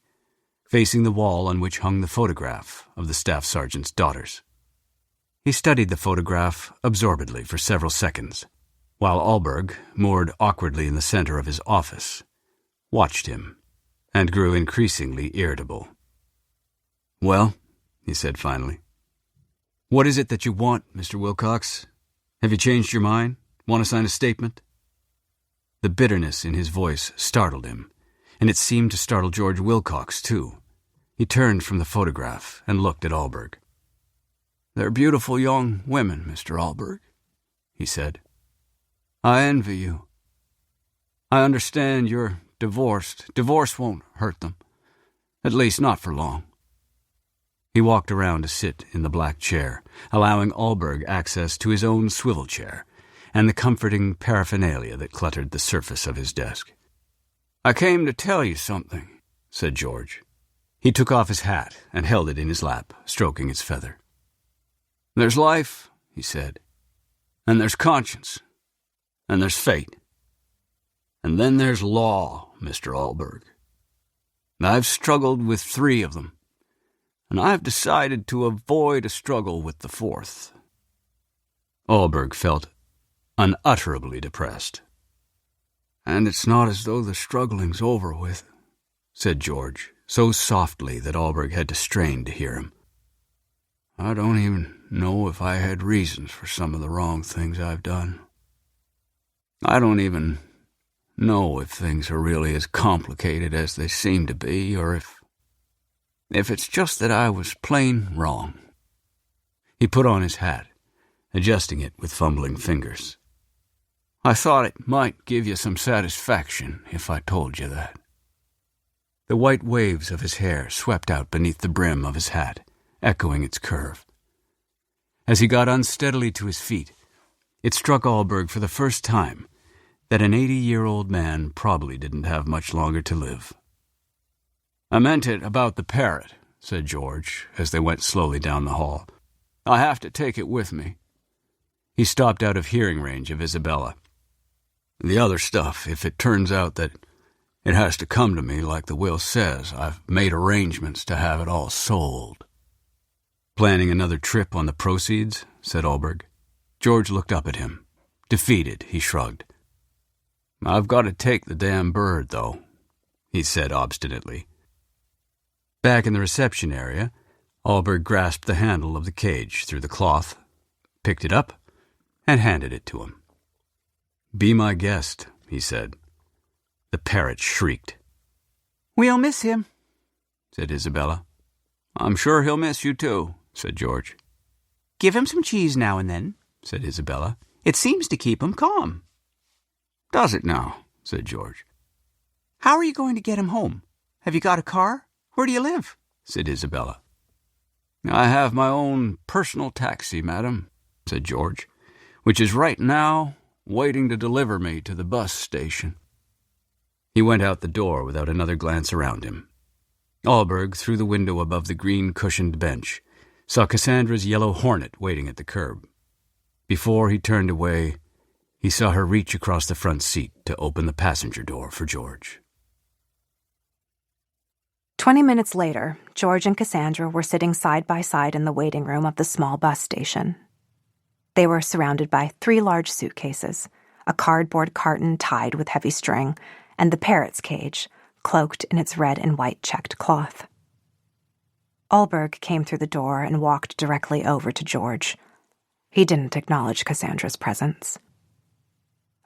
facing the wall on which hung the photograph of the staff sergeant's daughters. He studied the photograph absorbedly for several seconds, while Allberg, moored awkwardly in the center of his office, watched him and grew increasingly irritable. "Well," he said finally, "what is it that you want, Mr. Wilcox? Have you changed your mind? Want to sign a statement?" The bitterness in his voice startled him, and it seemed to startle George Wilcox, too. He turned from the photograph and looked at Allberg. "They're beautiful young women, Mr. Allberg," he said. "I envy you. I understand you're divorced. Divorce won't hurt them, at least not for long." He walked around to sit in the black chair, allowing Allberg access to his own swivel chair and the comforting paraphernalia that cluttered the surface of his desk. "I came to tell you something," said George. He took off his hat and held it in his lap, stroking its feather. "There's life," he said, "and there's conscience, and there's fate. And then there's law, Mr. Allberg. I've struggled with 3 of them, and I've decided to avoid a struggle with the 4th. Allberg felt unutterably depressed. "And it's not as though the struggling's over with," said George, so softly that Allberg had to strain to hear him. I don't even know if I had reasons for some of the wrong things I've done. I don't even know if things are really as complicated as they seem to be, or if it's just that I was plain wrong." He put on his hat, adjusting it with fumbling fingers. "I thought it might give you some satisfaction if I told you that." The white waves of his hair swept out beneath the brim of his hat, echoing its curve. As he got unsteadily to his feet, it struck Allberg for the first time that an 80-year-old man probably didn't have much longer to live. "I meant it about the parrot," said George, as they went slowly down the hall. "I have to take it with me." He stopped out of hearing range of Isabella. "The other stuff, if it turns out that it has to come to me like the will says, I've made arrangements to have it all sold." "Planning another trip on the proceeds?" said Allberg. George looked up at him. Defeated, he shrugged. "I've got to take the damn bird, though," he said obstinately. Back in the reception area, Allberg grasped the handle of the cage through the cloth, picked it up, and handed it to him. "Be my guest," he said. The parrot shrieked. "We'll miss him," said Isabella. "I'm sure he'll miss you too," said George. "Give him some cheese now and then," said Isabella. "It seems to keep him calm." "Does it now?" said George. "How are you going to get him home? Have you got a car? Where do you live?" said Isabella. "I have my own personal taxi, madam," said George, "which is right now waiting to deliver me to the bus station." He went out the door without another glance around him. Allberg, through the window above the green-cushioned bench, saw Cassandra's yellow hornet waiting at the curb. Before he turned away, he saw her reach across the front seat to open the passenger door for George. 20 minutes later, George and Cassandra were sitting side by side in the waiting room of the small bus station. They were surrounded by 3 large suitcases, a cardboard carton tied with heavy string, and the parrot's cage, cloaked in its red and white checked cloth. Allberg came through the door and walked directly over to George. He didn't acknowledge Cassandra's presence.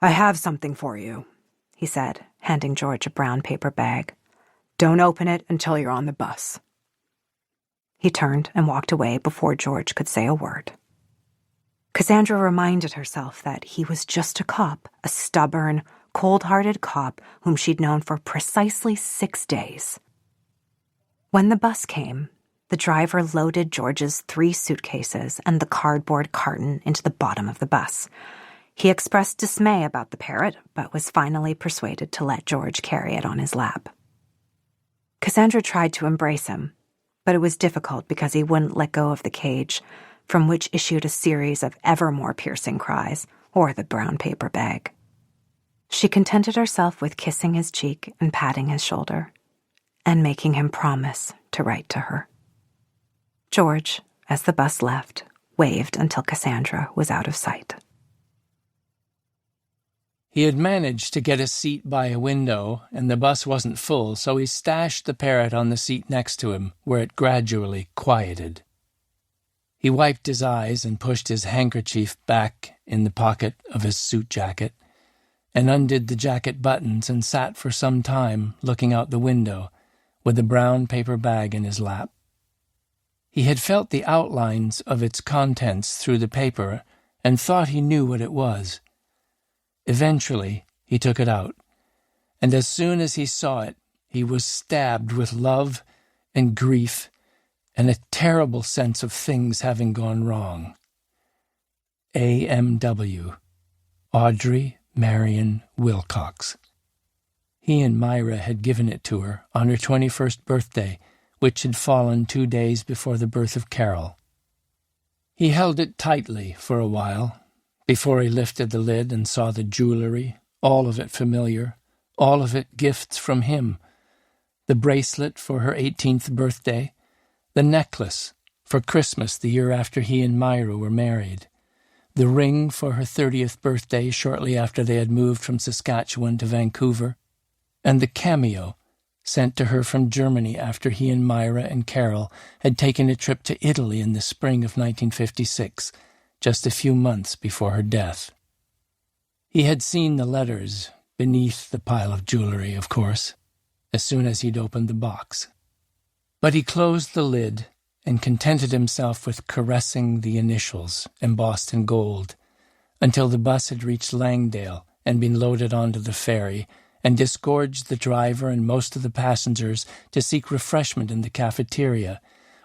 "I have something for you," he said, handing George a brown paper bag. "Don't open it until you're on the bus." He turned and walked away before George could say a word. Cassandra reminded herself that he was just a cop, a stubborn, cold-hearted cop whom she'd known for precisely 6 days. When the bus came, the driver loaded George's 3 suitcases and the cardboard carton into the bottom of the bus. He expressed dismay about the parrot, but was finally persuaded to let George carry it on his lap. Cassandra tried to embrace him, but it was difficult because he wouldn't let go of the cage, from which issued a series of ever more piercing cries, or the brown paper bag. She contented herself with kissing his cheek and patting his shoulder, and making him promise to write to her. George, as the bus left, waved until Cassandra was out of sight. He had managed to get a seat by a window, and the bus wasn't full, so he stashed the parrot on the seat next to him, where it gradually quieted. He wiped his eyes and pushed his handkerchief back in the pocket of his suit jacket, and undid the jacket buttons and sat for some time looking out the window, with the brown paper bag in his lap. He had felt the outlines of its contents through the paper and thought he knew what it was. Eventually, he took it out, and as soon as he saw it, he was stabbed with love and grief and a terrible sense of things having gone wrong. A.M.W. Audrey Marion Wilcox. He and Myra had given it to her on her 21st birthday, which had fallen 2 days before the birth of Carol. He held it tightly for a while, before he lifted the lid and saw the jewelry, all of it familiar, all of it gifts from him. The bracelet for her 18th birthday, the necklace for Christmas the year after he and Myra were married, the ring for her 30th birthday shortly after they had moved from Saskatchewan to Vancouver, and the cameo sent to her from Germany after he and Myra and Carol had taken a trip to Italy in the spring of 1956, just a few months before her death. He had seen the letters, beneath the pile of jewelry, of course, as soon as he'd opened the box. But he closed the lid and contented himself with caressing the initials, embossed in gold, until the bus had reached Langdale and been loaded onto the ferry, and disgorged the driver and most of the passengers to seek refreshment in the cafeteria,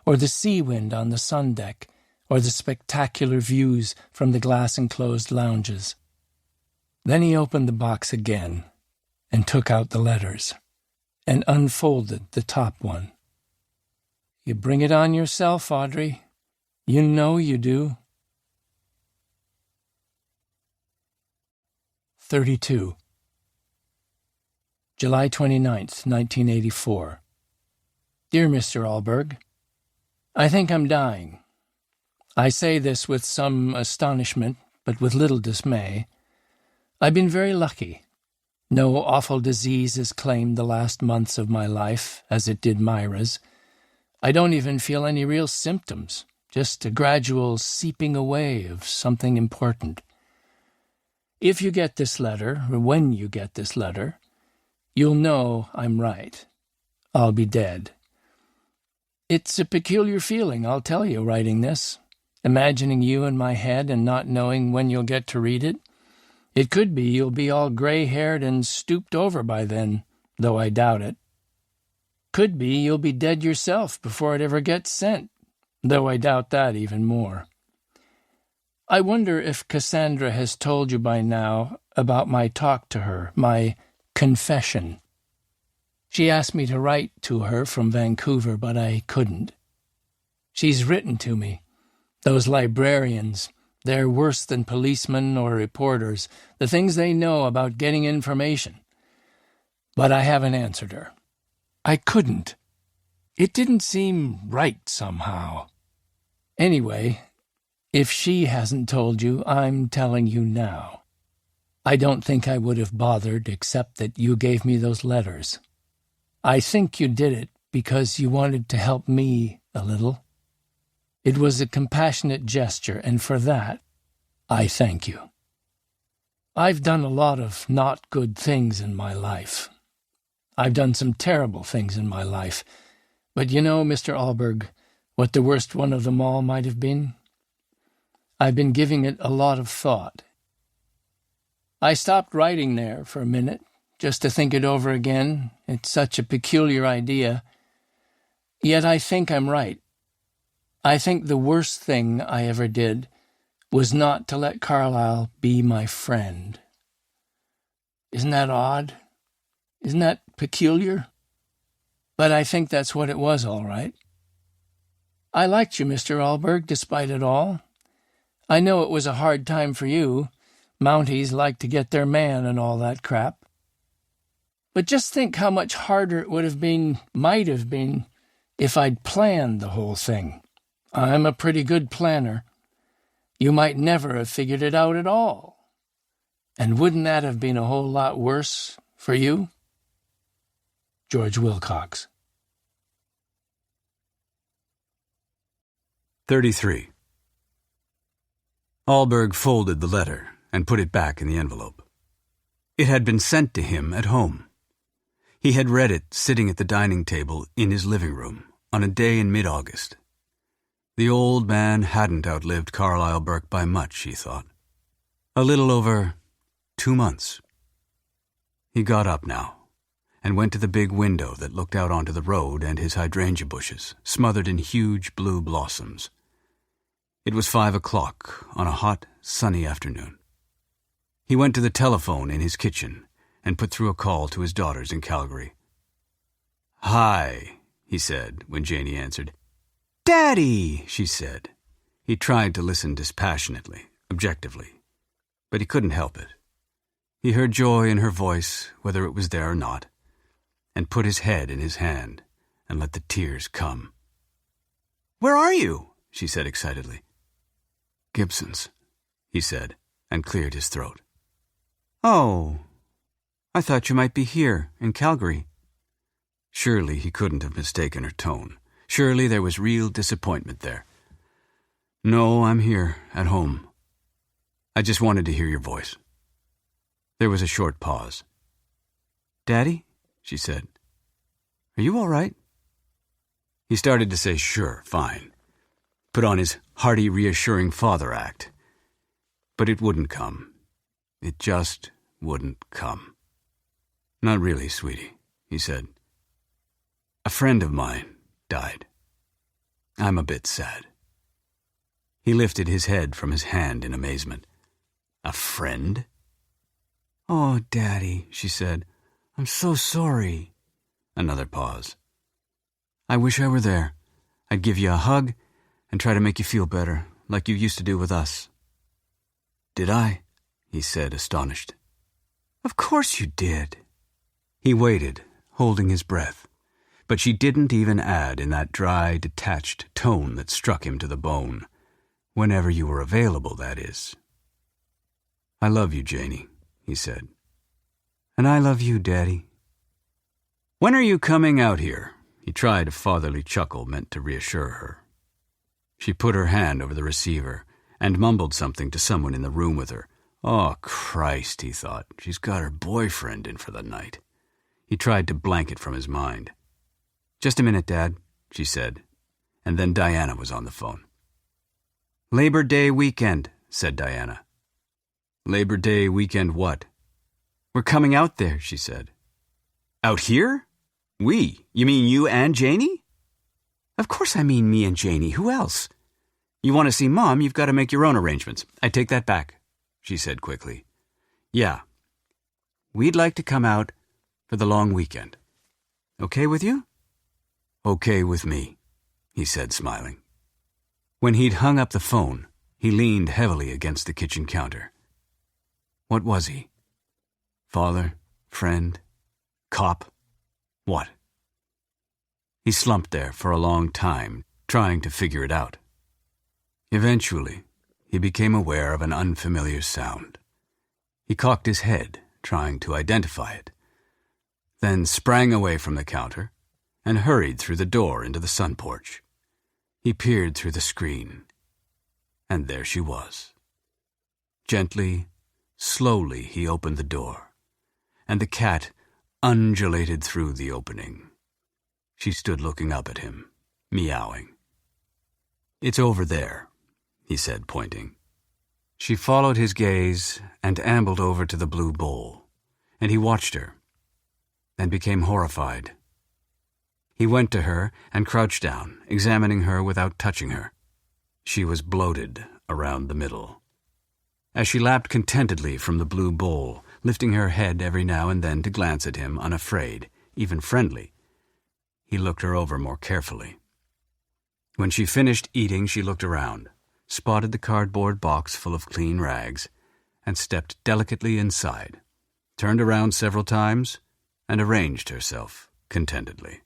or the sea wind on the sun deck, or the spectacular views from the glass-enclosed lounges. Then he opened the box again and took out the letters and unfolded the top one. "You bring it on yourself, Audrey. You know you do." 32. July 29th, 1984. Dear Mr. Allberg, I think I'm dying. I say this with some astonishment, but with little dismay. I've been very lucky. No awful disease has claimed the last months of my life, as it did Myra's. I don't even feel any real symptoms, just a gradual seeping away of something important. If you get this letter, or when you get this letter, you'll know I'm right. I'll be dead. It's a peculiar feeling, I'll tell you, writing this, imagining you in my head and not knowing when you'll get to read it. It could be you'll be all gray-haired and stooped over by then, though I doubt it. Could be you'll be dead yourself before it ever gets sent, though I doubt that even more. I wonder if Cassandra has told you by now about my talk to her, my confession. She asked me to write to her from Vancouver, but I couldn't. She's written to me. Those librarians, they're worse than policemen or reporters, the things they know about getting information. But I haven't answered her. I couldn't. It didn't seem right somehow. Anyway, if she hasn't told you, I'm telling you now. I don't think I would have bothered except that you gave me those letters. I think you did it because you wanted to help me a little. It was a compassionate gesture, and for that, I thank you. I've done a lot of not good things in my life. I've done some terrible things in my life. But you know, Mr. Allberg, what the worst one of them all might have been? I've been giving it a lot of thought. I stopped writing there for a minute, just to think it over again. It's such a peculiar idea. Yet I think I'm right. I think the worst thing I ever did was not to let Carlyle be my friend. Isn't that odd? Isn't that peculiar? But I think that's what it was, all right. I liked you, Mr. Allberg, despite it all. I know it was a hard time for you. Mounties like to get their man and all that crap. But just think how much harder it might have been, if I'd planned the whole thing. I'm a pretty good planner. You might never have figured it out at all. And wouldn't that have been a whole lot worse for you? George Wilcox. 33. Allberg folded the letter and put it back in the envelope. It had been sent to him at home. He had read it sitting at the dining table in his living room on a day in mid-August. The old man hadn't outlived Carlyle Burke by much, he thought. A little over 2 months. He got up now and went to the big window that looked out onto the road and his hydrangea bushes, smothered in huge blue blossoms. It was 5 o'clock on a hot, sunny afternoon. He went to the telephone in his kitchen and put through a call to his daughters in Calgary. "Hi," he said when Janie answered. "Daddy," she said. He tried to listen dispassionately, objectively, but he couldn't help it. He heard joy in her voice, whether it was there or not, and put his head in his hand and let the tears come. "Where are you?" she said excitedly. "Gibson's," he said, and cleared his throat. "Oh, I thought you might be here, in Calgary." Surely he couldn't have mistaken her tone. Surely there was real disappointment there. "No, I'm here, at home. I just wanted to hear your voice." There was a short pause. "Daddy," she said, "are you all right?" He started to say sure, fine. Put on his hearty, reassuring father act. But it wouldn't come. It just wouldn't come. "Not really, sweetie," he said. "A friend of mine died. I'm a bit sad." He lifted his head from his hand in amazement. "A friend?" "Oh, Daddy," she said, "I'm so sorry." Another pause. "I wish I were there. I'd give you a hug and try to make you feel better, like you used to do with us." "Did I?" he said, astonished. "Of course you did." He waited, holding his breath, but she didn't even add in that dry, detached tone that struck him to the bone. "Whenever you were available, that is." "I love you, Janie," he said. "And I love you, Daddy." "When are you coming out here?" He tried a fatherly chuckle meant to reassure her. She put her hand over the receiver and mumbled something to someone in the room with her. "Oh, Christ," he thought, "she's got her boyfriend in for the night." He tried to blank it from his mind. "Just a minute, Dad," she said, and then Diana was on the phone. "Labor Day weekend," said Diana. "Labor Day weekend what?" "We're coming out there," she said. "Out here? We? You mean you and Janie?" "Of course I mean me and Janie. Who else?" "You want to see Mom, you've got to make your own arrangements. I take that back," she said quickly. "Yeah. We'd like to come out for the long weekend. Okay with you?" "Okay with me," he said, smiling. When he'd hung up the phone, he leaned heavily against the kitchen counter. What was he? Father? Friend? Cop? What? He slumped there for a long time, trying to figure it out. Eventually, he became aware of an unfamiliar sound. He cocked his head, trying to identify it, then sprang away from the counter and hurried through the door into the sun porch. He peered through the screen, and there she was. Gently, slowly he opened the door, and the cat undulated through the opening. She stood looking up at him, meowing. "It's over there," he said, pointing. She followed his gaze and ambled over to the blue bowl, and he watched her, then became horrified. He went to her and crouched down, examining her without touching her. She was bloated around the middle. As she lapped contentedly from the blue bowl, lifting her head every now and then to glance at him, unafraid, even friendly, he looked her over more carefully. When she finished eating, she looked around, spotted the cardboard box full of clean rags, and stepped delicately inside, turned around several times, and arranged herself contentedly.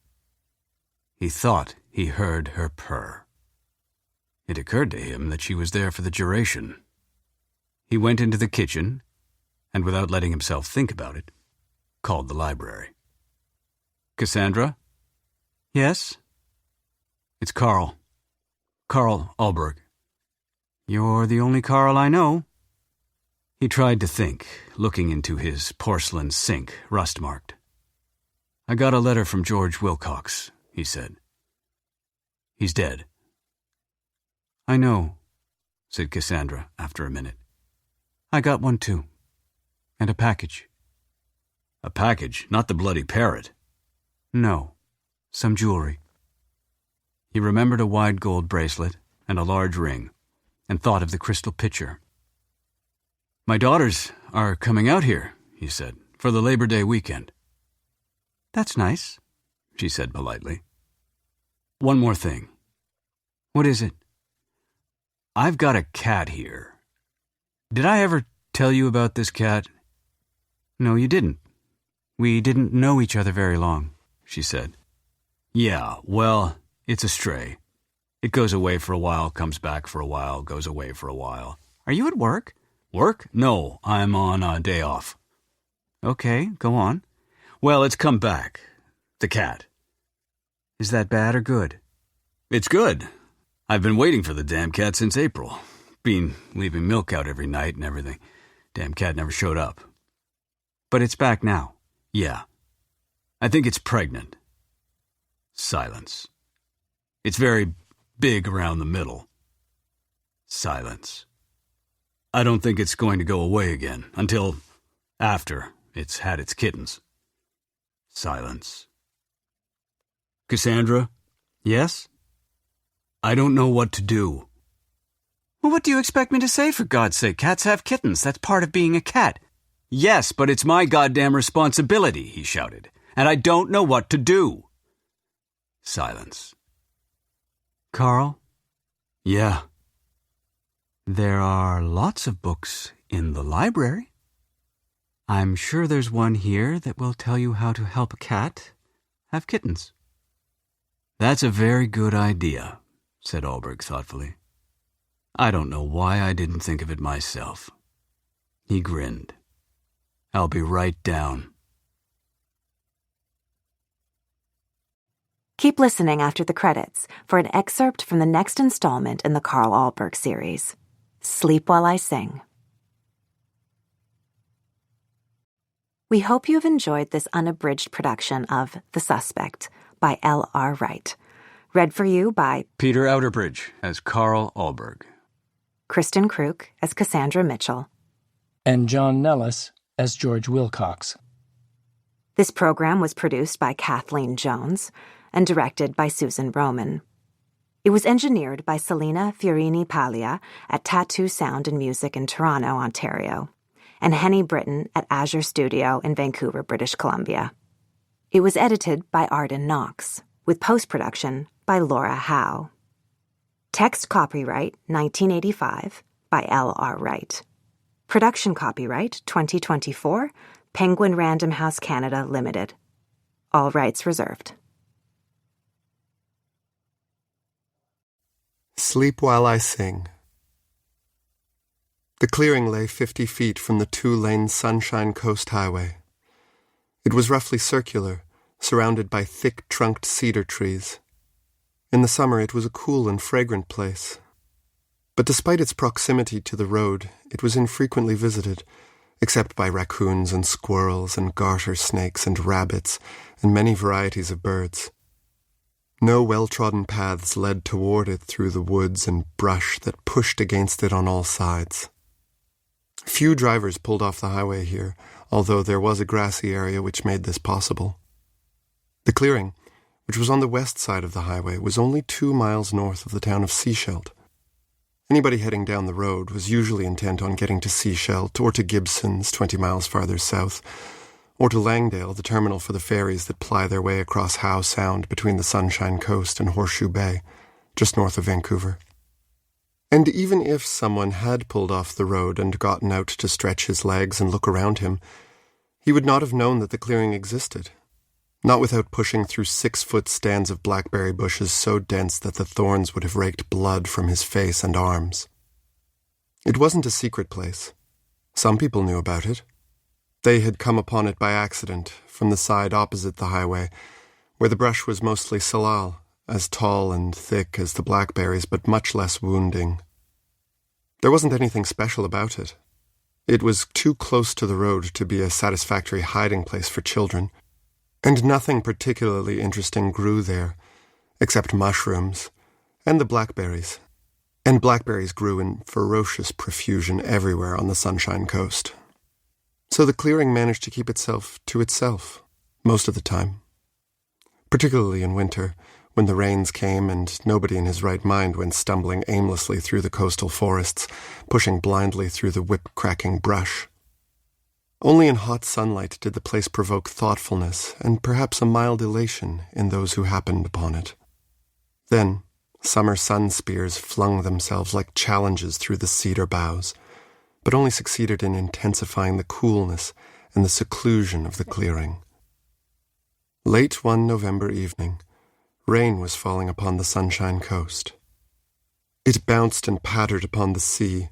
He thought he heard her purr. It occurred to him that she was there for the duration. He went into the kitchen, and without letting himself think about it, called the library. "Cassandra?" "Yes?" "It's Carl. Carl Alberg." "You're the only Carl I know." He tried to think, looking into his porcelain sink, rust-marked. "I got a letter from George Wilcox," he said. "He's dead." "I know," said Cassandra after a minute. "I got one too. And a package." "A package? Not the bloody parrot?" "No. Some jewelry." He remembered a wide gold bracelet and a large ring, and thought of the crystal pitcher. "My daughters are coming out here," he said, "for the Labor Day weekend." "That's nice," she said politely. "One more thing." "What is it?" "I've got a cat here. Did I ever tell you about this cat?" "No, you didn't. We didn't know each other very long," she said. "Yeah, well, it's a stray. It goes away for a while, comes back for a while, goes away for a while." "Are you at work?" "Work? No, I'm on a day off." "Okay, go on." "Well, it's come back. The cat. Is that bad or good? It's good. I've been waiting for the damn cat since April. Been leaving milk out every night and everything. Damn cat never showed up. But it's back now. Yeah. I think it's pregnant. Silence. It's very big around the middle. Silence. I don't think it's going to go away again until after it's had its kittens. Silence. Cassandra? Yes? I don't know what to do. Well, what do you expect me to say, for God's sake? Cats have kittens. That's part of being a cat. Yes, but it's my goddamn responsibility, he shouted, and I don't know what to do. Silence. Carl? Yeah. There are lots of books in the library. I'm sure there's one here that will tell you how to help a cat have kittens. That's a very good idea, said Alberg thoughtfully. I don't know why I didn't think of it myself. He grinned. I'll be right down. Keep listening after the credits for an excerpt from the next installment in the Carl Alberg series, Sleep While I Sing. We hope you have enjoyed this unabridged production of The Suspect by L.R. Wright, read for you by Peter Outerbridge as Carl Alberg, Kristen Kruk as Cassandra Mitchell, and John Nellis as George Wilcox. This program was produced by Kathleen Jones and directed by Susan Roman. It was engineered by Selena Fiorini-Paglia at Tattoo Sound and Music in Toronto, Ontario, and Henny Britton at Azure Studio in Vancouver, British Columbia. It was edited by Arden Knox, with post-production by Laura Howe. Text copyright 1985 by L.R. Wright. Production copyright 2024, Penguin Random House Canada Limited. All rights reserved. Sleep While I Sing. The clearing lay 50 feet from the 2-lane Sunshine Coast Highway. It was roughly circular, surrounded by thick-trunked cedar trees. In the summer it was a cool and fragrant place. But despite its proximity to the road, it was infrequently visited, except by raccoons and squirrels and garter snakes and rabbits and many varieties of birds. No well-trodden paths led toward it through the woods and brush that pushed against it on all sides. Few drivers pulled off the highway here, although there was a grassy area which made this possible. The clearing, which was on the west side of the highway, was only 2 miles north of the town of Sechelt. Anybody heading down the road was usually intent on getting to Sechelt or to Gibson's, 20 miles farther south, or to Langdale, the terminal for the ferries that ply their way across Howe Sound between the Sunshine Coast and Horseshoe Bay, just north of Vancouver. And even if someone had pulled off the road and gotten out to stretch his legs and look around him, he would not have known that the clearing existed, not without pushing through 6-foot stands of blackberry bushes so dense that the thorns would have raked blood from his face and arms. It wasn't a secret place. Some people knew about it. They had come upon it by accident from the side opposite the highway, where the brush was mostly salal, as tall and thick as the blackberries, but much less wounding. There wasn't anything special about it. It was too close to the road to be a satisfactory hiding place for children, and nothing particularly interesting grew there, except mushrooms and the blackberries. And blackberries grew in ferocious profusion everywhere on the Sunshine Coast. So the clearing managed to keep itself to itself most of the time, particularly in winter, when the rains came and nobody in his right mind went stumbling aimlessly through the coastal forests, pushing blindly through the whip-cracking brush. Only in hot sunlight did the place provoke thoughtfulness and perhaps a mild elation in those who happened upon it. Then, summer sun spears flung themselves like challenges through the cedar boughs, but only succeeded in intensifying the coolness and the seclusion of the clearing. Late one November evening, rain was falling upon the Sunshine Coast. It bounced and pattered upon the sea,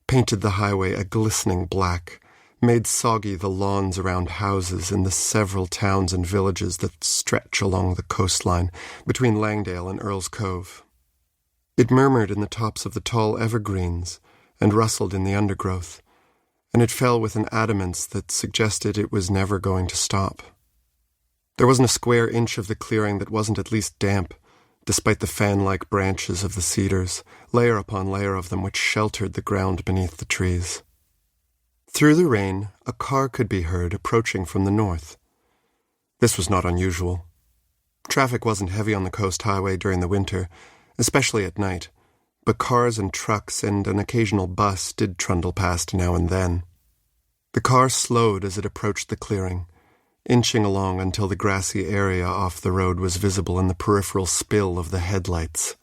painted the highway a glistening black, made soggy the lawns around houses in the several towns and villages that stretch along the coastline between Langdale and Earl's Cove. It murmured in the tops of the tall evergreens and rustled in the undergrowth, and it fell with an adamance that suggested it was never going to stop. There wasn't a square inch of the clearing that wasn't at least damp, despite the fan-like branches of the cedars, layer upon layer of them which sheltered the ground beneath the trees. Through the rain, a car could be heard approaching from the north. This was not unusual. Traffic wasn't heavy on the coast highway during the winter, especially at night, but cars and trucks and an occasional bus did trundle past now and then. The car slowed as it approached the clearing, inching along until the grassy area off the road was visible in the peripheral spill of the headlights.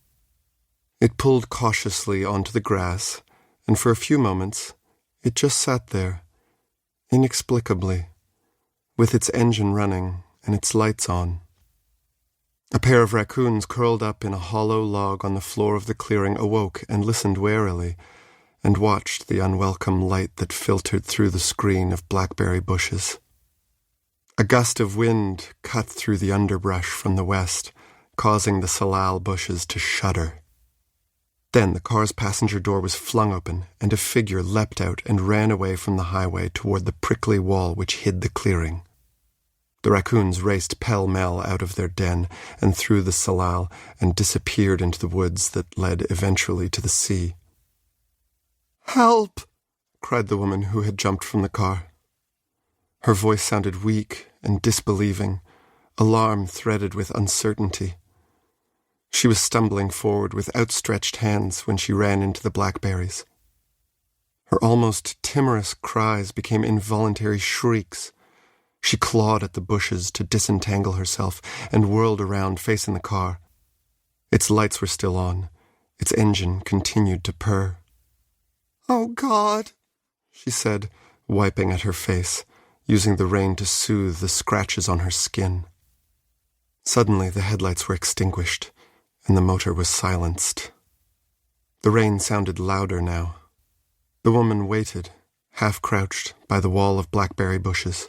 It pulled cautiously onto the grass, and for a few moments it just sat there, inexplicably, with its engine running and its lights on. A pair of raccoons curled up in a hollow log on the floor of the clearing awoke and listened warily, and watched the unwelcome light that filtered through the screen of blackberry bushes. A gust of wind cut through the underbrush from the west, causing the salal bushes to shudder. Then the car's passenger door was flung open, and a figure leapt out and ran away from the highway toward the prickly wall which hid the clearing. The raccoons raced pell-mell out of their den and through the salal and disappeared into the woods that led eventually to the sea. "Help!" cried the woman who had jumped from the car. Her voice sounded weak and disbelieving, alarm threaded with uncertainty. She was stumbling forward with outstretched hands when she ran into the blackberries. Her almost timorous cries became involuntary shrieks. She clawed at the bushes to disentangle herself and whirled around facing the car. Its lights were still on. Its engine continued to purr. "Oh, God," she said, wiping at her face, using the rain to soothe the scratches on her skin. Suddenly the headlights were extinguished, and the motor was silenced. The rain sounded louder now. The woman waited, half-crouched, by the wall of blackberry bushes.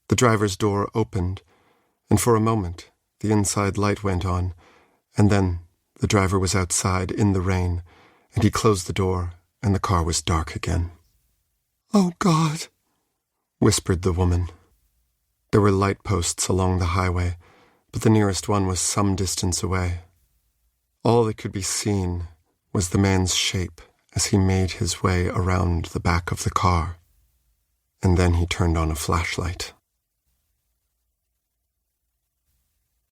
The driver's door opened, and for a moment the inside light went on, and then the driver was outside in the rain, and he closed the door, and the car was dark again. "Oh, God," whispered the woman. There were light posts along the highway, but the nearest one was some distance away. All that could be seen was the man's shape as he made his way around the back of the car, and then he turned on a flashlight.